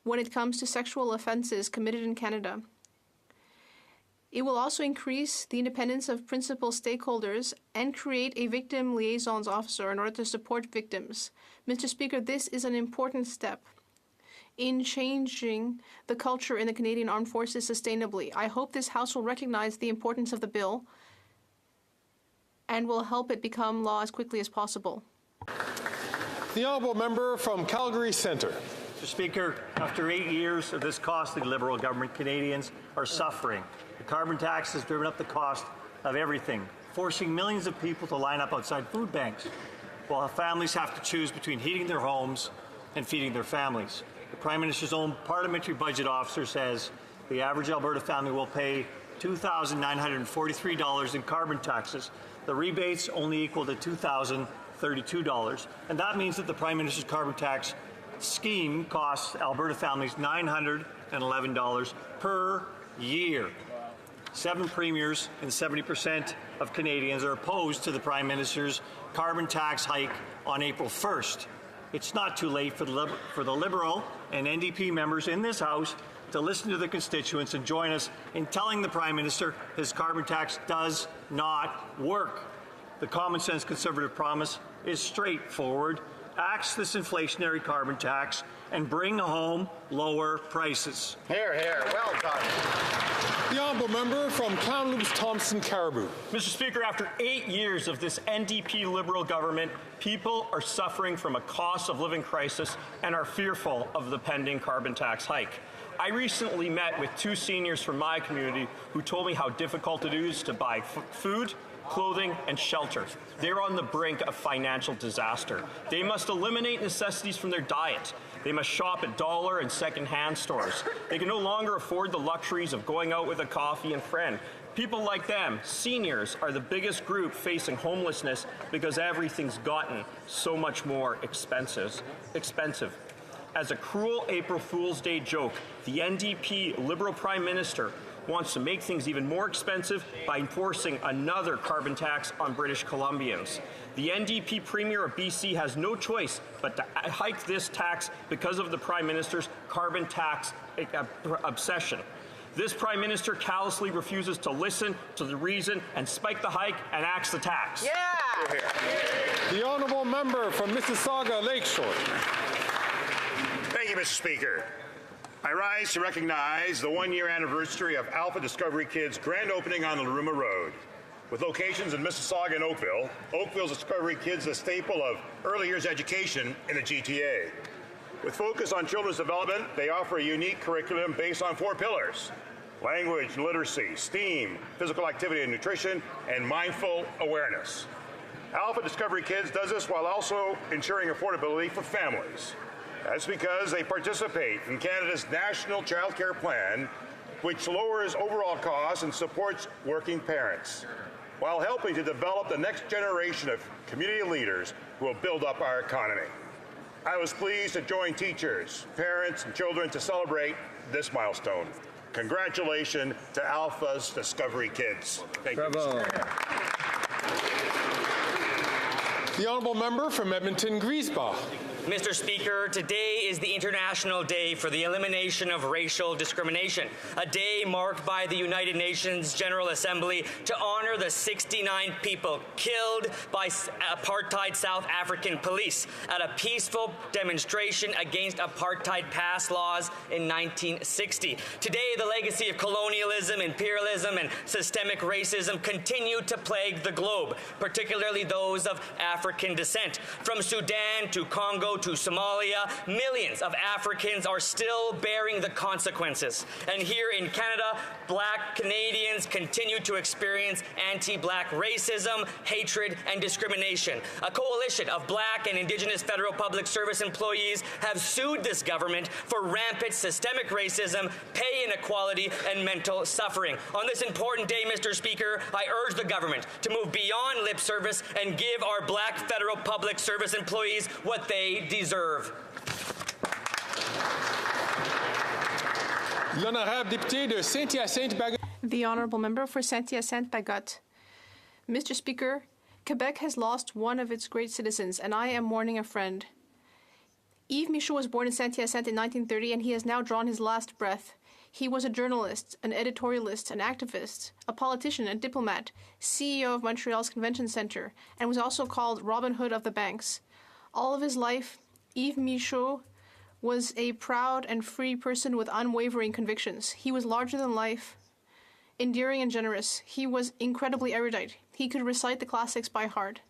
when it comes to sexual offenses committed in Canada. It will also increase the independence of principal stakeholders and create a victim liaisons officer in order to support victims. Mr. Speaker, this is an important step in changing the culture in the Canadian Armed Forces sustainably. I hope this House will recognize the importance of the bill and will help it become law as quickly as possible. The honourable member from Calgary Centre. Mr. Speaker, after 8 years of this costly Liberal government, Canadians are suffering. The carbon tax has driven up the cost of everything, forcing millions of people to line up outside food banks. while families have to choose between heating their homes and feeding their families. The Prime Minister's own parliamentary budget officer says the average Alberta family will pay $2,943 in carbon taxes. The rebates only equal to $2,032, and that means that the Prime Minister's carbon tax scheme costs Alberta families $911 per year. 7 premiers and 70% of Canadians are opposed to the Prime Minister's carbon tax hike on April 1st. It's not too late for the Liberal and NDP members in this House to listen to their constituents and join us in telling the Prime Minister his carbon tax does not work. The common sense Conservative promise is straightforward. Axe this inflationary carbon tax and bring home lower prices. Here, here. Well done. The honourable member from Kamloops Thompson Caribou. Mr. Speaker, after 8 years of this NDP Liberal government, people are suffering from a cost of living crisis and are fearful of the pending carbon tax hike. I recently met with 2 seniors from my community who told me how difficult it is to buy food, clothing, and shelter. They're on the brink of financial disaster. They must eliminate necessities from their diet. They must shop at dollar and second-hand stores. They can no longer afford the luxuries of going out with a coffee and friend. People like them, seniors, are the biggest group facing homelessness because everything's gotten so much more expensive. As a cruel April Fool's Day joke, the NDP Liberal Prime Minister wants to make things even more expensive by enforcing another carbon tax on British Columbians. The NDP Premier of BC has no choice but to hike this tax because of the Prime Minister's carbon tax obsession. This Prime Minister callously refuses to listen to the reason and spike the hike and axe the tax. Yeah! The honourable member from Mississauga Lakeshore. Thank you, Mr. Speaker. I rise to recognize the 1-year anniversary of Alpha Discovery Kids' grand opening on Laruma Road. With locations in Mississauga and Oakville, Oakville's Discovery Kids is a staple of early years education in the GTA. With focus on children's development, they offer a unique curriculum based on 4 pillars: language, literacy, STEAM, physical activity and nutrition, and mindful awareness. Alpha Discovery Kids does this while also ensuring affordability for families. That's because they participate in Canada's National Child Care Plan, which lowers overall costs and supports working parents, while helping to develop the next generation of community leaders who will build up our economy. I was pleased to join teachers, parents, and children to celebrate this milestone. Congratulations to Alpha's Discovery Kids. Thank you. The honourable member from Edmonton Griesbach. Mr. Speaker, today is the International Day for the Elimination of Racial Discrimination, a day marked by the United Nations General Assembly to honor the 69 people killed by apartheid South African police at a peaceful demonstration against apartheid pass laws in 1960. Today, the legacy of colonialism, imperialism, and systemic racism continue to plague the globe, particularly those of African descent. From Sudan to Congo to Somalia, millions of Africans are still bearing the consequences. And here in Canada, Black Canadians continue to experience anti-Black racism, hatred, and discrimination. A coalition of Black and Indigenous federal public service employees have sued this government for rampant systemic racism, pay inequality, and mental suffering. On this important day, Mr. Speaker, I urge the government to move beyond lip service and give our Black federal public service employees what they deserve. L'honorable député de Saint-Hyacinthe-Bagot. The honourable member for Saint-Hyacinthe-Bagot. Mr. Speaker, Quebec has lost one of its great citizens, and I am mourning a friend. Yves Michaud was born in Saint-Hyacinthe in 1930, and he has now drawn his last breath. He was a journalist, an editorialist, an activist, a politician, a diplomat, CEO of Montreal's Convention Centre, and was also called Robin Hood of the banks. All of his life, Yves Michaud was a proud and free person with unwavering convictions. He was larger than life, endearing and generous. He was incredibly erudite. He could recite the classics by heart.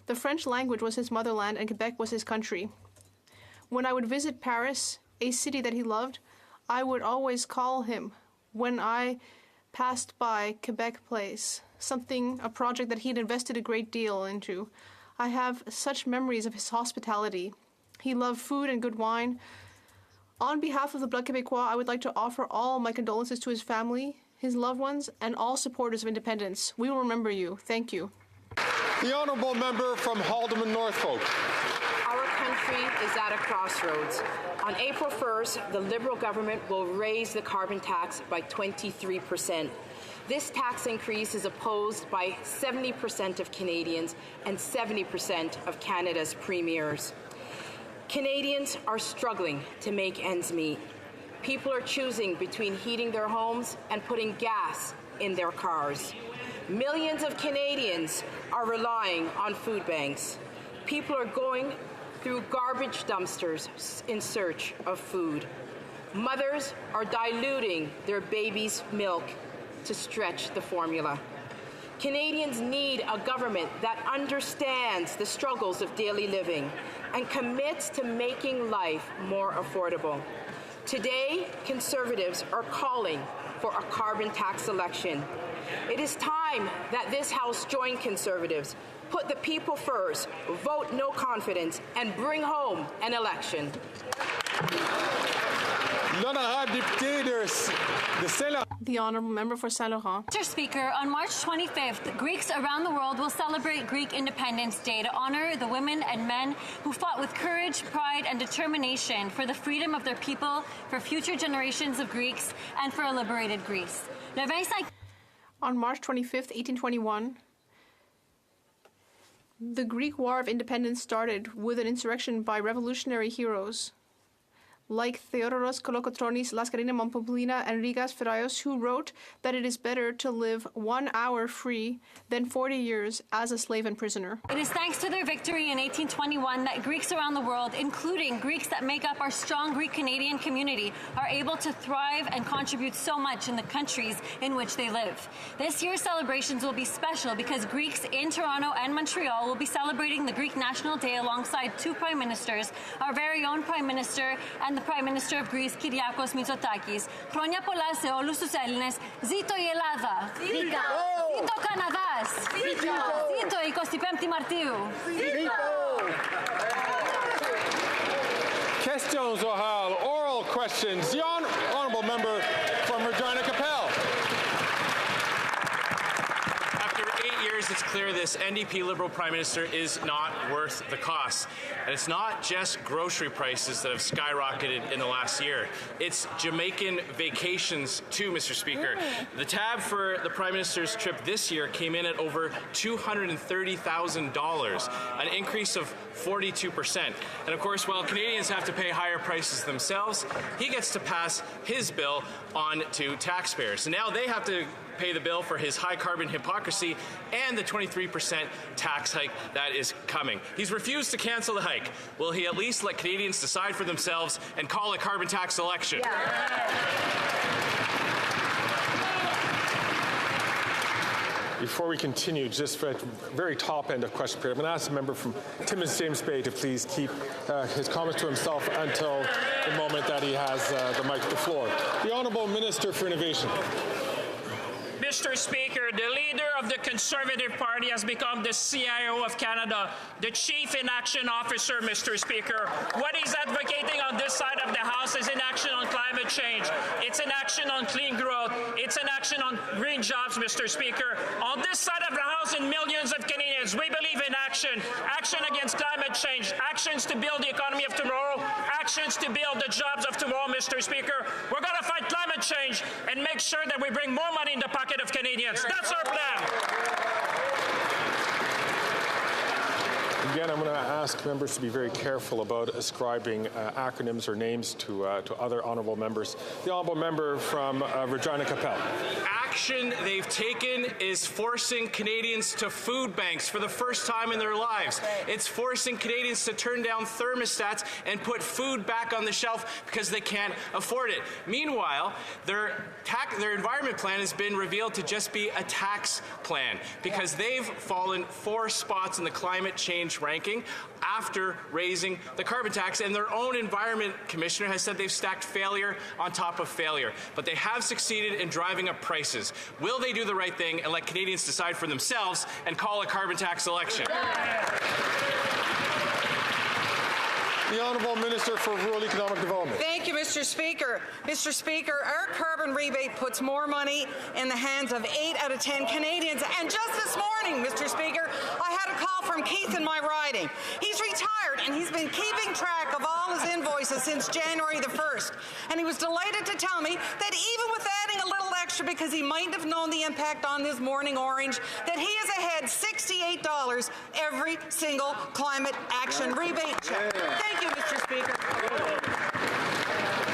The French language was his motherland, and Quebec was his country. When I would visit Paris, a city that he loved, I would always call him when I passed by Quebec Place, a project that he had invested a great deal into. I have such memories of his hospitality. He loved food and good wine. On behalf of the Bloc Québécois, I would like to offer all my condolences to his family, his loved ones, and all supporters of independence. We will remember you. Thank you. The honourable member from Haldimand Norfolk. Our country is at a crossroads. On April 1st, the Liberal government will raise the carbon tax by 23%. This tax increase is opposed by 70% of Canadians and 70% of Canada's premiers. Canadians are struggling to make ends meet. People are choosing between heating their homes and putting gas in their cars. Millions of Canadians are relying on food banks. People are going through garbage dumpsters in search of food. Mothers are diluting their babies' milk to stretch the formula. Canadians need a government that understands the struggles of daily living and commits to making life more affordable. Today, Conservatives are calling for a carbon tax election. It is time that this House join Conservatives, put the people first, vote no confidence, and bring home an election. The Honourable Member for Saint Laurent. Mr. Speaker, on March 25th, Greeks around the world will celebrate Greek Independence Day to honor the women and men who fought with courage, pride, and determination for the freedom of their people, for future generations of Greeks, and for a liberated Greece. On March 25th, 1821, the Greek War of Independence started with an insurrection by revolutionary heroes like Theodoros Kolokotronis, Laskarina Mompoulina, and Rigas Feraios, who wrote that it is better to live 1 hour free than 40 years as a slave and prisoner. It is thanks to their victory in 1821 that Greeks around the world, including Greeks that make up our strong Greek-Canadian community, are able to thrive and contribute so much in the countries in which they live. This year's celebrations will be special because Greeks in Toronto and Montreal will be celebrating the Greek National Day alongside two prime ministers, our very own Prime Minister and the Prime Minister of Greece, Kyriakos Mitsotakis. Χρόνια πολλά σε όλους τους Έλληνες. Ζήτω η Ελλάδα! Ζήτω! Ζήτω ο Καναδάς! Ζήτω! Ζήτω 25η Μαρτίου! Ζήτω! Questions orales, oral questions. The honourable member from Regina Capel. After 8 years, it's clear this NDP Liberal Prime Minister is not worth the cost. And it's not just grocery prices that have skyrocketed in the last year. It's Jamaican vacations too, Mr. Speaker. The tab for the Prime Minister's trip this year came in at over $230,000, an increase of 42%. And of course, while Canadians have to pay higher prices themselves, he gets to pass his bill on to taxpayers. And now they have to pay the bill for his high carbon hypocrisy and the 23% tax hike that is coming. He's refused to cancel the hike. Will he at least let Canadians decide for themselves and call a carbon tax election? Before we continue, just for the very top end of question period, I'm going to ask the member from Timmins James Bay to please keep his comments to himself until the moment that he has the floor. The Honourable Minister for Innovation. Mr. Speaker, the leader of the Conservative Party has become the CIO of Canada, the Chief Inaction Officer, Mr. Speaker. What he's advocating on this side of the House is inaction on climate change. It's an action on clean growth. It's an action on green jobs, Mr. Speaker. On this side of the House and millions of Canadians, we believe in action. Action against climate change. Actions to build the economy of tomorrow. Actions to build the jobs of tomorrow, Mr. Speaker. We're going to fight climate change and make sure that we bring more money in the pocket of Canadians. That's our plan. Again, I'm going to ask members to be very careful about ascribing acronyms or names to other honourable members. The honourable member from Regina Capel. Action they've taken is forcing Canadians to food banks for the first time in their lives. It's forcing Canadians to turn down thermostats and put food back on the shelf because they can't afford it. Meanwhile, their environment plan has been revealed to just be a tax plan because they've fallen 4 spots in the climate change ranking after raising the carbon tax, and their own environment commissioner has said they've stacked failure on top of failure. But they have succeeded in driving up prices. prices? Will they do the right thing and let Canadians decide for themselves and call a carbon tax election? The Honourable Minister for Rural Economic Development. Thank you, Mr. Speaker. Mr. Speaker, our carbon rebate puts more money in the hands of 8 out of 10 Canadians. And just this morning, Mr. Speaker, I had a call from Keith in my riding. He's retired, and he's been keeping track of all his invoices since January the 1st. And he was delighted to tell me that even with adding a little extra, because he might have known the impact on this morning orange, that he is ahead $68 every single climate action rebate check. Thank you, Mr. Speaker.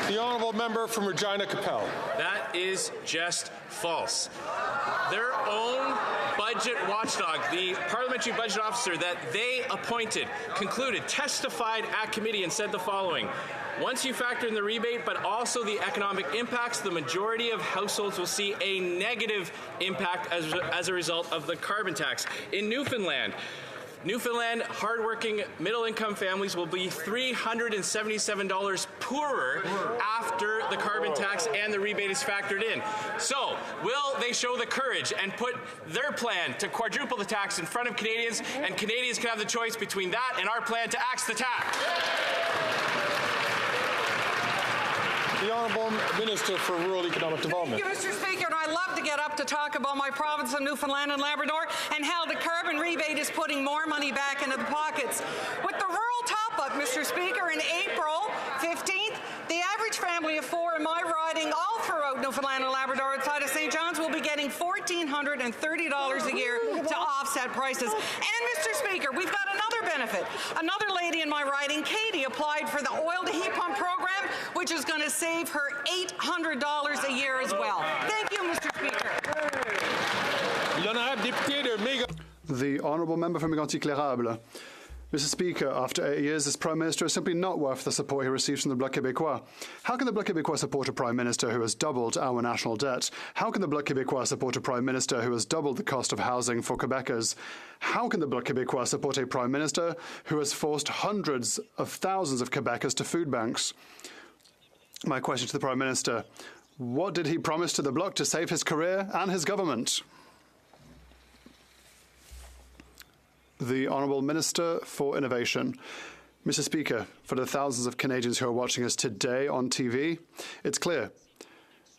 The Honourable Member from Regina Capel. That is just false. Their own budget watchdog, the parliamentary budget officer that they appointed, testified at committee and said the following. Once you factor in the rebate, but also the economic impacts, the majority of households will see a negative impact as a result of the carbon tax. In Newfoundland, hardworking middle-income families will be $377 poorer after the carbon tax and the rebate is factored in. So, will they show the courage and put their plan to quadruple the tax in front of Canadians, and Canadians can have the choice between that and our plan to axe the tax? The Honourable Minister for Rural Economic Development. Thank you, Mr. Speaker, and I love to get up to talk about my province of Newfoundland and Labrador and how the carbon rebate is putting more money back into the pockets. With the rural top-up, Mr. Speaker, in April 15th, the average family of 4 in my riding all throughout Newfoundland and Labrador outside of St. John's will be getting $1,430 a year to offset prices. And, Mr. Speaker, we've got another benefit. Another lady in my riding, Katie, applied for the oil to heat pump program, which is going to save her $800 a year as well. Thank you, Mr. Speaker. The Honourable Member from Mégantic-Clérable. Mr. Speaker, after 8 years, this Prime Minister is simply not worth the support he receives from the Bloc Québécois. How can the Bloc Québécois support a Prime Minister who has doubled our national debt? How can the Bloc Québécois support a Prime Minister who has doubled the cost of housing for Quebecers? How can the Bloc Québécois support a Prime Minister who has forced hundreds of thousands of Quebecers to food banks? My question to the Prime Minister, what did he promise to the Bloc to save his career and his government? The Honourable Minister for Innovation. Mr. Speaker, for the thousands of Canadians who are watching us today on TV, it's clear.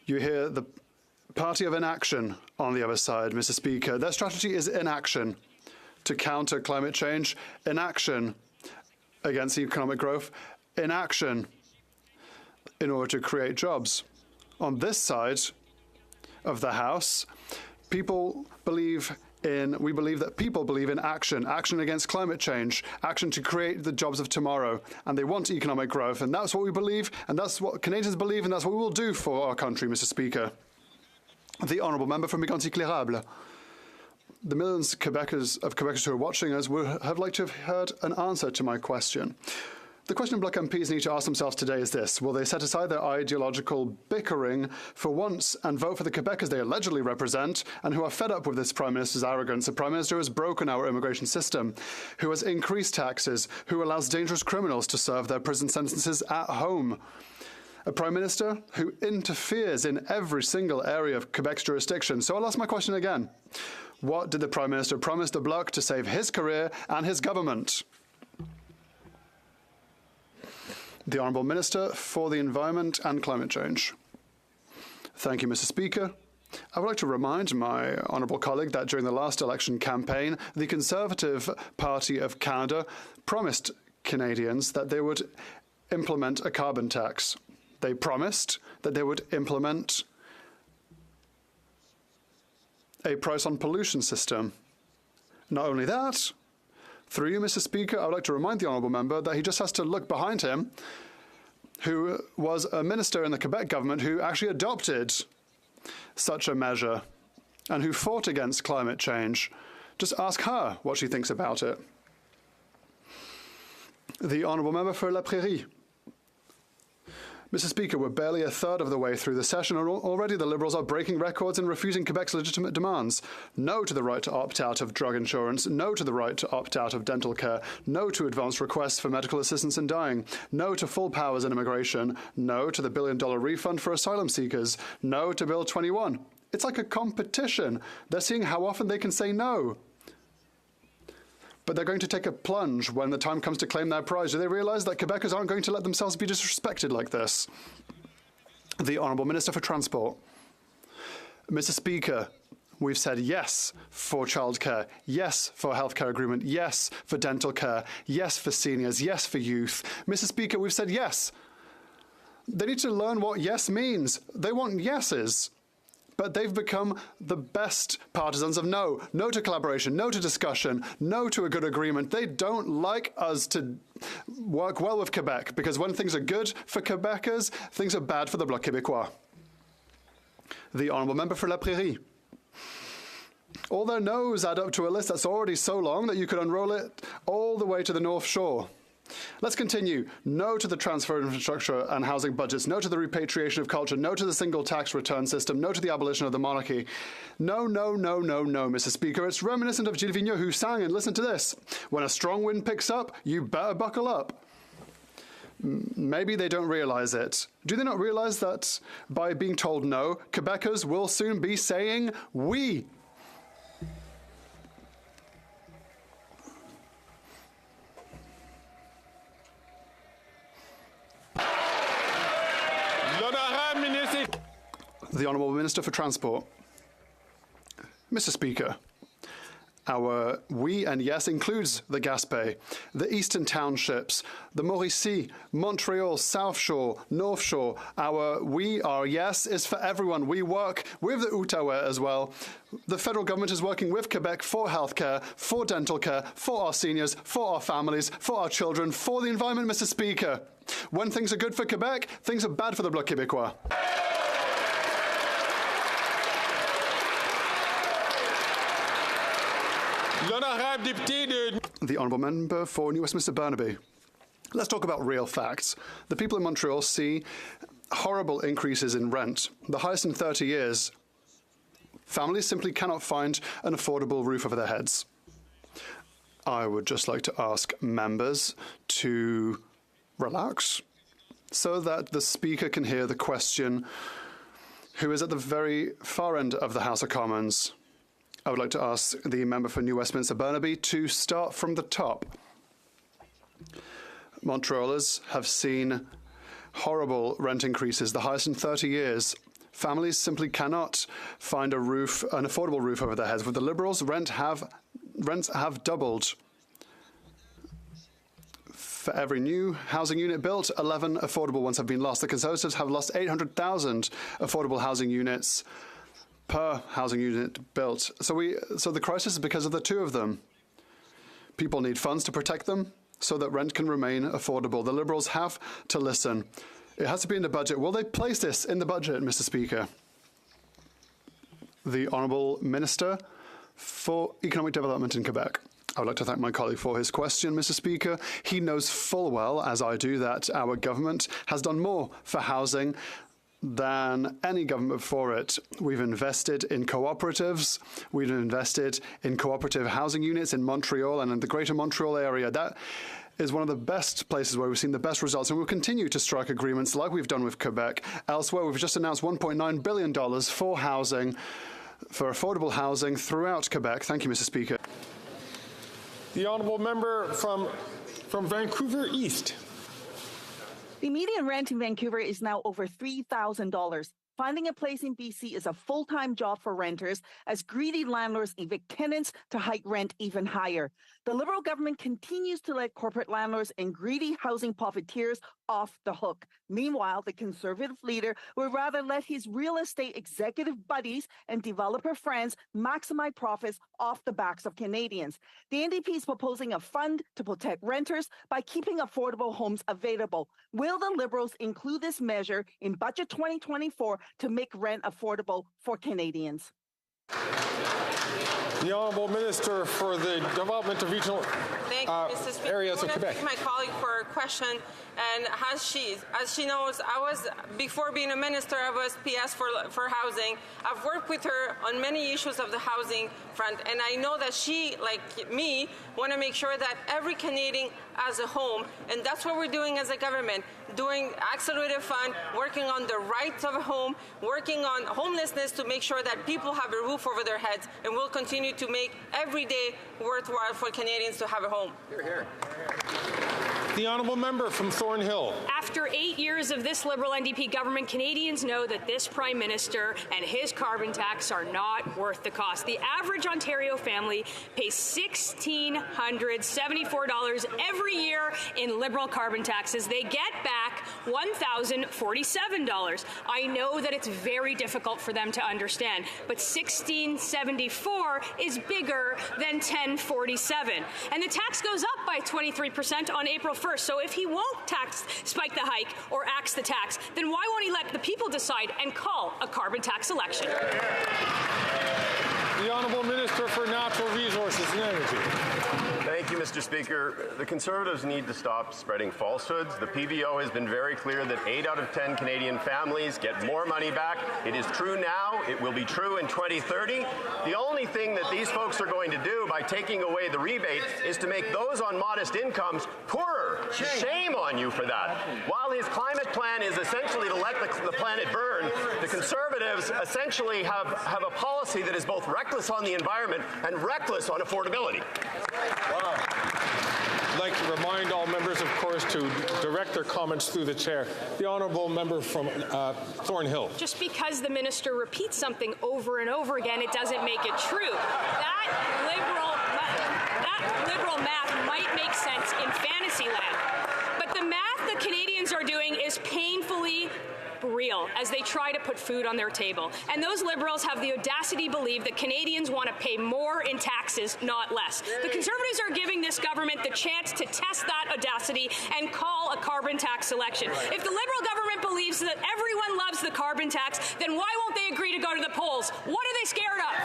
You hear the party of inaction on the other side, Mr. Speaker. Their strategy is inaction to counter climate change, inaction against economic growth, inaction in order to create jobs. On this side of the House, we believe that people believe in action against climate change, action to create the jobs of tomorrow, and they want economic growth, and that's what we believe, and that's what Canadians believe, and that's what we will do for our country, Mr. Speaker. The Honourable Member from Mégantic-Clérable. The millions of Quebecers who are watching us would have liked to have heard an answer to my question. The question Bloc MPs need to ask themselves today is this. Will they set aside their ideological bickering for once and vote for the Quebecers they allegedly represent and who are fed up with this Prime Minister's arrogance, a Prime Minister who has broken our immigration system, who has increased taxes, who allows dangerous criminals to serve their prison sentences at home? A Prime Minister who interferes in every single area of Quebec's jurisdiction. So I'll ask my question again. What did the Prime Minister promise the Bloc to save his career and his government? The Honourable Minister for the Environment and Climate Change. Thank you, Mr. Speaker. I would like to remind my honourable colleague that during the last election campaign, the Conservative Party of Canada promised Canadians that they would implement a carbon tax. They promised that they would implement a price on pollution system. Not only that, through you, Mr. Speaker, I would like to remind the honourable member that he just has to look behind him, who was a minister in the Quebec government who actually adopted such a measure and who fought against climate change. Just ask her what she thinks about it. The honourable member for La Prairie. Mr. Speaker, we're barely a third of the way through the session, and already the Liberals are breaking records and refusing Quebec's legitimate demands. No to the right to opt out of drug insurance, no to the right to opt out of dental care, no to advanced requests for medical assistance in dying, no to full powers in immigration, no to the $1 billion refund for asylum seekers, no to Bill 21. It's like a competition. They're seeing how often they can say no. But they're going to take a plunge when the time comes to claim their prize. Do they realize that Quebecers aren't going to let themselves be disrespected like this? The Honourable Minister for Transport. Mr. Speaker, we've said yes for childcare, yes for a healthcare agreement, yes for dental care, yes for seniors, yes for youth. Mr. Speaker, we've said yes. They need to learn what yes means. They want yeses. But they've become the best partisans of no. No to collaboration, no to discussion, no to a good agreement. They don't like us to work well with Quebec, because when things are good for Quebecers, things are bad for the Bloc Québécois. The Honourable Member for La Prairie. All their no's add up to a list that's already so long that you could unroll it all the way to the North Shore. Let's continue. No to the transfer of infrastructure and housing budgets. No to the repatriation of culture. No to the single tax return system. No to the abolition of the monarchy. No, no, no, no, no, Mr. Speaker. It's reminiscent of Gilles Vigneault, who sang, and listen to this: when a strong wind picks up, you better buckle up. Maybe they don't realize it. Do they not realize that by being told no, Quebecers will soon be saying oui? The Honourable Minister for Transport. Mr. Speaker, our we and yes includes the Gaspé, the Eastern Townships, the Mauricie, Montreal, South Shore, North Shore. Our we, our yes, is for everyone. We work with the Outaouais as well. The federal government is working with Quebec for healthcare, for dental care, for our seniors, for our families, for our children, for the environment, Mr. Speaker. When things are good for Quebec, things are bad for the Bloc Québécois. The Honourable Member for New Westminster Burnaby. Let's talk about real facts. The people in Montreal see horrible increases in rent, the highest in 30 years. Families simply cannot find an affordable roof over their heads. I would just like to ask members to relax so that the Speaker can hear the question, who is at the very far end of the House of Commons. I would like to ask the member for New Westminster Burnaby to start from the top. Montrealers have seen horrible rent increases, the highest in 30 years. Families simply cannot find a roof, an affordable roof over their heads. With the Liberals, rents have doubled. For every new housing unit built, 11 affordable ones have been lost. The Conservatives have lost 800,000 affordable housing units per housing unit built. So the crisis is because of the two of them. People need funds to protect them so that rent can remain affordable. The Liberals have to listen. It has to be in the budget. Will they place this in the budget, Mr. Speaker? The Honourable Minister for Economic Development in Quebec. I would like to thank my colleague for his question, Mr. Speaker. He knows full well, as I do, that our government has done more for housing than any government before it. We've invested in cooperatives. We've invested in cooperative housing units in Montreal and in the Greater Montreal area. That is one of the best places where we've seen the best results, and we'll continue to strike agreements like we've done with Quebec. Elsewhere, we've just announced $1.9 billion for housing, for affordable housing throughout Quebec. Thank you, Mr. Speaker. The Honourable Member from Vancouver East. The median rent in Vancouver is now over $3,000. Finding a place in BC is a full-time job for renters as greedy landlords evict tenants to hike rent even higher. The Liberal government continues to let corporate landlords and greedy housing profiteers off the hook. Meanwhile, the Conservative leader would rather let his real estate executive buddies and developer friends maximize profits off the backs of Canadians. The NDP is proposing a fund to protect renters by keeping affordable homes available. Will the Liberals include this measure in Budget 2024 to make rent affordable for Canadians? The Honourable Minister for the Development of Regional Thank you, Mr. Speaker. Areas of I want Quebec. to thank my colleague for her question. And as she knows, before being a minister, I was PS for housing. I've worked with her on many issues of the housing front, and I know that she, like me, want to make sure that every Canadian has a home, and that's what we're doing as a government, doing accelerated fund, working on the rights of a home, working on homelessness to make sure that people have a roof over their heads, and we'll continue to make every day worthwhile for Canadians to have a home. Hear, hear. The Honourable Member from Thornhill. After 8 years of this Liberal NDP government, Canadians know that this Prime Minister and his carbon tax are not worth the cost. The average Ontario family pays $1,674 every year in Liberal carbon taxes. They get back $1,047. I know that it's very difficult for them to understand, but $1,674 is bigger than $1,047. And the tax goes up by 23% on April 1st. So if he won't spike the hike or axe the tax, then why won't he let the people decide and call a carbon tax election? The Honourable Minister for Natural Resources and Energy. Thank you, Mr. Speaker. The Conservatives need to stop spreading falsehoods. The PVO has been very clear that 8 out of 10 Canadian families get more money back. It is true now. It will be true in 2030. The only thing that these folks are going to do by taking away the rebate is to make those on modest incomes poorer. Shame on you for that. While his climate plan is essentially to let the planet burn, the Conservatives essentially have a policy that is both reckless on the environment and reckless on affordability. Wow. I'd like to remind all members, of course, to direct their comments through the chair. The Honourable Member from Thornhill. Just because the minister repeats something over and over again, it doesn't make it true. That liberal math might make sense in fantasy land, but the math that Canadians are doing is painfully real as they try to put food on their table. And those Liberals have the audacity to believe that Canadians want to pay more in taxes, not less. The Conservatives are giving this government the chance to test that audacity and call a carbon tax election. If the Liberal government believes that everyone loves the carbon tax, then why won't they agree to go to the polls? What are they scared of?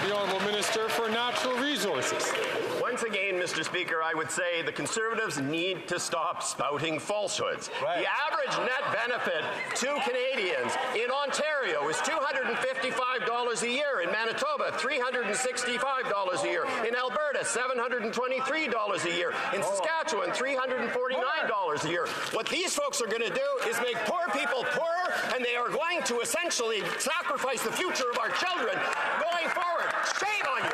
The Honourable Minister for Natural Resources. Once again, Mr. Speaker, I would say the Conservatives need to stop spouting falsehoods. Right. The average net benefit to Canadians in Ontario is $255 a year. In Manitoba, $365 a year. In Alberta, $723 a year. In Saskatchewan, $349 a year. What these folks are going to do is make poor people poorer, and they are going to essentially sacrifice the future of our children going forward. Shame on you.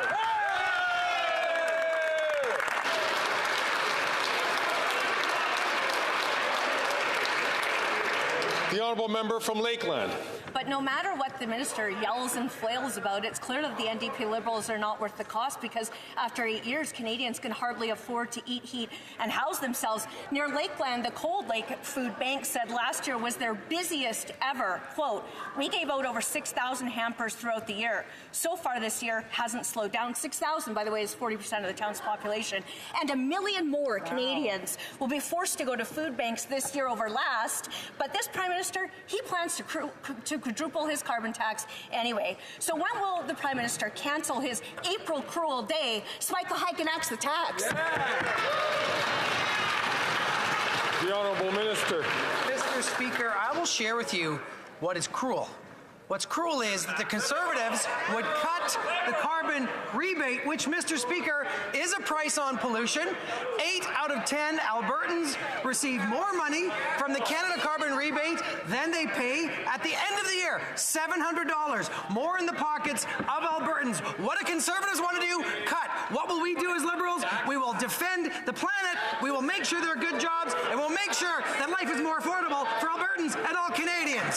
The Honourable Member from Lakeland. But no matter what the minister yells and flails about, it's clear that the NDP Liberals are not worth the cost, because after 8 years, Canadians can hardly afford to eat, heat, and house themselves. Near Lakeland, the Cold Lake Food Bank said last year was their busiest ever. Quote, "We gave out over 6,000 hampers throughout the year. So far this year hasn't slowed down." 6,000, by the way, is 40% of the town's population. And 1 million more Canadians will be forced to go to food banks this year over last. But this Prime Minister, he plans to quadruple his carbon tax anyway. So when will the Prime Minister cancel his April cruel day, spike the hike and axe the tax? The Honourable Minister. Mr. Speaker, I will share with you what is cruel. What's cruel is that the Conservatives would cut the carbon rebate, which, Mr. Speaker, is a price on pollution. 8 out of 10 Albertans receive more money from the Canada carbon rebate than they pay at the end of the year. $700 more in the pockets of Albertans. What do Conservatives want to do? Cut. What will we do as Liberals? We will defend the planet. We will make sure there are good jobs, and we'll make sure that life is more affordable for Albertans and all Canadians.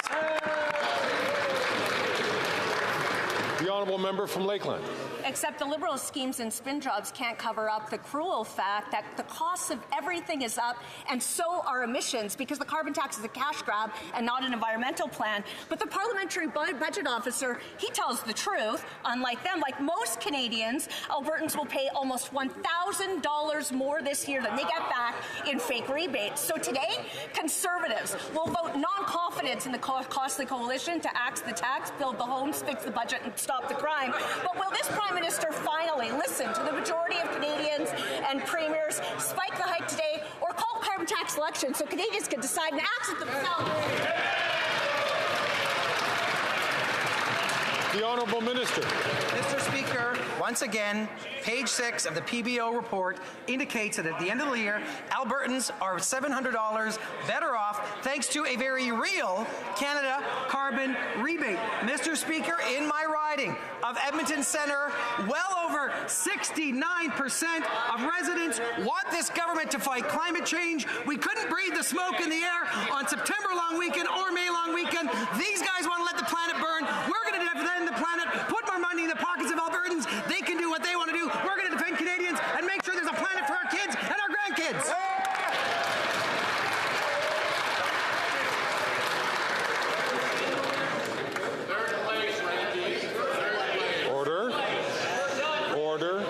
The Honourable Member from Lakeland. Except the Liberal schemes and spin jobs can't cover up the cruel fact that the cost of everything is up, and so are emissions, because the carbon tax is a cash grab and not an environmental plan. But the parliamentary budget officer, he tells the truth. Unlike them, like most Canadians, Albertans will pay almost $1,000 more this year than they get back in fake rebates. So today, Conservatives will vote confidence in the costly coalition to axe the tax, build the homes, fix the budget, and stop the crime. But will this Prime Minister finally listen to the majority of Canadians and premiers, spike the hike today, or call carbon tax election so Canadians can decide and axe it themselves? The Honourable Minister. Mr. Speaker, once again, page 6 of the PBO report indicates that at the end of the year, Albertans are $700 better off thanks to a very real Canada carbon rebate. Mr. Speaker, in my riding of Edmonton Centre, well over 69% of residents want this government to fight climate change. We couldn't breathe the smoke in the air on September long weekend or May long weekend. These guys want to let the planet burn. We're going to defend the planet, put more money in the pockets of Albertans. They can do what they want to do. We're going to defend Canadians and make sure there's a planet for our kids and our grandkids. Order. Order.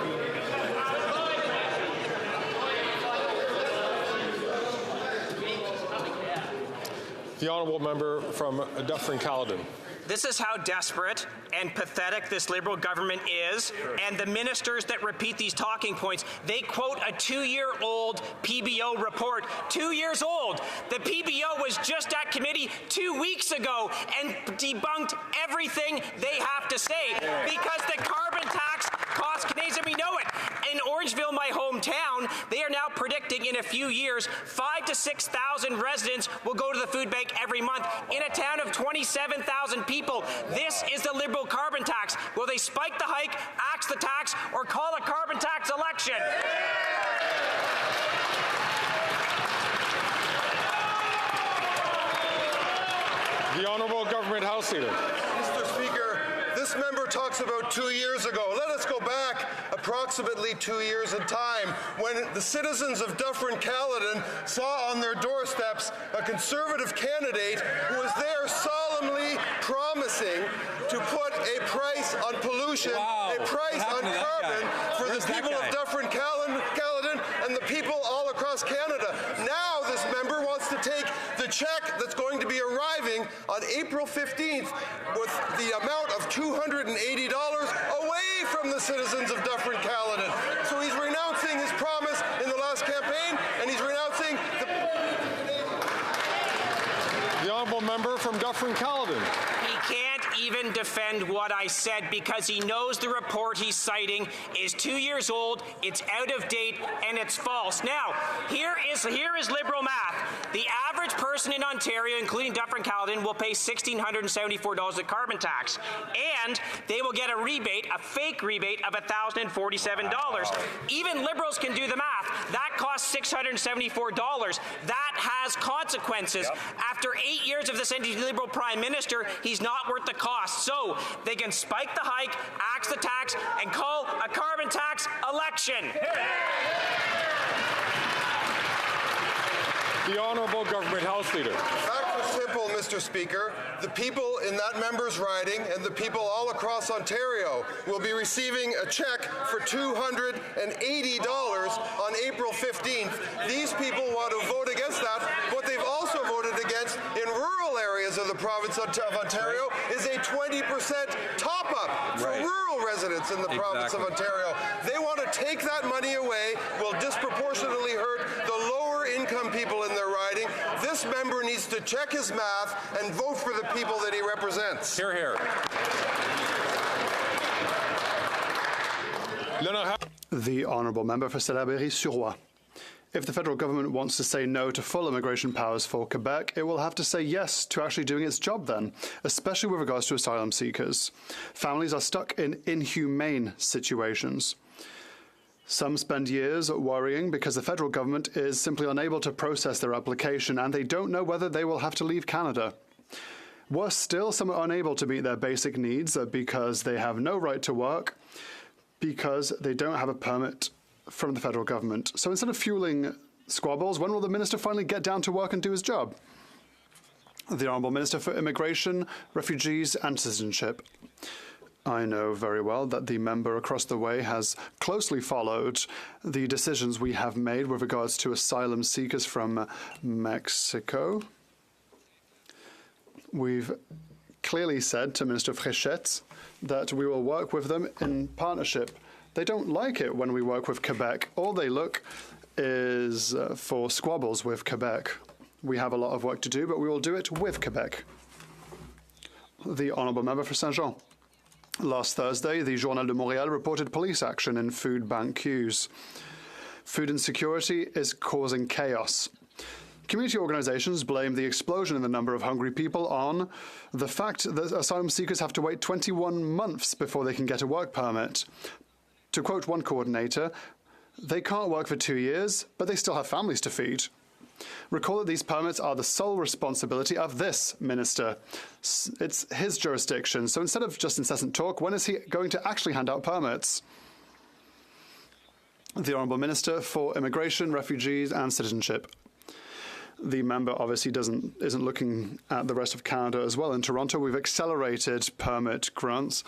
The Honourable Member from Dufferin-Caledon. This is how desperate and pathetic this Liberal government is, and the ministers that repeat these talking points, they quote a 2-year-old PBO report. 2 years old! The PBO was just at committee 2 weeks ago and debunked everything they have to say because the carbon tax costs Canadians, and we know it. In Orangeville, my hometown, they are now predicting in a few years 5,000 to 6,000 residents will go to the food bank every month. In a town of 27,000 people, this is the Liberal carbon tax. Will they spike the hike, axe the tax, or call a carbon tax election? The Honourable Government House Leader. Mr. Speaker, this member talks about 2 years ago. Let us go back approximately 2 years in time when the citizens of Dufferin-Caledon saw on their doorsteps a Conservative candidate who was there solemnly promising to put a price on pollution, a price on carbon for the people of Dufferin-Caledon and the people all across Canada. Now this member wants to take the check that's going to be arriving on April 15th with the amount of $280 away from the citizens of Dufferin-Caledon. So he's renouncing his promise in the last campaign, and he's renouncing the Honourable Member from Dufferin-Caledon. He can't even defend what I said because he knows the report he's citing is 2 years old, it's out of date, and it's false. Now, here is Liberal math. The average person in Ontario, including Dufferin-Caledon, will pay $1,674 of carbon tax, and they will get a rebate, a fake rebate of $1,047. Even Liberals can do the math. That costs $674. That has consequences. After 8 years of this anti-Liberal Prime Minister, he's not worth the cost. So they can spike the hike, axe the tax, and call a carbon tax election. The Honourable Government House Leader. Facts are simple, Mr. Speaker. The people in that member's riding and the people all across Ontario will be receiving a check for $280 on April 15th. These people want to vote against that. What they've also voted against in rural areas of the province of Ontario is a 20% top-up for rural residents in the province of Ontario. They want to take that money away, will disproportionately hurt the lower income people in their riding. This member needs to check his math and vote for the people that he represents. Hear, hear. The Honourable Member for Salaberry-sur-Roi. If the federal government wants to say no to full immigration powers for Quebec, it will have to say yes to actually doing its job then, especially with regards to asylum seekers. Families are stuck in inhumane situations. Some spend years worrying because the federal government is simply unable to process their application and they don't know whether they will have to leave Canada. Worse still, some are unable to meet their basic needs because they have no right to work, because they don't have a permit from the federal government. So instead of fueling squabbles, when will the minister finally get down to work and do his job? The Honourable Minister for Immigration, Refugees and Citizenship. I know very well that the member across the way has closely followed the decisions we have made with regards to asylum seekers from Mexico. We've clearly said to Minister Fréchette that we will work with them in partnership. They don't like it when we work with Quebec. All they look is for squabbles with Quebec. We have a lot of work to do, but we will do it with Quebec. The Honourable Member for Saint-Jean. Last Thursday, the Journal de Montréal reported police action in food bank queues. Food insecurity is causing chaos. Community organizations blame the explosion in the number of hungry people on the fact that asylum seekers have to wait 21 months before they can get a work permit. To quote one coordinator, they can't work for 2 years, but they still have families to feed. Recall that these permits are the sole responsibility of this minister. It's his jurisdiction, so instead of just incessant talk, when is he going to actually hand out permits? The Honourable Minister for Immigration, Refugees and Citizenship. The member obviously isn't looking at the rest of Canada as well. In Toronto, we've accelerated permit grants,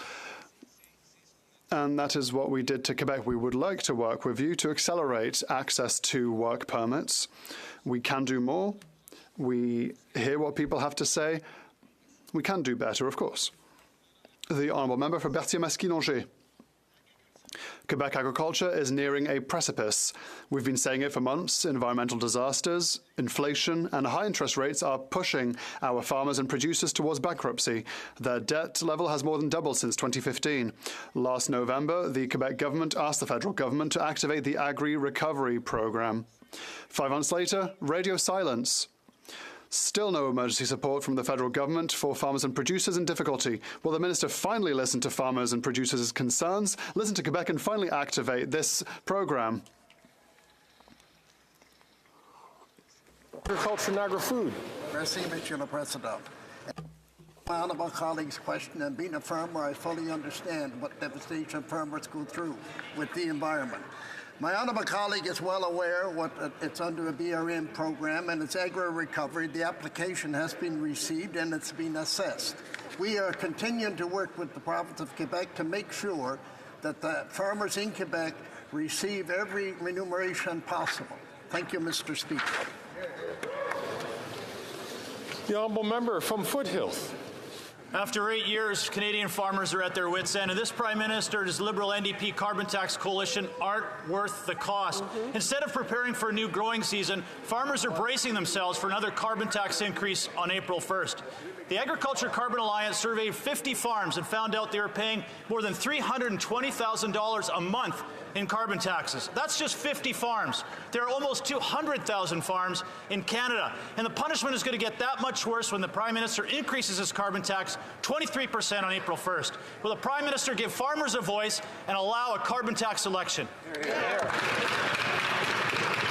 and that is what we did to Quebec. We would like to work with you to accelerate access to work permits. We can do more. We hear what people have to say. We can do better, of course. The Honourable Member for Berthier-Masquis-Longet. Quebec agriculture is nearing a precipice. We've been saying it for months. Environmental disasters, inflation, and high interest rates are pushing our farmers and producers towards bankruptcy. Their debt level has more than doubled since 2015. Last November, the Quebec government asked the federal government to activate the Agri-Recovery Program. 5 months later, radio silence. Still no emergency support from the federal government for farmers and producers in difficulty. Will the minister finally listen to farmers and producers' concerns, listen to Quebec, and finally activate this program? Agriculture and agri-food. Merci, Monsieur le Président. My honourable colleague's question, and being a farmer, I fully understand what devastation farmers go through with the environment. My honourable colleague is well aware what it's under a BRM program and it's agri-recovery. The application has been received and it's been assessed. We are continuing to work with the province of Quebec to make sure that the farmers in Quebec receive every remuneration possible. Thank you, Mr. Speaker. The honourable member from Foothills. After 8 years, Canadian farmers are at their wits' end, and this Prime Minister's Liberal NDP carbon tax coalition aren't worth the cost. Instead of preparing for a new growing season, farmers are bracing themselves for another carbon tax increase on April 1st. The Agriculture Carbon Alliance surveyed 50 farms and found out they were paying more than $320,000 a month in carbon taxes. That's just 50 farms. There are almost 200,000 farms in Canada, and the punishment is going to get that much worse when the Prime Minister increases his carbon tax 23% on April 1st. Will the Prime Minister give farmers a voice and allow a carbon tax election?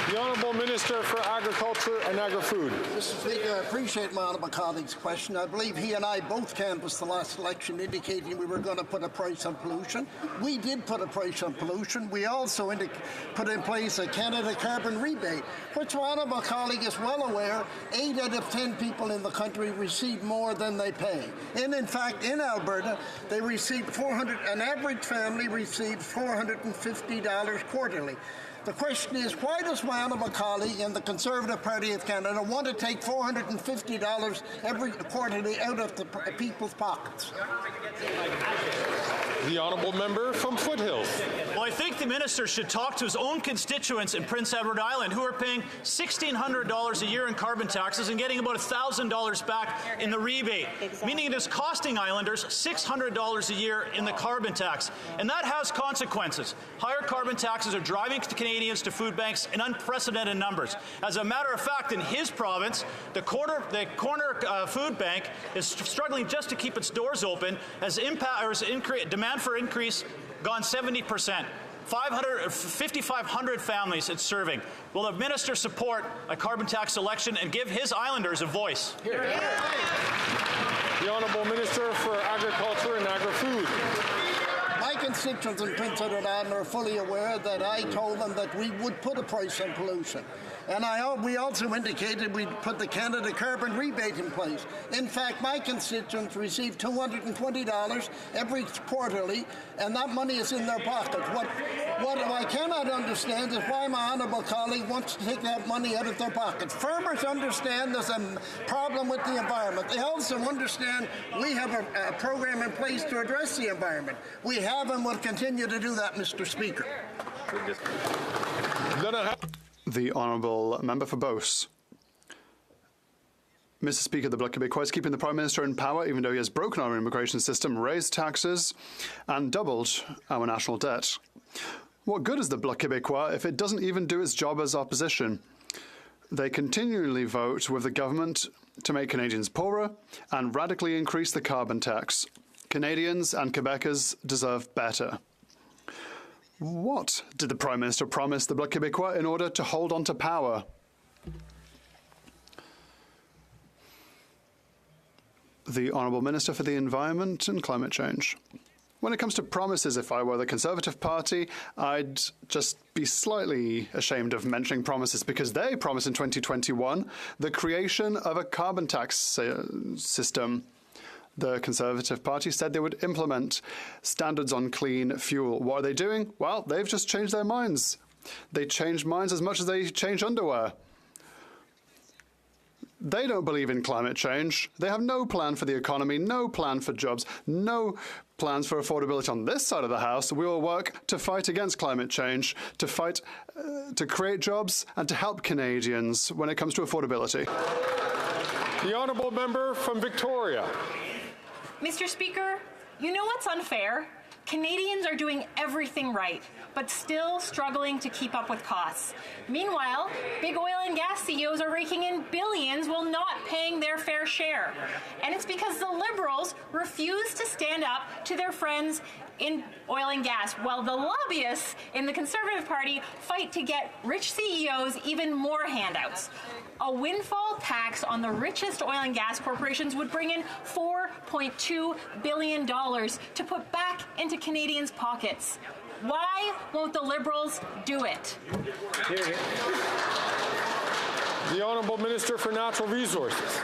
The Honourable Minister for Agriculture and Agri-Food. Mr. Speaker, I appreciate my honourable colleague's question. I believe he and I both canvassed the last election indicating we were going to put a price on pollution. We did put a price on pollution. We also put in place a Canada carbon rebate, which my honourable colleague is well aware, 8 out of 10 people in the country receive more than they pay. And in fact, in Alberta, they receive an average family receives $450 quarterly. The question is, why does my honourable colleague and the Conservative Party of Canada want to take $450 every quarterly out of the people's pockets? The honourable member from Foothills. Well, I think the minister should talk to his own constituents in Prince Edward Island who are paying $1,600 a year in carbon taxes and getting about $1,000 back in the rebate, meaning it is costing islanders $600 a year in the carbon tax. And that has consequences. Higher carbon taxes are driving Canadians to food banks in unprecedented numbers. As a matter of fact, in his province, the corner food bank is struggling just to keep its doors open as demand for increase gone 70%. 5,500 families it's serving. Will the minister support a carbon tax election and give his islanders a voice? Here. The Honourable Minister for Agriculture and Agri-Food. My constituents in Prince Edward Island are fully aware that I told them that we would put a price on pollution. And we also indicated we'd put the Canada carbon rebate in place. In fact, my constituents receive $220 every quarterly, and that money is in their pocket. What I cannot understand is why my honourable colleague wants to take that money out of their pockets. Farmers understand there's a problem with the environment. They also understand we have a program in place to address the environment. We have and will continue to do that, Mr. Speaker. The Honourable Member for Beauce. Mr. Speaker, the Bloc Québécois is keeping the Prime Minister in power even though he has broken our immigration system, raised taxes and doubled our national debt. What good is the Bloc Québécois if it doesn't even do its job as opposition? They continually vote with the government to make Canadians poorer and radically increase the carbon tax. Canadians and Quebecers deserve better. What did the Prime Minister promise the Bloc Québécois in order to hold on to power? The Honourable Minister for the Environment and Climate Change. When it comes to promises, if I were the Conservative Party, I'd just be slightly ashamed of mentioning promises because they promised in 2021 the creation of a carbon tax system. The Conservative Party said they would implement standards on clean fuel. What are they doing? Well, they've just changed their minds. They change minds as much as they change underwear. They don't believe in climate change. They have no plan for the economy, no plan for jobs, no plans for affordability on this side of the House. We will work to fight against climate change, to fight to create jobs and to help Canadians when it comes to affordability. The Honourable Member from Victoria. Mr. Speaker, you know what's unfair? Canadians are doing everything right, but still struggling to keep up with costs. Meanwhile, big oil and gas CEOs are raking in billions while not paying their fair share. And it's because the Liberals refuse to stand up to their friends in oil and gas, while the lobbyists in the Conservative Party fight to get rich CEOs even more handouts. A windfall tax on the richest oil and gas corporations would bring in $4.2 billion to put back into Canadians' pockets. Why won't the Liberals do it? The Honourable Minister for Natural Resources.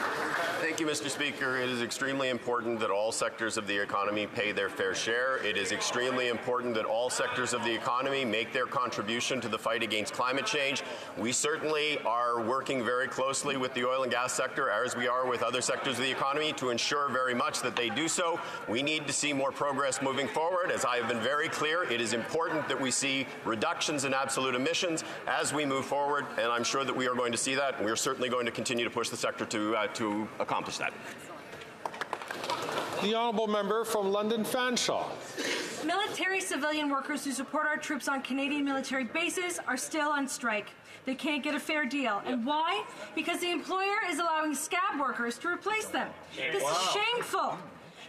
Thank you, Mr. Speaker. It is extremely important that all sectors of the economy pay their fair share. It is extremely important that all sectors of the economy make their contribution to the fight against climate change. We certainly are working very closely with the oil and gas sector, as we are with other sectors of the economy, to ensure very much that they do so. We need to see more progress moving forward. As I have been very clear, it is important that we see reductions in absolute emissions as we move forward, and I'm sure that we are going to see that. We are certainly going to continue to push the sector to accomplish that. The Honourable Member from London Fanshawe. Military civilian workers who support our troops on Canadian military bases are still on strike. They can't get a fair deal. And why? Because the employer is allowing scab workers to replace them. This is shameful.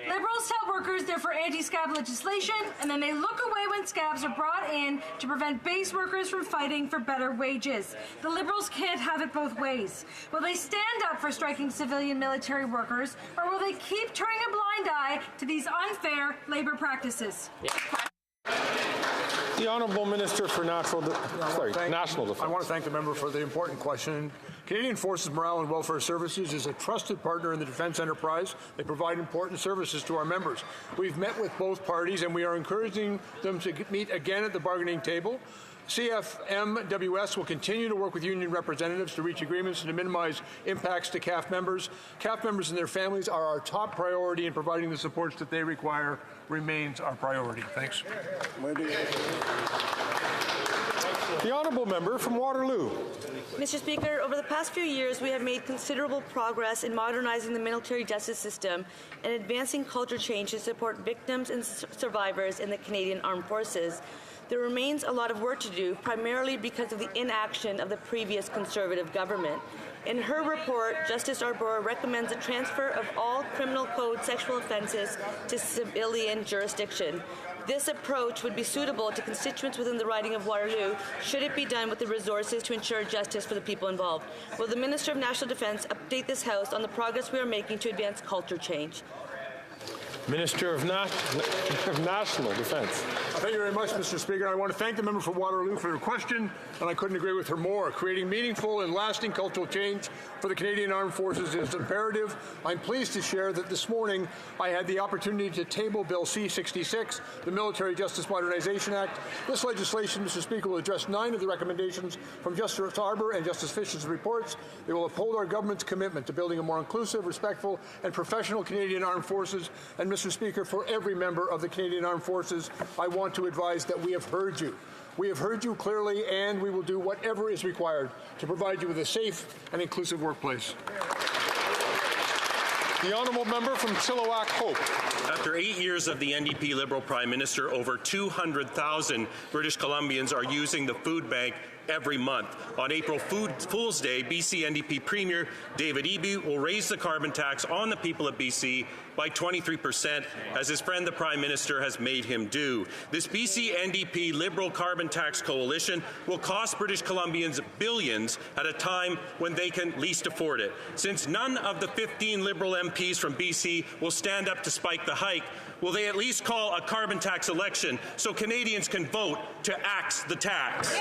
Liberals tell workers they're for anti-scab legislation, and then they look away when scabs are brought in to prevent base workers from fighting for better wages. The Liberals can't have it both ways. Will they stand up for striking civilian military workers, or will they keep turning a blind eye to these unfair labor practices? The Honourable Minister for National Defence. I want to thank the member for the important question. Canadian Forces Morale and Welfare Services is a trusted partner in the defence enterprise. They provide important services to our members. We've met with both parties and we are encouraging them to meet again at the bargaining table. CFMWS will continue to work with union representatives to reach agreements and to minimize impacts to CAF members. CAF members and their families are our top priority, and providing the supports that they require remains our priority. Thanks. The Honourable Member from Waterloo. Mr. Speaker, over the past few years, we have made considerable progress in modernizing the military justice system and advancing culture change to support victims and survivors in the Canadian Armed Forces. There remains a lot of work to do, primarily because of the inaction of the previous Conservative government. In her report, Justice Arbor recommends a transfer of all criminal code sexual offences to civilian jurisdiction. This approach would be suitable to constituents within the riding of Waterloo should it be done with the resources to ensure justice for the people involved. Will the Minister of National Defence update this House on the progress we are making to advance culture change? Minister of National Defence. Thank you very much, Mr. Speaker. I want to thank the member for Waterloo for her question, and I couldn't agree with her more. Creating meaningful and lasting cultural change for the Canadian Armed Forces is imperative. I'm pleased to share that this morning I had the opportunity to table Bill C-66, the Military Justice Modernization Act. This legislation, Mr. Speaker, will address 9 of the recommendations from Justice Harbour and Justice Fisher's reports. It will uphold our government's commitment to building a more inclusive, respectful, and professional Canadian Armed Forces. And, Mr. Speaker, for every member of the Canadian Armed Forces, I want to advise that we have heard you. We have heard you clearly, and we will do whatever is required to provide you with a safe and inclusive workplace. The honourable member from Chilliwack Hope. After 8 years of the NDP Liberal Prime Minister, over 200,000 British Columbians are using the food bank every month. On April Fool's Day, BC NDP Premier David Eby will raise the carbon tax on the people of BC by 23%, as his friend the Prime Minister has made him do. This BC NDP Liberal carbon tax coalition will cost British Columbians billions at a time when they can least afford it. Since none of the 15 Liberal MPs from BC will stand up to spike the hike, will they at least call a carbon tax election so Canadians can vote to axe the tax?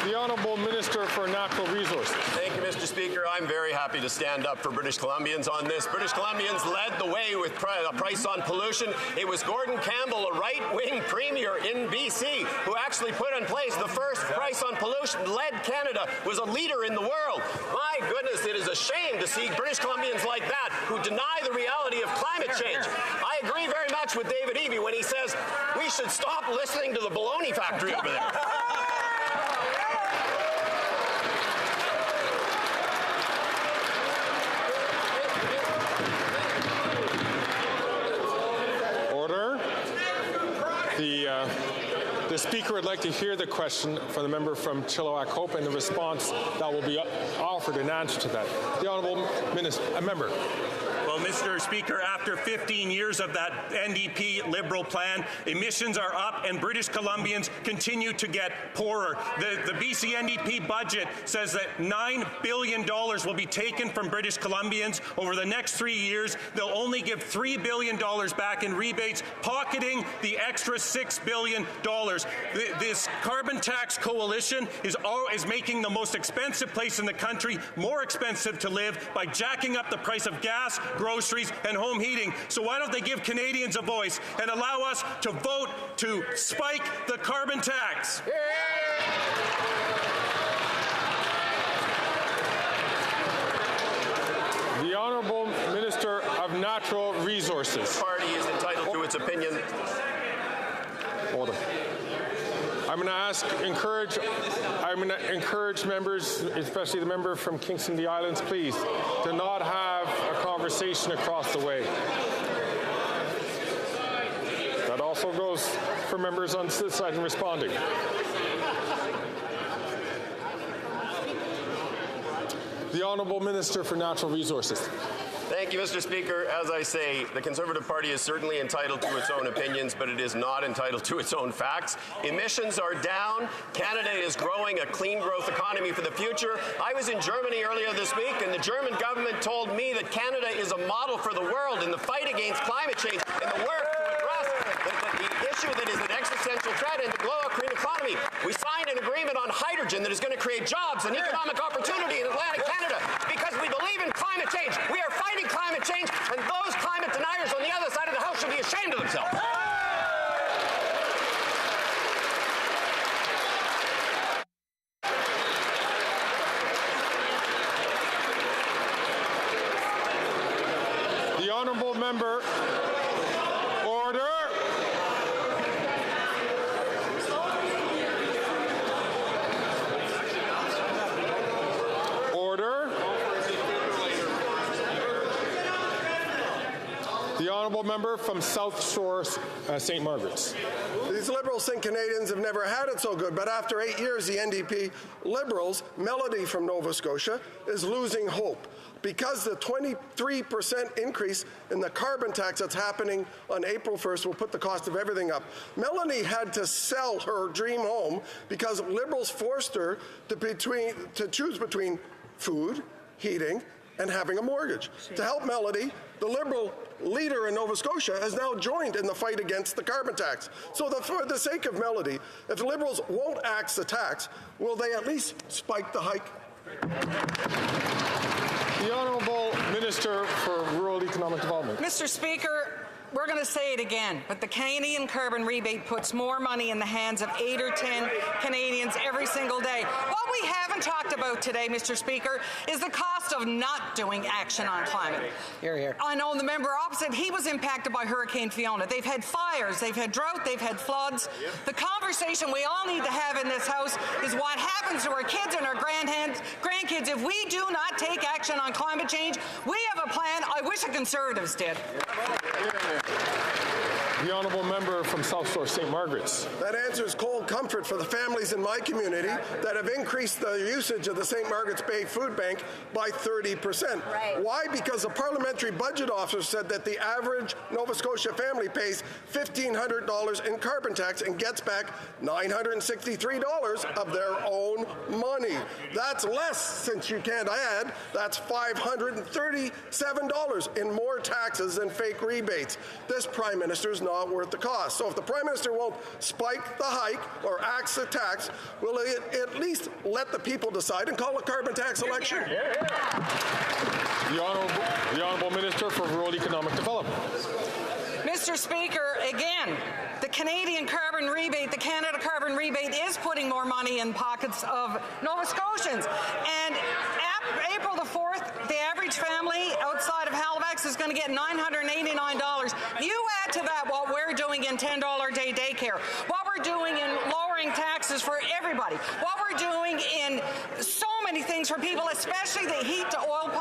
The Honourable Minister for Natural Resources. Thank you, Mr. Speaker. I'm very happy to stand up for British Columbians on this. British Columbians led the way with a price on pollution. It was Gordon Campbell, a right-wing premier in BC, who actually put in place the first price on pollution, led Canada, was a leader in the world. My goodness, it is a shame to see British Columbians like that who deny the reality of climate change. I agree very much with David Eby when he says we should stop listening to the baloney factory over there. The Speaker would like to hear the question from the member from Chilliwack Hope and the response that will be offered in answer to that. The Honourable Member. Well, Mr. Speaker, after 15 years of that NDP Liberal plan, emissions are up and British Columbians continue to get poorer. The BC NDP budget says that $9 billion will be taken from British Columbians over the next 3 years. They'll only give $3 billion back in rebates, pocketing the extra $6 billion. This carbon tax coalition is making the most expensive place in the country more expensive to live by jacking up the price of gas, groceries, and home heating. So why don't they give Canadians a voice and allow us to vote to spike the carbon tax? The Honourable Minister of Natural Resources. The party is entitled to its opinion. Order. I'm going to encourage members, especially the member from Kingston the Islands, please, to not have a conversation across the way. That also goes for members on this side in responding. The Honourable Minister for Natural Resources. Thank you, Mr. Speaker. As I say, the Conservative Party is certainly entitled to its own opinions, but it is not entitled to its own facts. Emissions are down. Canada is growing a clean growth economy for the future. I was in Germany earlier this week, and the German government told me that Canada is a model for the world in the fight against climate change and the work to address the issue that is an existential threat and to grow a clean economy. We signed an agreement on hydrogen that is going to create jobs and economic opportunity in Atlantic Canada because we believe in climate change. We are fighting climate change, and those climate deniers on the other side of the house should be ashamed of themselves. The Honourable Member. Order. Order. The Honourable Member from South Shore, St. Margaret's. These Liberals think Canadians have never had it so good, but after 8 years, the NDP Liberals, Melody from Nova Scotia, is losing hope because the 23% increase in the carbon tax that's happening on April 1st will put the cost of everything up. Melanie had to sell her dream home because Liberals forced her to choose between food, heating, and having a mortgage. To help Melody, The Liberal leader in Nova Scotia has now joined in the fight against the carbon tax. So for the sake of melody, if the Liberals won't axe the tax, will they at least spike the hike? The Honourable Minister for Rural Economic Development. Mr. Speaker, we're going to say it again, but the Canadian carbon rebate puts more money in the hands of 8 or 10 Canadians every single day. What we haven't talked about today, Mr. Speaker, is the cost of not doing action on climate. Here. I know the member opposite, he was impacted by Hurricane Fiona. They've had fires, they've had drought, they've had floods. The conversation we all need to have in this House is what happens to our kids and our grandkids if we do not take action on climate change. We have a plan. I wish the Conservatives did. The Honourable Member from South Shore St. Margaret's. That answers cold comfort for the families in my community that have increased the usage of the St. Margaret's Bay Food Bank by 30%. Right. Why? Because the parliamentary budget officer said that the average Nova Scotia family pays $1,500 in carbon tax and gets back $963 of their own money. That's less, since you can't add, that's $537 in more taxes than fake rebates. This Prime Minister is not worth the cost. So if the Prime Minister won't spike the hike or axe the tax, will it at least let the people decide and call a carbon tax election? The Honourable Minister for Rural Economic Development. Mr. Speaker, again, the Canadian carbon rebate, the Canada carbon rebate is putting more money in pockets of Nova Scotians. And April the 4th, the average family outside of Halifax is going to get $989. You add to that what we're doing in $10 a day daycare, what we're doing in lowering taxes for everybody, what we're doing in so many things for people, especially the heat to oil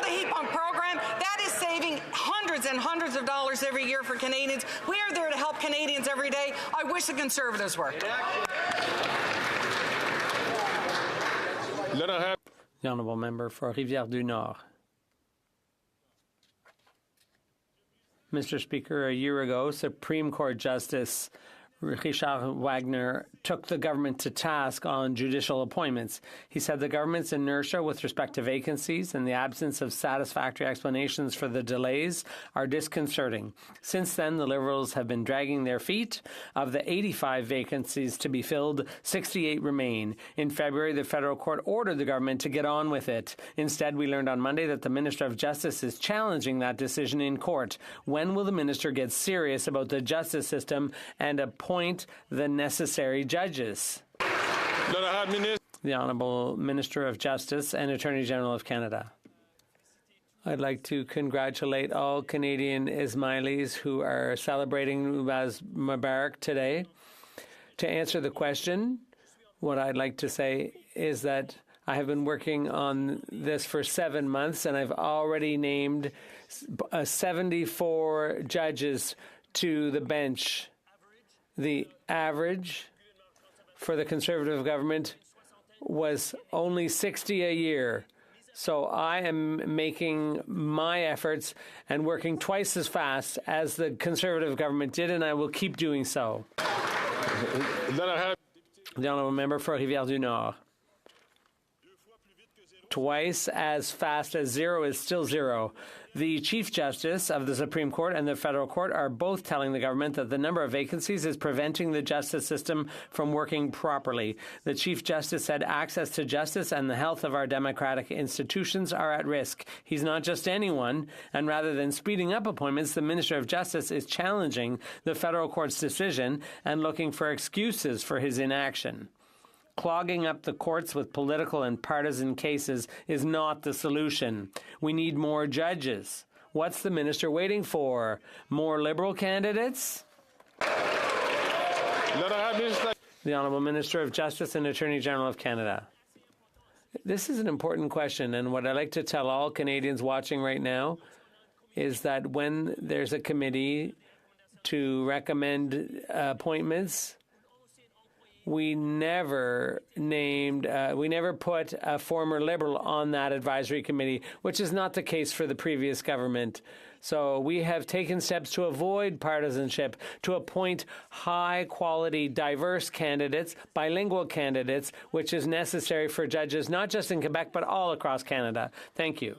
to heat pump program, that is saving hundreds and hundreds of dollars every year for Canadians. We are there to help Canadians every day. I wish the Conservatives were. The Honourable Member for Rivière-du-Nord. Mr. Speaker, a year ago, Supreme Court Justice Richard Wagner took the government to task on judicial appointments. He said the government's inertia with respect to vacancies and the absence of satisfactory explanations for the delays are disconcerting. Since then, the Liberals have been dragging their feet. Of the 85 vacancies to be filled, 68 remain. In February, the federal court ordered the government to get on with it. Instead, we learned on Monday that the Minister of Justice is challenging that decision in court. When will the minister get serious about the justice system and appoint the necessary judges? The Honourable Minister of Justice and Attorney General of Canada. I'd like to congratulate all Canadian Ismailis who are celebrating Nowruz Mubarak today. To answer the question, what I'd like to say is that I have been working on this for 7 months, and I've already named 74 judges to the bench. The average for the Conservative government was only 60 a year. So I am making my efforts and working twice as fast as the Conservative government did, and I will keep doing so. The Honourable Member for Rivière-du-Nord. Twice as fast as zero is still zero. The Chief Justice of the Supreme Court and the Federal Court are both telling the government that the number of vacancies is preventing the justice system from working properly. The Chief Justice said access to justice and the health of our democratic institutions are at risk. He's not just anyone, and rather than speeding up appointments, the Minister of Justice is challenging the Federal Court's decision and looking for excuses for his inaction. Clogging up the courts with political and partisan cases is not the solution. We need more judges. What's the minister waiting for? More Liberal candidates? The Honourable Minister of Justice and Attorney General of Canada. This is an important question, and what I'd like to tell all Canadians watching right now is that when there's a committee to recommend appointments, we never put a former Liberal on that advisory committee, which is not the case for the previous government. So we have taken steps to avoid partisanship, to appoint high-quality, diverse candidates, bilingual candidates, which is necessary for judges not just in Quebec but all across Canada. Thank you.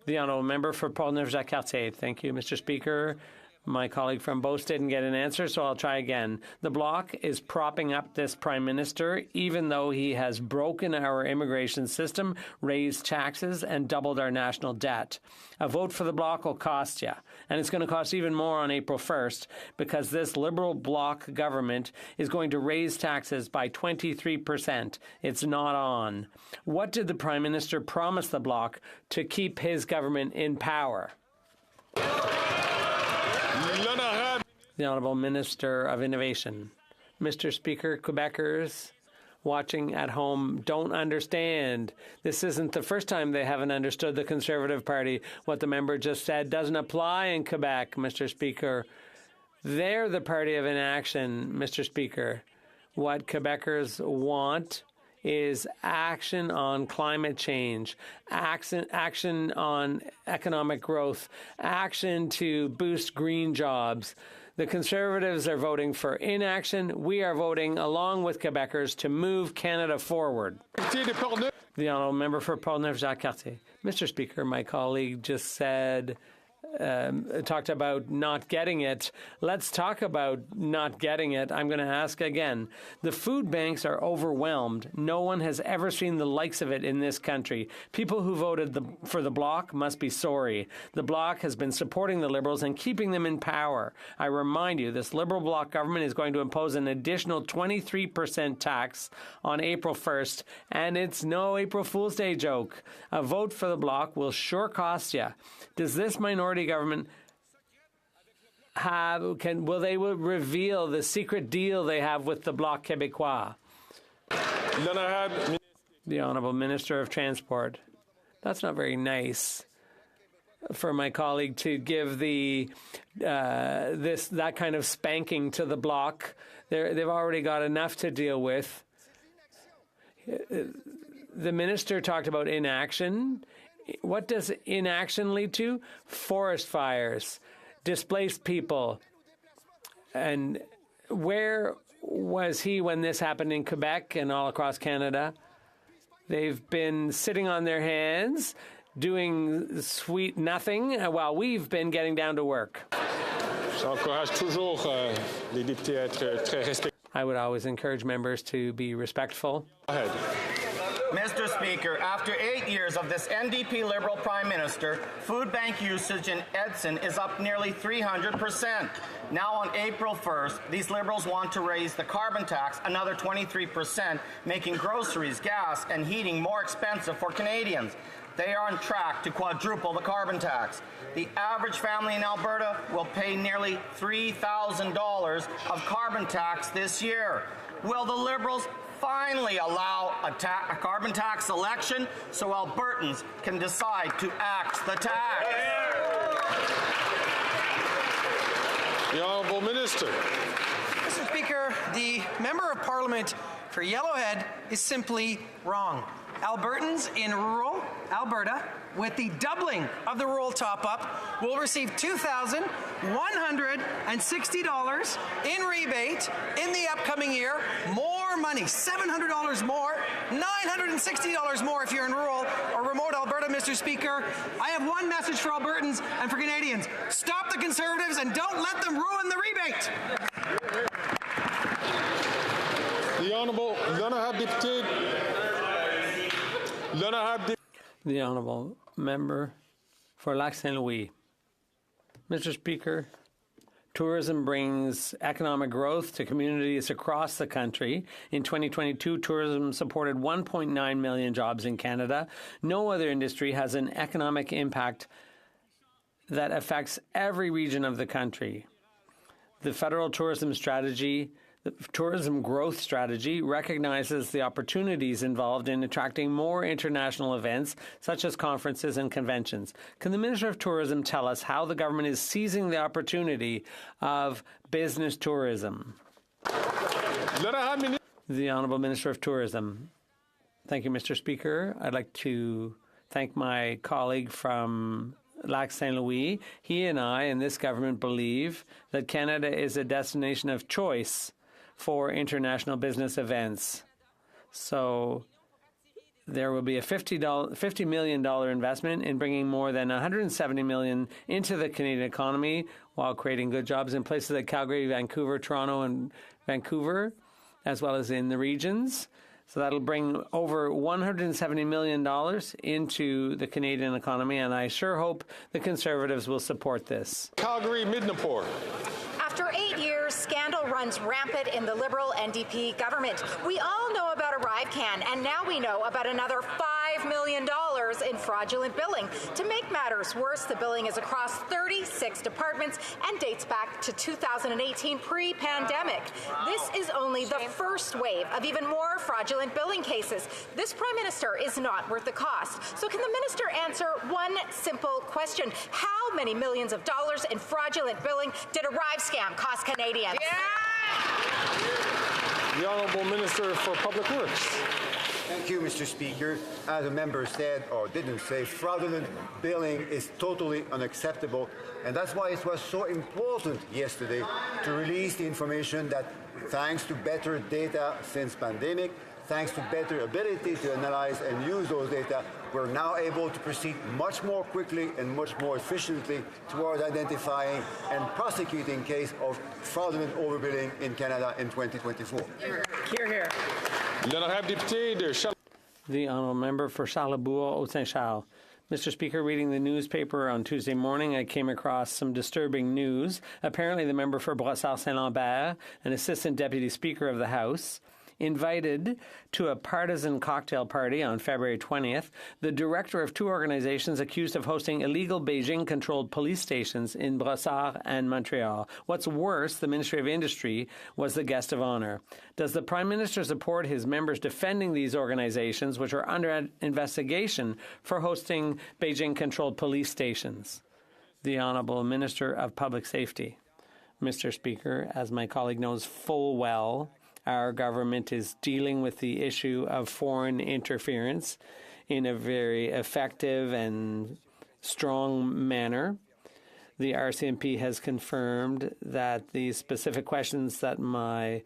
The honourable member for Portneuf-Jacques-Cartier. Thank you, Mr. Speaker. My colleague from Beauce didn't get an answer, so I'll try again. The Bloc is propping up this Prime Minister, even though he has broken our immigration system, raised taxes, and doubled our national debt. A vote for the Bloc will cost you, and it's going to cost even more on April 1st, because this Liberal Bloc government is going to raise taxes by 23%. It's not on. What did the Prime Minister promise the Bloc to keep his government in power? The Honourable Minister of Innovation. Mr. Speaker, Quebecers watching at home don't understand. This isn't the first time they haven't understood the Conservative Party. What the member just said doesn't apply in Quebec, Mr. Speaker. They're the party of inaction, Mr. Speaker. What Quebecers want is action on climate change, action on economic growth, action to boost green jobs. The Conservatives are voting for inaction. We are voting along with Quebecers to move Canada forward. The honourable member for Portneuf-Jacques-Cartier. Mr. Speaker, my colleague just said, talked about not getting it. Let's talk about not getting it. I'm going to ask again. The food banks are overwhelmed. No one has ever seen the likes of it in this country. People who voted for the Bloc must be sorry. The Bloc has been supporting the Liberals and keeping them in power. I remind you, this Liberal Bloc government is going to impose an additional 23% tax on April 1st, and it's no April Fool's Day joke. A vote for the Bloc will sure cost you. Does this minority government will they reveal the secret deal they have with the Bloc Québécois? The Honourable Minister of Transport. That's not very nice for my colleague to give that kind of spanking to the Bloc. They've already got enough to deal with. The minister talked about inaction. What does inaction lead to? Forest fires, displaced people. And where was he when this happened in Quebec and all across Canada? They've been sitting on their hands, doing sweet nothing, while we've been getting down to work. I would always encourage members to be respectful. Go ahead. Mr. Speaker, after 8 years of this NDP Liberal Prime Minister, food bank usage in Edson is up nearly 300%. Now on April 1st, these Liberals want to raise the carbon tax another 23%, making groceries, gas, and heating more expensive for Canadians. They are on track to quadruple the carbon tax. The average family in Alberta will pay nearly $3,000 of carbon tax this year. Will the Liberals finally allow a carbon tax election so Albertans can decide to axe the tax? The Honourable Minister. Mr. Speaker, the Member of Parliament for Yellowhead is simply wrong. Albertans in rural Alberta, with the doubling of the rural top-up, will receive $2,160 in rebate in the upcoming year. More money, $700 more, $960 more if you're in rural or remote Alberta, Mr. Speaker. I have one message for Albertans and for Canadians. Stop the Conservatives and don't let them ruin the rebate. The Honourable Député. The Honourable Member for Lac Saint Louis. Mr. Speaker, tourism brings economic growth to communities across the country. In 2022, tourism supported 1.9 million jobs in Canada. No other industry has an economic impact that affects every region of the country. The federal tourism strategy, the tourism growth strategy, recognizes the opportunities involved in attracting more international events, such as conferences and conventions. Can the Minister of Tourism tell us how the government is seizing the opportunity of business tourism? The Honourable Minister of Tourism. Thank you, Mr. Speaker. I'd like to thank my colleague from Lac Saint Louis. He and I and this government believe that Canada is a destination of choice for international business events. So there will be a $50 million investment in bringing more than $170 million into the Canadian economy while creating good jobs in places like Calgary, Vancouver, Toronto, and Vancouver, as well as in the regions. So that'll bring over $170 million into the Canadian economy, and I sure hope the Conservatives will support this. Calgary, Midnapore. After 8 years, scandal runs rampant in the Liberal NDP government. We all know about ArriveCan, and now we know about another $5 million in fraudulent billing. To make matters worse, the billing is across 36 departments and dates back to 2018, pre-pandemic. This is only the first wave of even more fraudulent billing cases. This Prime Minister is not worth the cost. So can the Minister answer one simple question? How many millions of dollars in fraudulent billing did Arrive scam cost Canadians? The Honourable Minister for Public Works. Thank you, Mr. Speaker. As a member said, or didn't say, fraudulent billing is totally unacceptable, and that's why it was so important yesterday to release the information that thanks to better data since pandemic, thanks to better ability to analyze and use those data, we're now able to proceed much more quickly and much more efficiently towards identifying and prosecuting cases of fraudulent overbilling in Canada in 2024. Hear, hear. The Honourable Member for Charlebourg-Haut-Saint-Charles. Mr. Speaker, reading the newspaper on Tuesday morning, I came across some disturbing news. Apparently, the member for Brossard-Saint-Lambert, an Assistant Deputy Speaker of the House, invited to a partisan cocktail party on February 20th the director of two organizations accused of hosting illegal Beijing-controlled police stations in Brossard and Montreal. What's worse, the Ministry of Industry was the guest of honor. Does the Prime Minister support his members defending these organizations, which are under investigation for hosting Beijing-controlled police stations? The Honourable Minister of Public Safety. Mr. Speaker, as my colleague knows full well, our government is dealing with the issue of foreign interference in a very effective and strong manner. The RCMP has confirmed that the specific questions that my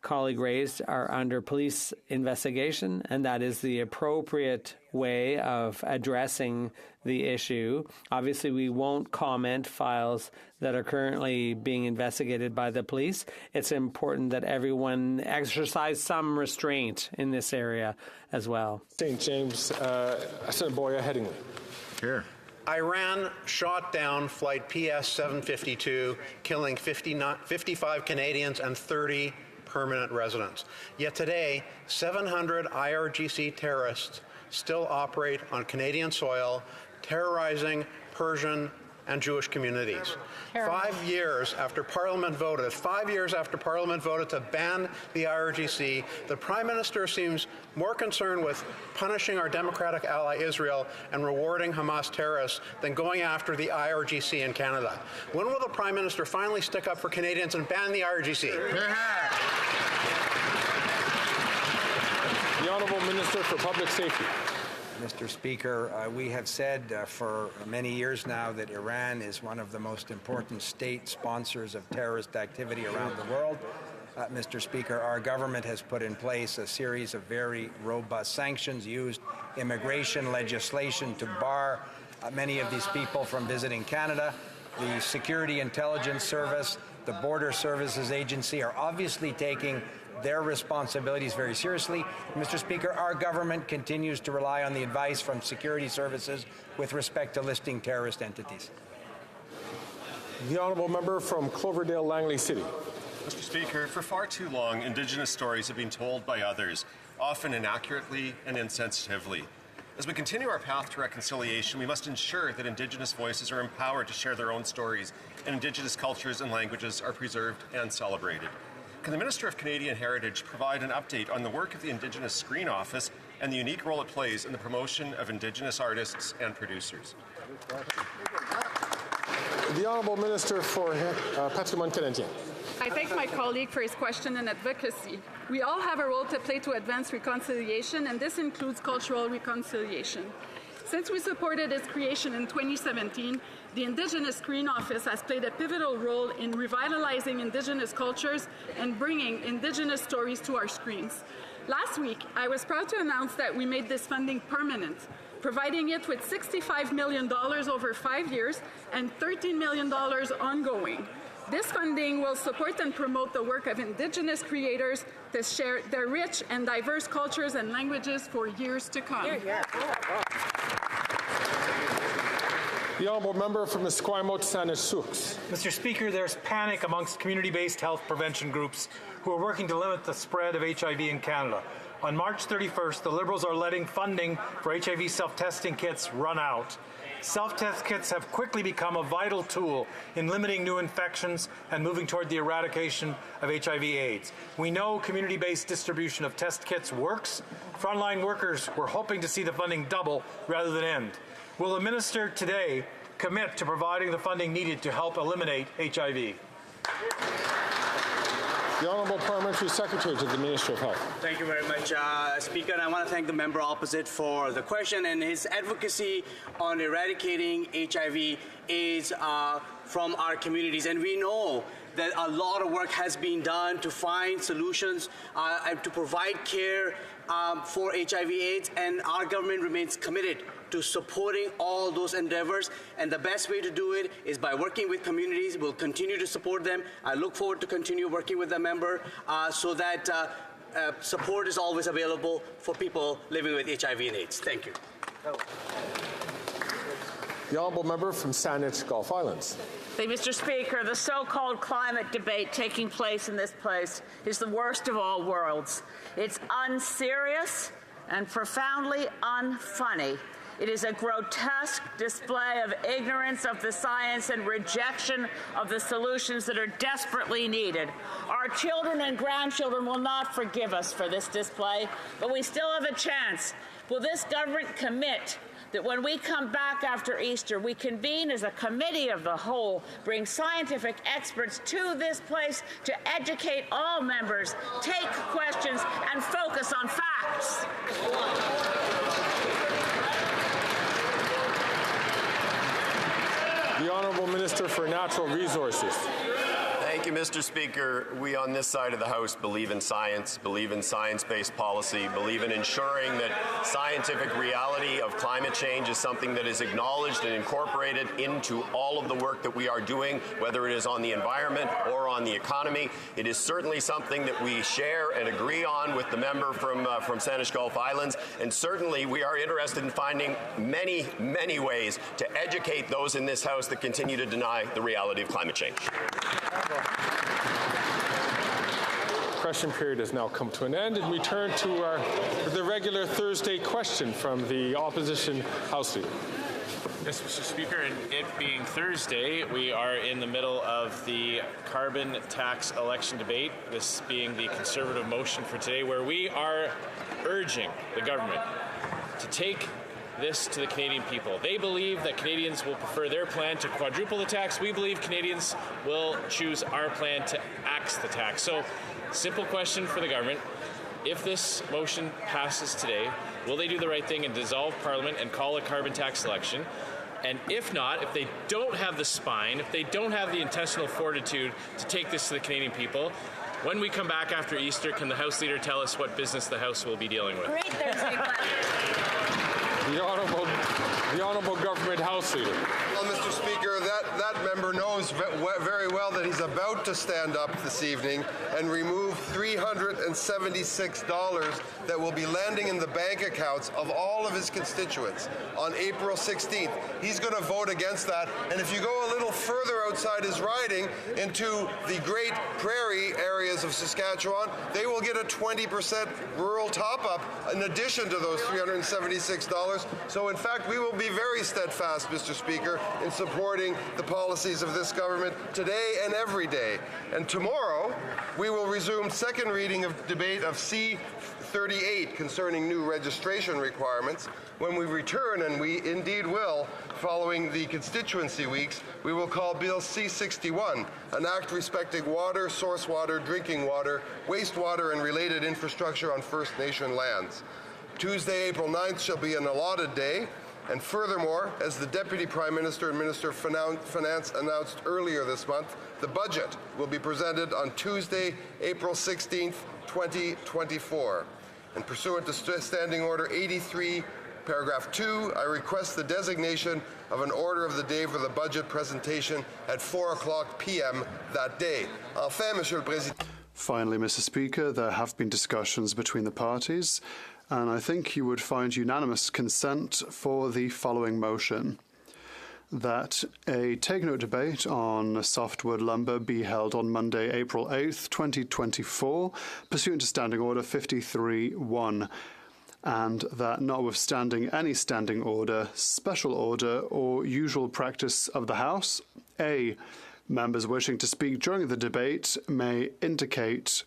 colleague raised are under police investigation, and that is the appropriate way of addressing the issue. Obviously, we won't comment files that are currently being investigated by the police. It's important that everyone exercise some restraint in this area as well. St. James, Senator Boya Headingley. Here. Iran shot down flight PS 752, killing 55 Canadians and 30 permanent residents. Yet today, 700 IRGC terrorists still operate on Canadian soil, terrorizing Persian and Jewish communities. 5 years after Parliament voted, 5 years after Parliament voted to ban the IRGC, the Prime Minister seems more concerned with punishing our democratic ally Israel and rewarding Hamas terrorists than going after the IRGC in Canada. When will the Prime Minister finally stick up for Canadians and ban the IRGC? The Honourable Minister for Public Safety. Mr. Speaker, we have said for many years now that Iran is one of the most important state sponsors of terrorist activity around the world. Mr. Speaker, our government has put in place a series of very robust sanctions, used immigration legislation to bar many of these people from visiting Canada. The Security Intelligence Service, the Border Services Agency are obviously taking their responsibilities very seriously. Mr. Speaker, our government continues to rely on the advice from security services with respect to listing terrorist entities. The Honourable Member from Cloverdale, Langley City. Mr. Speaker, for far too long, Indigenous stories have been told by others, often inaccurately and insensitively. As we continue our path to reconciliation, we must ensure that Indigenous voices are empowered to share their own stories, and Indigenous cultures and languages are preserved and celebrated. Can the Minister of Canadian Heritage provide an update on the work of the Indigenous Screen Office and the unique role it plays in the promotion of Indigenous artists and producers? The Honourable Minister for Patrimoine Canadien. I thank my colleague for his question and advocacy. We all have a role to play to advance reconciliation, and this includes cultural reconciliation. Since we supported its creation in 2017, the Indigenous Screen Office has played a pivotal role in revitalizing Indigenous cultures and bringing Indigenous stories to our screens. Last week, I was proud to announce that we made this funding permanent, providing it with $65 million over 5 years and $13 million ongoing. This funding will support and promote the work of Indigenous creators to share their rich and diverse cultures and languages for years to come. The honourable member from Esquimalt Saanich. Mr. Speaker, there's panic amongst community-based health prevention groups who are working to limit the spread of HIV in Canada. On March 31st, the Liberals are letting funding for HIV self-testing kits run out. Self-test kits have quickly become a vital tool in limiting new infections and moving toward the eradication of HIV/AIDS. We know community-based distribution of test kits works. Frontline workers were hoping to see the funding double rather than end. Will the minister today commit to providing the funding needed to help eliminate HIV? The Honourable Parliamentary Secretary to the Minister of Health. Thank you very much, Speaker. And I want to thank the member opposite for the question and his advocacy on eradicating HIV/AIDS from our communities. And we know that a lot of work has been done to find solutions and to provide care for HIV/AIDS, and our government remains committed to supporting all those endeavors, and the best way to do it is by working with communities. We'll continue to support them. I look forward to continue working with the member so that support is always available for people living with HIV and AIDS. Thank you. The honourable member from Saanich Gulf Islands. Mr. Speaker, the so-called climate debate taking place in this place is the worst of all worlds. It's unserious and profoundly unfunny. It is a grotesque display of ignorance of the science and rejection of the solutions that are desperately needed. Our children and grandchildren will not forgive us for this display, but we still have a chance. Will this government commit that when we come back after Easter, we convene as a committee of the whole, bring scientific experts to this place to educate all members, take questions, and focus on facts? The Honourable Minister for Natural Resources. Thank you, Mr. Speaker. We on this side of the House believe in science, believe in science-based policy, believe in ensuring that scientific reality of climate change is something that is acknowledged and incorporated into all of the work that we are doing, whether it is on the environment or on the economy. It is certainly something that we share and agree on with the member from Saanich Gulf Islands, and certainly we are interested in finding many, many ways to educate those in this House that continue to deny the reality of climate change. Question period has now come to an end, and we turn to the regular Thursday question from the opposition House Leader. Yes, Mr. Speaker, and it being Thursday, we are in the middle of the carbon tax election debate, this being the Conservative motion for today, where we are urging the government to take this to the Canadian people. They believe that Canadians will prefer their plan to quadruple the tax. We believe Canadians will choose our plan to axe the tax. So, simple question for the government. If this motion passes today, will they do the right thing and dissolve Parliament and call a carbon tax election? And if not, if they don't have the spine, if they don't have the intestinal fortitude to take this to the Canadian people, when we come back after Easter, can the House Leader tell us what business the House will be dealing with? Great Thursday The Honourable Government House Leader. Well, Mr. Speaker, that member knows very well that he's about to stand up this evening and remove $376 that will be landing in the bank accounts of all of his constituents on April 16th. He's going to vote against that. And if you go a little further outside his riding into the Great Prairie areas of Saskatchewan, they will get a 20% rural top-up in addition to those $376. So, in fact, we will be very steadfast, Mr. Speaker, in supporting the policies of this government today and every day. And tomorrow, we will resume second reading of debate of C-38 concerning new registration requirements. When we return, and we indeed will, following the constituency weeks, we will call Bill C-61, an act respecting water, source water, drinking water, wastewater, and related infrastructure on First Nation lands. Tuesday, April 9th shall be an allotted day. And furthermore, as the Deputy Prime Minister and Minister of Finance announced earlier this month, the budget will be presented on Tuesday, April 16th, 2024. And pursuant to Standing Order 83, Paragraph 2, I request the designation of an order of the day for the budget presentation at 4:00 p.m. that day. Enfin, Monsieur le Président. Finally, Mr. Speaker, there have been discussions between the parties, and I think you would find unanimous consent for the following motion: that a take-note debate on softwood lumber be held on Monday, April 8th, 2024, pursuant to Standing Order 53.1, and that notwithstanding any standing order, special order, or usual practice of the House, A, members wishing to speak during the debate may indicate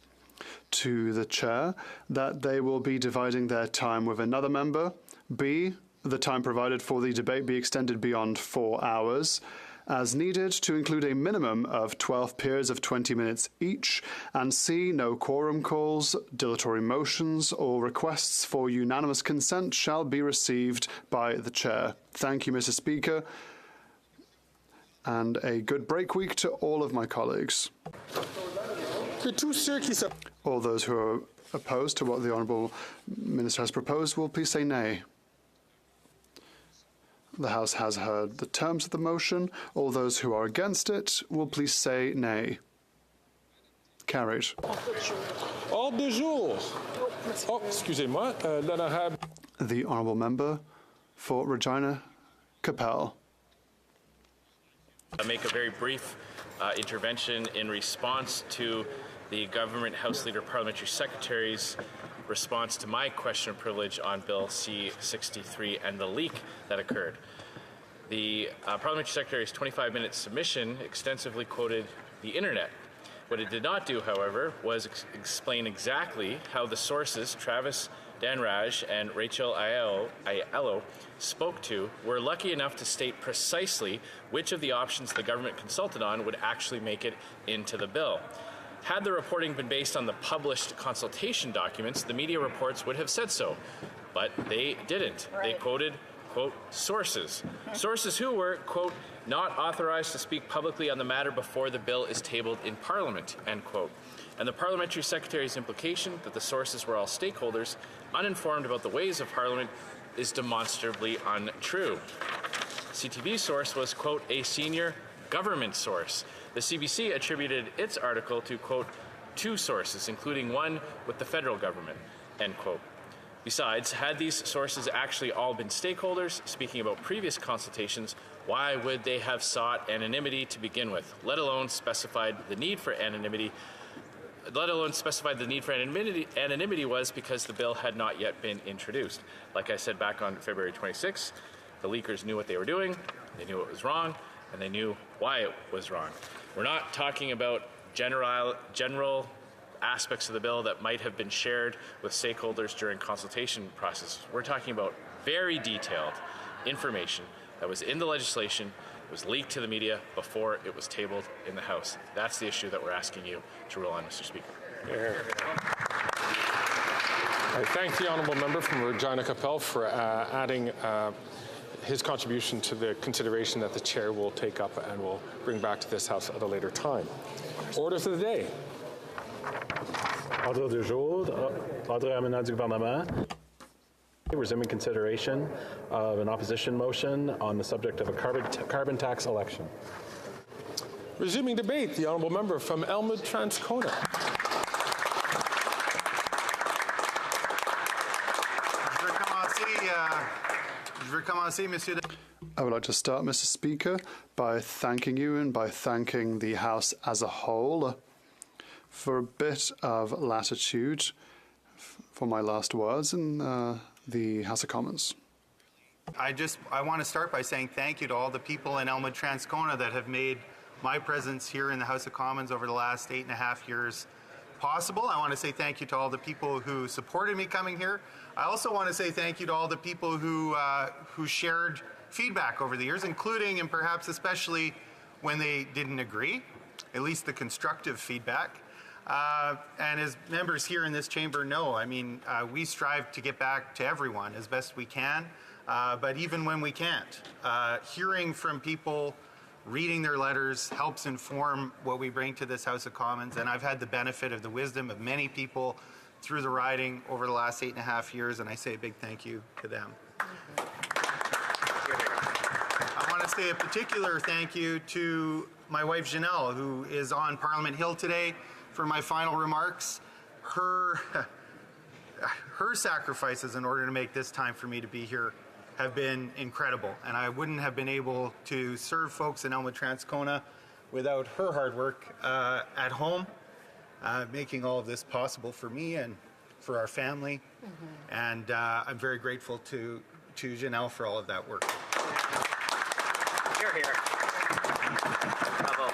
to the Chair that they will be dividing their time with another member. B, the time provided for the debate be extended beyond 4 hours, as needed, to include a minimum of 12 periods of 20 minutes each, and C, no quorum calls, dilatory motions, or requests for unanimous consent shall be received by the Chair. Thank you, Mr. Speaker, and a good break week to all of my colleagues. All those who are opposed to what the Honourable Minister has proposed will please say nay. The House has heard the terms of the motion. All those who are against it will please say nay. Carried. Ordre du jour. Oh, excusez-moi, l'honorable. The Honourable Member for Regina Capel. I'll make a very brief intervention in response to the Government House Leader Parliamentary Secretary's response to my question of privilege on Bill C-63 and the leak that occurred. The Parliamentary Secretary's 25-minute submission extensively quoted the internet. What it did not do, however, was explain exactly how the sources Travis Danraj and Rachel Aiello spoke to were lucky enough to state precisely which of the options the government consulted on would actually make it into the bill. Had the reporting been based on the published consultation documents, the media reports would have said so, but they didn't. Right. They quoted, quote, sources. Sources who were, quote, not authorized to speak publicly on the matter before the bill is tabled in Parliament, end quote. And the Parliamentary Secretary's implication that the sources were all stakeholders, uninformed about the ways of Parliament, is demonstrably untrue. CTV's source was, quote, a senior government source. The CBC attributed its article to, quote, two sources, including one with the federal government, end quote. Besides, had these sources actually all been stakeholders, speaking about previous consultations, why would they have sought anonymity to begin with, let alone specified the need for anonymity? Anonymity was because the bill had not yet been introduced. Like I said back on February 26th, the leakers knew what they were doing, they knew it was wrong, and they knew why it was wrong. We're not talking about general aspects of the bill that might have been shared with stakeholders during consultation processes. We're talking about very detailed information that was in the legislation, was leaked to the media before it was tabled in the House. That's the issue that we're asking you to rule on, Mr. Speaker. I thank the Honourable Member from Regina Capel for adding his contribution to the consideration that the Chair will take up and will bring back to this House at a later time. Order for the day. Ordre du jour, ordre amenant du gouvernement. Resuming consideration of an opposition motion on the subject of a carbon tax election. Resuming debate, the Honourable Member from Elmwood-Transcona. I would like to start, Mr. Speaker, by thanking you and by thanking the House as a whole for a bit of latitude for my last words in the House of Commons. I want to start by saying thank you to all the people in Elmwood-Transcona that have made my presence here in the House of Commons over the last 8.5 years possible. I want to say thank you to all the people who supported me coming here. I also want to say thank you to all the people who shared feedback over the years, including and perhaps especially when they didn't agree, at least the constructive feedback. And as members here in this chamber know, I mean, we strive to get back to everyone as best we can, but even when we can't, hearing from people, reading their letters helps inform what we bring to this House of Commons, and I've had the benefit of the wisdom of many people through the riding over the last 8.5 years, and I say a big thank you to them. I want to say a particular thank you to my wife Janelle, who is on Parliament Hill today for my final remarks. Her sacrifices in order to make this time for me to be here have been incredible, and I wouldn't have been able to serve folks in Elmwood-Transcona without her hard work at home, making all of this possible for me and for our family. And I'm very grateful to Janelle for all of that work. Hear, hear. Bravo.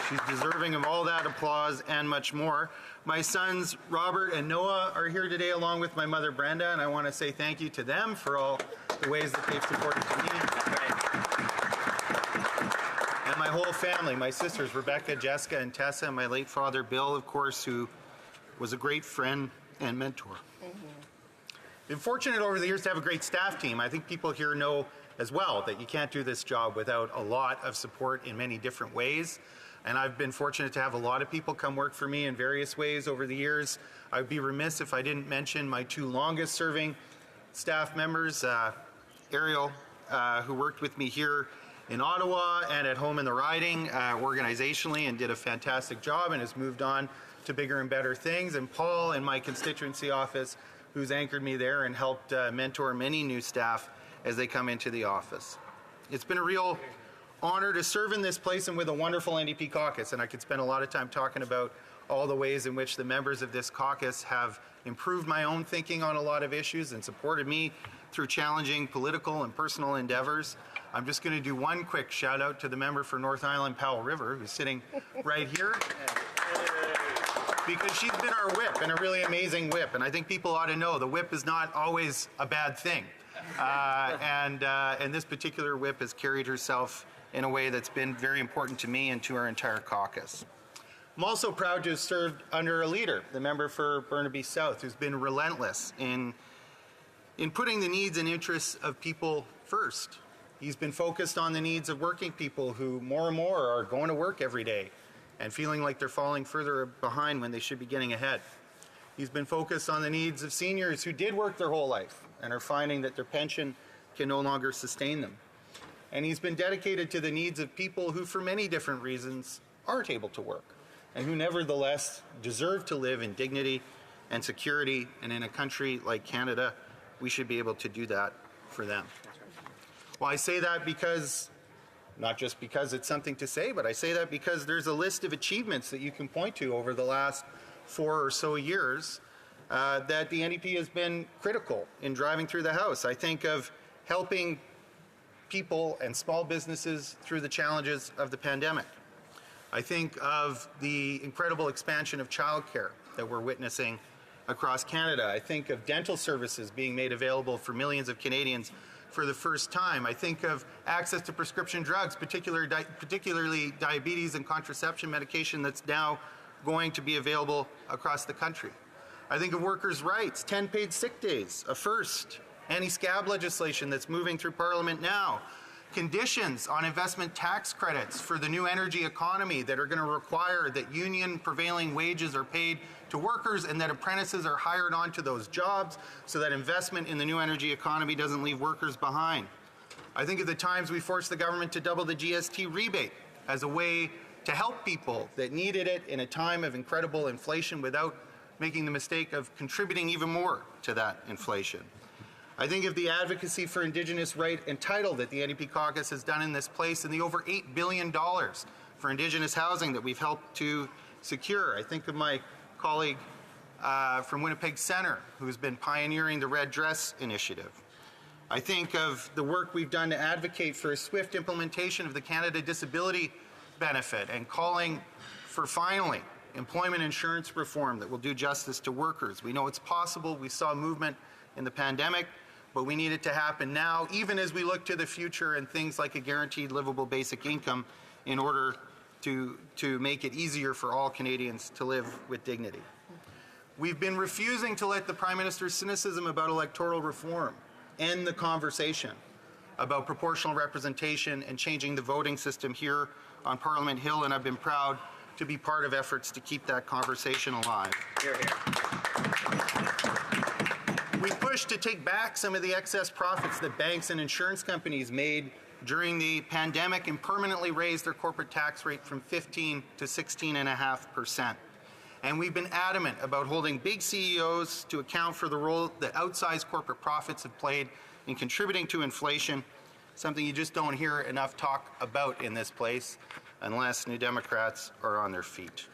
She's deserving of all that applause and much more. My sons Robert and Noah are here today along with my mother Brenda, and I want to say thank you to them for all the ways that they've supported me. And my whole family, my sisters Rebecca, Jessica, and Tessa, and my late father Bill, of course, who was a great friend and mentor. Been fortunate over the years to have a great staff team. I think people here know as well that you can't do this job without a lot of support in many different ways. And I've been fortunate to have a lot of people come work for me in various ways over the years. I'd be remiss if I didn't mention my two longest serving staff members, Ariel, who worked with me here in Ottawa and at home in the riding organizationally and did a fantastic job and has moved on to bigger and better things, and Paul in my constituency office, who's anchored me there and helped mentor many new staff as they come into the office. It's been a real honor to serve in this place and with a wonderful NDP caucus, and I could spend a lot of time talking about all the ways in which the members of this caucus have improved my own thinking on a lot of issues and supported me through challenging political and personal endeavors. I'm just going to do one quick shout out to the member for North Island, Powell River, who's sitting right here, because she's been our whip and a really amazing whip, and I think people ought to know the whip is not always a bad thing. And this particular whip has carried herself in a way that's been very important to me and to our entire caucus. I'm also proud to have served under a leader, the member for Burnaby South, who's been relentless in putting the needs and interests of people first. He's been focused on the needs of working people who more and more are going to work every day and feeling like they're falling further behind when they should be getting ahead. He's been focused on the needs of seniors who did work their whole life and are finding that their pension can no longer sustain them. And he's been dedicated to the needs of people who, for many different reasons, aren't able to work and who nevertheless deserve to live in dignity and security. And in a country like Canada, we should be able to do that for them. Well, I say that because, not just because it's something to say, but I say that because there's a list of achievements that you can point to over the last 4 or so years that the NDP has been critical in driving through the House. I think of helping people and small businesses through the challenges of the pandemic. I think of the incredible expansion of childcare that we're witnessing across Canada. I think of dental services being made available for millions of Canadians for the first time. I think of access to prescription drugs, particularly diabetes and contraception medication that's now going to be available across the country. I think of workers' rights, 10 paid sick days, a first, anti-scab legislation that's moving through Parliament now, conditions on investment tax credits for the new energy economy that are going to require that union prevailing wages are paid to workers and that apprentices are hired onto those jobs so that investment in the new energy economy doesn't leave workers behind. I think of the times we forced the government to double the GST rebate as a way to help people that needed it in a time of incredible inflation without making the mistake of contributing even more to that inflation. I think of the advocacy for Indigenous right and title that the NDP caucus has done in this place and the over $8 billion for Indigenous housing that we've helped to secure. I think of my colleague from Winnipeg Centre who's been pioneering the Red Dress Initiative. I think of the work we've done to advocate for a swift implementation of the Canada Disability Benefit and calling for finally employment insurance reform that will do justice to workers. We know it's possible. We saw movement in the pandemic, but we need it to happen now, even as we look to the future and things like a guaranteed livable basic income in order to make it easier for all Canadians to live with dignity. We've been refusing to let the Prime Minister's cynicism about electoral reform end the conversation about proportional representation and changing the voting system here on Parliament Hill, and I've been proud to be part of efforts to keep that conversation alive. Hear, hear. We pushed to take back some of the excess profits that banks and insurance companies made during the pandemic and permanently raised their corporate tax rate from 15 to 16.5%. And we've been adamant about holding big CEOs to account for the role that outsized corporate profits have played in contributing to inflation, something you just don't hear enough talk about in this place unless New Democrats are on their feet.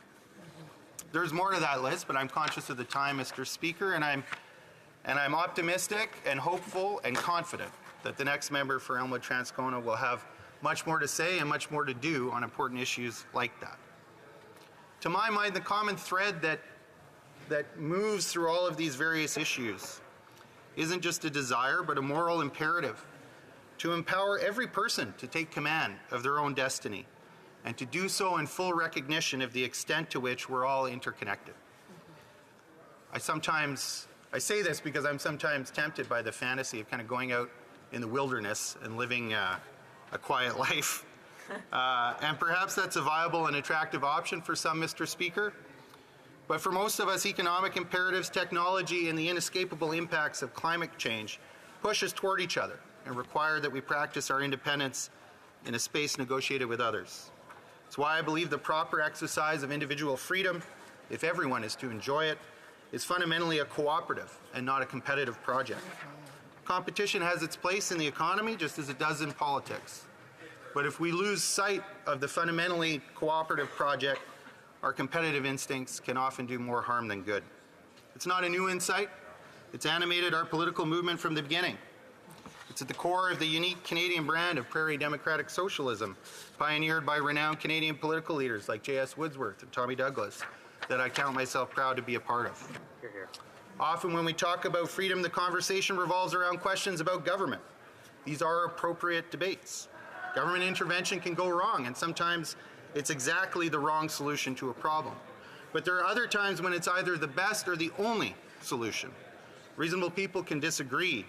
There's more to that list, but I'm conscious of the time, Mr. Speaker, and I'm optimistic and hopeful and confident that the next member for Elmwood-Transcona will have much more to say and much more to do on important issues like that. To my mind, the common thread that moves through all of these various issues isn't just a desire, but a moral imperative to empower every person to take command of their own destiny and to do so in full recognition of the extent to which we're all interconnected. I say this because I'm sometimes tempted by the fantasy of kind of going out in the wilderness and living a quiet life. And perhaps that's a viable and attractive option for some, Mr. Speaker. But for most of us, economic imperatives, technology, and the inescapable impacts of climate change push us toward each other and require that we practice our independence in a space negotiated with others. It's why I believe the proper exercise of individual freedom, if everyone is to enjoy it, is fundamentally a cooperative and not a competitive project. Competition has its place in the economy just as it does in politics. But if we lose sight of the fundamentally cooperative project, our competitive instincts can often do more harm than good. It's not a new insight. It's animated our political movement from the beginning. It's at the core of the unique Canadian brand of prairie democratic socialism, pioneered by renowned Canadian political leaders like J.S. Woodsworth and Tommy Douglas, that I count myself proud to be a part of. Often when we talk about freedom, the conversation revolves around questions about government. These are appropriate debates. Government intervention can go wrong, and sometimes it's exactly the wrong solution to a problem. But there are other times when it's either the best or the only solution. Reasonable people can disagree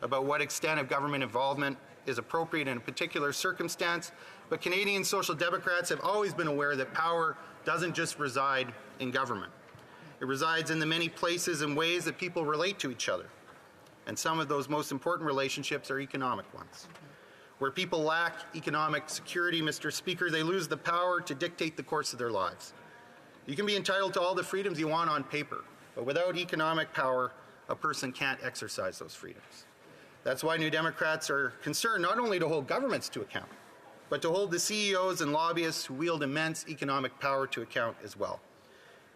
about what extent of government involvement is appropriate in a particular circumstance, but Canadian Social Democrats have always been aware that power doesn't just reside in government. It resides in the many places and ways that people relate to each other. And some of those most important relationships are economic ones. Where people lack economic security, Mr. Speaker, they lose the power to dictate the course of their lives. You can be entitled to all the freedoms you want on paper, but without economic power, a person can't exercise those freedoms. That's why New Democrats are concerned not only to hold governments to account, but to hold the CEOs and lobbyists who wield immense economic power to account as well.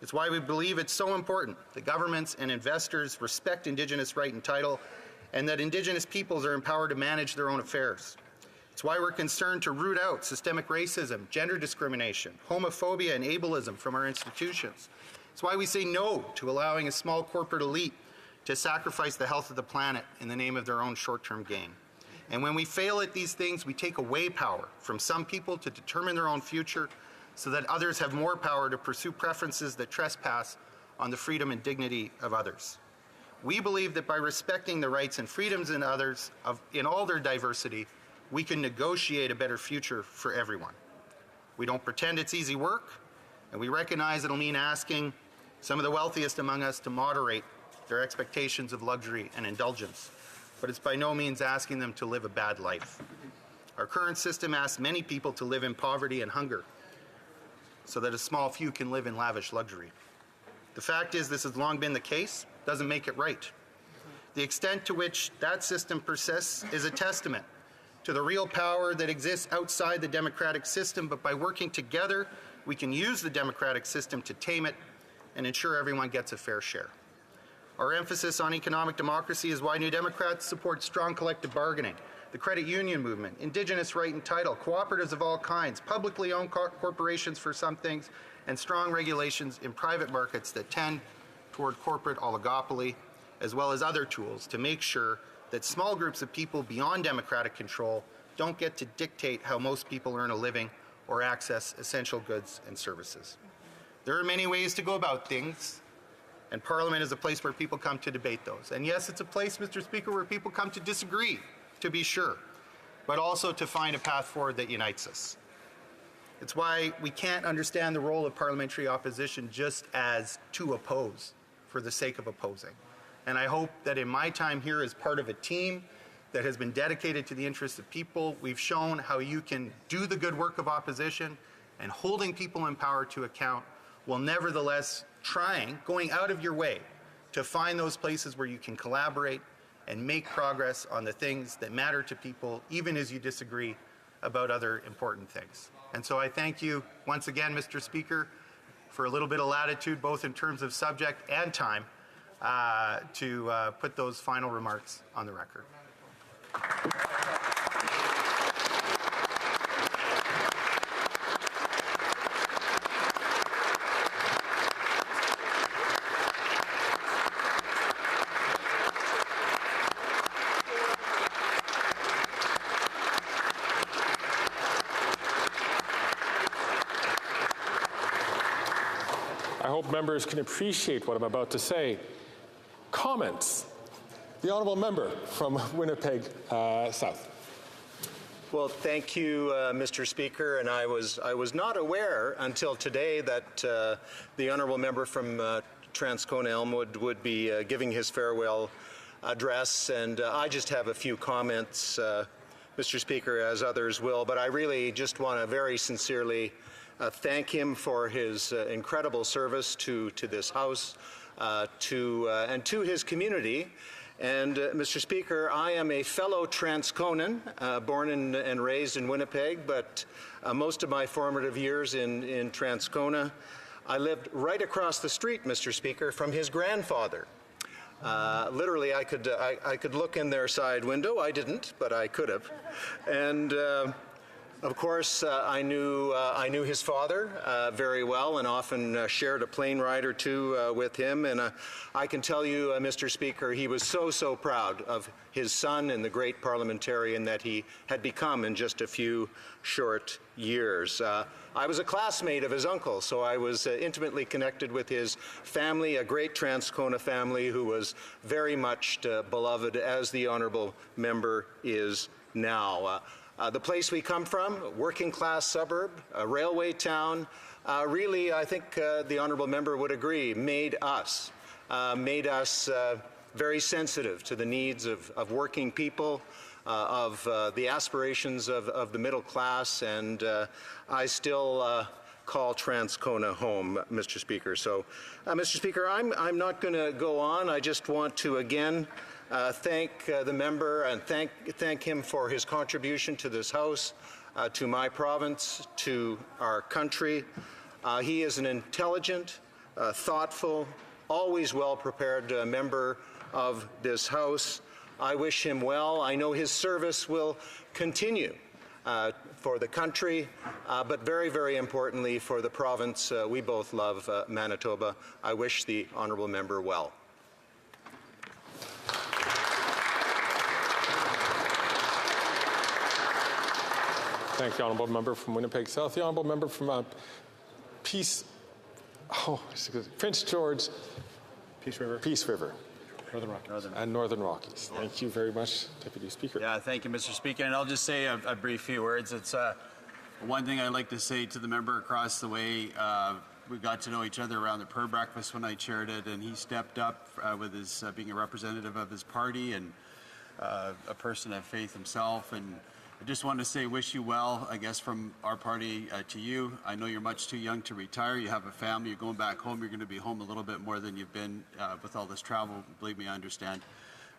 It's why we believe it's so important that governments and investors respect Indigenous right and title, and that Indigenous peoples are empowered to manage their own affairs. It's why we're concerned to root out systemic racism, gender discrimination, homophobia, and ableism from our institutions. It's why we say no to allowing a small corporate elite to sacrifice the health of the planet in the name of their own short-term gain. And when we fail at these things, we take away power from some people to determine their own future so that others have more power to pursue preferences that trespass on the freedom and dignity of others. We believe that by respecting the rights and freedoms in others in all their diversity, we can negotiate a better future for everyone. We don't pretend it's easy work, and we recognize it'll mean asking some of the wealthiest among us to moderate their expectations of luxury and indulgence, but it's by no means asking them to live a bad life. Our current system asks many people to live in poverty and hunger so that a small few can live in lavish luxury. The fact is, this has long been the case, doesn't make it right. The extent to which that system persists is a testament to the real power that exists outside the democratic system, but by working together, we can use the democratic system to tame it and ensure everyone gets a fair share. Our emphasis on economic democracy is why New Democrats support strong collective bargaining, the credit union movement, Indigenous right and title, cooperatives of all kinds, publicly owned corporations for some things, and strong regulations in private markets that tend toward corporate oligopoly, as well as other tools to make sure that small groups of people beyond democratic control don't get to dictate how most people earn a living or access essential goods and services. There are many ways to go about things, and Parliament is a place where people come to debate those. And yes, it's a place, Mr. Speaker, where people come to disagree, to be sure, but also to find a path forward that unites us. It's why we can't understand the role of parliamentary opposition just as to oppose. for the sake of opposing. And I hope that in my time here as part of a team that has been dedicated to the interests of people, we've shown how you can do the good work of opposition and holding people in power to account, while nevertheless going out of your way to find those places where you can collaborate and make progress on the things that matter to people, even as you disagree about other important things. And so I thank you once again, Mr. Speaker, for a little bit of latitude, both in terms of subject and time, to put those final remarks on the record. I hope members can appreciate what I'm about to say. Comments? The honourable member from Winnipeg South. Well, thank you, Mr. Speaker. And I was not aware until today that the honourable member from Transcona Elmwood would be giving his farewell address. And I just have a few comments, Mr. Speaker, as others will. But I really just want to very sincerely thank him for his incredible service to this House and to his community. And Mr. Speaker, I am a fellow Transconan, born and raised in Winnipeg, but most of my formative years in Transcona. I lived right across the street, Mr. Speaker, from his grandfather. Literally, I could look in their side window. I didn't, but I could have. And of course, I knew his father very well, and often shared a plane ride or two with him. And I can tell you, Mr. Speaker, he was so proud of his son and the great parliamentarian that he had become in just a few short years. I was a classmate of his uncle, so I was intimately connected with his family, a great Transcona family who was very much beloved, as the honourable member is now. The place we come from, working class suburb, a railway town, really, I think the honourable member would agree, made us very sensitive to the needs of working people, of the aspirations of the middle class, and I still call Transcona home, Mr. Speaker. So, Mr. Speaker, I'm not going to go on. I just want to again thank the member and thank him for his contribution to this House, to my province, to our country. He is an intelligent, thoughtful, always well-prepared member of this House. I wish him well. I know his service will continue for the country, but very importantly for the province we both love, Manitoba. I wish the honourable member well. Thank the honourable member from Winnipeg South. The honourable member from Prince George, Peace River. Northern Rockies. And Northern Rockies. Thank you very much, Deputy Speaker. Yeah, thank you, Mr. Speaker. And I'll just say a brief few words. It's one thing I'd like to say to the member across the way. We got to know each other around the prayer breakfast when I chaired it, and he stepped up with his being a representative of his party and a person of faith himself. And I just want to say, wish you well, I guess, from our party to you. I know you're much too young to retire. You have a family. You're going back home. You're going to be home a little bit more than you've been with all this travel. Believe me, I understand.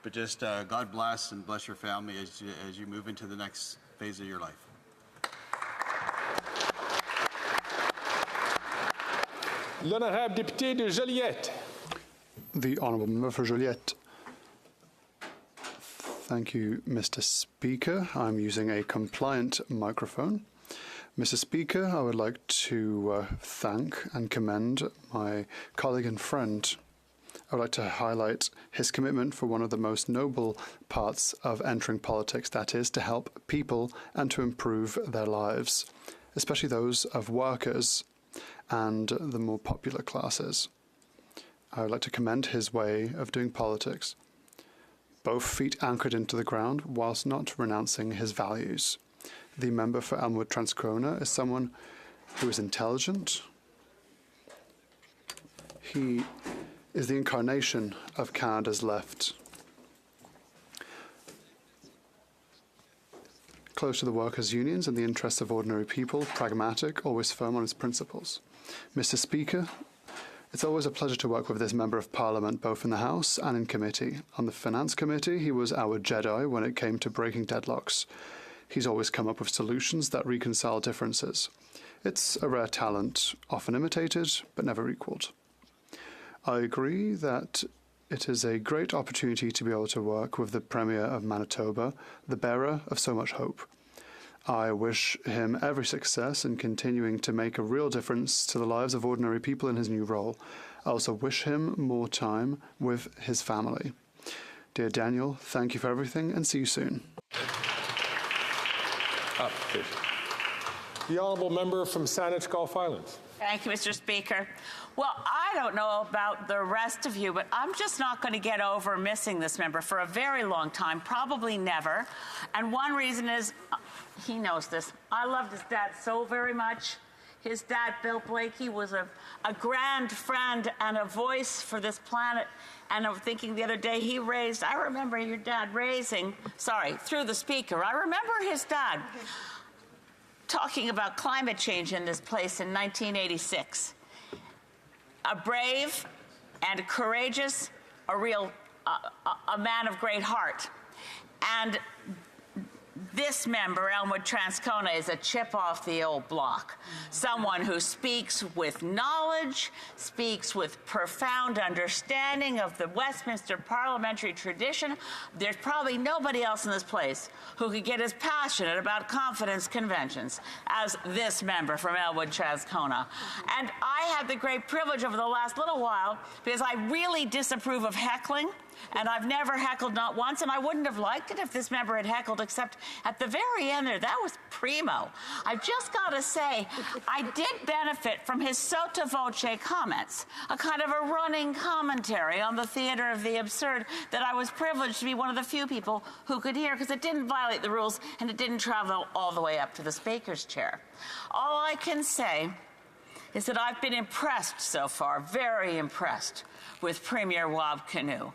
But just God bless and bless your family as you move into the next phase of your life. L'honorable député de Joliette. The honourable member for Joliette. Thank you, Mr. Speaker. I'm using a compliant microphone. Mr. Speaker, I would like to thank and commend my colleague and friend. I would like to highlight his commitment for one of the most noble parts of entering politics, that is, to help people and to improve their lives, especially those of workers and the more popular classes. I would like to commend his way of doing politics, both feet anchored into the ground whilst not renouncing his values. The member for Elmwood Transcona is someone who is intelligent. He is the incarnation of Canada's left. Close to the workers' unions and the interests of ordinary people, pragmatic, always firm on its principles. Mr. Speaker, it's always a pleasure to work with this Member of Parliament, both in the House and in committee. On the Finance Committee, he was our Jedi when it came to breaking deadlocks. He's always come up with solutions that reconcile differences. It's a rare talent, often imitated, but never equalled. I agree that it is a great opportunity to be able to work with the Premier of Manitoba, the bearer of so much hope. I wish him every success in continuing to make a real difference to the lives of ordinary people in his new role. I also wish him more time with his family. Dear Daniel, thank you for everything and see you soon. The Honourable Member from Saanich Gulf Islands. Thank you, Mr. Speaker. Well, I don't know about the rest of you, but I'm just not going to get over missing this member for a very long time, probably never. And one reason is, he knows this, I loved his dad so very much. His dad, Bill Blakey, was a grand friend and a voice for this planet. And I'm thinking the other day, I remember your dad through the Speaker, I remember his dad talking about climate change in this place in 1986. A brave and courageous, a man of great heart. And this member, Elmwood Transcona, is a chip off the old block. Someone who speaks with knowledge, speaks with profound understanding of the Westminster parliamentary tradition. There's probably nobody else in this place who could get as passionate about confidence conventions as this member from Elmwood Transcona. And I had the great privilege over the last little while, because I really disapprove of heckling. And I've never heckled, not once, and I wouldn't have liked it if this member had heckled, except at the very end there, that was primo. I've just got to say, I did benefit from his sotto voce comments, a kind of a running commentary on the theater of the absurd that I was privileged to be one of the few people who could hear, because it didn't violate the rules and it didn't travel all the way up to the Speaker's chair. All I can say is that I've been impressed so far, very impressed, with Premier Wab Kinew.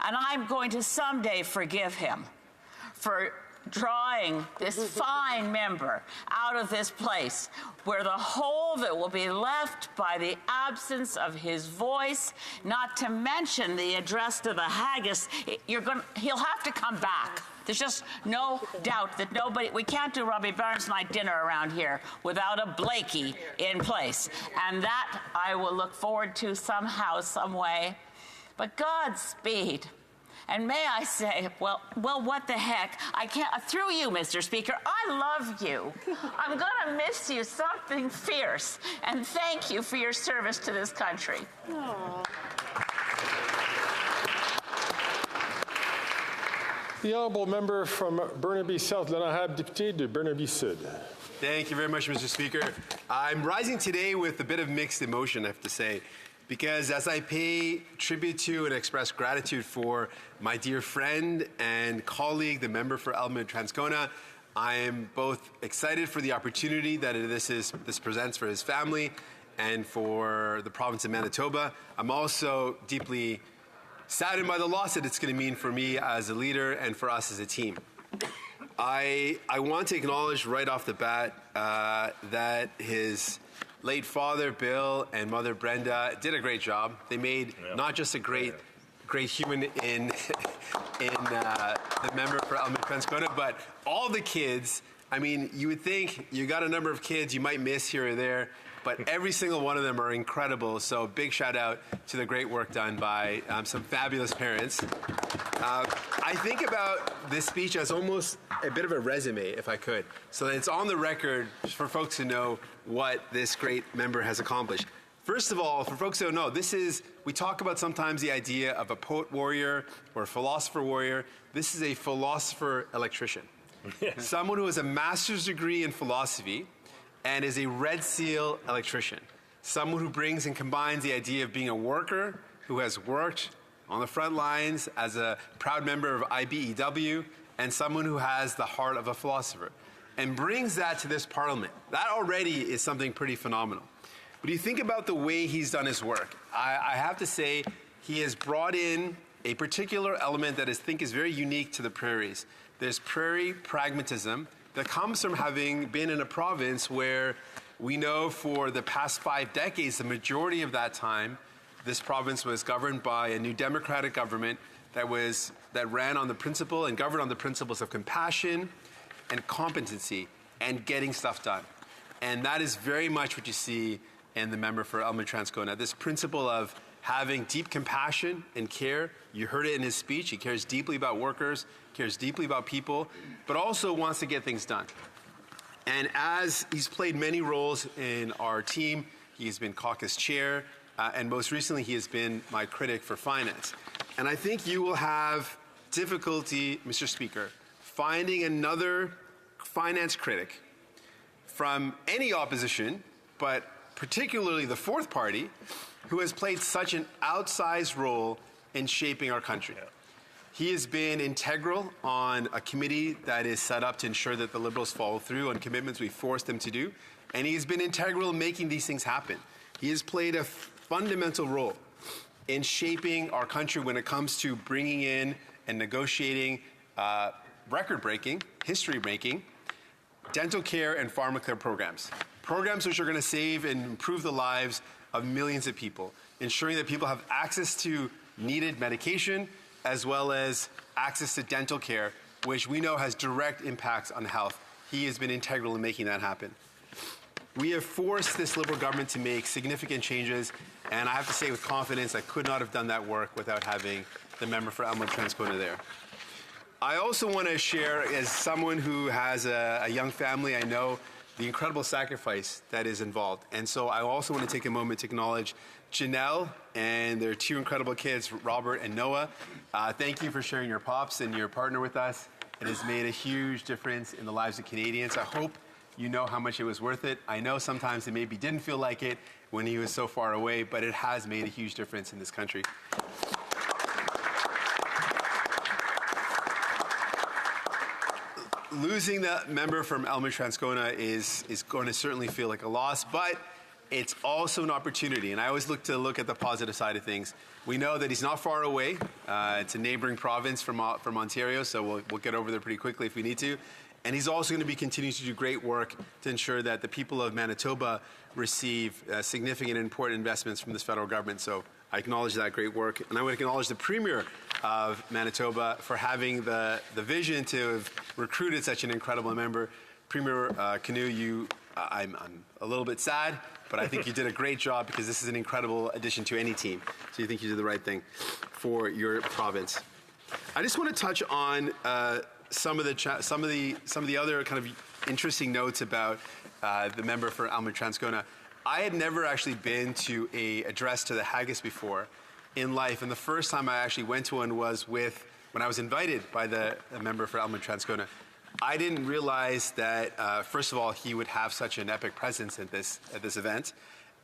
And I'm going to someday forgive him for drawing this fine member out of this place where the hole that will be left by the absence of his voice, not to mention the address to the haggis, he'll have to come back. There's just no doubt that we can't do Robbie Barnes night dinner around here without a Blakey in place. And that I will look forward to somehow, some way. But Godspeed. And may I say, well, what the heck? I can't, through you, Mr. Speaker, I love you. I'm going to miss you something fierce. And thank you for your service to this country. Aww. The Honourable Member from Burnaby South, l'honorable député de Burnaby Sud. Thank you very much, Mr. Speaker. I'm rising today with a bit of mixed emotion, I have to say, because as I pay tribute to and express gratitude for my dear friend and colleague, the member for Elmwood Transcona, I am both excited for the opportunity that this presents for his family and for the province of Manitoba. I'm also deeply saddened by the loss that it's going to mean for me as a leader and for us as a team. I want to acknowledge right off the bat that his late father, Bill, and mother, Brenda, did a great job. They made not just a great human in the member for Elmwood Transcona, but all the kids. I mean, you would think you got a number of kids you might miss here or there, but every single one of them are incredible. So big shout out to the great work done by some fabulous parents. I think about this speech as almost a bit of a resume, if I could, so that it's on the record for folks to know what this great member has accomplished. First of all, for folks who don't know, we talk about sometimes the idea of a poet warrior or a philosopher warrior. This is a philosopher electrician. Someone who has a master's degree in philosophy and is a Red Seal electrician. Someone who brings and combines the idea of being a worker who has worked on the front lines as a proud member of IBEW, and someone who has the heart of a philosopher, and brings that to this parliament. That already is something pretty phenomenal. But you think about the way he's done his work. I have to say he has brought in a particular element that I think is very unique to the prairies. There's prairie pragmatism that comes from having been in a province where we know for the past 5 decades, the majority of that time, this province was governed by a new democratic government that ran on the principle and governed on the principles of compassion and competency and getting stuff done. And that is very much what you see in the member for Elmer-Transcona. This principle of having deep compassion and care. You heard it in his speech. He cares deeply about workers, cares deeply about people, but also wants to get things done. And as he's played many roles in our team, he's been caucus chair, and most recently he has been my critic for finance. And I think you will have difficulty, Mr. Speaker, finding another finance critic from any opposition, but particularly the fourth party, who has played such an outsized role in shaping our country. He has been integral on a committee that is set up to ensure that the Liberals follow through on commitments we forced them to do, and he's been integral in making these things happen. He has played a fundamental role in shaping our country when it comes to bringing in and negotiating record-breaking, history-making dental care and pharmacare programs. Programs which are going to save and improve the lives of millions of people, ensuring that people have access to needed medication as well as access to dental care, which we know has direct impacts on health. He has been integral in making that happen. We have forced this Liberal government to make significant changes, and I have to say with confidence I could not have done that work without having the member for Elmer-Transcona there. I also want to share, as someone who has a young family, I know the incredible sacrifice that is involved. And so I also want to take a moment to acknowledge Janelle and their 2 incredible kids, Robert and Noah. Thank you for sharing your pops and your partner with us. It has made a huge difference in the lives of Canadians. I hope you know how much it was worth it. I know sometimes it maybe didn't feel like it when he was so far away, but it has made a huge difference in this country. Losing that member from Elmer-Transcona is going to certainly feel like a loss, but it's also an opportunity. And I always look at the positive side of things. We know that he's not far away. It's a neighboring province from Ontario, so we'll get over there pretty quickly if we need to. And he's also going to be continuing to do great work to ensure that the people of Manitoba receive significant and important investments from this federal government. So I acknowledge that great work. And I want to acknowledge the Premier of Manitoba for having the vision to have recruited such an incredible member. Premier Canoe, I'm a little bit sad, but I think you did a great job because this is an incredible addition to any team. So you think you did the right thing for your province. I just want to touch on some of the other kind of interesting notes about the member for Elmer-Transcona. I had never actually been to an address to the Haggis before in life, and the first time I actually went to one was when I was invited by the member for Elmer-Transcona. I didn't realize that, first of all, he would have such an epic presence at this event.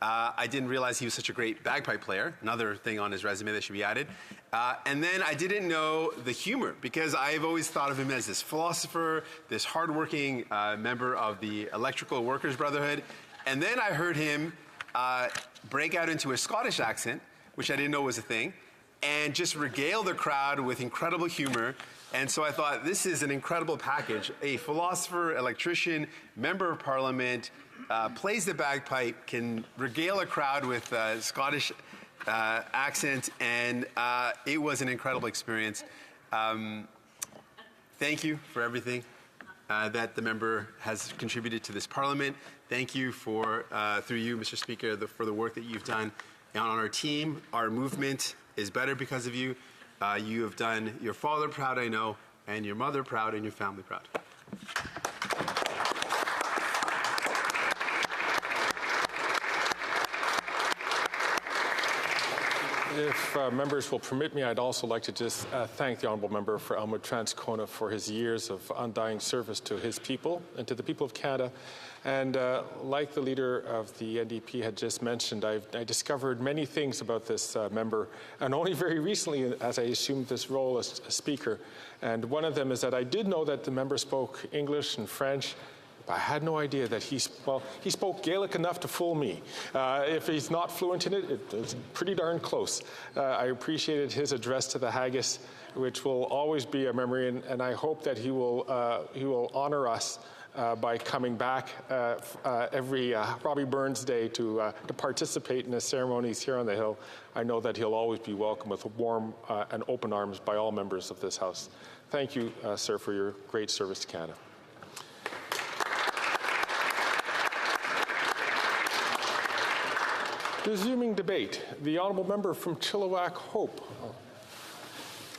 I didn't realize he was such a great bagpipe player, another thing on his resume that should be added. And then I didn't know the humor, because I've always thought of him as this philosopher, this hardworking member of the Electrical Workers Brotherhood. And then I heard him break out into a Scottish accent, which I didn't know was a thing, and just regale the crowd with incredible humor. And so I thought, this is an incredible package. A philosopher, electrician, member of parliament, plays the bagpipe, can regale a crowd with Scottish accent, and it was an incredible experience. Thank you for everything that the member has contributed to this parliament. Thank you for, through you, Mr. Speaker, for the work that you've done on our team. Our movement is better because of you. You have done your father proud, I know, and your mother proud, and your family proud. If members will permit me, I'd also like to just thank the honourable member for Elmer-Transcona for his years of undying service to his people and to the people of Canada. And like the leader of the NDP had just mentioned, I discovered many things about this member, and only very recently as I assumed this role as a speaker. And one of them is that I did know that the member spoke English and French, I had no idea that he spoke Gaelic enough to fool me. If he's not fluent in it, it's pretty darn close. I appreciated his address to the haggis, which will always be a memory, and I hope that he will honor us by coming back every Robbie Burns Day to participate in the ceremonies here on the Hill. I know that he'll always be welcome with warm and open arms by all members of this House. Thank you, sir, for your great service to Canada. Resuming debate, the honourable member from Chilliwack Hope.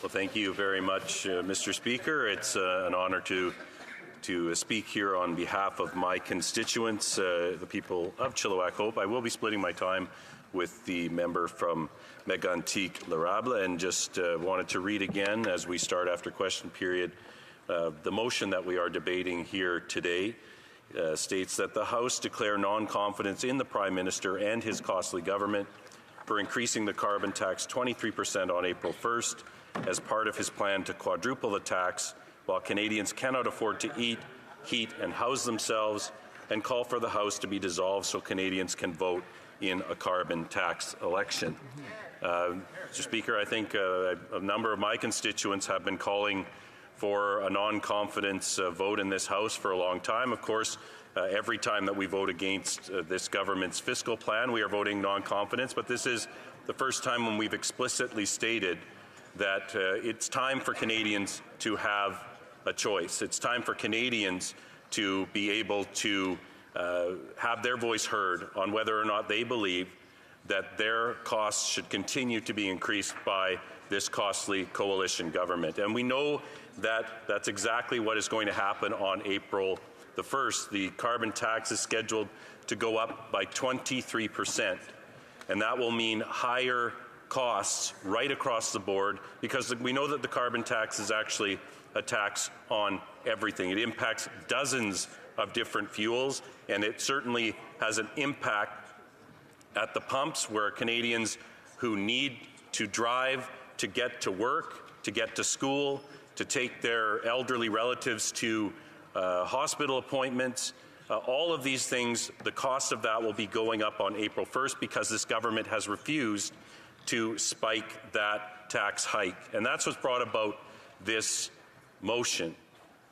Well, thank you very much, Mr. Speaker. It's an honour to speak here on behalf of my constituents, the people of Chilliwack Hope. I will be splitting my time with the member from Mégantic-L'Érable, and just wanted to read again as we start after question period. The motion that we are debating here today states that the House declare non-confidence in the Prime Minister and his costly government for increasing the carbon tax 23% on April 1st as part of his plan to quadruple the tax while Canadians cannot afford to eat, heat and house themselves, and call for the House to be dissolved so Canadians can vote in a carbon tax election. Mr. Speaker, I think a number of my constituents have been calling for a non-confidence vote in this House for a long time. Of course, every time that we vote against this government's fiscal plan, we are voting non-confidence, but this is the first time when we've explicitly stated that it's time for Canadians to have a choice. It's time for Canadians to be able to have their voice heard on whether or not they believe that their costs should continue to be increased by this costly coalition government. And we know that that's exactly what is going to happen on April the 1st. The carbon tax is scheduled to go up by 23%, and that will mean higher costs right across the board, because we know that the carbon tax is actually a tax on everything. It impacts dozens of different fuels, and it certainly has an impact at the pumps, where Canadians who need to drive to get to work, to get to school, to take their elderly relatives to hospital appointments, all of these things, the cost of that will be going up on April 1st because this government has refused to spike that tax hike. And that's what's brought about this motion.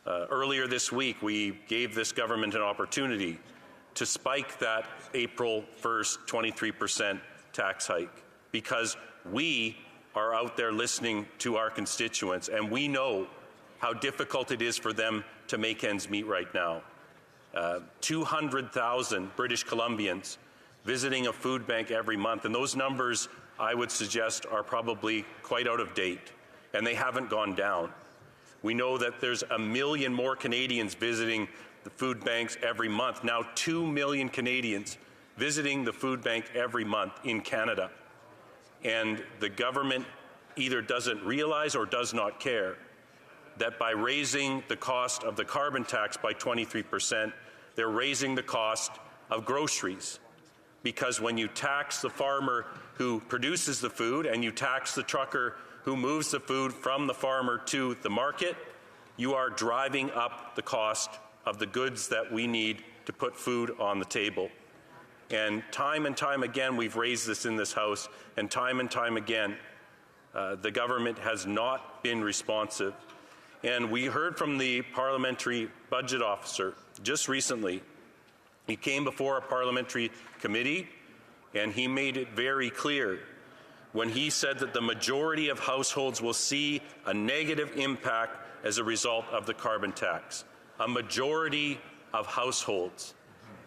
Earlier this week, we gave this government an opportunity to spike that April 1st 23% tax hike, because we are out there listening to our constituents, and we know how difficult it is for them to make ends meet right now. 200,000 British Columbians visiting a food bank every month, and those numbers, I would suggest, are probably quite out of date, and they haven't gone down. We know that there's 1 million more Canadians visiting the food banks every month. Now 2 million Canadians visiting the food bank every month in Canada. And the government either doesn't realize or does not care that by raising the cost of the carbon tax by 23%, they're raising the cost of groceries. Because when you tax the farmer who produces the food and you tax the trucker who moves the food from the farmer to the market, you are driving up the cost of the goods that we need to put food on the table. And time again, we've raised this in this House, and time again, the government has not been responsive. And we heard from the Parliamentary Budget Officer just recently. He came before a parliamentary committee, and he made it very clear when he said that the majority of households will see a negative impact as a result of the carbon tax. A majority of households.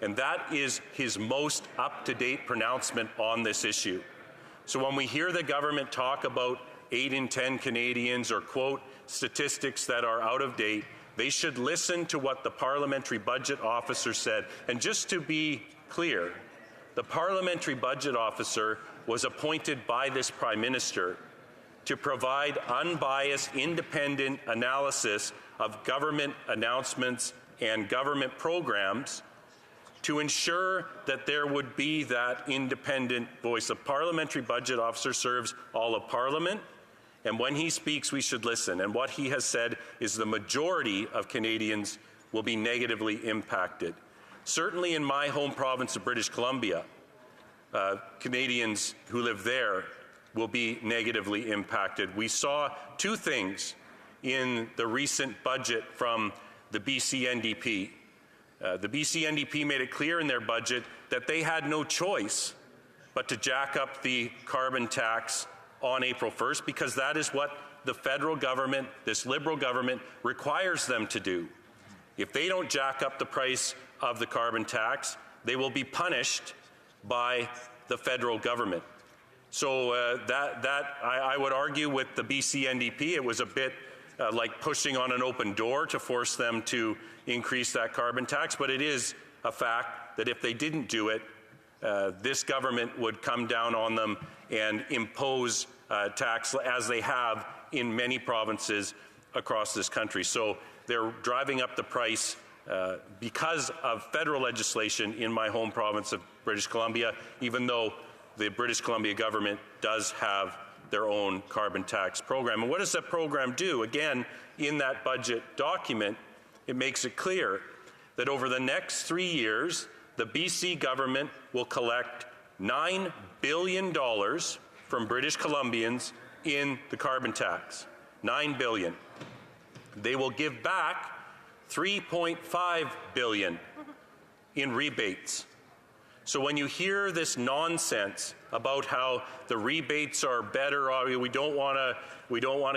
And that is his most up-to-date pronouncement on this issue. So when we hear the government talk about 8 in 10 Canadians or quote statistics that are out of date, they should listen to what the Parliamentary Budget Officer said. And just to be clear, the Parliamentary Budget Officer was appointed by this Prime Minister to provide unbiased, independent analysis of government announcements and government programs to ensure that there would be that independent voice. The Parliamentary Budget Officer serves all of Parliament, and when he speaks, we should listen. And what he has said is the majority of Canadians will be negatively impacted. Certainly in my home province of British Columbia, Canadians who live there will be negatively impacted. We saw two things in the recent budget from the BC NDP. The BC NDP made it clear in their budget that they had no choice but to jack up the carbon tax on April 1st, because that is what the federal government, this Liberal government, requires them to do. If they don't jack up the price of the carbon tax, they will be punished by the federal government. So I would argue with the BC NDP, it was a bit like pushing on an open door to force them to increase that carbon tax, but it is a fact that if they didn't do it, this government would come down on them and impose tax, as they have in many provinces across this country. So they're driving up the price because of federal legislation in my home province of British Columbia, even though the British Columbia government does have their own carbon tax program. And what does that program do? Again, in that budget document, it makes it clear that over the next 3 years, the BC government will collect $9 billion from British Columbians in the carbon tax. $9 billion. They will give back $3.5 billion in rebates. So when you hear this nonsense about how the rebates are better, we don't want to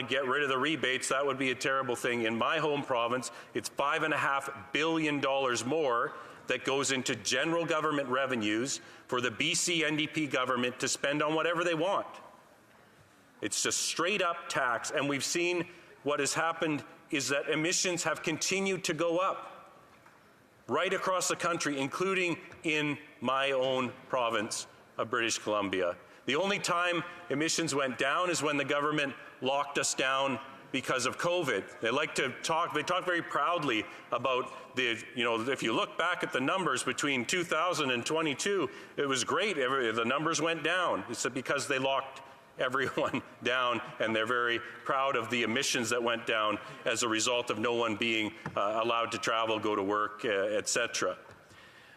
get rid of the rebates, that would be a terrible thing. In my home province, it's $5.5 billion more that goes into general government revenues for the BC NDP government to spend on whatever they want. It's just straight up tax, and we've seen what has happened is that emissions have continued to go up right across the country, including in my own province of British Columbia. The only time emissions went down is when the government locked us down because of COVID. They talk very proudly about if you look back at the numbers between 2000 and 22, it was great, the numbers went down. It's because they locked everyone down, and they're very proud of the emissions that went down as a result of no one being allowed to travel, go to work, etc.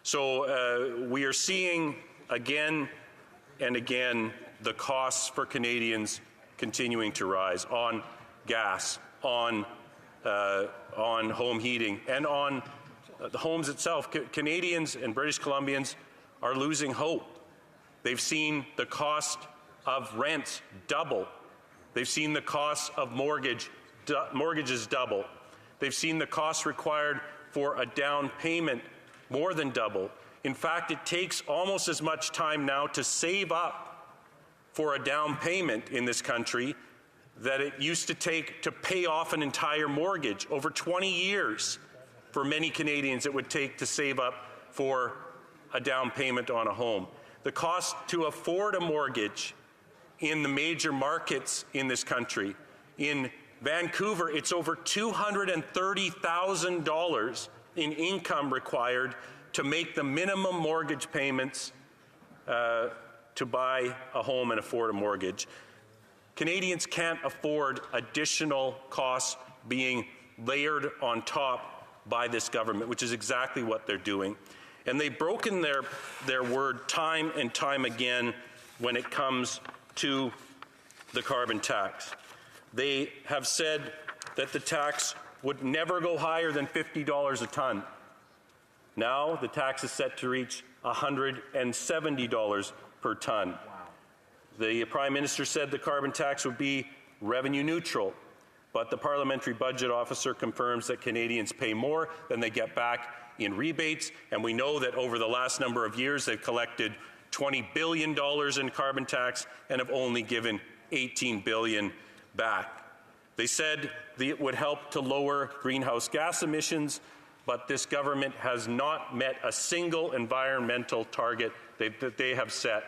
So we are seeing again and again the costs for Canadians continuing to rise on gas, on home heating, and on the homes itself. Canadians and British Columbians are losing hope. They've seen the cost of rents double. They've seen the cost of mortgages double. They've seen the cost required for a down payment more than double. In fact, it takes almost as much time now to save up for a down payment in this country that it used to take to pay off an entire mortgage. Over 20 years for many Canadians it would take to save up for a down payment on a home. The cost to afford a mortgage in the major markets in this country, in Vancouver, it's over $230,000 in income required to make the minimum mortgage payments to buy a home and afford a mortgage. Canadians can't afford additional costs being layered on top by this government, which is exactly what they're doing. And they've broken their word time and time again when it comes to the carbon tax. They have said that the tax would never go higher than $50 a ton. Now the tax is set to reach $170 per ton. Wow. The Prime Minister said the carbon tax would be revenue neutral, but the Parliamentary Budget Officer confirms that Canadians pay more than they get back in rebates, and we know that over the last number of years they've collected $20 billion in carbon tax and have only given $18 billion back. They said it would help to lower greenhouse gas emissions, but this government has not met a single environmental target that they have set,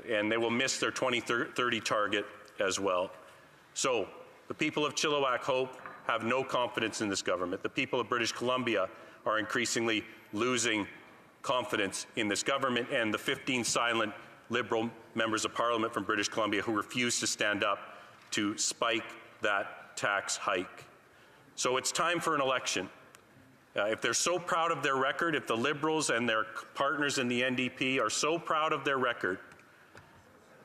and they will miss their 2030 target as well. So the people of Chilliwack Hope have no confidence in this government. The people of British Columbia are increasingly losing confidence in this government, and the 15 silent Liberal members of Parliament from British Columbia who refuse to stand up to spike that tax hike. So it's time for an election. If they're so proud of their record, if the Liberals and their partners in the NDP are so proud of their record,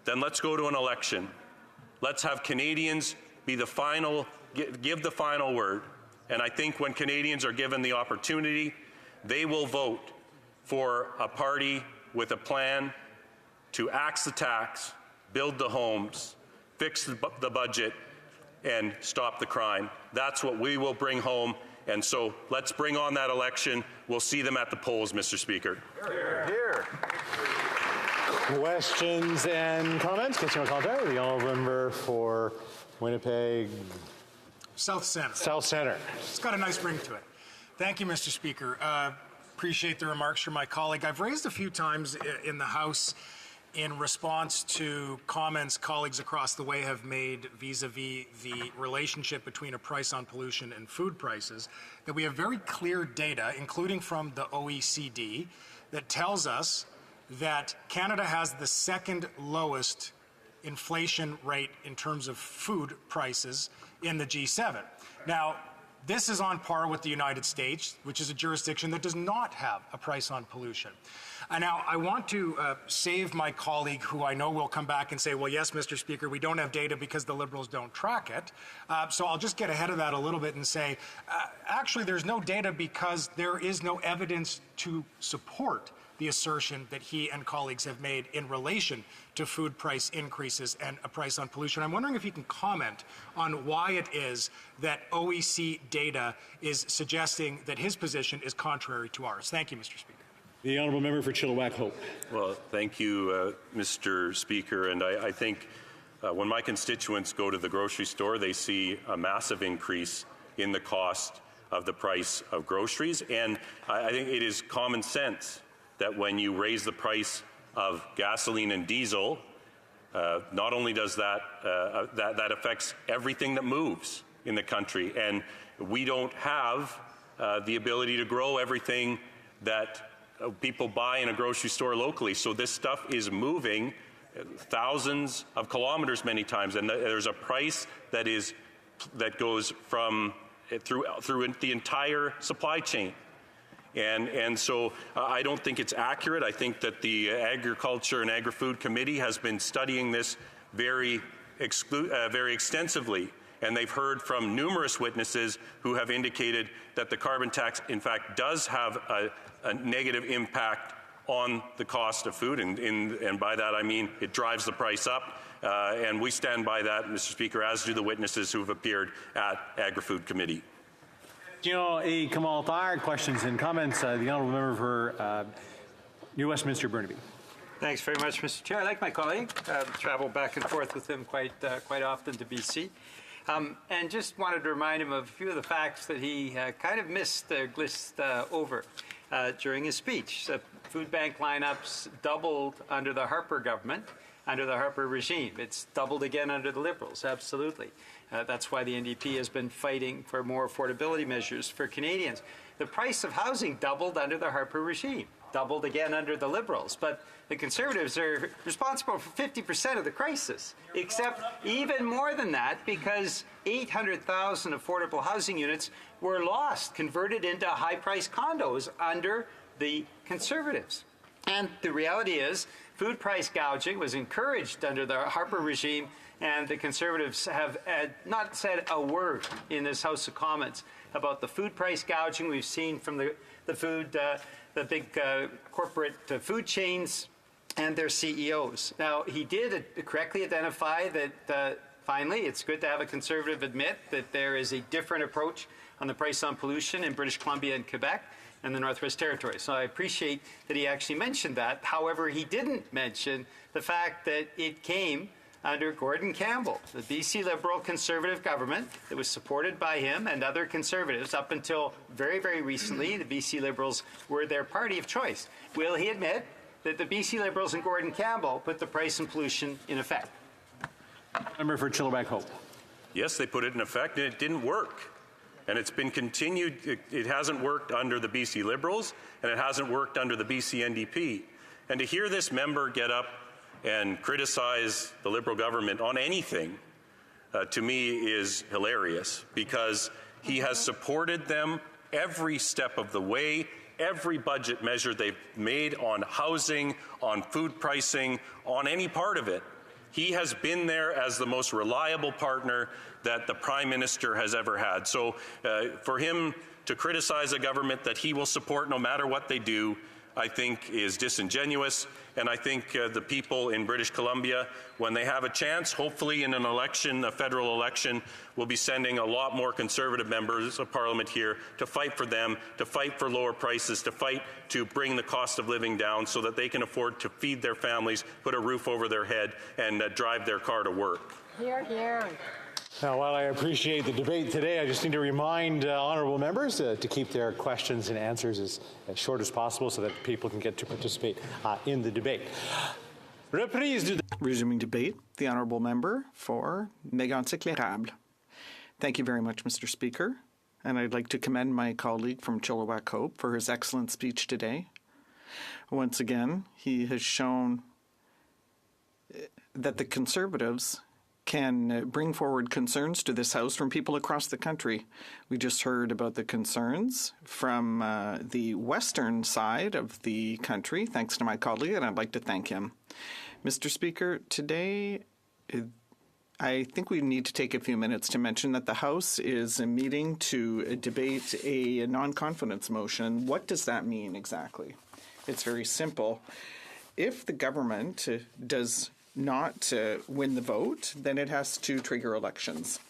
then let's go to an election. Let's have Canadians be the final, give the final word. And I think when Canadians are given the opportunity, they will vote for a party with a plan to axe the tax, build the homes, fix the budget, and stop the crime. That's what we will bring home. And so let's bring on that election. We'll see them at the polls, Mr. Speaker. Here, here. Questions and comments? Question Contraire, the honourable member for Winnipeg South Centre. South Centre. It's got a nice ring to it. Thank you, Mr. Speaker. Appreciate the remarks from my colleague. I've raised a few times in the House in response to comments colleagues across the way have made vis-a-vis the relationship between a price on pollution and food prices, that we have very clear data, including from the OECD, that tells us that Canada has the second lowest inflation rate in terms of food prices in the G7. Now, this is on par with the United States, which is a jurisdiction that does not have a price on pollution. And now, I want to save my colleague, who I know will come back and say, well, yes, Mr. Speaker, we don't have data because the Liberals don't track it. So I'll just get ahead of that a little bit and say, actually, there's no data because there is no evidence to support the assertion that he and colleagues have made in relation to food price increases and a price on pollution. I'm wondering if you can comment on why it is that OECD data is suggesting that his position is contrary to ours. Thank you, Mr. Speaker. The honourable member for Chilliwack Hope. Well, thank you, Mr. Speaker. And I think when my constituents go to the grocery store, they see a massive increase in the cost of the price of groceries. And I think it is common sense that when you raise the price of gasoline and diesel, not only does that affects everything that moves in the country, and we don't have the ability to grow everything that people buy in a grocery store locally. So this stuff is moving thousands of kilometers many times, and there's a price that goes from through the entire supply chain. And so I don't think it's accurate. I think that the Agriculture and Agri-Food Committee has been studying this very extensively, and they've heard from numerous witnesses who have indicated that the carbon tax, in fact, does have a negative impact on the cost of food, and by that I mean it drives the price up, and we stand by that, Mr. Speaker, as do the witnesses who have appeared at Agri-Food Committee. Et commentaires, questions and comments. The honourable member for New Westminster Burnaby. Thanks very much, Mr. Chair. I like my colleague. Travel back and forth with him quite often to BC. And just wanted to remind him of a few of the facts that he kind of missed over during his speech. The food bank lineups doubled under the Harper government, under the Harper regime. It's doubled again under the Liberals, absolutely. That's why the NDP has been fighting for more affordability measures for Canadians. The price of housing doubled under the Harper regime, doubled again under the Liberals. But the Conservatives are responsible for 50% of the crisis, except even more than that, because 800,000 affordable housing units were lost, converted into high-priced condos under the Conservatives. And the reality is, food price gouging was encouraged under the Harper regime, and the Conservatives have not said a word in this House of Commons about the food price gouging we've seen from the big corporate food chains and their CEOs. Now, he did correctly identify that, finally, it's good to have a Conservative admit that there is a different approach on the price on pollution in British Columbia and Quebec and the Northwest Territories. So I appreciate that he actually mentioned that. However, he didn't mention the fact that it came under Gordon Campbell, the BC Liberal Conservative government that was supported by him and other Conservatives up until very, very recently. The BC Liberals were their party of choice. Will he admit that the BC Liberals and Gordon Campbell put the price and pollution in effect? Member for Chilliwack Hope. Yes, they put it in effect, and it didn't work. And it's been continued. It hasn't worked under the BC Liberals, and it hasn't worked under the BC NDP. And to hear this member get up and criticize the Liberal government on anything, to me, is hilarious, because he has supported them every step of the way. Every budget measure they've made on housing, on food pricing, on any part of it, he has been there as the most reliable partner that the Prime Minister has ever had. So for him to criticize a government that he will support no matter what they do, I think is disingenuous. And I think the people in British Columbia, when they have a chance, hopefully in an election, a federal election, will be sending a lot more Conservative members of Parliament here to fight for them, to fight for lower prices, to fight to bring the cost of living down so that they can afford to feed their families, put a roof over their head, and drive their car to work. Hear, hear. Now, while I appreciate the debate today, I just need to remind honourable members to keep their questions and answers as short as possible so that people can get to participate in the debate. Resuming debate, the honourable member for Mégantic-L'Érable. Thank you very much, Mr. Speaker, and I'd like to commend my colleague from Chilliwack Hope for his excellent speech today. Once again, he has shown that the Conservatives can bring forward concerns to this House from people across the country. We just heard about the concerns from the western side of the country, thanks to my colleague, and I'd like to thank him. Mr. Speaker, today I think we need to take a few minutes to mention that the House is meeting to debate a non-confidence motion. What does that mean exactly? It's very simple. If the government does not win the vote, then it has to trigger elections.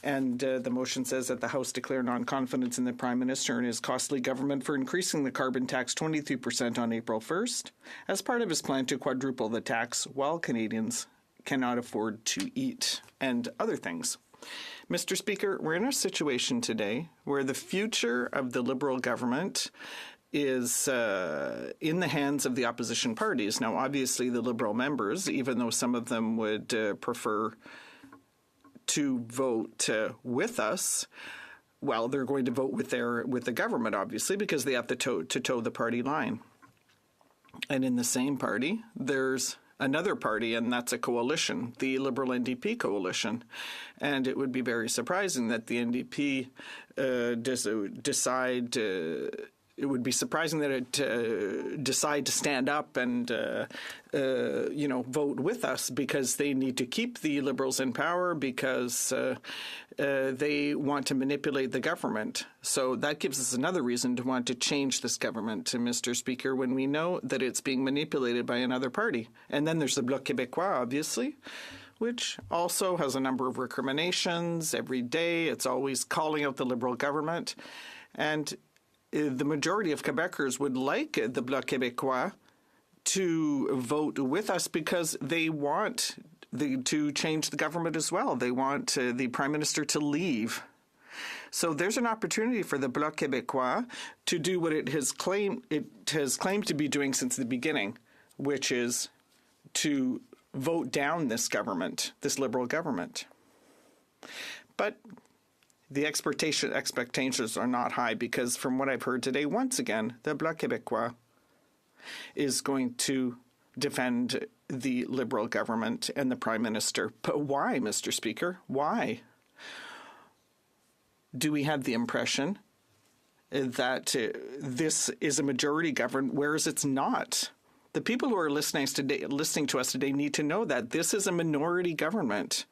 And the motion says that the House declare non-confidence in the Prime Minister and his costly government for increasing the carbon tax 23% on April 1st as part of his plan to quadruple the tax while Canadians cannot afford to eat and other things. Mr. Speaker, we're in a situation today where the future of the Liberal government is in the hands of the opposition parties. Now, obviously, the Liberal members, even though some of them would prefer to vote with us, well, they're going to vote with the government, obviously, because they have to toe the party line. And in the same party, there's another party, and that's a coalition, the Liberal NDP coalition. And it would be very surprising that the NDP decide it would be surprising that it decide to stand up and, vote with us because they need to keep the Liberals in power because they want to manipulate the government. So that gives us another reason to want to change this government, Mr. Speaker, when we know that it's being manipulated by another party. And then there's the Bloc Québécois, obviously, which also has a number of recriminations every day. It's always calling out the Liberal government. And the majority of Quebecers would like the Bloc Québécois to vote with us because they want to change the government as well. They want the Prime Minister to leave. So there's an opportunity for the Bloc Québécois to do what it has claimed to be doing since the beginning, which is to vote down this government, this Liberal government. But the expectations are not high because from what I've heard today, once again, the Bloc Québécois is going to defend the Liberal government and the Prime Minister. But why, Mr. Speaker? Why? Do we have the impression that this is a majority government, whereas it's not? The people who are listening to us today need to know that this is a minority government.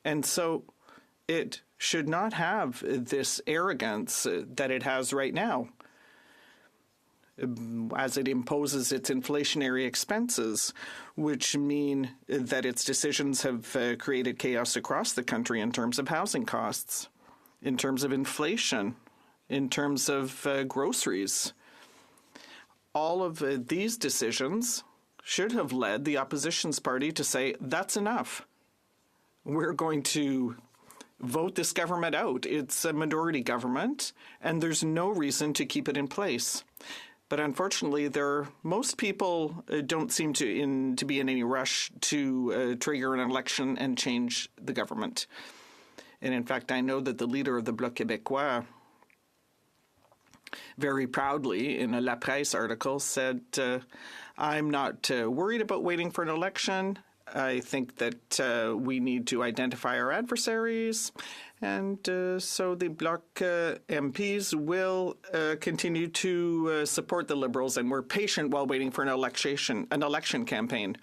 And so it should not have this arrogance that it has right now as it imposes its inflationary expenses, which mean that its decisions have created chaos across the country in terms of housing costs, in terms of inflation, in terms of groceries. All of these decisions should have led the opposition's party to say, that's enough. We're going to vote this government out. It's a minority government, and there's no reason to keep it in place. But unfortunately, most people don't seem to be in any rush to trigger an election and change the government. And in fact, I know that the leader of the Bloc Québécois very proudly in a La Presse article said, I'm not worried about waiting for an election. I think that we need to identify our adversaries, and so the Bloc MPs will continue to support the Liberals, and we're patient while waiting for an election campaign.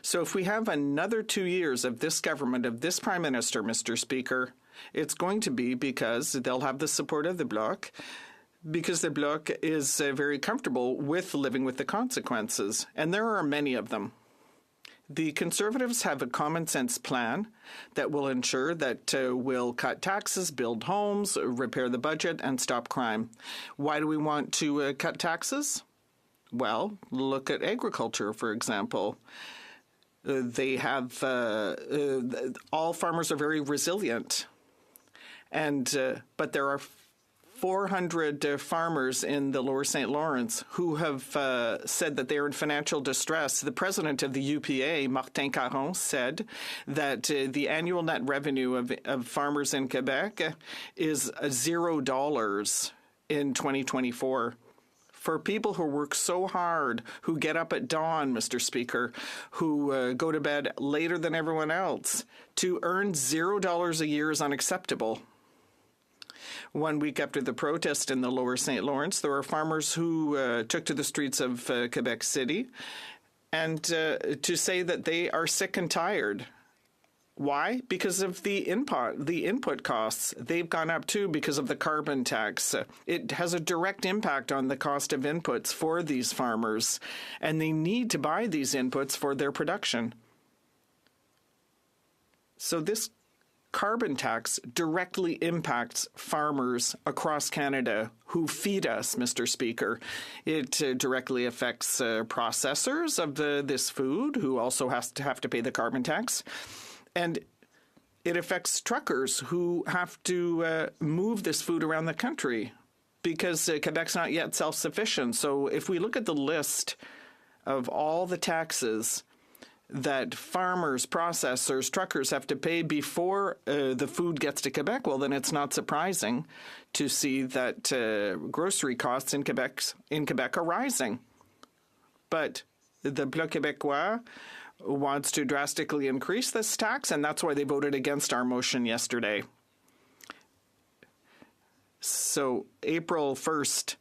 So if we have another 2 years of this government, of this Prime Minister, Mr. Speaker, it's going to be because they'll have the support of the Bloc, because the Bloc is very comfortable with living with the consequences, and there are many of them. The Conservatives have a common sense plan that will ensure that we'll cut taxes, build homes, repair the budget, and stop crime. Why do we want to cut taxes? Well, look at agriculture, for example. They have all farmers are very resilient, and but there are 400 farmers in the Lower St. Lawrence who have said that they are in financial distress. The president of the UPA, Martin Caron, said that the annual net revenue of farmers in Quebec is $0 in 2024. For people who work so hard, who get up at dawn, Mr. Speaker, who go to bed later than everyone else, to earn $0 a year is unacceptable. 1 week after the protest in the Lower St. Lawrence, there were farmers who took to the streets of Quebec City and to say that they are sick and tired. Why? Because of the input costs. They've gone up too because of the carbon tax. It has a direct impact on the cost of inputs for these farmers, and they need to buy these inputs for their production. So this carbon tax directly impacts farmers across Canada who feed us, Mr. Speaker. It directly affects processors of this food who also have to pay the carbon tax. And it affects truckers who have to move this food around the country because Quebec's not yet self-sufficient. So if we look at the list of all the taxes that farmers, processors, truckers have to pay before the food gets to Quebec, well, then it's not surprising to see that grocery costs in Quebec are rising. But the Bloc Québécois wants to drastically increase this tax, and that's why they voted against our motion yesterday. So April 1st,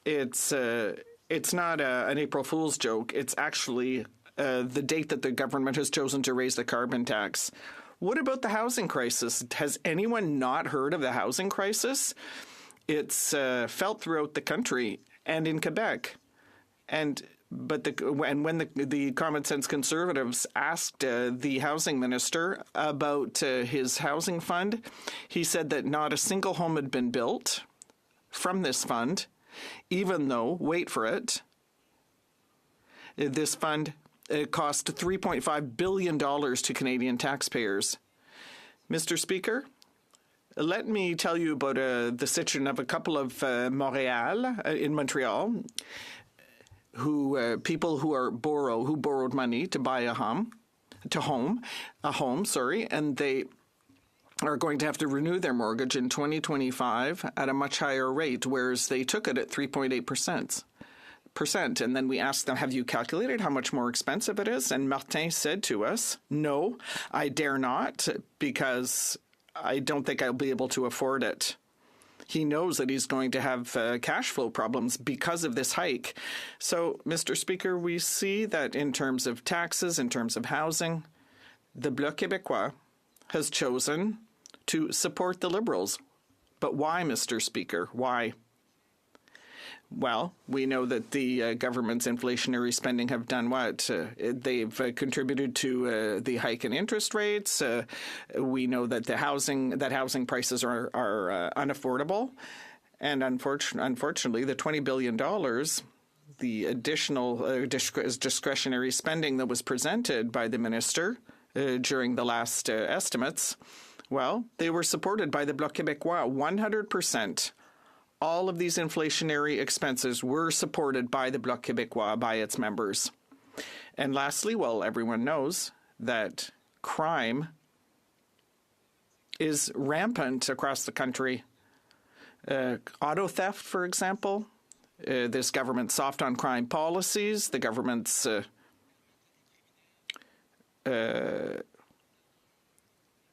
it's not an April Fool's joke. It's actually the date that the government has chosen to raise the carbon tax. What about the housing crisis? Has anyone not heard of the housing crisis? It's felt throughout the country and in Quebec. When the Common Sense Conservatives asked the housing minister about his housing fund, he said that not a single home had been built from this fund, even though, wait for it, this fund cost $3.5 billion to Canadian taxpayers. Mr. Speaker, let me tell you about the situation of a couple of in Montreal, people who borrowed money to buy a home, and they are going to have to renew their mortgage in 2025 at a much higher rate, whereas they took it at 3.8%. And then we asked them, have you calculated how much more expensive it is? And Martin said to us, no, I dare not, because I don't think I'll be able to afford it. He knows that he's going to have cash flow problems because of this hike. So, Mr. Speaker, we see that in terms of taxes, in terms of housing, the Bloc Québécois has chosen to support the Liberals. But why, Mr. Speaker? Why? Well, we know that the government's inflationary spending have done what? They've contributed to the hike in interest rates. We know that housing prices are unaffordable, and unfortunately, the $20 billion, the additional discretionary spending that was presented by the minister during the last estimates, well, they were supported by the Bloc Québécois 100%. All of these inflationary expenses were supported by the Bloc Québécois, by its members. And lastly, well, everyone knows that crime is rampant across the country. Auto theft, for example, this government's soft on crime policies, the government's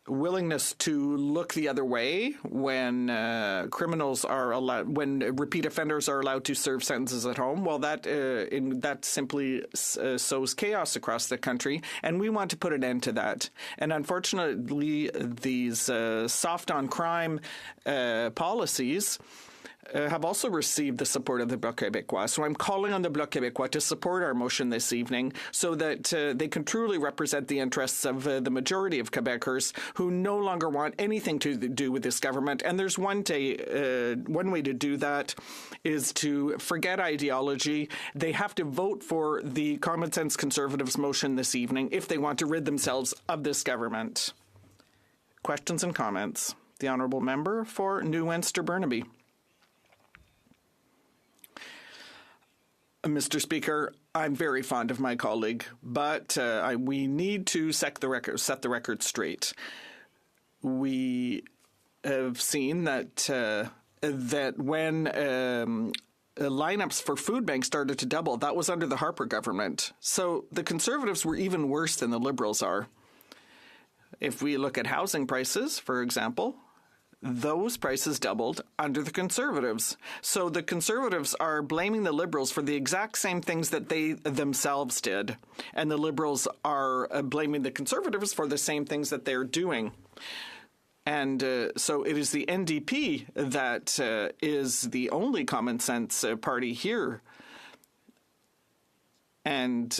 willingness to look the other way when criminals are allowed, when repeat offenders are allowed to serve sentences at home. Well, that simply sows chaos across the country, and we want to put an end to that. And unfortunately, these soft on crime policies have also received the support of the Bloc Québécois. So I'm calling on the Bloc Québécois to support our motion this evening so that they can truly represent the interests of the majority of Quebecers who no longer want anything to do with this government. And there's one way to do that is to forget ideology. They have to vote for the Common Sense Conservatives motion this evening if they want to rid themselves of this government. Questions and comments? The Honourable Member for New Western-Burnaby. Mr. Speaker, I'm very fond of my colleague, but we need to set the record straight. We have seen that when lineups for food banks started to double, that was under the Harper government. So the Conservatives were even worse than the Liberals are. If we look at housing prices, for example, those prices doubled under the Conservatives. So the Conservatives are blaming the Liberals for the exact same things that they themselves did. And the Liberals are blaming the Conservatives for the same things that they're doing. And so it is the NDP that is the only common sense party here and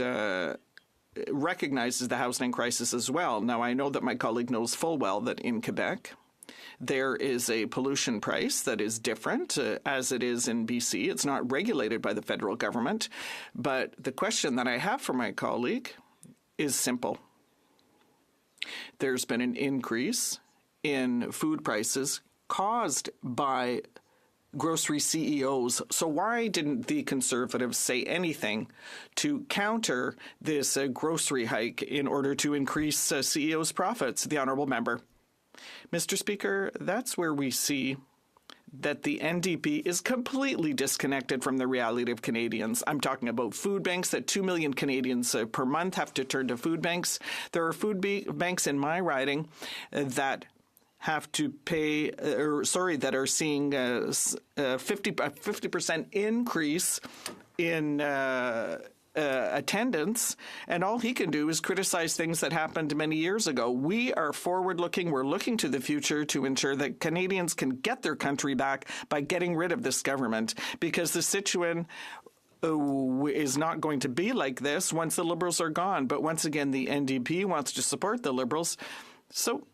recognizes the housing crisis as well. Now, I know that my colleague knows full well that in Quebec, there is a pollution price that is different, as it is in BC. It's not regulated by the federal government. But the question that I have for my colleague is simple. There's been an increase in food prices caused by grocery CEOs. So why didn't the Conservatives say anything to counter this grocery hike in order to increase CEOs' profits? The Honourable Member. Mr. Speaker, that's where we see that the NDP is completely disconnected from the reality of Canadians. I'm talking about food banks, that 2 million Canadians per month have to turn to food banks. There are food banks in my riding that have to pay, that are seeing a 50% increase in attendance, and all he can do is criticize things that happened many years ago. We are forward-looking. We're looking to the future to ensure that Canadians can get their country back by getting rid of this government, because the Situation is not going to be like this once the Liberals are gone. But once again, the NDP wants to support the Liberals, so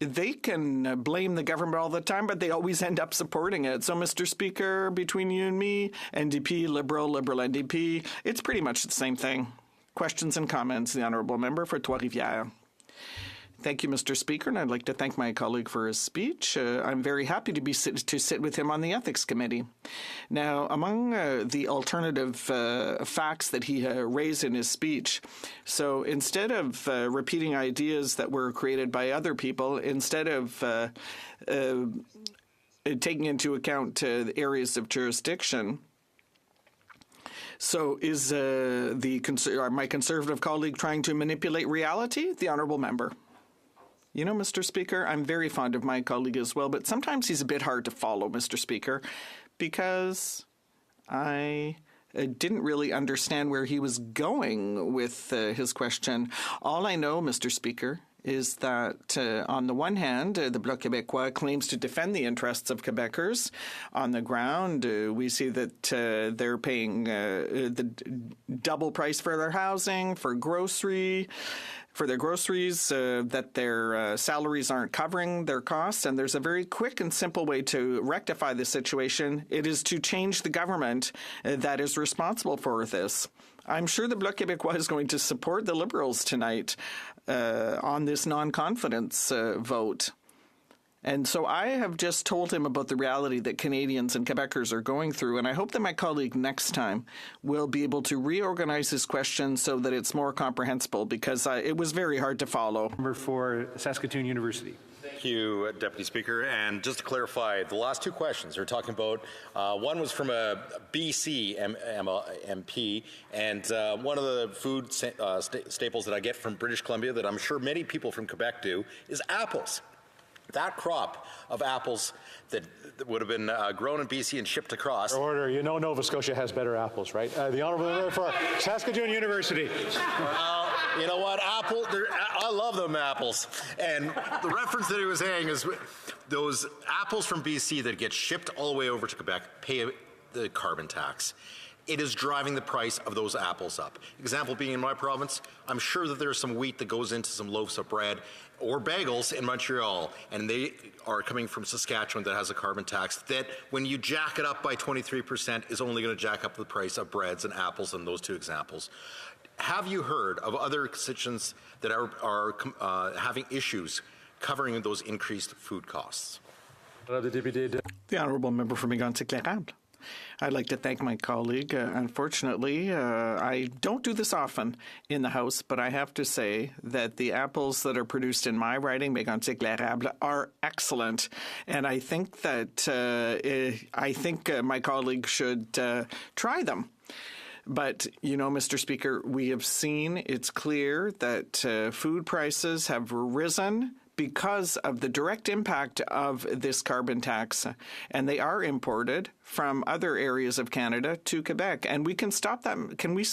they can blame the government all the time, but they always end up supporting it. So, Mr. Speaker, between you and me, NDP, Liberal, NDP, it's pretty much the same thing. Questions and comments? The Honourable Member for Trois-Rivières. Thank you, Mr. Speaker, and I'd like to thank my colleague for his speech. I'm very happy to sit with him on the Ethics Committee. Now, among the alternative facts that he raised in his speech, so instead of repeating ideas that were created by other people, instead of taking into account the areas of jurisdiction, so is my Conservative colleague trying to manipulate reality? The Honourable Member. You know, Mr. Speaker, I'm very fond of my colleague as well, but sometimes he's a bit hard to follow, Mr. Speaker, because I didn't really understand where he was going with his question. All I know, Mr. Speaker, is that on the one hand, the Bloc Québécois claims to defend the interests of Quebecers. On the ground, we see that they're paying the double price for their housing, for their groceries, that their salaries aren't covering their costs. And there's a very quick and simple way to rectify the situation. It is to change the government that is responsible for this. I'm sure the Bloc Québécois is going to support the Liberals tonight on this non-confidence vote. And so I have just told him about the reality that Canadians and Quebecers are going through, and I hope that my colleague next time will be able to reorganize his question so that it's more comprehensible, because it was very hard to follow. Member for Saskatoon University. Thank Thank you, Deputy Speaker. And just to clarify, the last two questions are talking about, one was from a BC MP, and one of the food staples that I get from British Columbia that I'm sure many people from Quebec do is apples. That crop of apples that would have been grown in BC and shipped across. Order. You know Nova Scotia has better apples, right? The Honourable Member for Saskatoon University. Well, you know what? I love them apples. And the reference that he was saying is those apples from BC that get shipped all the way over to Quebec pay the carbon tax. It is driving the price of those apples up. Example being in my province, I'm sure that there's some wheat that goes into some loaves of bread or bagels in Montreal, and they are coming from Saskatchewan that has a carbon tax that when you jack it up by 23% is only going to jack up the price of breads and apples in those two examples. Have you heard of other constituents that are having issues covering those increased food costs? The Honourable Member for Mégantic-L'Érable. I'd like to thank my colleague. Unfortunately, I don't do this often in the House, but I have to say that the apples that are produced in my riding, Mégantic-L'Érable, are excellent. And I think that my colleague should try them. But, you know, Mr. Speaker, we have seen, it's clear that food prices have risen because of the direct impact of this carbon tax, and they are imported from other areas of Canada to Quebec, and we can stop that.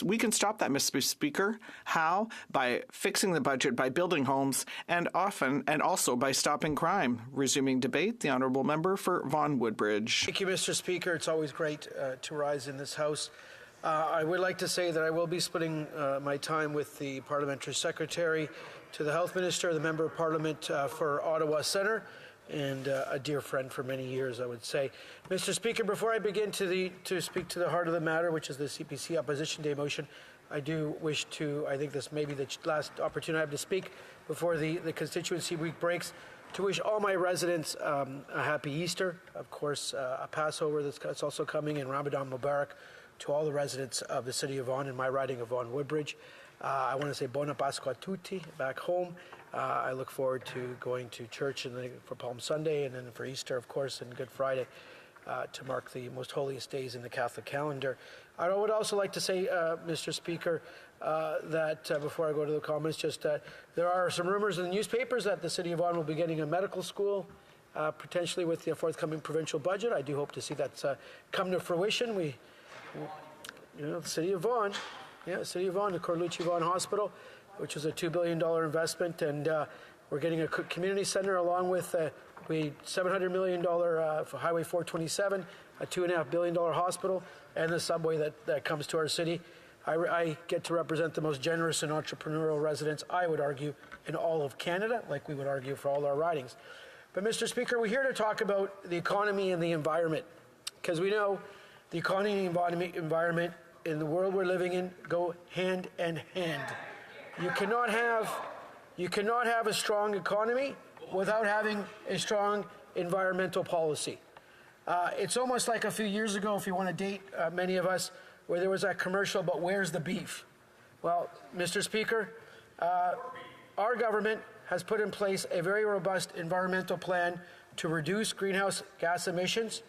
We can stop that, Mr. Speaker. How? By fixing the budget, by building homes, and also by stopping crime. Resuming debate, the Honourable Member for Vaughan Woodbridge. Thank you, Mr. Speaker. It's always great to rise in this House. I would like to say that I will be splitting my time with the Parliamentary Secretary, to the Health Minister, the Member of Parliament for Ottawa Centre, and a dear friend for many years, I would say. Mr. Speaker, before I begin to speak to the heart of the matter, which is the CPC Opposition Day motion, I do wish to, I think this may be the last opportunity I have to speak before the constituency week breaks, to wish all my residents a happy Easter, of course, a Passover that's also coming, and Ramadan Mubarak to all the residents of the city of Vaughan and my riding of Vaughan Woodbridge. I want to say Buona Pasqua a tutti back home. I look forward to going to church for Palm Sunday and then for Easter, of course, and Good Friday to mark the most holiest days in the Catholic calendar. I would also like to say, Mr. Speaker, that before I go to the comments, just there are some rumors in the newspapers that the city of Vaughan will be getting a medical school, potentially with the forthcoming provincial budget. I do hope to see that come to fruition. The city of Vaughan. Yeah, City of Vaughan, the Corlucci Vaughan Hospital, which was a $2 billion investment, and we're getting a community center along with $700 million for Highway 427, a $2.5 billion hospital, and the subway that comes to our city. I get to represent the most generous and entrepreneurial residents, I would argue, in all of Canada, like we would argue for all our ridings. But, Mr. Speaker, we're here to talk about the economy and the environment, because we know the economy and the environment in the world we're living in go hand in hand. You cannot have a strong economy without having a strong environmental policy. It's almost like a few years ago, if you want to date many of us, where there was that commercial, but where's the beef? Well, Mr. Speaker, our government has put in place a very robust environmental plan to reduce greenhouse gas emissions,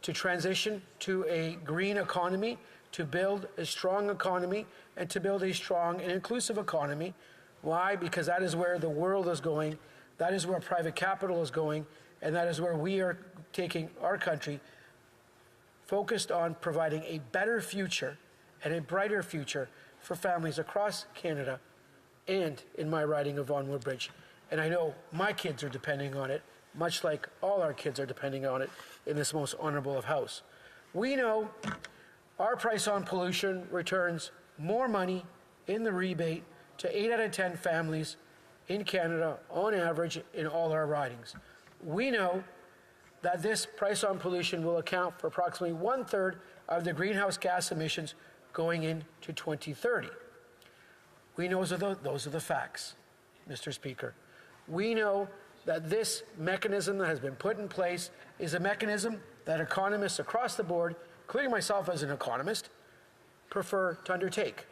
to transition to a green economy, to build a strong economy, and to build a strong and inclusive economy. Why? Because that is where the world is going, that is where private capital is going, and that is where we are taking our country, focused on providing a better future and a brighter future for families across Canada and in my riding of Vaughan Woodbridge. And I know my kids are depending on it, much like all our kids are depending on it in this most honorable of House. We know our price on pollution returns more money in the rebate to 8 out of 10 families in Canada on average in all our ridings. We know that this price on pollution will account for approximately 1/3 of the greenhouse gas emissions going into 2030. We know those are the facts, Mr. Speaker. We know that this mechanism that has been put in place is a mechanism that economists across the board, including myself as an economist, prefer to undertake.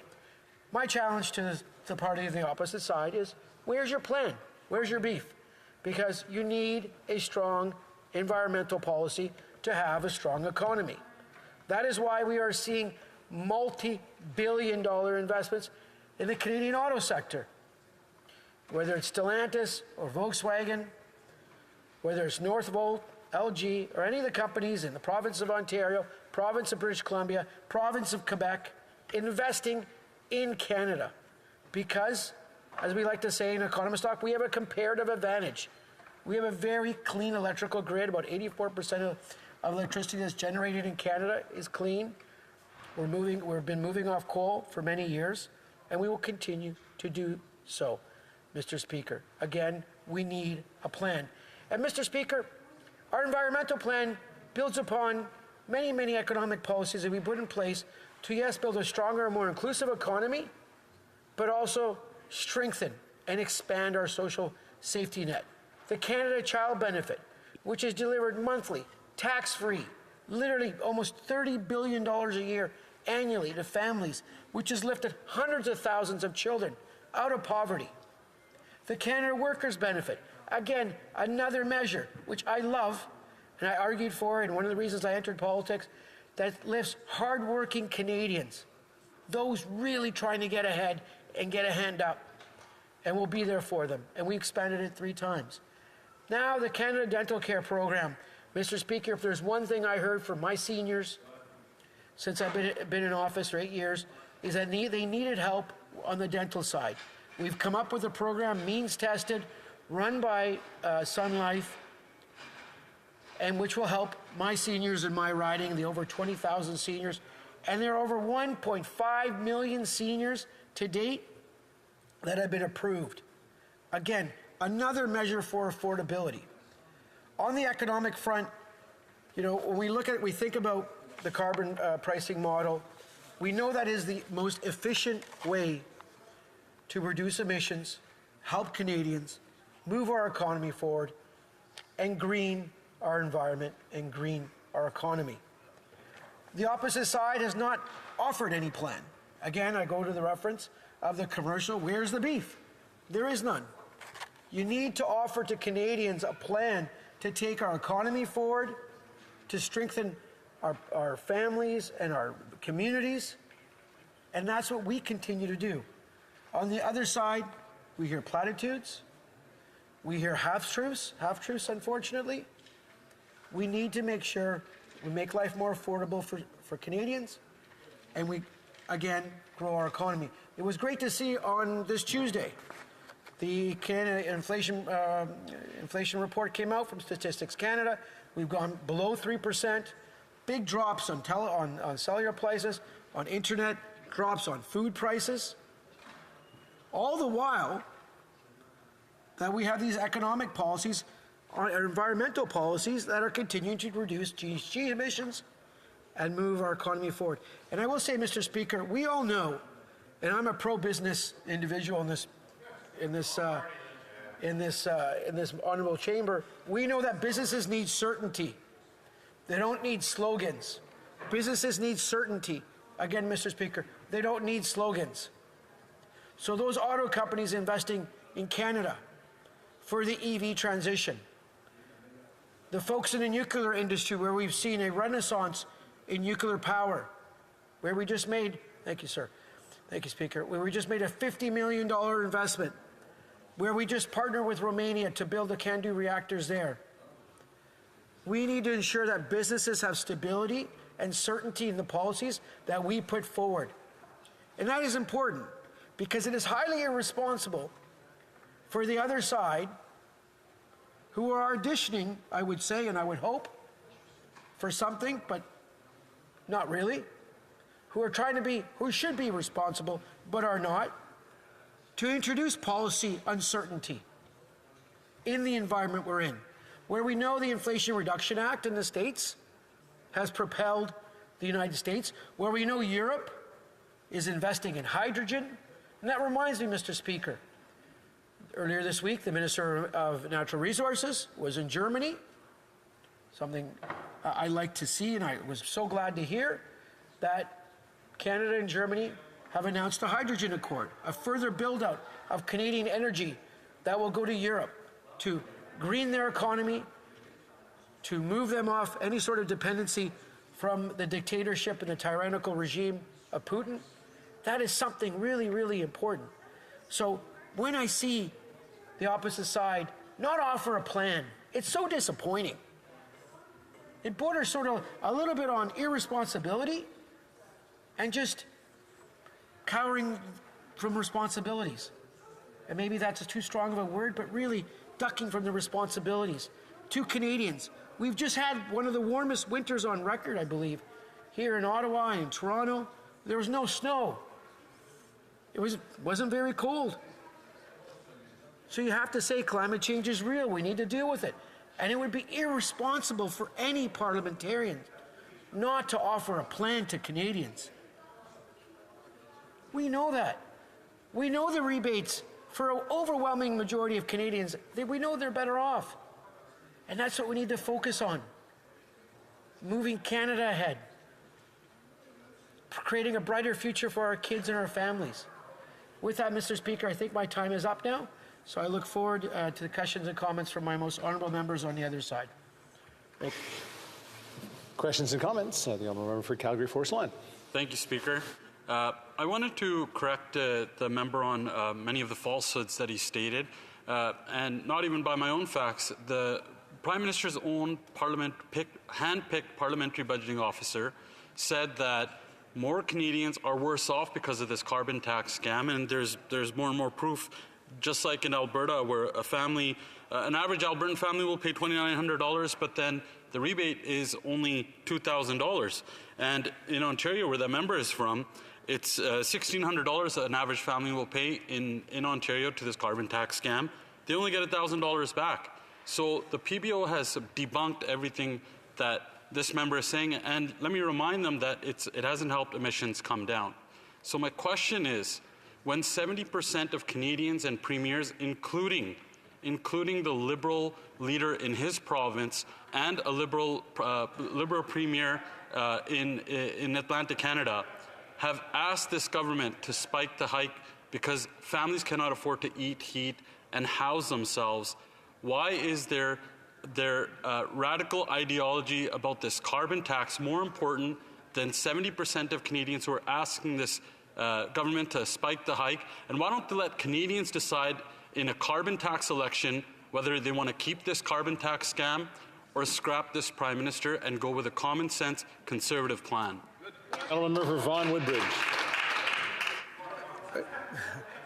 My challenge to the party of the opposite side is, where's your plan? Where's your beef? because you need a strong environmental policy to have a strong economy. That is why we are seeing multi-billion-dollar investments in the Canadian auto sector. Whether it's Stellantis or Volkswagen, whether it's Northvolt, LG, or any of the companies in the province of Ontario, province of British Columbia, province of Quebec, investing in Canada. Because, as we like to say in economist talk, we have a comparative advantage. We have a very clean electrical grid. About 84% of electricity that's generated in Canada is clean. We've been moving off coal for many years, and we will continue to do so, Mr. Speaker. Again, we need a plan. And Mr. Speaker, our environmental plan builds upon many, many economic policies that we put in place to, yes, build a stronger, more inclusive economy, but also strengthen and expand our social safety net. The Canada Child Benefit, which is delivered monthly, tax-free, literally almost $30 billion a year annually to families, which has lifted hundreds of thousands of children out of poverty. The Canada Workers Benefit, again, another measure, which I love, and I argued for, and one of the reasons I entered politics, that lifts hardworking Canadians, those really trying to get ahead and get a hand up, and we'll be there for them. And we expanded it 3 times. Now, the Canada Dental Care Program. Mr. Speaker, if there's one thing I heard from my seniors since I've been in office for 8 years, is that they needed help on the dental side. We've come up with a program, means tested, run by Sun Life, and which will help my seniors in my riding, the over 20,000 seniors. And there are over 1.5 million seniors to date that have been approved. Again, another measure for affordability. On the economic front, you know, when we think about the carbon pricing model, we know that is the most efficient way to reduce emissions, help Canadians, move our economy forward, and green our environment and green our economy. The opposite side has not offered any plan. Again, I go to the reference of the commercial, where's the beef? There is none. You need to offer to Canadians a plan to take our economy forward, to strengthen our families and our communities, and that's what we continue to do. On the other side, we hear platitudes, we hear half-truths, unfortunately. We need to make sure we make life more affordable for Canadians, and we, again, grow our economy. It was great to see on this Tuesday, the Canada inflation report came out from Statistics Canada. We've gone below 3%. Big drops on cellular prices, on internet, drops on food prices. All the while that we have these economic policies, our environmental policies that are continuing to reduce GHG emissions and move our economy forward. And I will say, Mr. Speaker, we all know, and I'm a pro-business individual in this honorable chamber, we know that businesses need certainty. They don't need slogans. Businesses need certainty. Again, Mr. Speaker, they don't need slogans. So those auto companies investing in Canada for the EV transition, the folks in the nuclear industry where we've seen a renaissance in nuclear power, where we just made, thank you, sir, thank you, Speaker, where we just made a $50 million investment, where we just partnered with Romania to build the CANDU reactors there. We need to ensure that businesses have stability and certainty in the policies that we put forward. And that is important because it is highly irresponsible for the other side, who are auditioning, I would say, and I would hope, for something, but not really, who should be responsible, but are not, to introduce policy uncertainty in the environment we're in, where we know the Inflation Reduction Act in the States has propelled the United States, where we know Europe is investing in hydrogen. And that reminds me, Mr. Speaker, earlier this week, the Minister of Natural Resources was in Germany, something I like to see, and I was so glad to hear that Canada and Germany have announced a hydrogen accord, a further build-out of Canadian energy that will go to Europe to green their economy, to move them off any sort of dependency from the dictatorship and the tyrannical regime of Putin. That is something really, really important. So when I see the opposite side not offer a plan, it's so disappointing. It borders sort of a little bit on irresponsibility and just cowering from responsibilities. And maybe that's too strong of a word, but really ducking from the responsibilities. To Canadians, we've just had one of the warmest winters on record, I believe, here in Ottawa and in Toronto. There was no snow. It wasn't very cold. So you have to say climate change is real. We need to deal with it. And it would be irresponsible for any parliamentarian not to offer a plan to Canadians. We know that. We know the rebates for an overwhelming majority of Canadians. We know they're better off. And that's what we need to focus on. Moving Canada ahead. Creating a brighter future for our kids and our families. With that, Mr. Speaker, I think my time is up now. So I look forward to the questions and comments from my most honourable members on the other side. Thank you. Questions and comments? The honourable member for Calgary Forest Lawn. Thank you, Speaker. I wanted to correct the member on many of the falsehoods that he stated, and not even by my own facts. The Prime Minister's own hand-picked parliamentary budgeting officer said that more Canadians are worse off because of this carbon tax scam, and there's more and more proof. Just like in Alberta, where a family, an average Albertan family will pay $2,900, but then the rebate is only $2,000. And in Ontario, where the member is from, it's $1,600 an average family will pay in Ontario to this carbon tax scam. They only get $1,000 back. So the PBO has debunked everything that this member is saying, and let me remind them that it hasn't helped emissions come down. So my question is, when 70% of Canadians and premiers, including the Liberal leader in his province and a Liberal premier in Atlantic Canada, have asked this government to spike the hike because families cannot afford to eat, heat, and house themselves, why is their radical ideology about this carbon tax more important than 70% of Canadians who are asking this government to spike the hike? And why don't they let Canadians decide in a carbon tax election whether they want to keep this carbon tax scam or scrap this Prime Minister and go with a common sense Conservative plan? Honourable member for Vaughan Woodbridge.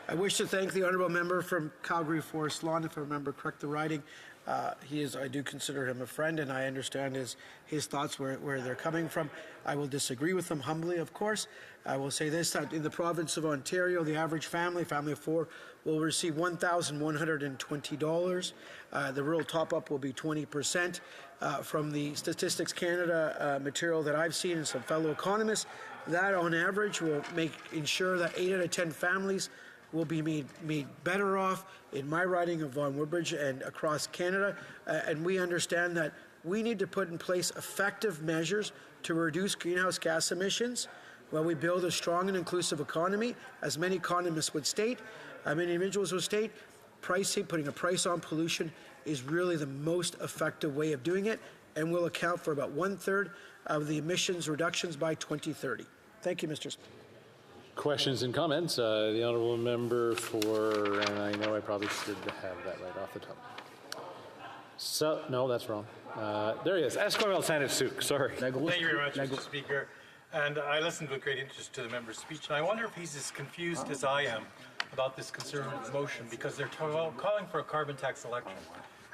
I wish to thank the honourable member from Calgary Forest Lawn, if I remember correct the writing. I do consider him a friend, and I understand his thoughts where they're coming from. I will disagree with them humbly, of course. I will say this, that in the province of Ontario, the average family of four, will receive $1,120. The rural top-up will be 20%. From the Statistics Canada material that I've seen and some fellow economists, that on average will ensure that 8 out of 10 families will be made better off in my riding of Vaughan Woodbridge and across Canada. And we understand that we need to put in place effective measures to reduce greenhouse gas emissions while we build a strong and inclusive economy. As many economists would state, many individuals would state, putting a price on pollution is really the most effective way of doing it, and will account for about 1/3 of the emissions reductions by 2030. Thank you, Mr. Speaker. Questions and comments? The honourable member for, and I know I probably should have that right off the top. So, no, that's wrong. There he is. Esquimalt Sanet-Suk, sorry. Thank you very much, Mr. Speaker. And I listened with great interest to the member's speech, and I wonder if he's as confused as I am about this Conservative motion, because they're calling for a carbon tax election.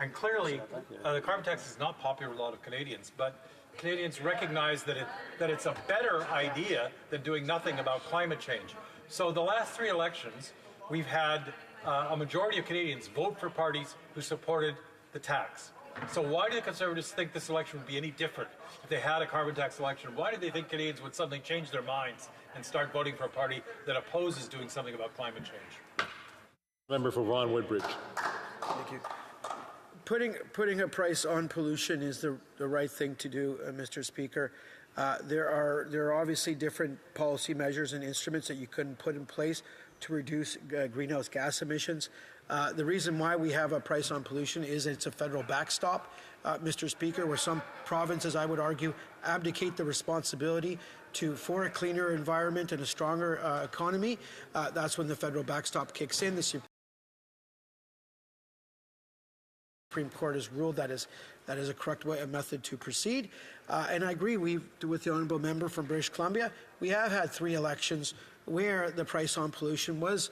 And clearly, the carbon tax is not popular with a lot of Canadians, but Canadians recognize that it's a better idea than doing nothing about climate change. So the last 3 elections, we've had a majority of Canadians vote for parties who supported the tax. So why do the Conservatives think this election would be any different if they had a carbon tax election? Why do they think Canadians would suddenly change their minds and start voting for a party that opposes doing something about climate change? Member for Vaughan Woodbridge. Thank you. Putting a price on pollution is the right thing to do, Mr. Speaker. There are obviously different policy measures and instruments that you can put in place to reduce greenhouse gas emissions. The reason why we have a price on pollution is it's a federal backstop, Mr. Speaker, where some provinces, I would argue, abdicate the responsibility for a cleaner environment and a stronger economy. That's when the federal backstop kicks in. The Supreme Court has ruled that is a correct method to proceed. And I agree with the honourable member from British Columbia. We have had 3 elections where the price on pollution was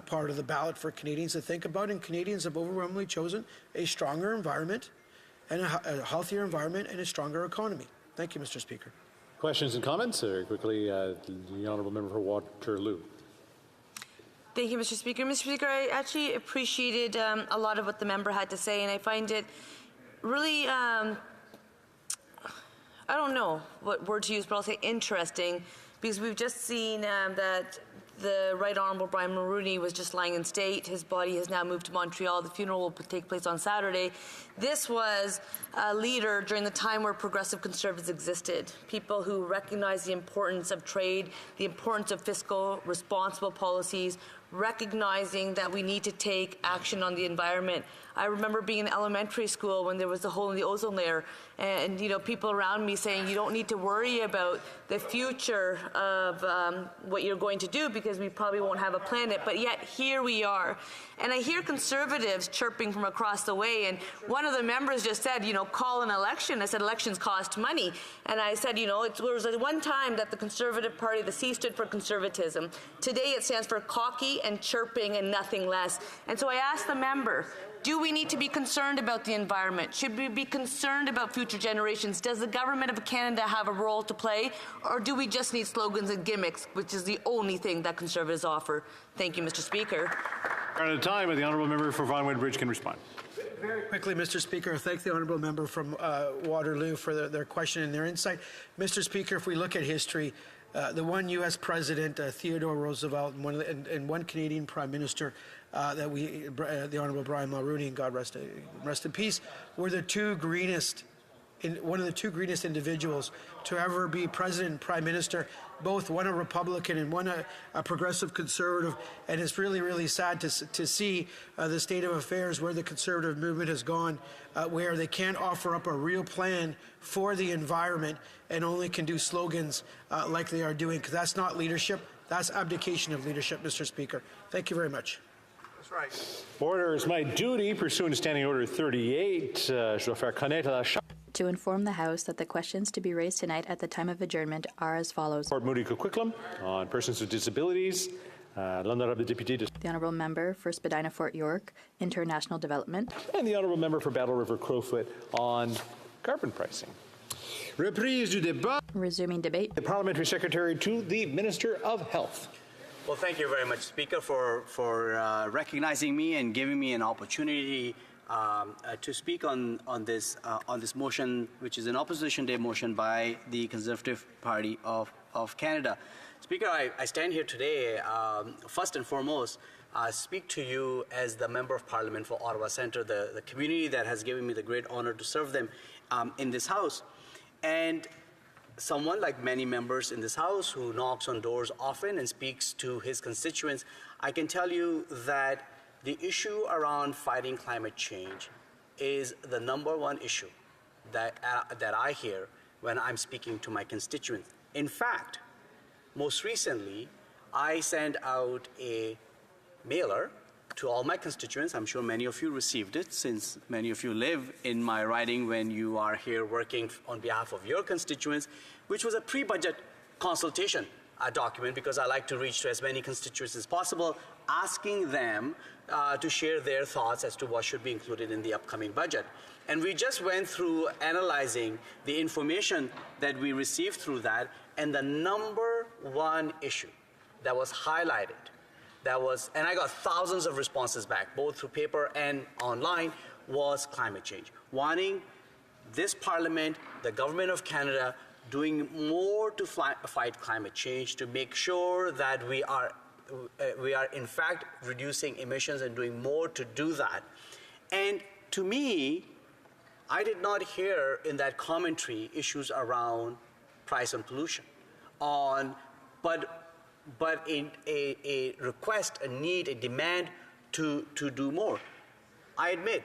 part of the ballot for Canadians to think about, and Canadians have overwhelmingly chosen a stronger environment and a healthier environment and a stronger economy. Thank you, Mr. Speaker. Questions and comments? Very quickly, the honourable member for Waterloo. Thank you, Mr. Speaker. Mr. Speaker, I actually appreciated a lot of what the member had to say, and I find it really, I don't know what word to use, but I'll say interesting, because we've just seen that the Right Honourable Brian Mulroney was just lying in state. His body has now moved to Montreal. The funeral will take place on Saturday. This was a leader during the time where progressive conservatives existed, people who recognized the importance of trade, the importance of fiscal responsible policies, recognizing that we need to take action on the environment. I remember being in elementary school when there was a hole in the ozone layer, and people around me saying you don't need to worry about the future of what you're going to do because we probably won't have a planet, but yet here we are. And I hear conservatives chirping from across the way, and one of the members just said, call an election. I said elections cost money, and I said, there was one time that the Conservative Party, the C stood for conservatism. Today it stands for cocky and chirping and nothing less. And so I asked the member, do we need to be concerned about the environment? Should we be concerned about future generations? Does the government of Canada have a role to play? Or do we just need slogans and gimmicks, which is the only thing that Conservatives offer? Thank you, Mr. Speaker. At a time, the honourable member for Vaughan Woodbridge can respond. Very quickly, Mr. Speaker, I thank the honourable member from Waterloo for their question and their insight. Mr. Speaker, if we look at history, the one U.S. President, Theodore Roosevelt, and one Canadian Prime Minister, the Honourable Brian Mulroney, and God rest in peace, were the two greenest, one of the two greenest individuals to ever be President and Prime Minister, both one a Republican and one a progressive conservative. And it's really, really sad to see the state of affairs where the conservative movement has gone, where they can't offer up a real plan for the environment and only can do slogans like they are doing, because that's not leadership. That's abdication of leadership, Mr. Speaker. Thank you very much. That's right. Order is my duty, pursuant to Standing Order 38. Je dois faire connaître la Chambre. To inform the House that the questions to be raised tonight at the time of adjournment are as follows. Port Moody Coquitlam on persons with disabilities. L'honorable député. The Honourable Member for Spadina Fort York, International Development. And the Honourable Member for Battle River Crowfoot on carbon pricing. Reprise du débat. Resuming debate. The Parliamentary Secretary to the Minister of Health. Well, thank you very much, Speaker, for recognizing me and giving me an opportunity to speak on this motion, which is an opposition day motion by the Conservative Party of Canada. Speaker, I stand here today, first and foremost, speak to you as the Member of Parliament for Ottawa Centre, the community that has given me the great honor to serve them in this House. And someone like many members in this House who knocks on doors often and speaks to his constituents, I can tell you that the issue around fighting climate change is the #1 issue that I hear when I'm speaking to my constituents. In fact, most recently, I sent out a mailer to all my constituents. I'm sure many of you received it, since many of you live in my riding when you are here working on behalf of your constituents, which was a pre-budget consultation document, because I like to reach to as many constituents as possible, asking them to share their thoughts as to what should be included in the upcoming budget. And we just went through analyzing the information that we received through that, and the #1 issue that was highlighted, and I got thousands of responses back, both through paper and online, was climate change. Wanting this Parliament, the Government of Canada, doing more to fight climate change, to make sure that we are in fact reducing emissions and doing more to do that. And to me, I did not hear in that commentary issues around price on pollution, but a request, a need, a demand to do more. I admit,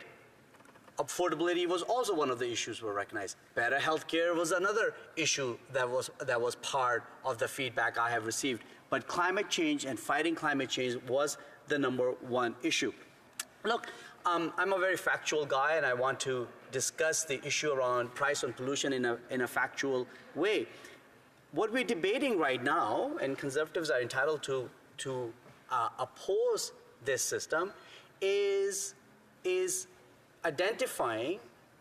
affordability was also one of the issues we recognized. Better healthcare was another issue that was part of the feedback I have received. But climate change and fighting climate change was the number one issue. Look, I'm a very factual guy, and I want to discuss the issue around price on pollution in a factual way. What we're debating right now, and Conservatives are entitled to oppose this system, is identifying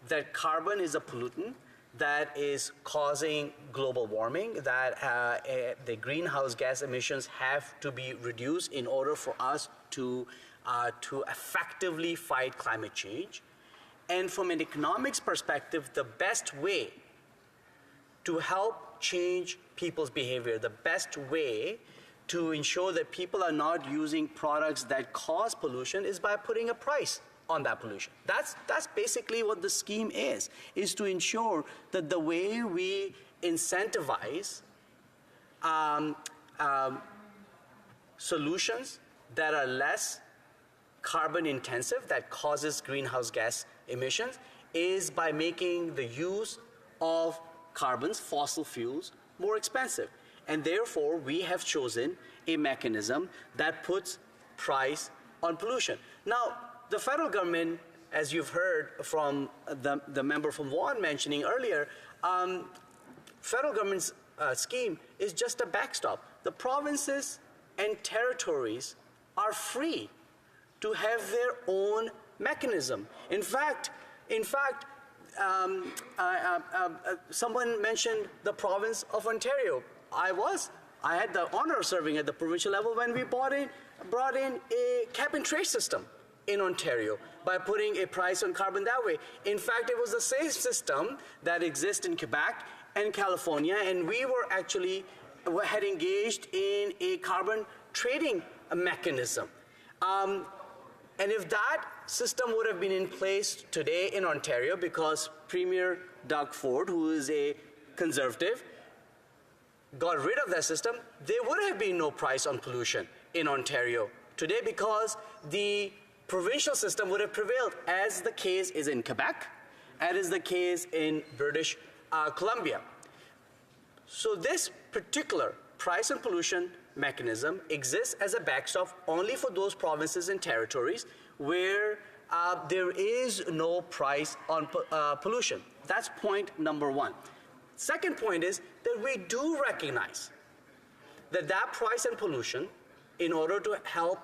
that carbon is a pollutant that is causing global warming, that the greenhouse gas emissions have to be reduced in order for us to effectively fight climate change. And from an economics perspective, the best way to help change people's behavior, the best way to ensure that people are not using products that cause pollution is by putting a price on that pollution. That's basically what the scheme is to ensure that the way we incentivize solutions that are less carbon intensive, that causes greenhouse gas emissions, is by making the use of carbons, fossil fuels, more expensive. And therefore, we have chosen a mechanism that puts price on pollution. Now, the federal government, as you've heard from the member from Vaughan mentioning earlier, federal government's scheme is just a backstop. The provinces and territories are free to have their own mechanism. In fact, someone mentioned the province of Ontario. I had the honor of serving at the provincial level when we brought in a cap-and-trade system in Ontario by putting a price on carbon that way. In fact, it was the same system that exists in Quebec and California, and we had engaged in a carbon trading mechanism. And if that system would have been in place today in Ontario, because Premier Doug Ford, who is a Conservative, got rid of that system, there would have been no price on pollution in Ontario today, because the provincial system would have prevailed, as the case is in Quebec, as is the case in British Columbia. So this particular price on pollution mechanism exists as a backstop only for those provinces and territories where there is no price on pollution. That's point number one. Second point is that we do recognize that price on pollution, in order to help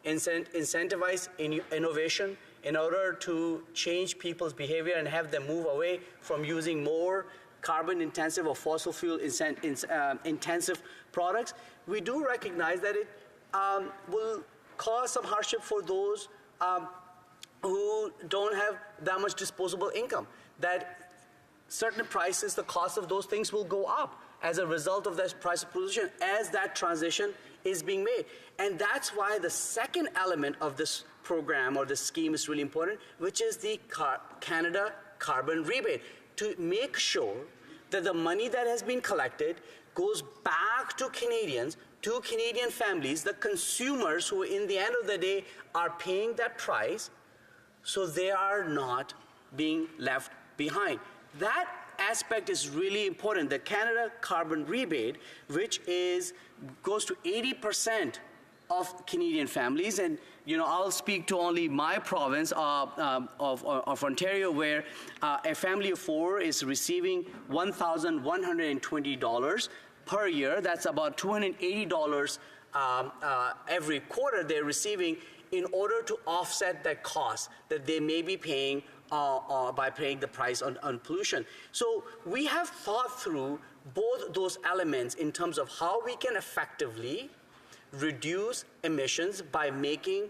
incentivize innovation, in order to change people's behavior and have them move away from using more carbon-intensive or fossil fuel intensive products, we do recognize that it will cause some hardship for those who don't have that much disposable income, that certain prices, the cost of those things will go up as a result of that price of pollution as that transition is being made. And that's why the second element of this program or this scheme is really important, which is the Canada carbon rebate, to make sure that the money that has been collected goes back to Canadians, to Canadian families, the consumers who in the end of the day are paying that price, so they are not being left behind. That aspect is really important. The Canada carbon rebate, which goes to 80% of Canadian families, and I'll speak to only my province of Ontario, where a family of four is receiving $1,120 per year. That's about $280 every quarter they're receiving in order to offset that cost that they may be paying by paying the price on pollution. So we have thought through both those elements in terms of how we can effectively reduce emissions by making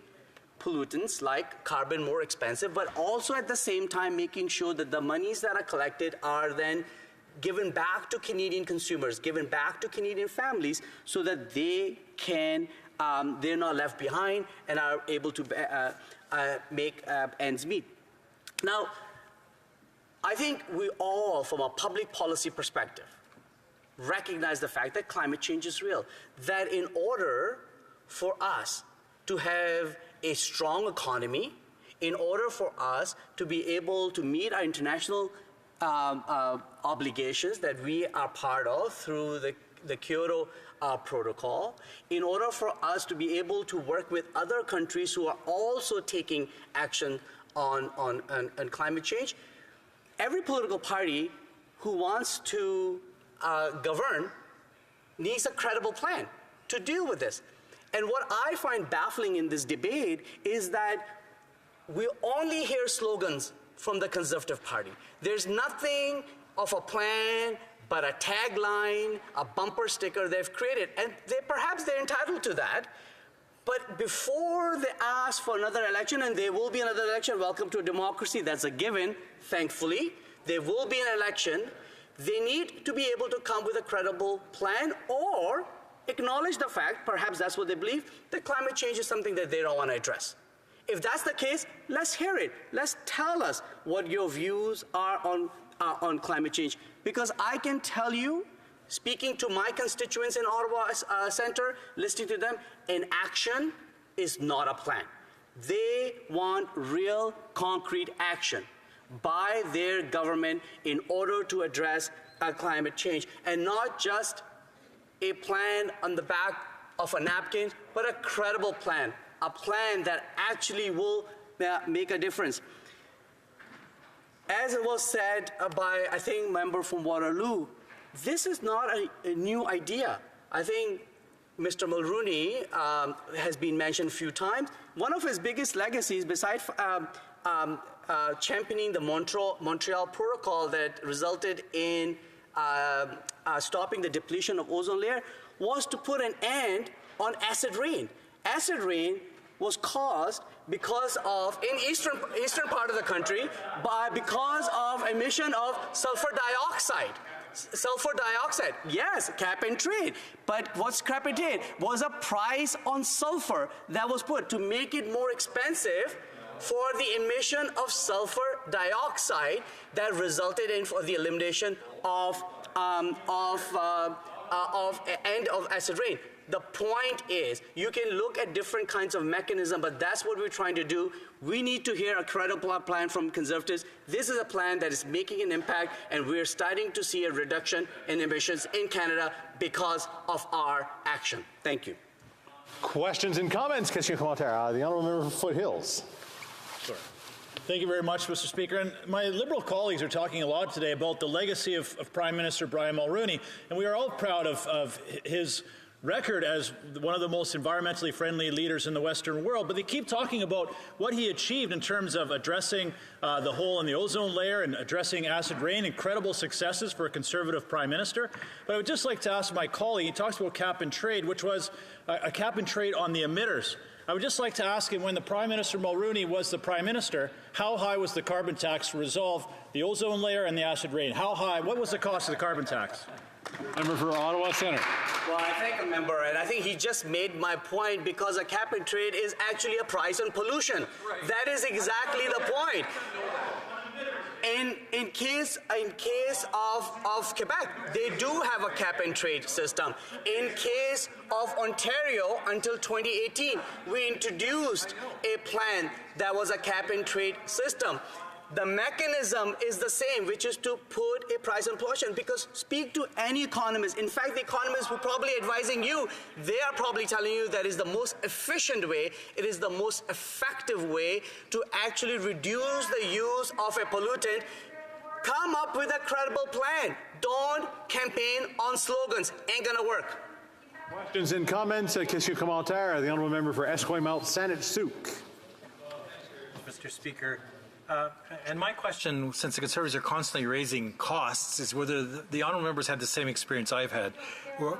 pollutants like carbon more expensive, but also at the same time making sure that the monies that are collected are then given back to Canadian consumers, given back to Canadian families, so that they can, they're not left behind and are able to make ends meet. Now, I think we all, from a public policy perspective, recognize the fact that climate change is real, that in order for us to have a strong economy, in order for us to be able to meet our international obligations that we are part of through the Kyoto Protocol, in order for us to be able to work with other countries who are also taking action on climate change. Every political party who wants to govern needs a credible plan to deal with this. And what I find baffling in this debate is that we only hear slogans from the Conservative Party. There's nothing of a plan but a tagline, a bumper sticker they've created. And perhaps they're entitled to that. But before they ask for another election, and there will be another election, welcome to democracy, that's a given, thankfully, there will be an election, they need to be able to come with a credible plan or acknowledge the fact, perhaps that's what they believe, that climate change is something that they don't want to address. If that's the case, let's hear it. Let's tell us what your views are on climate change. Because I can tell you, speaking to my constituents in Ottawa Centre, listening to them, inaction is not a plan. They want real, concrete action by their government in order to address climate change, and not just a plan on the back of a napkin, but a credible plan, a plan that actually will make a difference. As it was said by, I think, member from Waterloo, this is not a new idea. I think Mr. Mulrooney has been mentioned a few times. One of his biggest legacies, besides championing the Montreal Protocol that resulted in stopping the depletion of ozone layer, was to put an end on acid rain. Acid rain was caused because of, in eastern part of the country, because of emission of sulfur dioxide. Sulfur dioxide, yes, cap and trade. But what's cap and trade? Was a price on sulfur that was put to make it more expensive for the emission of sulfur dioxide that resulted in for the elimination of end of acid rain. The point is, you can look at different kinds of mechanism, but that's what we're trying to do. We need to hear a credible plan from Conservatives. This is a plan that is making an impact, and we're starting to see a reduction in emissions in Canada because of our action. Thank you. Questions and comments? Question commentaire. The Honourable Member for Foothills. Thank you very much, Mr. Speaker. And my Liberal colleagues are talking a lot today about the legacy of Prime Minister Brian Mulroney, and we are all proud of his record as one of the most environmentally friendly leaders in the Western world, but they keep talking about what he achieved in terms of addressing the hole in the ozone layer and addressing acid rain, incredible successes for a Conservative Prime Minister. But I would just like to ask my colleague, he talks about cap and trade, which was a cap and trade on the emitters. I would just like to ask him, when the Prime Minister Mulroney was the Prime Minister, how high was the carbon tax to resolve the ozone layer and the acid rain? How high? What was the cost of the carbon tax? Member for Ottawa Centre. Well, I thank a member, and I think he just made my point, because a cap and trade is actually a price on pollution. Right. That is exactly the point. In case of Quebec, they do have a cap and trade system. In case of Ontario, until 2018, we introduced a plan that was a cap and trade system. The mechanism is the same, which is to put a price on pollution, because speak to any economist. In fact, the economists who are probably advising you, they are probably telling you that is the most efficient way, it is the most effective way to actually reduce the use of a pollutant. Come up with a credible plan. Don't campaign on slogans. Ain't gonna work. Questions and comments? Question commentaire. The Honourable Member for Esquimalt, Saanich-Sooke. Mr. Speaker, and my question, since the Conservatives are constantly raising costs, is whether the honourable members had the same experience I've had,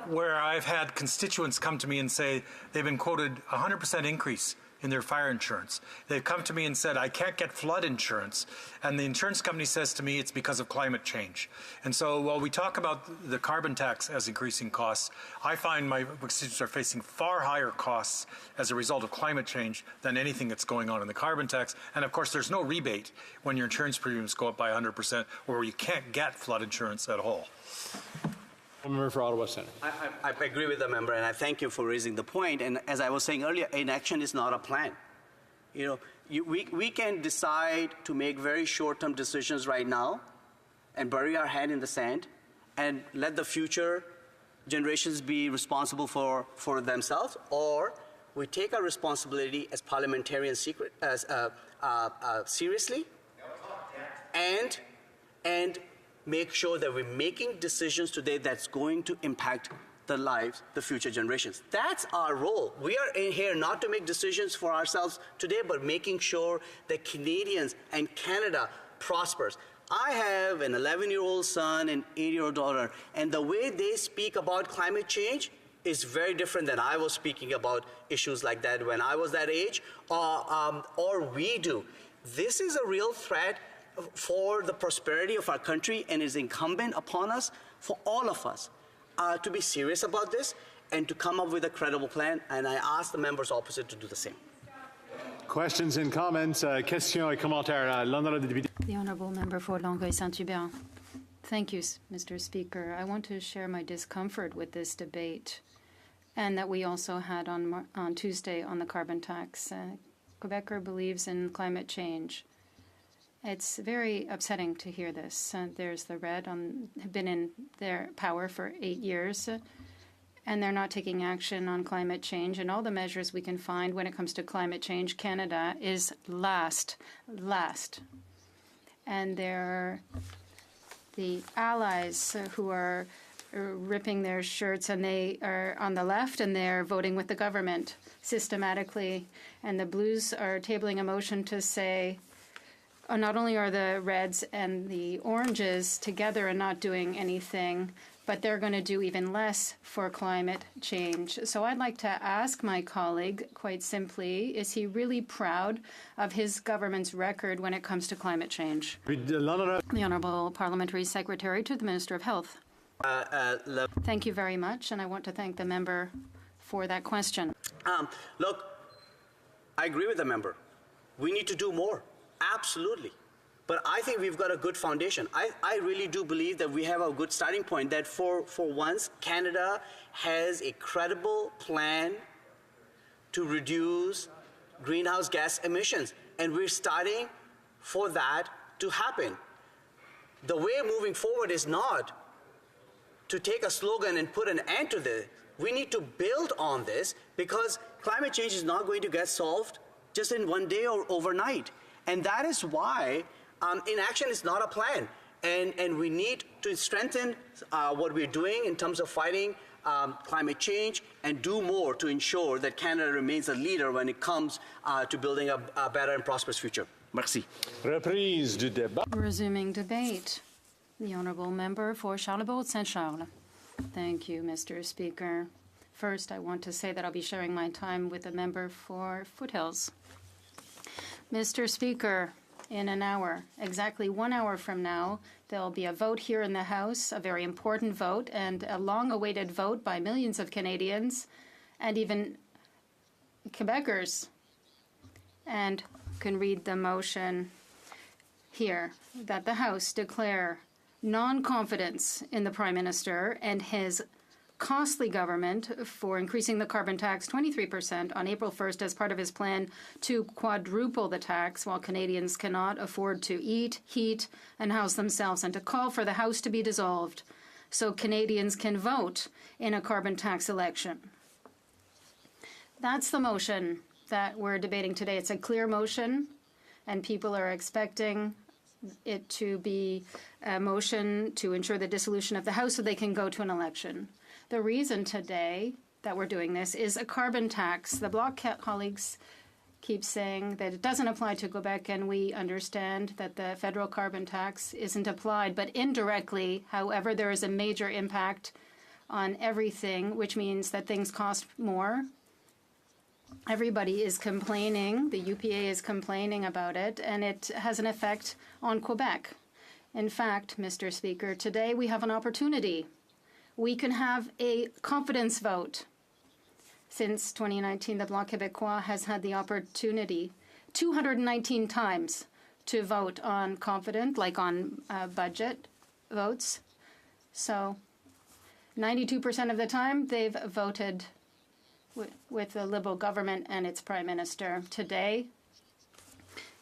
where I've had constituents come to me and say they've been quoted 100% increase in their fire insurance. They've come to me and said, I can't get flood insurance. And the insurance company says to me, it's because of climate change. And so while we talk about the carbon tax as increasing costs, I find my constituents are facing far higher costs as a result of climate change than anything that's going on in the carbon tax. And of course, there's no rebate when your insurance premiums go up by 100%, or you can't get flood insurance at all. Member for Ottawa Centre. I agree with the member, and I thank you for raising the point. And as I was saying earlier, inaction is not a plan. We can decide to make very short-term decisions right now and bury our head in the sand and let the future generations be responsible for themselves, or we take our responsibility as parliamentarians seriously and make sure that we're making decisions today that's going to impact the lives, the future generations. That's our role. We are in here not to make decisions for ourselves today, but making sure that Canadians and Canada prospers. I have an 11-year-old son and 8-year-old daughter, and the way they speak about climate change is very different than I was speaking about issues like that when I was that age, or we do. This is a real threat for the prosperity of our country, and is incumbent upon us, for all of us, to be serious about this and to come up with a credible plan, and I ask the members opposite to do the same. Questions and comments. Questions et commentaires. L'honorable député. The Honourable Member for Longueuil-Saint-Hubert. Thank you, Mr. Speaker. I want to share my discomfort with this debate, and that we also had on Tuesday on the carbon tax. Quebecer believes in climate change. It's very upsetting to hear this. There's the Red have been in their power for 8 years, and they're not taking action on climate change. And all the measures we can find when it comes to climate change, Canada is last. And they're the allies who are ripping their shirts, and they are on the left, and they're voting with the government systematically. And the Blues are tabling a motion to say, not only are the Reds and the Oranges together and not doing anything, but they're going to do even less for climate change. So I'd like to ask my colleague, quite simply, is he really proud of his government's record when it comes to climate change? The Honourable Parliamentary Secretary to the Minister of Health. Thank you very much, and I want to thank the member for that question. Look, I agree with the member. We need to do more. Absolutely. But I think we've got a good foundation. I really do believe that we have a good starting point, that for once, Canada has a credible plan to reduce greenhouse gas emissions. And we're starting for that to happen. The way moving forward is not to take a slogan and put an end to this. We need to build on this, because climate change is not going to get solved just in one day or overnight. And that is why inaction is not a plan. And we need to strengthen what we're doing in terms of fighting climate change and do more to ensure that Canada remains a leader when it comes to building a better and prosperous future. Merci. Reprise du débat. Resuming debate. The Honourable Member for Charlebourg-Saint-Charles. Thank you, Mr. Speaker. First, I want to say that I'll be sharing my time with the member for Foothills. Mr. Speaker, in an hour, exactly 1 hour from now, there'll be a vote here in the House, a very important vote, and a long-awaited vote by millions of Canadians and even Quebecers. And you can read the motion here, that the House declare non-confidence in the Prime Minister and his costly government for increasing the carbon tax 23% on April 1st as part of his plan to quadruple the tax while Canadians cannot afford to eat, heat, and house themselves, and to call for the House to be dissolved so Canadians can vote in a carbon tax election. That's the motion that we're debating today. It's a clear motion, and people are expecting it to be a motion to ensure the dissolution of the House so they can go to an election. The reason today that we're doing this is a carbon tax. The Bloc colleagues keep saying that it doesn't apply to Quebec, and we understand that the federal carbon tax isn't applied, but indirectly, however, there is a major impact on everything, which means that things cost more. Everybody is complaining, the UPA is complaining about it, and it has an effect on Quebec. In fact, Mr. Speaker, today we have an opportunity. We can have a confidence vote. Since 2019, the Bloc Québécois has had the opportunity 219 times to vote on confident, like on budget votes. So 92% of the time, they've voted with the Liberal government and its Prime Minister. Today,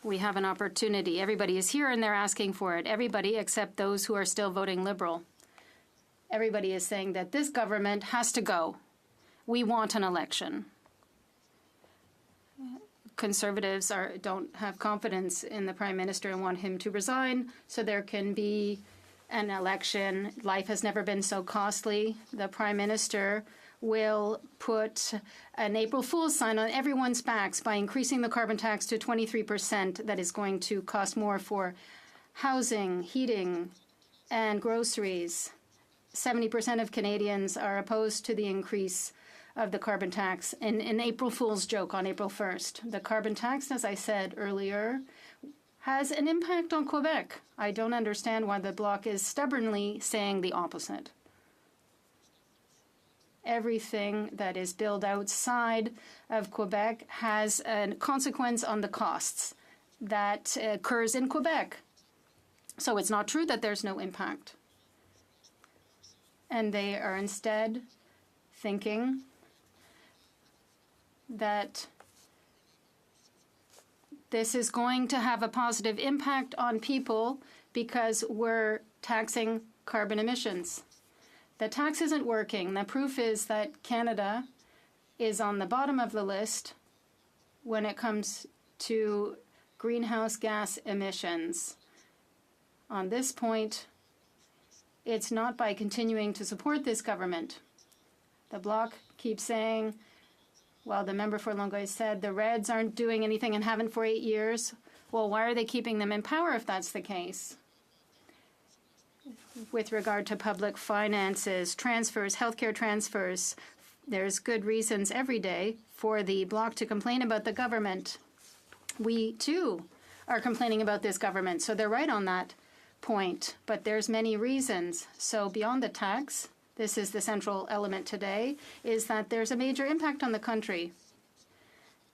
We have an opportunity. Everybody is here and they're asking for it. Everybody except those who are still voting Liberal. Everybody is saying that this government has to go. We want an election. Conservatives don't have confidence in the Prime Minister and want him to resign so there can be an election. Life has never been so costly. The Prime Minister will put an April Fool's sign on everyone's backs by increasing the carbon tax to 23%. That is going to cost more for housing, heating, and groceries. 70% of Canadians are opposed to the increase of the carbon tax. An April Fool's joke on April 1st. The carbon tax, as I said earlier, has an impact on Quebec. I don't understand why the Bloc is stubbornly saying the opposite. Everything that is built outside of Quebec has a consequence on the costs that occurs in Quebec. So it's not true that there's no impact. And they are instead thinking that this is going to have a positive impact on people because we're taxing carbon emissions. The tax isn't working. The proof is that Canada is on the bottom of the list when it comes to greenhouse gas emissions. On this point, it's not by continuing to support this government. The Bloc keeps saying, well, the member for Longueuil said the Reds aren't doing anything and haven't for 8 years. Well, why are they keeping them in power if that's the case? With regard to public finances, transfers, healthcare transfers, there's good reasons every day for the Bloc to complain about the government. We, too, are complaining about this government, so they're right on that point. But there's many reasons. So beyond the tax, this is the central element today, is that there's a major impact on the country.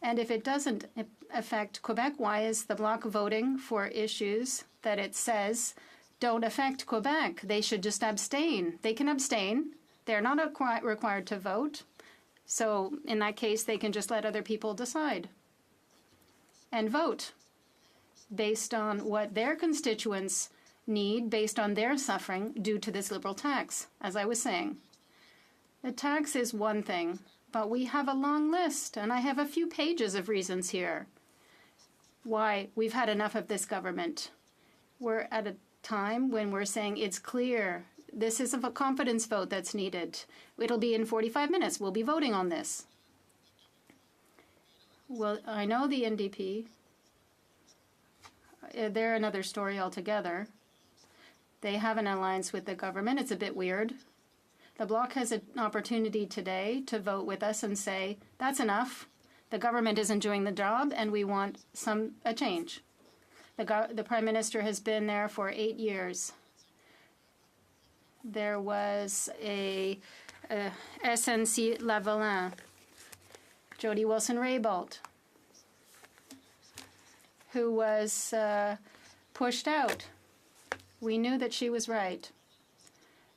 And if it doesn't affect Quebec, why is the Bloc voting for issues that it says don't affect Quebec? They should just abstain. They can abstain. They're not required to vote. So in that case, they can just let other people decide and vote based on what their constituents need, based on their suffering due to this Liberal tax. As I was saying, the tax is one thing, but we have a long list, and I have a few pages of reasons here why we've had enough of this government. We're at a time when we're saying it's clear this is a confidence vote that's needed. It'll be in 45 minutes. We'll be voting on this. Well, I know the NDP. They're another story altogether. They have an alliance with the government. It's a bit weird. The Bloc has an opportunity today to vote with us and say, that's enough. The government isn't doing the job, and we want a change. The Prime Minister has been there for 8 years. There was a SNC Lavalin, Jody Wilson-Raybould, who was pushed out. We knew that she was right.